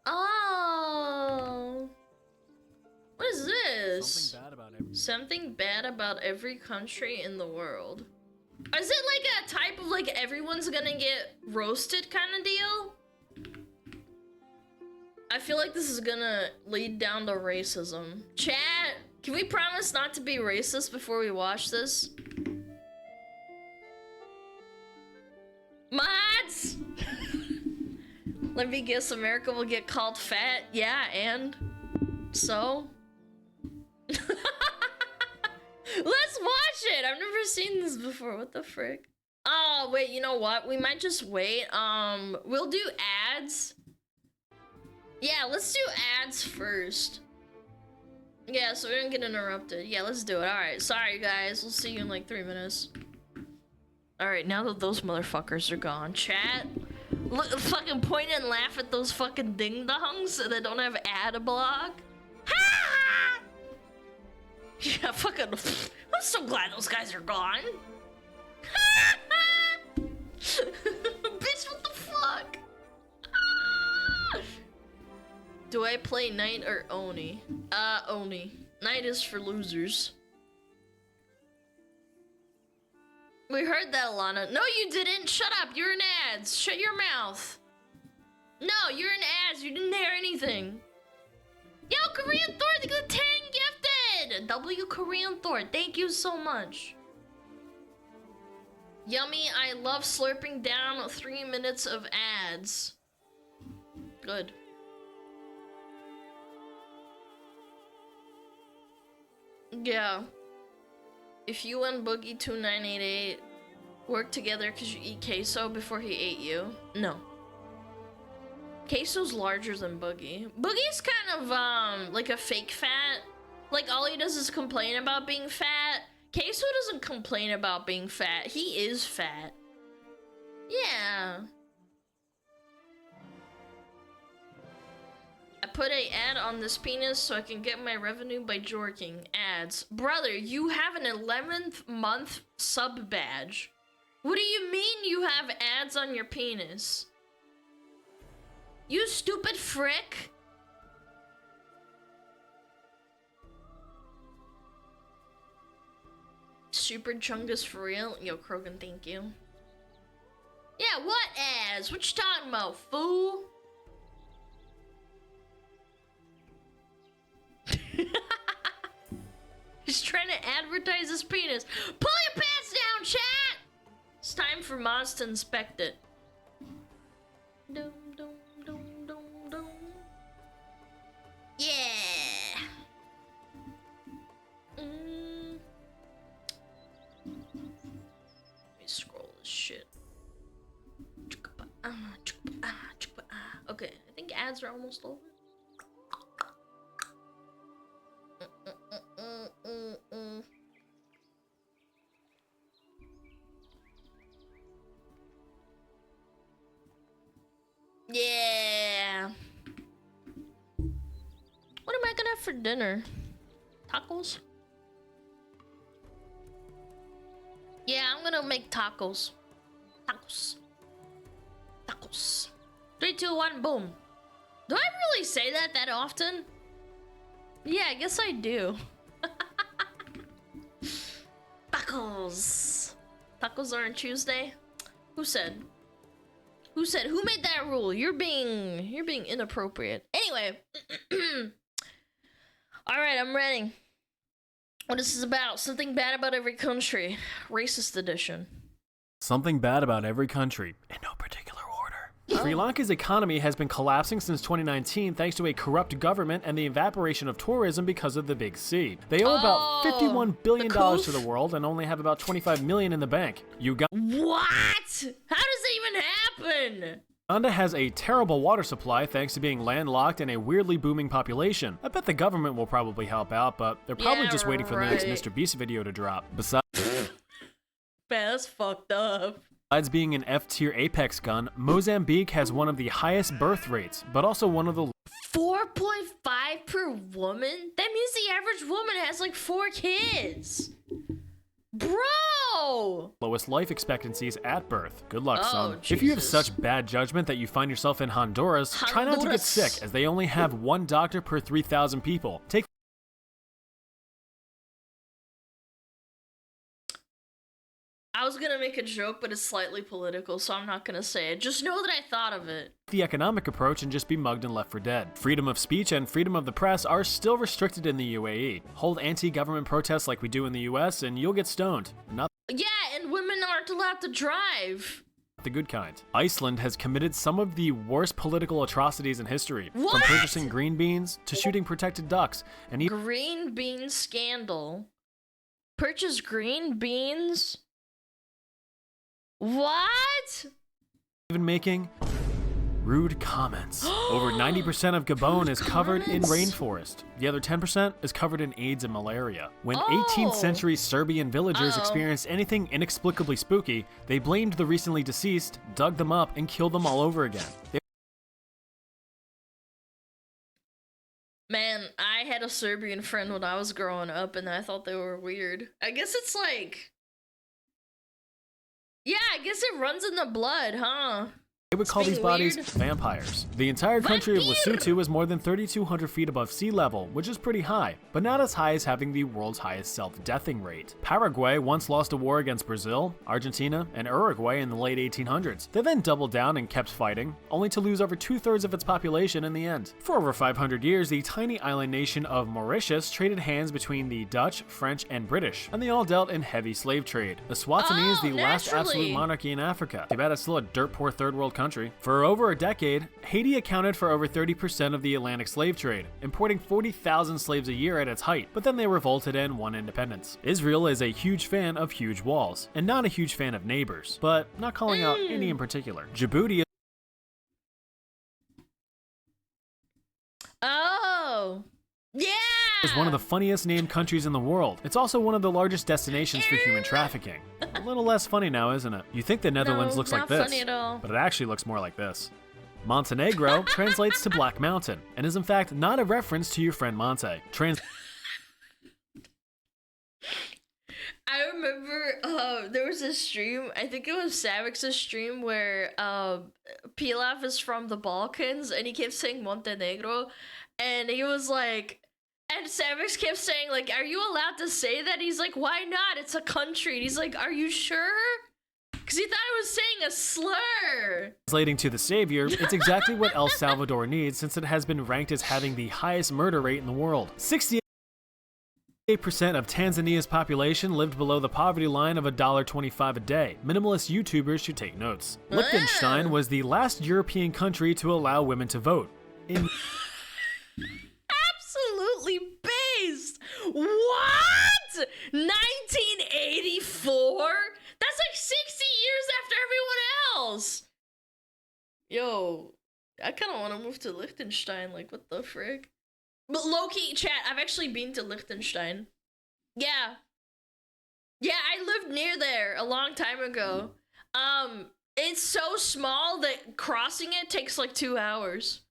Oh. What is this? Something bad about every country in the world. Is it like a type of like everyone's gonna get roasted kind of deal? I feel like this is gonna lead down to racism. Chat, can we promise not to be racist before we watch this? Mods! Let me guess, America will get called fat? Yeah, and? So? seen this before. What the frick? Oh, wait, you know what? We might just wait. We'll do ads. Yeah, let's do ads first. Yeah, so we don't get interrupted. Yeah, let's do it. Alright, sorry guys. We'll see you in like 3 minutes. Alright, now that those motherfuckers are gone, chat. Look, fucking point and laugh at those fucking ding-dongs that don't have ad block. Ha! Yeah, fucking. I'm so glad those guys are gone. Bitch, what the fuck? Do I play Knight or Oni? Oni. Knight is for losers. We heard that, Alana. No, you didn't. Shut up. You're in ads. Shut your mouth. No, you're in ads. You didn't hear anything. Yo, Korean Thor, the 10 gifted. W Korean Thor. Thank you so much. Yummy. I love slurping down 3 minutes of ads. Good. Yeah. If you and Boogie2988 work together because you eat queso before he ate you, no. Queso's larger than Boogie. Boogie's kind of like a fake fat. Like all he does is complain about being fat. Queso doesn't complain about being fat. He is fat. Yeah. I put an ad on this penis so I can get my revenue by jorking. Ads. Brother, you have an 11th month sub badge. What do you mean you have ads on your penis? You stupid frick. Super Chungus for real? Yo, Krogan, thank you. Yeah, what ads? What you talking about, fool? He's trying to advertise his penis. Pull your pants down, chat! It's time for Moz to inspect it. Dum, dum, dum, dum, dum. Yeah! Let me scroll this shit. Okay, I think ads are almost over. Yeah. What am I gonna have for dinner? Tacos? Yeah, I'm gonna make tacos. Tacos. Tacos. 3, 2, 1, boom. Do I really say that often? Yeah, I guess I do. Tacos. Tacos are on Tuesday? Who said? Who said? Who made that rule? You're being inappropriate. Anyway. Alright, I'm ready. What this is about. Something bad about every country. Racist edition. Something bad about every country, in no particular order. Sri Lanka's economy has been collapsing since 2019 thanks to a corrupt government and the evaporation of tourism because of the Big C. They owe about $51 billion to the world and only have about 25 million in the bank. What? How does that even happen? Uganda has a terrible water supply thanks to being landlocked and a weirdly booming population. I bet the government will probably help out, but they're probably just waiting for the next Mr. Beast video to drop. Besides, that's fucked up. Besides being an F-tier Apex gun, Mozambique has one of the highest birth rates, but also one of the 4.5 per woman? That means the average woman has like 4 kids. Bro! lowest life expectancies at birth. Good luck, son. Jesus. If you have such bad judgment that you find yourself in Honduras, try not to get sick, as they only have 1 doctor per 3,000 people. Take I was gonna make a joke, but it's slightly political, so I'm not gonna say it. Just know that I thought of it. The economic approach and just be mugged and left for dead. Freedom of speech and freedom of the press are still restricted in the UAE. Hold anti-government protests like we do in the US and you'll get stoned. Not Yeah, and women aren't allowed to drive. the good kind. Iceland has committed some of the worst political atrocities in history. What? From purchasing green beans to shooting protected ducks and even Green bean scandal. Purchase green beans? What? Even making rude comments. Over 90% of Gabon is covered in rainforest. The other 10% is covered in AIDS and malaria. When 18th century Serbian villagers experienced anything inexplicably spooky, they blamed the recently deceased, dug them up, and killed them all over again. Man, I had a Serbian friend when I was growing up, and I thought they were weird. I guess it's like... Yeah, I guess it runs in the blood, huh? They would call these bodies vampires. The entire country of Lesotho is more than 3,200 feet above sea level, which is pretty high, but not as high as having the world's highest self-deathing rate. Paraguay once lost a war against Brazil, Argentina, and Uruguay in the late 1800s. They then doubled down and kept fighting, only to lose over 2/3 of its population in the end. For over 500 years, the tiny island nation of Mauritius traded hands between the Dutch, French, and British, and they all dealt in heavy slave trade. Eswatini is the last absolute monarchy in Africa. Too bad it's still a dirt-poor third-world country. For over a decade, Haiti accounted for over 30% of the Atlantic slave trade, importing 40,000 slaves a year at its height, but then they revolted and won independence. Israel is a huge fan of huge walls, and not a huge fan of neighbors, but not calling out any in particular. Djibouti is one of the funniest named countries in the world. It's also one of the largest destinations for human trafficking. A little less funny now, isn't it? You think the Netherlands looks like this, but it actually looks more like this. Montenegro translates to Black Mountain, and is in fact not a reference to your friend Monte. I remember there was a stream, I think it was Savix's stream, where Pilaf is from the Balkans, and he kept saying Montenegro, and he was like, and Savix kept saying, like, are you allowed to say that? He's like, why not? It's a country. And he's like, are you sure? Because he thought I was saying a slur. Translating to the savior, it's exactly what El Salvador needs, since it has been ranked as having the highest murder rate in the world. 68% of Tanzania's population lived below the poverty line of $1.25 a day. Minimalist YouTubers should take notes. Liechtenstein was the last European country to allow women to vote. Absolutely based. What? 1984? That's like 60 years after everyone else. Yo, I kind of want to move to Liechtenstein. Like, what the frick? But low-key, chat, I've actually been to Liechtenstein. Yeah. Yeah, I lived near there a long time ago. It's so small that crossing it takes like 2 hours.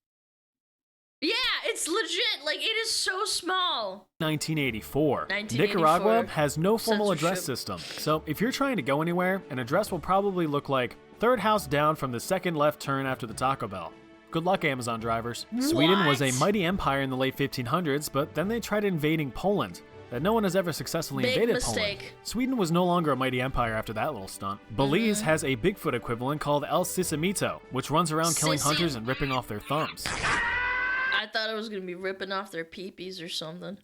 Yeah, it's legit. Like, it is so small. 1984. Nicaragua has no formal address system, so if you're trying to go anywhere, an address will probably look like third house down from the second left turn after the Taco Bell. Good luck, Amazon drivers. Sweden was a mighty empire in the late 1500s, but then they tried invading Poland. That no one has ever successfully invaded Poland. Sweden was no longer a mighty empire after that little stunt. Belize has a Bigfoot equivalent called El Sisimito, which runs around killing hunters and ripping off their thumbs. I thought it was gonna be ripping off their peepees or something.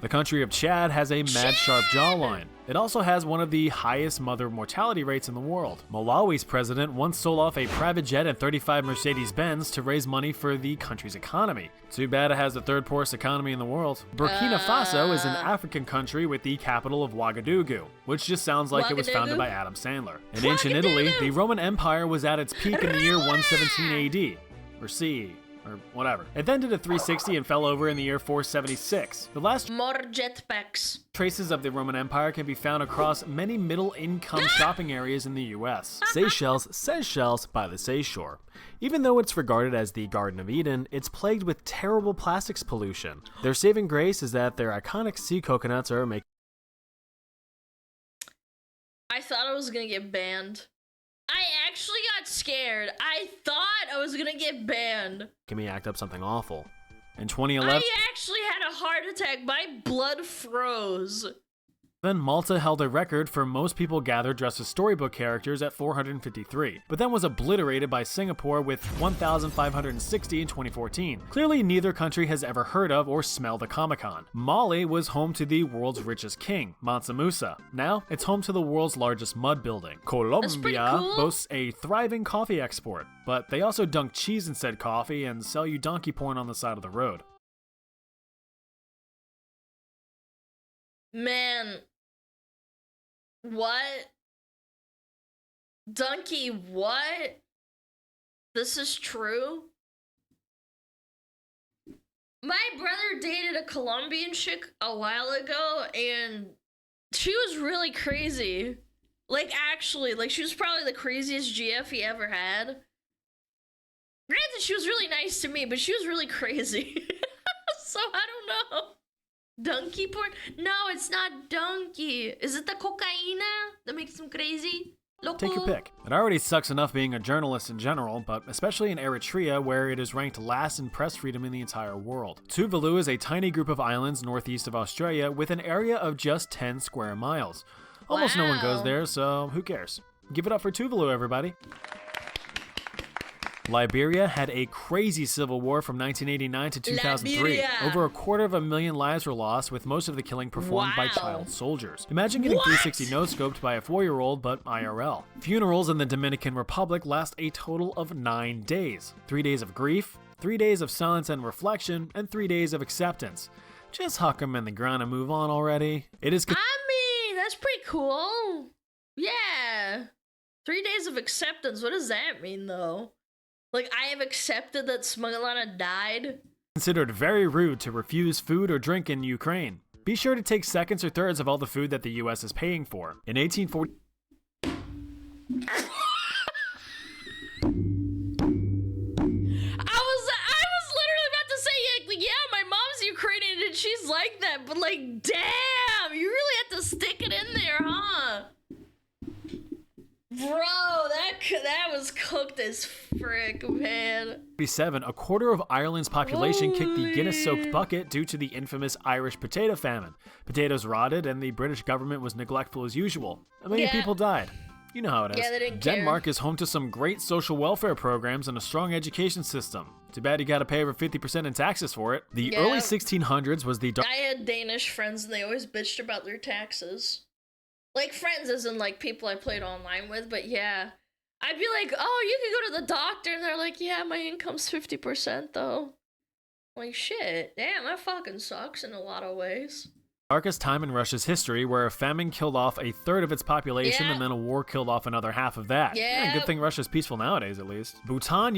The country of Chad has a mad sharp jawline. It also has one of the highest mother mortality rates in the world. Malawi's president once sold off a private jet and 35 Mercedes-Benz to raise money for the country's economy. Too bad it has the third poorest economy in the world. Burkina Faso is an African country with the capital of Ouagadougou, which just sounds like it was founded by Adam Sandler. In ancient Italy, the Roman Empire was at its peak in the year 117 AD, or CE. Or whatever. It then did a 360 and fell over in the year 476. The last more jetpacks. Traces of the Roman Empire can be found across many middle-income shopping areas in the US. Seychelles by the seashore. Even though it's regarded as the Garden of Eden, it's plagued with terrible plastics pollution. Their saving grace is that their iconic sea coconuts are making... I thought I was gonna get banned. I actually got scared. I thought I was gonna get banned. me act up something awful. In 2011... I actually had a heart attack. My blood froze. Then Malta held a record for most people gathered dressed as storybook characters at 453, but then was obliterated by Singapore with 1,560 in 2014. Clearly neither country has ever heard of or smelled a Comic-Con. Mali was home to the world's richest king, Mansa Musa. Now, it's home to the world's largest mud building. Colombia boasts a thriving coffee export, but they also dunk cheese in said coffee and sell you donkey porn on the side of the road. Man, What? Donkey, what? This is true? My brother dated a Colombian chick a while ago, and she was really crazy. Like, actually, like, she was probably the craziest GF he ever had. Granted, she was really nice to me, but she was really crazy. So, I don't know. Donkey porn? No, it's not donkey. Is it the cocaina that makes him crazy? Loco? Take your pick. It already sucks enough being a journalist in general, but especially in Eritrea, where it is ranked last in press freedom in the entire world. Tuvalu is a tiny group of islands northeast of Australia with an area of just 10 square miles. Almost no one goes there, so who cares? Give it up for Tuvalu, everybody. Liberia had a crazy civil war from 1989 to 2003. Liberia. Over 250,000 lives were lost, with most of the killing performed by child soldiers. Imagine getting 360 no-scoped by a 4-year-old, but IRL. Funerals in the Dominican Republic last a total of 9 days. 3 days of grief, 3 days of silence and reflection, and 3 days of acceptance. Just huck them in the ground and move on already. It is. I mean, that's pretty cool. Yeah. 3 days of acceptance. What does that mean, though? Like, I have accepted that SmugAlana died? Considered very rude to refuse food or drink in Ukraine. Be sure to take seconds or thirds of all the food that the US is paying for. In 1840... I was literally about to say, like, yeah, my mom's Ukrainian and she's like that, but like, damn, you really have to stick it in there, huh? Bro, that was cooked as frick, man. 1947, a quarter of Ireland's population kicked the Guinness-soaked bucket due to the infamous Irish potato famine. Potatoes rotted and the British government was neglectful as usual. A million people died. You know how it is. Yeah, they didn't Denmark is home to some great social welfare programs and a strong education system. Too bad you gotta pay over 50% in taxes for it. The early 1600s was the... I had Danish friends and they always bitched about their taxes. Like, friends as in, like, people I played online with, but yeah. I'd be like, oh, you can go to the doctor, and they're like, yeah, my income's 50%, though. Like, shit, damn, that fucking sucks in a lot of ways. Darkest time in Russia's history, where a famine killed off a third of its population, and then a war killed off another half of that. Yeah. Good thing Russia's peaceful nowadays, at least. Bhutan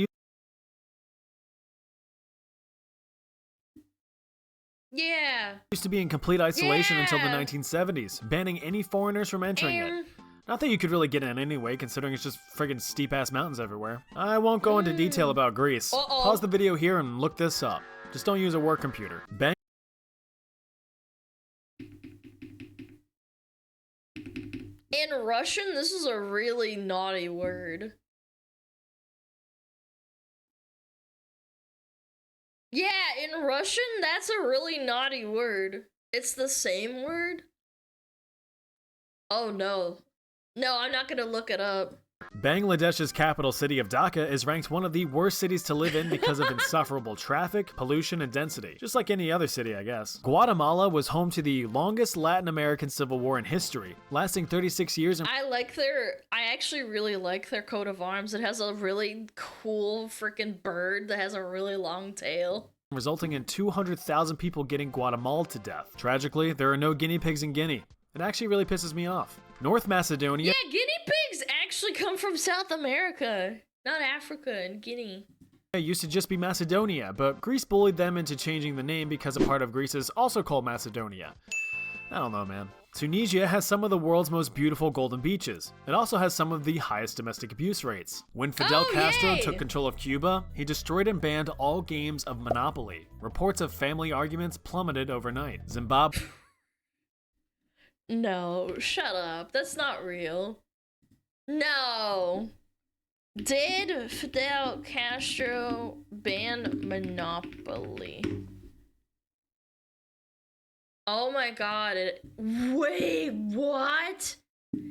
used to be in complete isolation until the 1970s, banning any foreigners from entering it. Not that you could really get in anyway, considering it's just friggin' steep-ass mountains everywhere. I won't go into detail about Greece. Pause the video here and look this up. Just don't use a work computer. In Russian, this is a really naughty word. Yeah, in Russian, that's a really naughty word. It's the same word? Oh no. No, I'm not gonna look it up. Bangladesh's capital city of Dhaka is ranked one of the worst cities to live in because of insufferable traffic, pollution, and density. Just like any other city, I guess. Guatemala was home to the longest Latin American civil war in history, lasting 36 years. I actually really like their coat of arms. It has a really cool freaking bird that has a really long tail, resulting in 200,000 people getting Guatemala to death. Tragically, there are no guinea pigs in Guinea. It actually really pisses me off. North Macedonia... Yeah, guinea pigs actually come from South America, not Africa and Guinea. It used to just be Macedonia, but Greece bullied them into changing the name because a part of Greece is also called Macedonia. I don't know, man. Tunisia has some of the world's most beautiful golden beaches. It also has some of the highest domestic abuse rates. When Fidel Castro took control of Cuba, he destroyed and banned all games of Monopoly. Reports of family arguments plummeted overnight. Zimbabwe... No, shut up. That's not real. No. Did Fidel Castro ban Monopoly? Oh my god. Wait, what?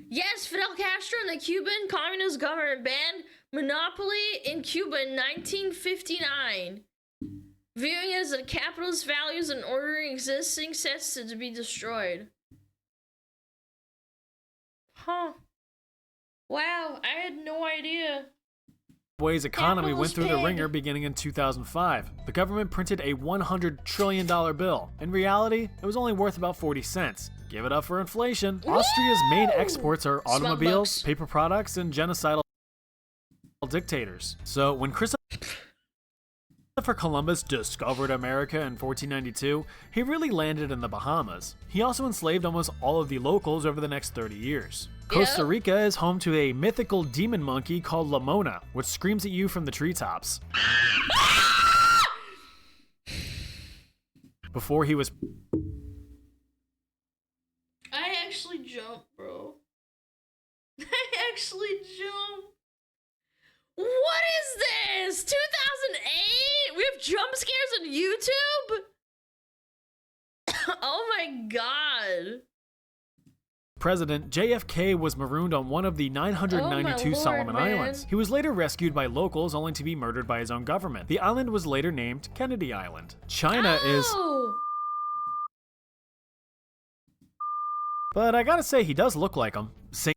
Yes, Fidel Castro and the Cuban Communist government banned Monopoly in Cuba in 1959. Viewing it as a capitalist values and ordering existing sets to be destroyed. Huh. Wow, I had no idea. Zimbabwe's economy went was through the pig. ringer beginning in 2005. The government printed a $100 trillion bill. In reality, it was only worth about 40 cents. Give it up for inflation. Austria's main exports are automobiles, paper products, and genocidal dictators. So when Christopher Columbus discovered America in 1492, he really landed in the Bahamas. He also enslaved almost all of the locals over the next 30 years. Costa Rica is home to a mythical demon monkey called La Mona, which screams at you from the treetops. Before he was... I actually jumped, bro. I actually jumped. What is this? 2008? We have jump scares on YouTube? Oh my god. President, JFK was marooned on one of the 992 Lord, Solomon man. Islands. He was later rescued by locals only to be murdered by his own government. The island was later named Kennedy Island. China is... But I gotta say, he does look like him. St.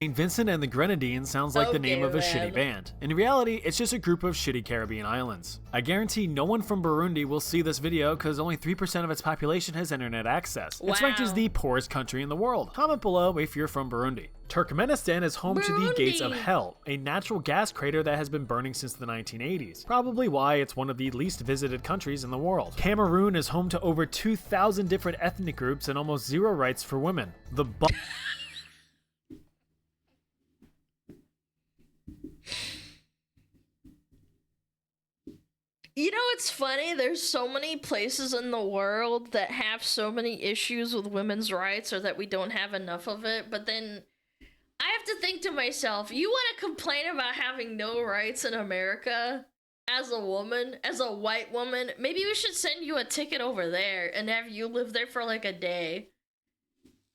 Vincent and the Grenadines sounds like the name of a shitty band. In reality, it's just a group of shitty Caribbean islands. I guarantee no one from Burundi will see this video because only 3% of its population has internet access. It's ranked as the poorest country in the world. Comment below if you're from Burundi. Turkmenistan is home to the Gates of Hell, a natural gas crater that has been burning since the 1980s. Probably why it's one of the least visited countries in the world. Cameroon is home to over 2,000 different ethnic groups and almost zero rights for women. You know, it's funny, there's so many places in the world that have so many issues with women's rights or that we don't have enough of it, but then I have to think to myself, you want to complain about having no rights in America as a woman, as a white woman? Maybe we should send you a ticket over there and have you live there for like a day.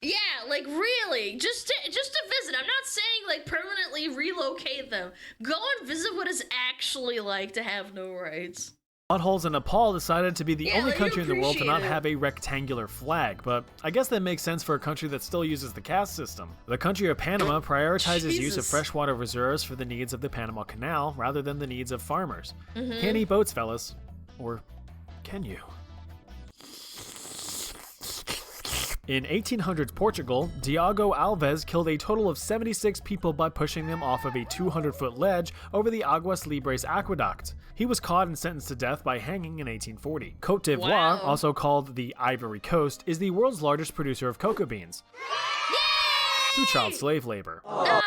Yeah, like really, just to visit. I'm not saying like permanently relocate them. Go and visit what it's actually like to have no rights. Buttholes in Nepal decided to be the only like, country in the world to not appreciate it. have a rectangular flag, but I guess that makes sense for a country that still uses the caste system. The country of Panama prioritizes use of Jesus. freshwater reserves for the needs of the Panama Canal rather than the needs of farmers. Mhm. Can't eat boats, fellas. Or can you? In 1800s Portugal, Diogo Alves killed a total of 76 people by pushing them off of a 200-foot ledge over the Aguas Libres aqueduct. He was caught and sentenced to death by hanging in 1840. Côte d'Ivoire, Wow. also called the Ivory Coast, is the world's largest producer of cocoa beans. Through child slave labor. Oh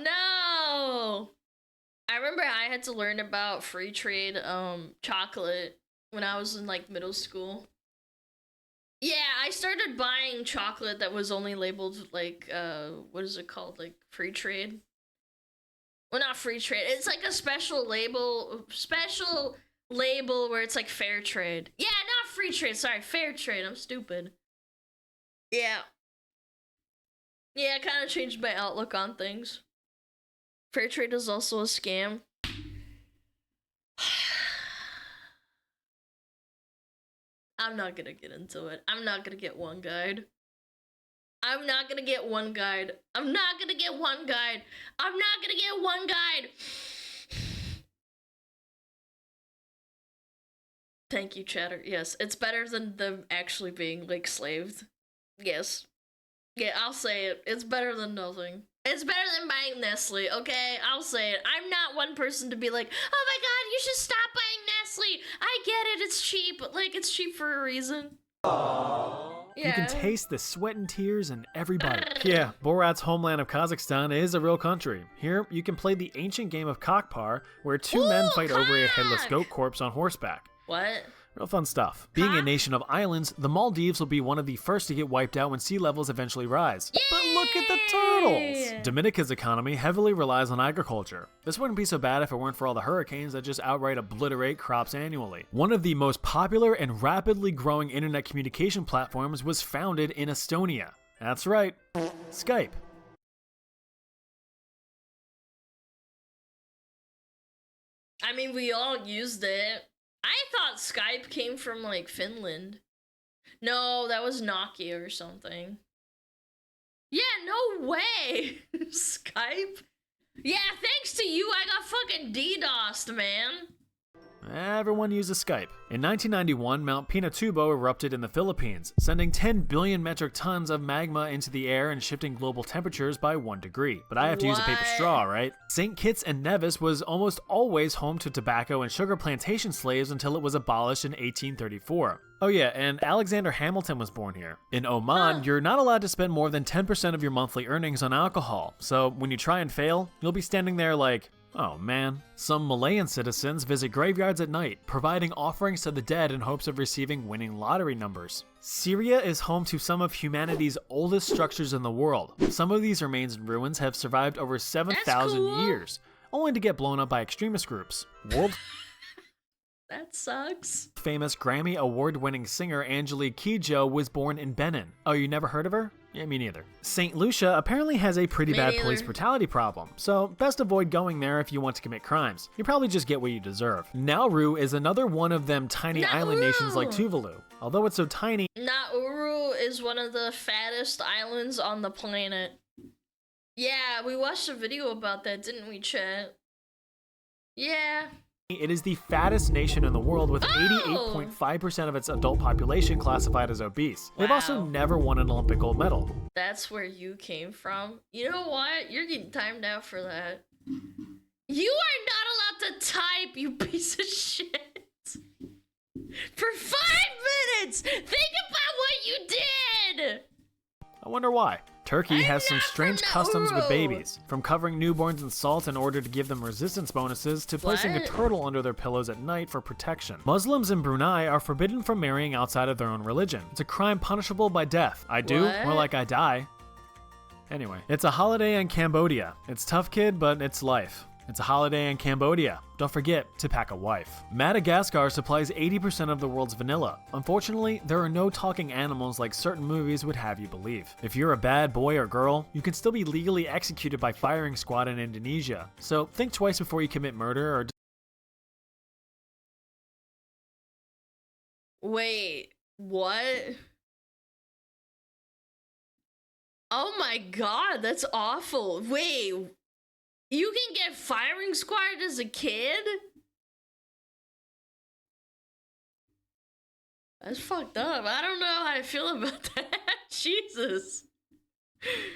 no! I remember I had to learn about free trade chocolate when I was in like middle school. Yeah, I started buying chocolate that was only labeled like what is it called? Like free trade? Well, not free trade. It's like a special label where it's like fair trade. Yeah, not free trade. Sorry, fair trade. I'm stupid. Yeah. Yeah, it kind of changed my outlook on things. Fair trade is also a scam. I'm not gonna get into it. I'm not gonna get one guide. I'm not gonna get one guide. I'm not gonna get one guide. I'm not gonna get one guide. Thank you, Chatter. Yes, it's better than them actually being, like, slaved. Yes. Yeah, I'll say it. It's better than nothing. It's better than buying Nestle, okay? I'll say it. I'm not one person to be like, oh my god, you should stop buying Nestle. I get it, it's cheap. But, like, it's cheap for a reason. You can taste the sweat and tears in every bite. Yeah, Borat's homeland of Kazakhstan is a real country. Here, you can play the ancient game of Kokpar, where two men fight over a headless goat corpse on horseback. What? Real fun stuff. Being a nation of islands, the Maldives will be one of the first to get wiped out when sea levels eventually rise. But look at the turtles! Dominica's economy heavily relies on agriculture. This wouldn't be so bad if it weren't for all the hurricanes that just outright obliterate crops annually. One of the most popular and rapidly growing internet communication platforms was founded in Estonia. That's right, Skype. I mean, we all used it. I thought Skype came from, like, Finland. No, that was Nokia or something. Yeah, no way. Skype? Yeah, thanks to you, I got fucking DDoSed, man. Everyone uses Skype. In 1991, Mount Pinatubo erupted in the Philippines, sending 10 billion metric tons of magma into the air and shifting global temperatures by 1 degree. But I have to use a paper straw, right? St. Kitts and Nevis was almost always home to tobacco and sugar plantation slaves until it was abolished in 1834. Oh yeah, and Alexander Hamilton was born here. In Oman, you're not allowed to spend more than 10% of your monthly earnings on alcohol, so when you try and fail, you'll be standing there like, oh man. Some Malayan citizens visit graveyards at night, providing offerings to the dead in hopes of receiving winning lottery numbers. Syria is home to some of humanity's oldest structures in the world. Some of these remains and ruins have survived over 7,000 years, only to get blown up by extremist groups. That sucks. Famous Grammy award-winning singer Angelique Kidjo was born in Benin. Oh, you never heard of her? Yeah, me neither. St. Lucia apparently has a pretty bad police brutality problem, so best avoid going there if you want to commit crimes. You probably just get what you deserve. Nauru is another one of them tiny island nations like Tuvalu. Although it's so tiny, Nauru is one of the fattest islands on the planet. Yeah, we watched a video about that, didn't we, chat? Yeah. it is the fattest nation in the world with 88.5% of its adult population classified as obese. They've also never won an Olympic gold medal. That's where you came from. You know what? You're getting timed out for that. You are not allowed to type, you piece of shit. For 5 minutes! Think about what you did! I wonder why. Turkey has some strange customs with babies, from covering newborns in salt in order to give them resistance bonuses to placing a turtle under their pillows at night for protection. Muslims in Brunei are forbidden from marrying outside of their own religion. It's a crime punishable by death. I do, more like I die. Anyway, it's a holiday in Cambodia. It's tough, kid, but it's life. It's a holiday in Cambodia. Don't forget to pack a wife. Madagascar supplies 80% of the world's vanilla. Unfortunately, there are no talking animals like certain movies would have you believe. If you're a bad boy or girl, you can still be legally executed by firing squad in Indonesia. So think twice before you commit murder or... Wait, what? Oh my god, that's awful. Wait, you can get firing squad as a kid? That's fucked up. I don't know how I feel about that. Jesus.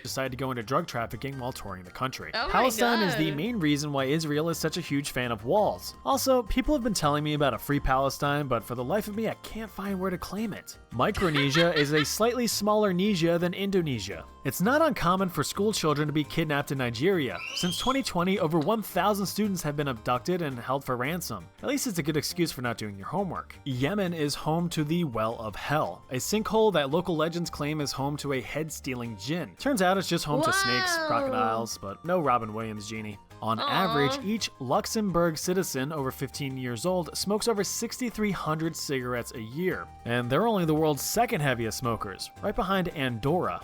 Decided to go into drug trafficking while touring the country. Oh my Palestine is the God. main reason why Israel is such a huge fan of walls. Also, people have been telling me about a free Palestine, but for the life of me, I can't find where to claim it. Micronesia is a slightly smaller Nesia than Indonesia. It's not uncommon for school children to be kidnapped in Nigeria. Since 2020, over 1,000 students have been abducted and held for ransom. At least it's a good excuse for not doing your homework. Yemen is home to the Well of Hell, a sinkhole that local legends claim is home to a head-stealing jinn. Turns out it's just home to snakes, crocodiles, but no Robin Williams genie. On average, each Luxembourg citizen over 15 years old smokes over 6,300 cigarettes a year. And they're only the world's second heaviest smokers, right behind Andorra.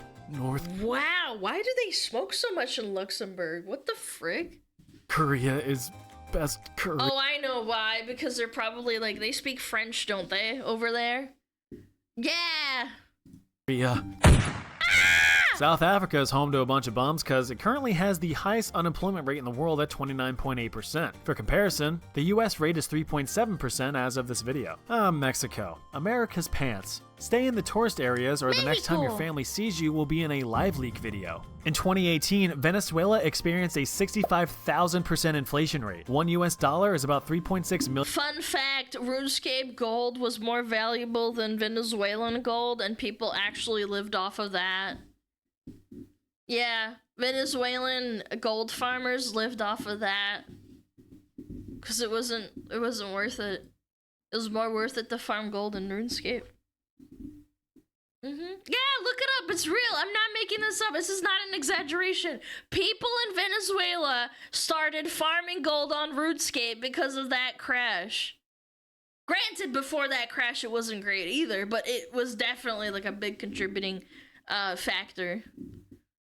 Wow, why do they smoke so much in Luxembourg? What the frick? Korea is best. Oh, I know why. Because they're probably like, they speak French, don't they, over there? Yeah. Korea. South Africa is home to a bunch of bums because it currently has the highest unemployment rate in the world at 29.8%. For comparison, the US rate is 3.7% as of this video. Mexico. America's pants. Stay in the tourist areas or the next time your family sees you will be in a live leak video. In 2018, Venezuela experienced a 65,000% inflation rate. $1 is about 3.6 million. Fun fact, RuneScape gold was more valuable than Venezuelan gold, and people actually lived off of that. Yeah, Venezuelan gold farmers lived off of that. Cause it wasn't worth it. It was more worth it to farm gold in RuneScape. Yeah, look it up. It's real. I'm not making this up. This is not an exaggeration. People in Venezuela started farming gold on RuneScape because of that crash. Granted, before that crash, it wasn't great either, but it was definitely like a big contributing factor.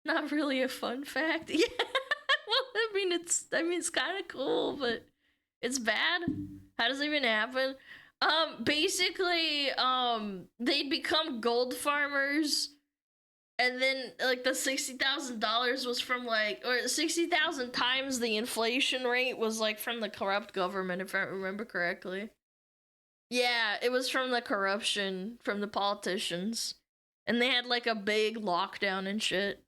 Not really a fun fact. Yeah. Well, I mean, it's kind of cool, but it's bad. How does it even happen? Basically, they'd become gold farmers, And then like the $60,000 was from like, or 60,000 times the inflation rate was like from the corrupt government, if I remember correctly. Yeah, it was from the corruption, from the politicians. And they had like a big lockdown and shit.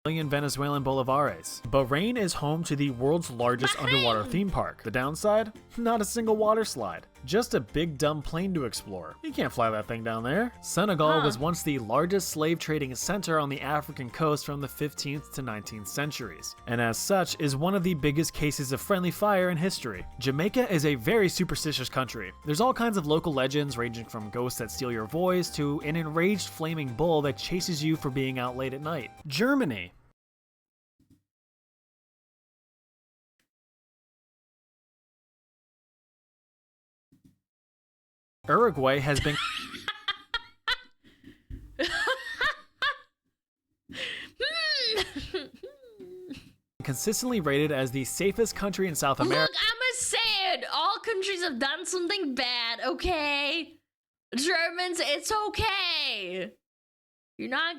Million Venezuelan bolivares. Bahrain is home to the world's largest underwater theme park. The downside? Not a single water slide. Just a big dumb plane to explore. You can't fly that thing down there. Senegal was once the largest slave trading center on the African coast from the 15th to 19th centuries, and as such is one of the biggest cases of friendly fire in history. Jamaica is a very superstitious country. There's all kinds of local legends ranging from ghosts that steal your voice to an enraged flaming bull that chases you for being out late at night. Germany. Uruguay has been consistently rated as the safest country in South America. Look, I'ma say it. All countries have done something bad, okay? Germans, it's okay. You're not...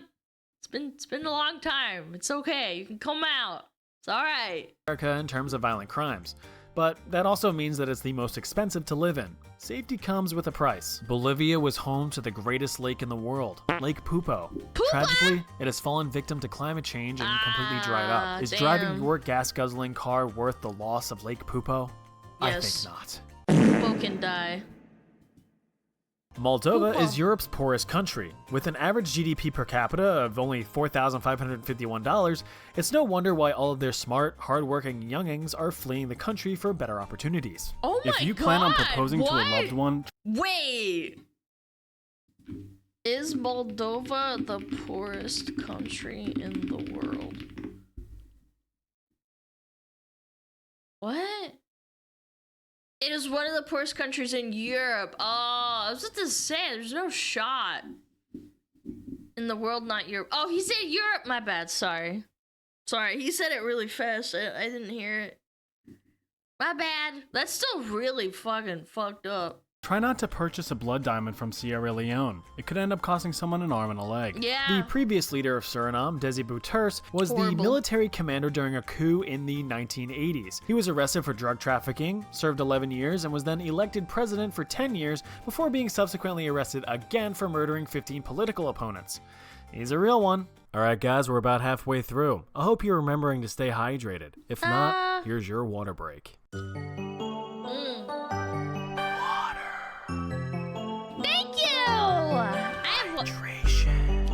It's been a long time. It's okay. You can come out. It's alright. America in terms of violent crimes. But that also means that it's the most expensive to live in. Safety comes with a price. Bolivia was home to the greatest lake in the world, Lake Pupo. Tragically, it has fallen victim to climate change and completely dried up. Is driving your gas-guzzling car worth the loss of Lake Pupo? Yes. I think not. Pupo can die. Moldova is Europe's poorest country. With an average GDP per capita of only $4,551, it's no wonder why all of their smart, hardworking youngings are fleeing the country for better opportunities. Oh my If you plan on proposing to a loved one... Wait! Is Moldova the poorest country in the world? What? It is one of the poorest countries in Europe. Oh, I was just to say, there's no shot. In the world, not Europe. Oh, he said Europe. My bad. Sorry. Sorry, he said it really fast. I didn't hear it. My bad. That's still really fucking fucked up. Try not to purchase a blood diamond from Sierra Leone. It could end up costing someone an arm and a leg. Yeah. The previous leader of Suriname, Desi Bouterse, was the military commander during a coup in the 1980s. He was arrested for drug trafficking, served 11 years, and was then elected president for 10 years before being subsequently arrested again for murdering 15 political opponents. He's a real one. Alright guys, we're about halfway through. I hope you're remembering to stay hydrated. If not, here's your water break.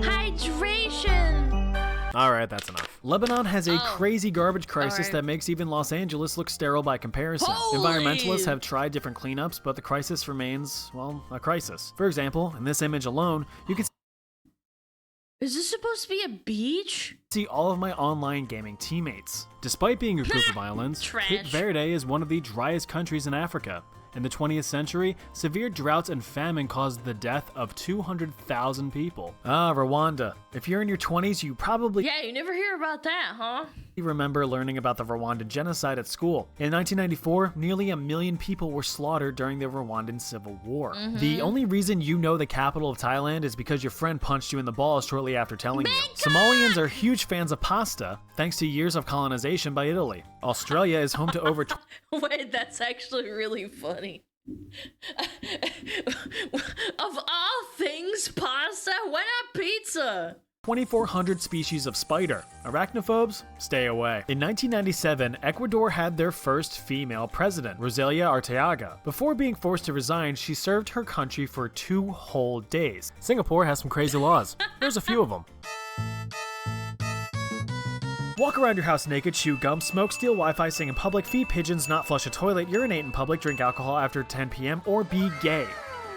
Hydration. Alright, that's enough. Lebanon has a crazy garbage crisis that makes even Los Angeles look sterile by comparison. Environmentalists have tried different cleanups, but the crisis remains, well, a crisis. For example, in this image alone, you can Is this supposed to be a beach? see all of my online gaming teammates. Despite being a group of islands, Cape Verde is one of the driest countries in Africa. In the 20th century, severe droughts and famine caused the death of 200,000 people. Ah, Rwanda. If you're in your 20s, you probably Yeah, you never hear about that, huh? remember learning about the Rwandan genocide at school. In 1994, nearly 1 million people were slaughtered during the Rwandan Civil War. The only reason you know the capital of Thailand is because your friend punched you in the balls shortly after telling you. Somalians are huge fans of pasta, thanks to years of colonization by Italy. Australia is home to over Wait, that's actually really funny. Of all things, pasta? Why not pizza? 2,400 species of spider. Arachnophobes? Stay away. In 1997, Ecuador had their first female president, Rosalia Arteaga. Before being forced to resign, she served her country for 2 whole days. Singapore has some crazy laws. There's a few of them. Walk around your house naked, chew gum, smoke, steal Wi-Fi, sing in public, feed pigeons, not flush a toilet, urinate in public, drink alcohol after 10 p.m., or be gay.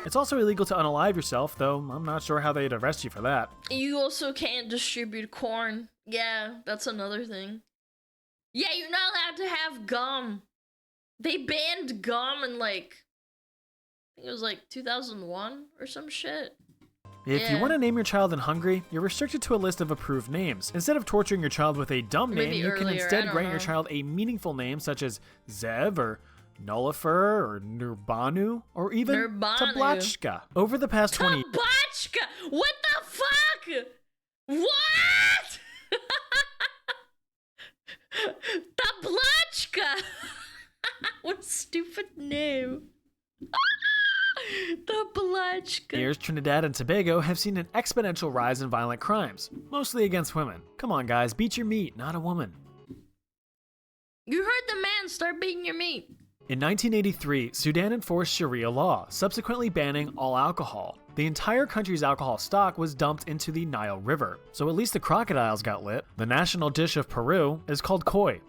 It's also illegal to unalive yourself, though I'm not sure how they'd arrest you for that. You also can't distribute corn. Yeah, that's another thing. Yeah, you're not allowed to have gum. They banned gum in like, I think it was like 2001 or some shit. If you want to name your child in Hungary, you're restricted to a list of approved names. Instead of torturing your child with a dumb name, you can instead grant your child a meaningful name such as Zev or Nullifer or Nurbanu or even Tablachka. Over the past 20 Tablachka! What the fuck? What? Tablachka. What a stupid name. Tablachka. Years, Trinidad and Tobago have seen an exponential rise in violent crimes, mostly against women. Come on, guys, beat your meat, not a woman. You heard the man, start beating your meat. In 1983, Sudan enforced Sharia law, subsequently banning all alcohol. The entire country's alcohol stock was dumped into the Nile River, so at least the crocodiles got lit. The national dish of Peru is called koi.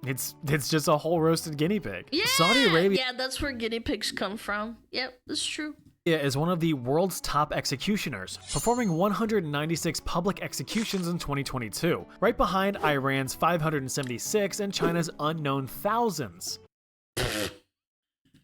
It's just a whole roasted guinea pig. Yeah, Saudi Arabia yeah, that's where guinea pigs come from. Yep, that's true. is one of the world's top executioners, performing 196 public executions in 2022, right behind Iran's 576 and China's unknown thousands.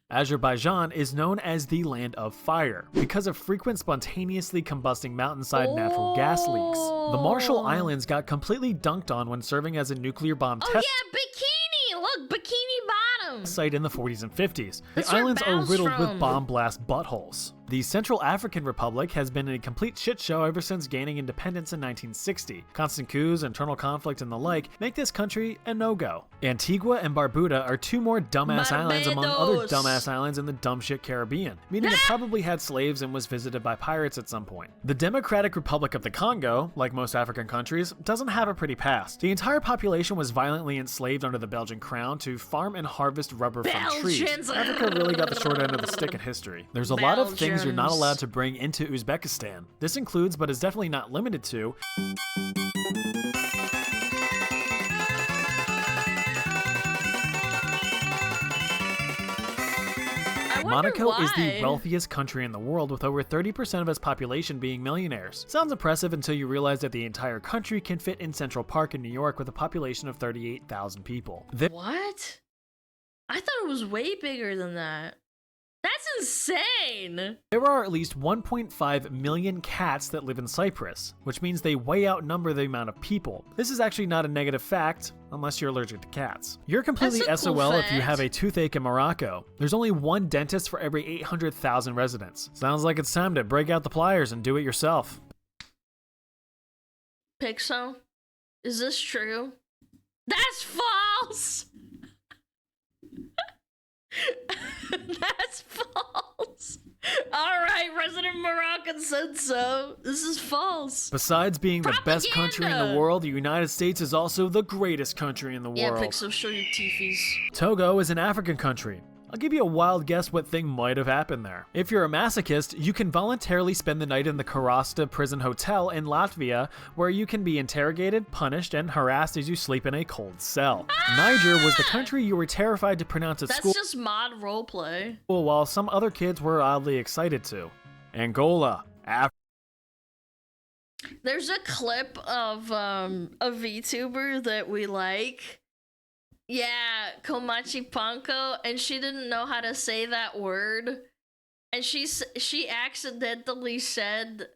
Azerbaijan is known as the Land of Fire because of frequent spontaneously combusting mountainside natural gas leaks. The Marshall Islands got completely dunked on when serving as a nuclear bomb test Bikini! Look, Bikini Bottom! site in the 40s and 50s. That's The where islands are Bao's riddled from. with bomb blast buttholes. The Central African Republic has been a complete shit show ever since gaining independence in 1960. Constant coups, internal conflict, and the like make this country a no-go. Antigua and Barbuda are two more dumbass islands among other dumbass islands in the dumb shit Caribbean, meaning it probably had slaves and was visited by pirates at some point. The Democratic Republic of the Congo, like most African countries, doesn't have a pretty past. The entire population was violently enslaved under the Belgian crown to farm and harvest rubber from trees. Belgians. Africa really got the short end of the stick in history. There's a lot of things you're not allowed to bring into Uzbekistan. This includes, but is definitely not limited to, Monaco is the wealthiest country in the world, with over 30% of its population being millionaires. Sounds impressive until you realize that the entire country can fit in Central Park in New York with a population of 38,000 people. What? I thought it was way bigger than that. That's insane! There are at least 1.5 million cats that live in Cyprus, which means they way outnumber the amount of people. This is actually not a negative fact, unless you're allergic to cats. You're completely That's a cool SOL if you fact. have a toothache in Morocco. There's only one dentist for every 800,000 residents. Sounds like it's time to break out the pliers and do it yourself. Pixel, is this true? That's false! That's false. Alright, resident Moroccan said so. This is false. Besides being the best country in the world, the United States is also the greatest country in the Yeah, world. Pixel, show your teefies. Togo is an African country. I'll give you a wild guess what thing might have happened there. If you're a masochist, you can voluntarily spend the night in the Karasta prison hotel in Latvia, where you can be interrogated, punished, and harassed as you sleep in a cold cell. Niger was the country you were terrified to pronounce at That's school, just mod roleplay. while some other kids were oddly excited to. Angola, Africa. There's a clip of a VTuber that we like. Yeah, Komachi Panko, and she didn't know how to say that word. And she accidentally said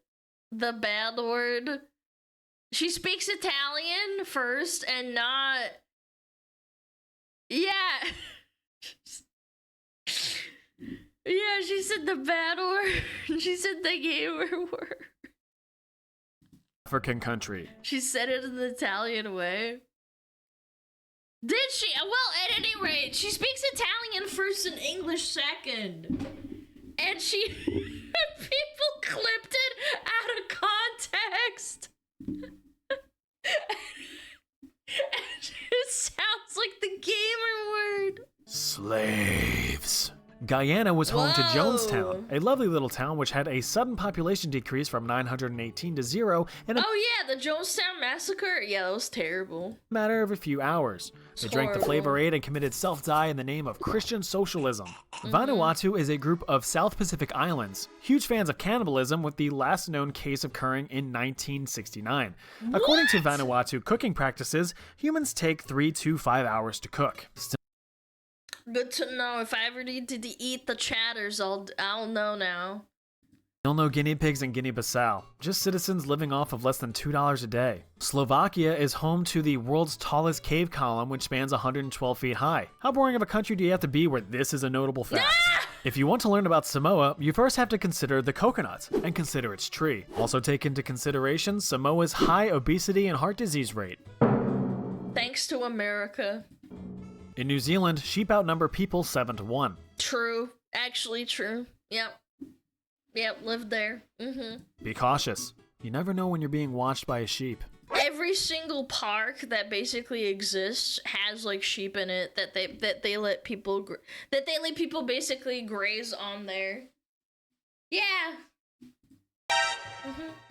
the bad word. She speaks Italian first and not... Yeah. Yeah, she said the bad word. She said the gamer word. African country. She said it in the Italian way. Did she? Well, at any rate, she speaks Italian first and English second. And she... people clipped it out of context. It sounds like the gamer word. Slaves. Guyana was home to Jonestown, a lovely little town which had a sudden population decrease from 918 to 0 in a Oh yeah, the Jonestown Massacre? Yeah, that was terrible. matter of a few hours. They drank the Flavor Aid and committed self-die in the name of Christian socialism. Vanuatu is a group of South Pacific islands, huge fans of cannibalism, with the last known case occurring in 1969. According to Vanuatu cooking practices, humans take 3 to 5 hours to cook. Good to know. If I ever need to eat the chatters, I'll know now. Still no guinea pigs in Guinea-Bissau, just citizens living off of less than $2 a day. Slovakia is home to the world's tallest cave column, which spans 112 feet high. How boring of a country do you have to be where this is a notable fact? If you want to learn about Samoa, you first have to consider the coconut and consider its tree. Also take into consideration Samoa's high obesity and heart disease rate. Thanks to America. In New Zealand, sheep outnumber people 7 to 1. True. Actually true. Yep. Yep, lived there. Be cautious. You never know when you're being watched by a sheep. Every single park that basically exists has like sheep in it that they let people basically graze on there. Yeah.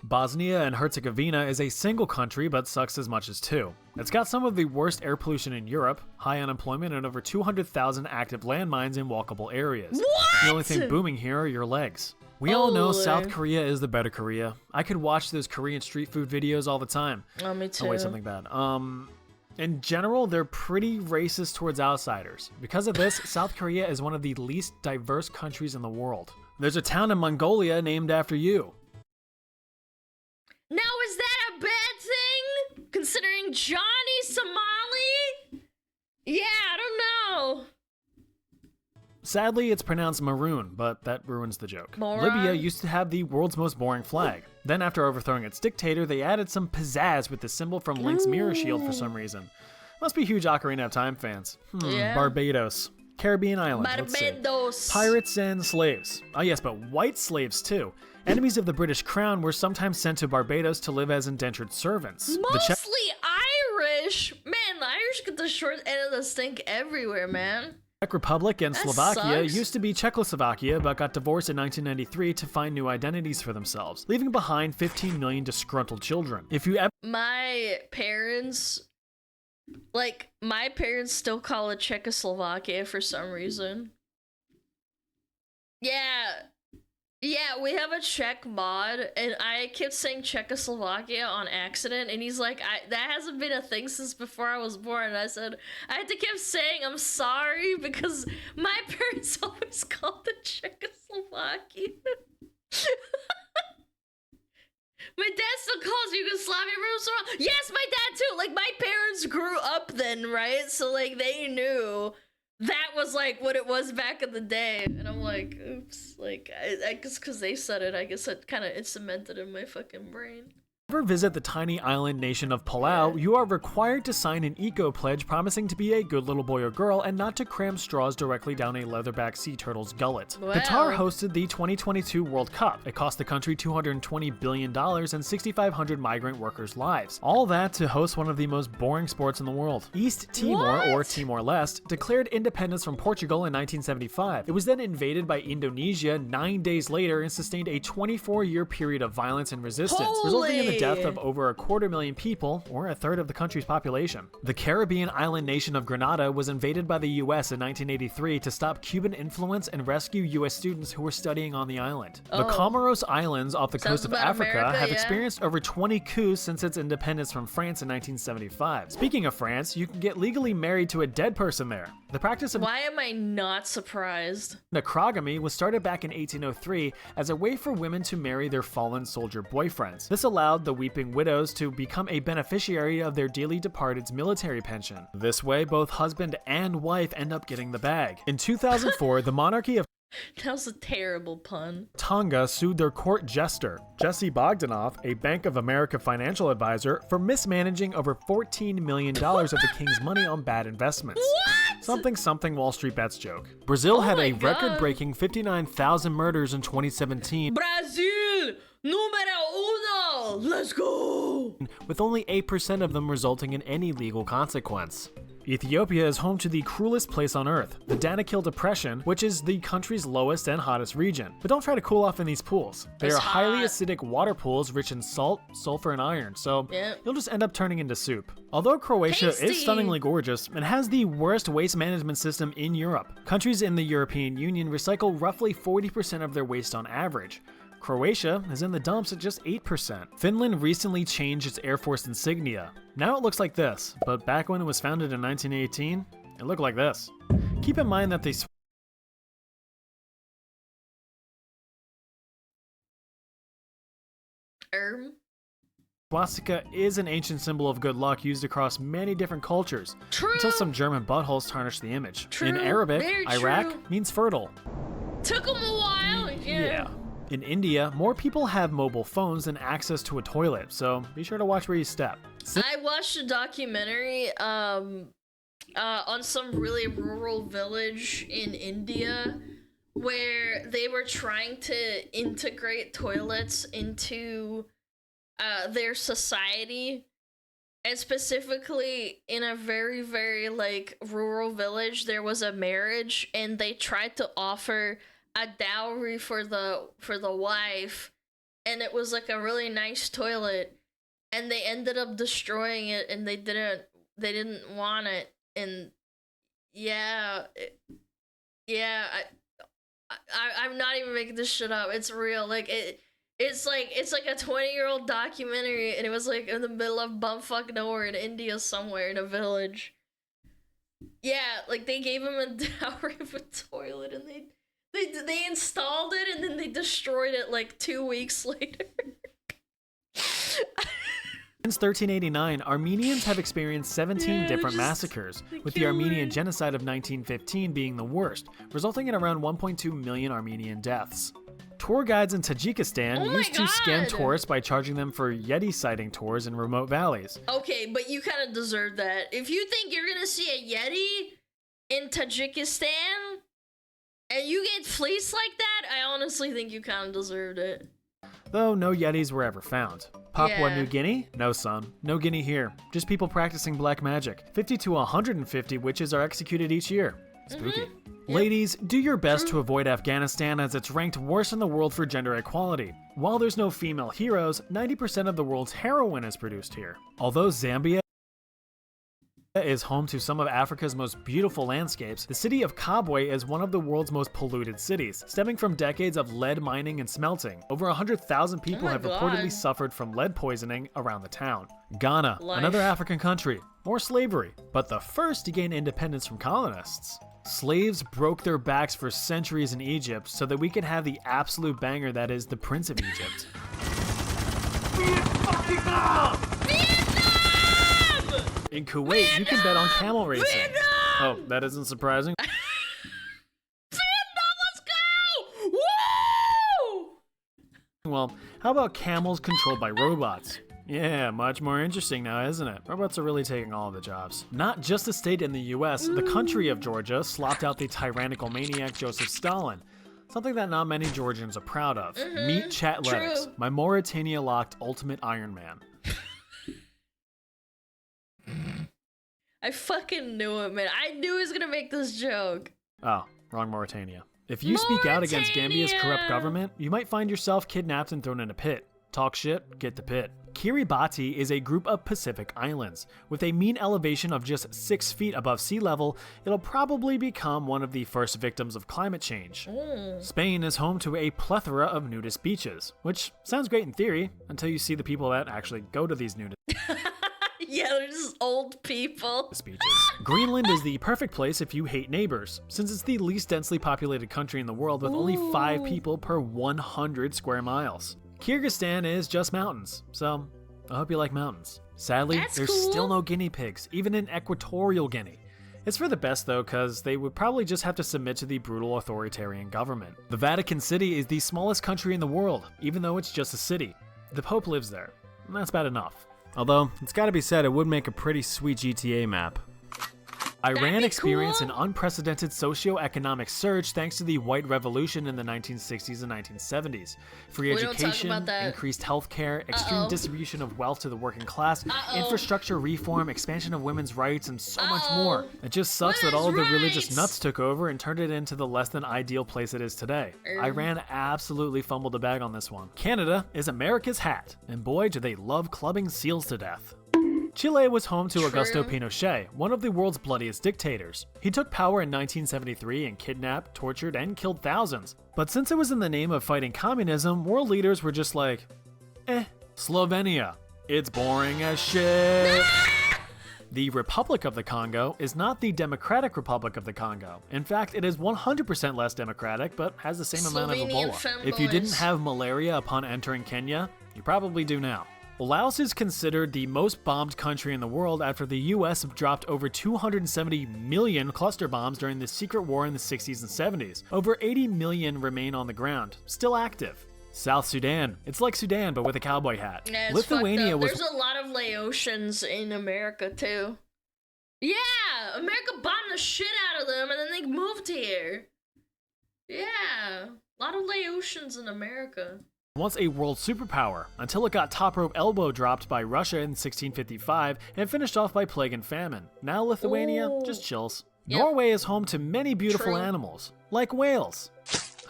Bosnia and Herzegovina is a single country but sucks as much as two. It's got some of the worst air pollution in Europe, high unemployment, and over 200,000 active landmines in walkable areas. What? The only thing booming here are your legs. We all know Holy. South Korea is the better Korea. I could watch those Korean street food videos all the time. Oh, me too. Oh wait, something bad. In general, they're pretty racist towards outsiders. Because of this, South Korea is one of the least diverse countries in the world. There's a town in Mongolia named after you. Now, is that a bad thing? Considering Johnny Somali? Yeah, I don't know. Sadly, it's pronounced maroon, but that ruins the joke. Moron. Libya used to have the world's most boring flag. Then after overthrowing its dictator, they added some pizzazz with the symbol from Link's mirror shield for some reason. Must be huge Ocarina of Time fans. Yeah. Barbados. Caribbean island. Let's see. Barbados. Pirates and slaves. Oh yes, but white slaves too. Enemies of the British Crown were sometimes sent to Barbados to live as indentured servants. Mostly Irish. Man, the Irish get the short end of the stick everywhere, man. Czech Republic and That Slovakia sucks. used to be Czechoslovakia, but got divorced in 1993 to find new identities for themselves, leaving behind 15 million disgruntled children. If you ever My parents still call it Czechoslovakia for some reason. Yeah, we have a Czech mod, and I kept saying Czechoslovakia on accident, and he's like, that hasn't been a thing since before I was born. And I said, I had to keep saying I'm sorry, because my parents always called it Czechoslovakia. My dad still calls Yugoslavia Russia. Yes, my dad too. Like, my parents grew up then, right? So, like, they knew that was, like, what it was back in the day. And I'm like, oops. Like, I guess because they said it, I guess it cemented in my fucking brain. ever visit the tiny island nation of Palau, you are required to sign an eco-pledge promising to be a good little boy or girl and not to cram straws directly down a leatherback sea turtle's gullet. Wow. Qatar hosted the 2022 World Cup. It cost the country $220 billion and 6,500 migrant workers' lives. All that to host one of the most boring sports in the world. East Timor, or Timor-Leste, declared independence from Portugal in 1975. It was then invaded by Indonesia 9 days later and sustained a 24-year period of violence and resistance, resulting in the death of over 250,000 people, or a third of the country's population. The Caribbean island nation of Grenada was invaded by the US in 1983 to stop Cuban influence and rescue US students who were studying on the island. The Comoros Islands off the coast of Africa have experienced over 20 coups since its independence from France in 1975. Speaking of France, you can get legally married to a dead person there. The practice of Why am I not surprised? necrogamy was started back in 1803 as a way for women to marry their fallen soldier boyfriends. This allowed the weeping widows to become a beneficiary of their dearly departed's military pension. This way, both husband and wife end up getting the bag. In 2004, the monarchy of That was a terrible pun. Tonga sued their court jester, Jesse Bogdanoff, a Bank of America financial advisor, for mismanaging over $14 million of the king's money on bad investments. What? Something Wall Street Bets joke. Brazil had a record-breaking 59,000 murders in 2017. Brazil! Numero uno! Let's go! With only 8% of them resulting in any legal consequence. Ethiopia is home to the cruelest place on earth, the Danakil Depression, which is the country's lowest and hottest region. But don't try to cool off in these pools. They It's are highly hot. acidic water pools rich in salt, sulfur, and iron, so you'll just end up turning into soup. Although Croatia Tasty. is stunningly gorgeous and has the worst waste management system in Europe, countries in the European Union recycle roughly 40% of their waste on average. Croatia is in the dumps at just 8%. Finland recently changed its Air Force insignia. Now it looks like this, but back when it was founded in 1918, it looked like this. Keep in mind that the swastika is an ancient symbol of good luck used across many different cultures, until some German buttholes tarnished the image. In Arabic, very Iraq true. means fertile. took them a while. Yeah. In India, more people have mobile phones than access to a toilet, so be sure to watch where you step. I watched a documentary on some really rural village in India where they were trying to integrate toilets into their society, and specifically in a very, very like rural village, there was a marriage and they tried to offer a dowry for the wife, and it was like a really nice toilet, and they ended up destroying it, and they didn't want it. And I'm not even making this shit up. It's real. Like it's like a 20-year-old documentary, and it was like in the middle of bumfuck nowhere in India somewhere in a village. Yeah, like they gave him a dowry of a toilet, and they installed it, and then they destroyed it like 2 weeks later. Since 1389, Armenians have experienced 17 different massacres, with the Armenian Genocide of 1915 being the worst, resulting in around 1.2 million Armenian deaths. Tour guides in Tajikistan used to scam tourists by charging them for Yeti sighting tours in remote valleys. Okay, but you kind of deserve that. If you think you're gonna see a Yeti in Tajikistan and you get fleeced like that, I honestly think you kind of deserved it. Though no Yetis were ever found. Papua Yeah. New Guinea? No, son. No Guinea here. Just people practicing black magic. 50 to 150 witches are executed each year. Spooky. Ladies, do your best to avoid Afghanistan, as it's ranked worst in the world for gender equality. While there's no female heroes, 90% of the world's heroin is produced here. Although Zambia is home to some of Africa's most beautiful landscapes, the city of Kabwe is one of the world's most polluted cities, stemming from decades of lead mining and smelting. Over 100,000 people have reportedly suffered from lead poisoning around the town. Ghana, another African country, more slavery, but the first to gain independence from colonists. Slaves broke their backs for centuries in Egypt so that we could have the absolute banger that is the Prince of Egypt. In Kuwait, you can bet on camel racing. Oh, that isn't surprising. Let's go! Woo! Well, how about camels controlled by robots? Yeah, much more interesting now, isn't it? Robots are really taking all of the jobs. Not just a state in the US, the country of Georgia slopped out the tyrannical maniac Joseph Stalin. Something that not many Georgians are proud of. Meet Chatletics, my Mauritania-locked ultimate Iron Man. I fucking knew it, man. I knew he was gonna make this joke. Oh, wrong Mauritania. If you speak out against Gambia's corrupt government, you might find yourself kidnapped and thrown in a pit. Talk shit, get the pit. Kiribati is a group of Pacific islands. With a mean elevation of just 6 feet above sea level, it'll probably become one of the first victims of climate change. Spain is home to a plethora of nudist beaches, which sounds great in theory, until you see the people that actually go to these nudist Yeah, they're just old people. beaches. Greenland is the perfect place if you hate neighbors, since it's the least densely populated country in the world with only 5 people per 100 square miles. Kyrgyzstan is just mountains, so I hope you like mountains. Sadly, there's still no guinea pigs, even in Equatorial Guinea. It's for the best though, because they would probably just have to submit to the brutal authoritarian government. The Vatican City is the smallest country in the world, even though it's just a city. The Pope lives there, and that's bad enough. Although, it's gotta be said, it would make a pretty sweet GTA map. Iran experienced an unprecedented socio-economic surge thanks to the White Revolution in the 1960s and 1970s. Free education, increased healthcare, extreme distribution of wealth to the working class, infrastructure reform, expansion of women's rights, and so much more. It just sucks that all of the religious nuts took over and turned it into the less than ideal place it is today. Iran absolutely fumbled the bag on this one. Canada is America's hat, and boy do they love clubbing seals to death. Chile was home to Augusto Pinochet, one of the world's bloodiest dictators. He took power in 1973 and kidnapped, tortured, and killed thousands. But since it was in the name of fighting communism, world leaders were just like, Slovenia. It's boring as shit. The Republic of the Congo is not the Democratic Republic of the Congo. In fact, it is 100% less democratic, but has the same amount of Ebola. If you didn't have malaria upon entering Kenya, you probably do now. Laos is considered the most bombed country in the world after the US dropped over 270 million cluster bombs during the secret war in the 60s and 70s. Over 80 million remain on the ground, still active. South Sudan. It's like Sudan, but with a cowboy hat. Yeah, it's Lithuania was. There's a lot of Laotians in America too. Yeah, America bombed the shit out of them and then they moved here. Yeah, a lot of Laotians in America. Once a world superpower, until it got top rope elbow dropped by Russia in 1655 and finished off by plague and famine. Now Lithuania just chills. Yep. Norway is home to many beautiful True. animals, like whales.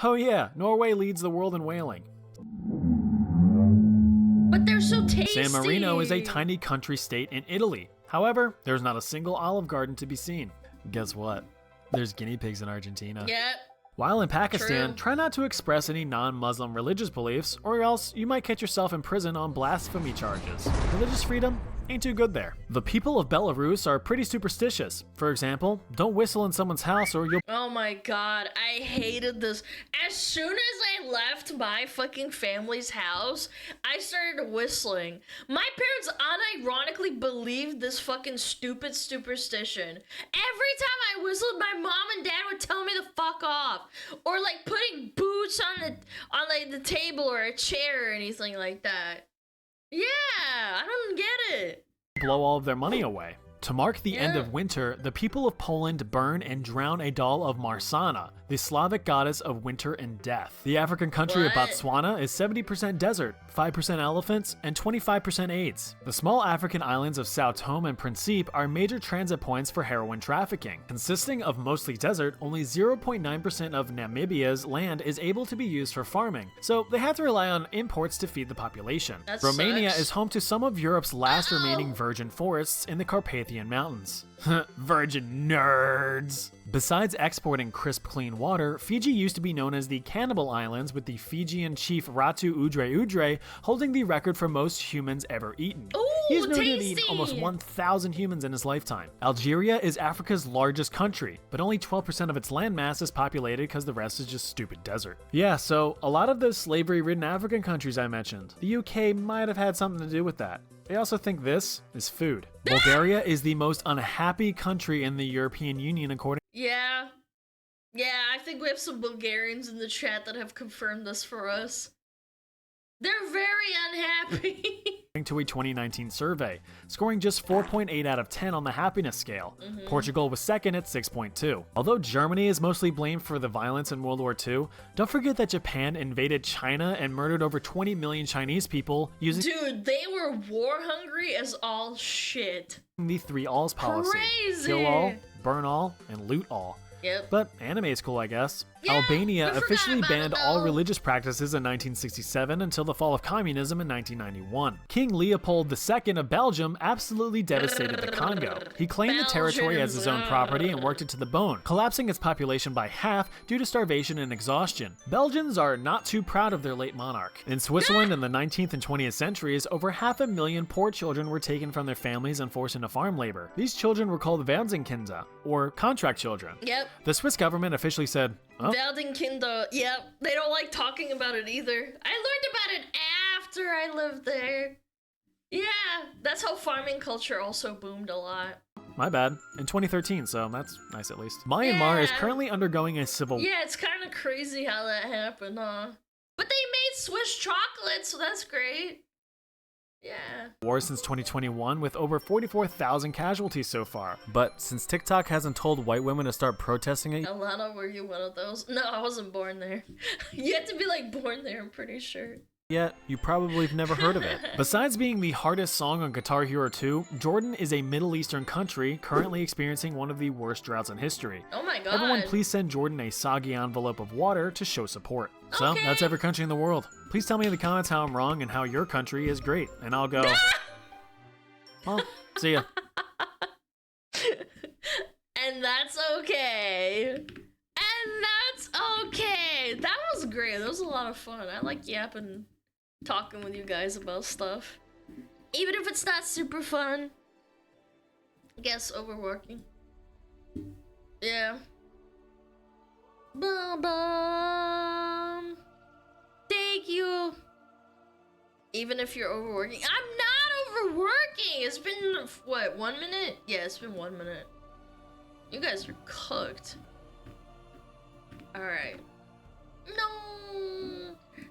Oh yeah, Norway leads the world in whaling. But they're so tasty. San Marino is a tiny country state in Italy. However, there's not a single Olive Garden to be seen. Guess what? There's guinea pigs in Argentina. Yep. While in Pakistan, True. try not to express any non-Muslim religious beliefs, or else you might catch yourself in prison on blasphemy charges. Religious freedom ain't too good there. The people of Belarus are pretty superstitious. For example, don't whistle in someone's house or you'll— Oh my god, I hated this. As soon as I left my fucking family's house, I started whistling. My parents unironically believed this fucking stupid superstition. Every time I whistled, my mom and dad would tell me to fuck off. Or like putting boots on like the table or a chair or anything like that. Yeah, I don't get it. blow all of their money away. To mark the end of winter, the people of Poland burn and drown a doll of Marsana, the Slavic goddess of winter and death. The African country of Botswana is 70% desert, 5% elephants, and 25% AIDS. The small African islands of Sao Tome and Principe are major transit points for heroin trafficking. Consisting of mostly desert, only 0.9% of Namibia's land is able to be used for farming, so they have to rely on imports to feed the population. That Romania sucks. is home to some of Europe's last remaining virgin forests in the Carpathian Mountains. Virgin nerds! Besides exporting crisp, clean water, Fiji used to be known as the Cannibal Islands, with the Fijian chief Ratu Udre Udre holding the record for most humans ever eaten. He's known to have eaten almost 1,000 humans in his lifetime. Algeria is Africa's largest country, but only 12% of its landmass is populated because the rest is just stupid desert. Yeah, so a lot of those slavery-ridden African countries I mentioned, the UK might have had something to do with that. They also think this is food. Bulgaria is the most unhappy country in the European Union according Yeah. Yeah, I think we have some Bulgarians in the chat that have confirmed this for us. They're very unhappy. to a 2019 survey, scoring just 4.8 out of 10 on the happiness scale. Portugal was second at 6.2. Although Germany is mostly blamed for the violence in World War II, don't forget that Japan invaded China and murdered over 20 million Chinese people using Dude, they were war hungry as all shit. the 3 alls policy. Crazy. Kill all, burn all, and loot all. Yep. But anime is cool, I guess. Yeah, Albania we forgot officially about banned it, all though. religious practices in 1967 until the fall of communism in 1991. King Leopold II of Belgium absolutely devastated the Congo. He claimed the territory as his own property and worked it to the bone, collapsing its population by half due to starvation and exhaustion. Belgians are not too proud of their late monarch. In Switzerland in the 19th and 20th centuries, over 500,000 poor children were taken from their families and forced into farm labor. These children were called Waisenkinder, or contract children. Yep. The Swiss government officially said, "Oh, Weldenkinder, yep. They don't like talking about it either. I learned about it after I lived there. Yeah, that's how farming culture also boomed a lot. my bad," in 2013, so that's nice at least. Myanmar is currently undergoing a civil Yeah, it's kind of crazy how that happened, huh? But they made Swiss chocolate, so that's great. Yeah. war since 2021 with over 44,000 casualties so far. But since TikTok hasn't told white women to start protesting it, Alana, were you one of those? No, I wasn't born there. You had to be like born there, I'm pretty sure. yet you probably have never heard of it. Besides being the hardest song on Guitar Hero 2, Jordan is a Middle Eastern country currently experiencing one of the worst droughts in history. Oh my god. Everyone please send Jordan a soggy envelope of water to show support. So Okay. that's every country in the world. Please tell me in the comments how I'm wrong and how your country is great, and I'll go, well, see ya. And that's okay. And that's okay. That was great. That was a lot of fun. I like yapping, talking with you guys about stuff. Even if it's not super fun. I guess overworking. Yeah. Bum. Thank you. Even if you're overworking. I'm not overworking. It's been, what, 1 minute? Yeah, it's been 1 minute. You guys are cooked. Alright. No.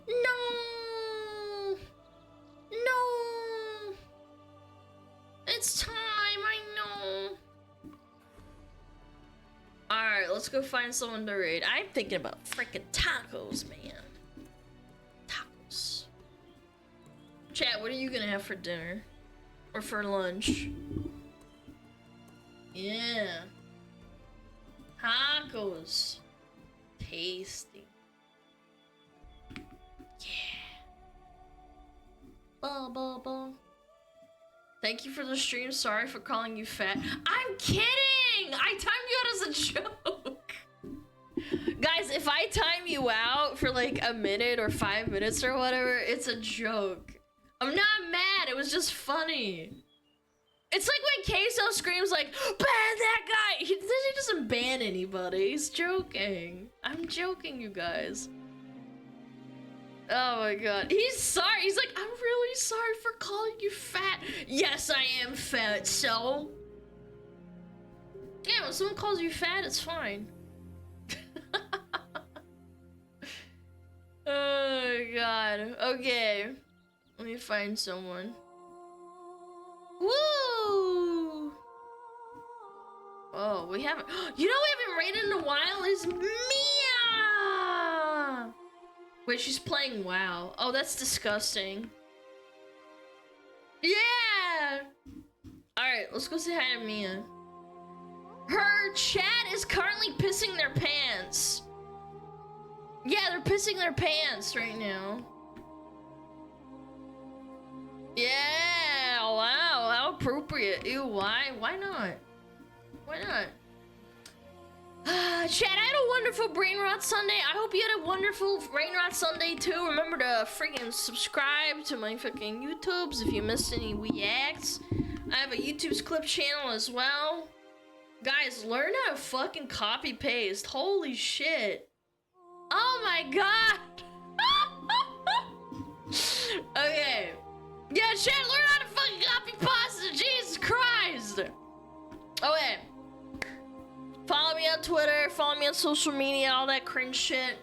No. No. It's time, I know. Alright, let's go find someone to raid. I'm thinking about freaking tacos, man. Tacos. Chat, what are you gonna have for dinner? Or for lunch? Yeah. Tacos. Tasty. Yeah. Ba ba ba. Thank you for the stream. Sorry for calling you fat. I'm kidding! I timed you out as a joke. Guys, if I time you out for like a minute or 5 minutes or whatever, it's a joke. I'm not mad. It was just funny. It's like when Queso screams like, ban that guy! He doesn't ban anybody. He's joking. I'm joking, you guys. Oh my god. He's sorry. He's like, I'm really sorry for calling you fat. Yes, I am fat, so... Yeah, when someone calls you fat, it's fine. Oh god. Okay. Let me find someone. Woo! Oh, we haven't... You know we haven't raided in a while is Mia! Wait, she's playing WoW. Oh, that's disgusting. Yeah! Alright, let's go say hi to Mia. Her chat is currently pissing their pants. Yeah, they're pissing their pants right now. Yeah, wow, how appropriate. Ew, why? Why not? Why not? Chat, I had a wonderful BRAINROT Sunday. I hope you had a wonderful BRAINROT Sunday too. Remember to freaking subscribe to my fucking YouTubes if you missed any reacts. I have a YouTube's clip channel as well. Guys, learn how to fucking copy paste. Holy shit. Oh my god. Okay. Yeah, chat, learn how to fucking copy pasta. Jesus Christ. Okay. Follow me on Twitter, follow me on social media, all that cringe shit.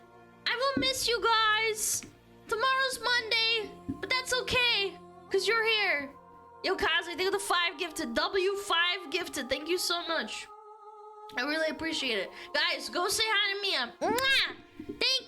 I will miss you guys. Tomorrow's Monday, but that's okay, because you're here. Yo, Kazi, thank you for the 5 gifted. W5 gifted. Thank you so much. I really appreciate it. Guys, go say hi to Mia. Mwah! Thank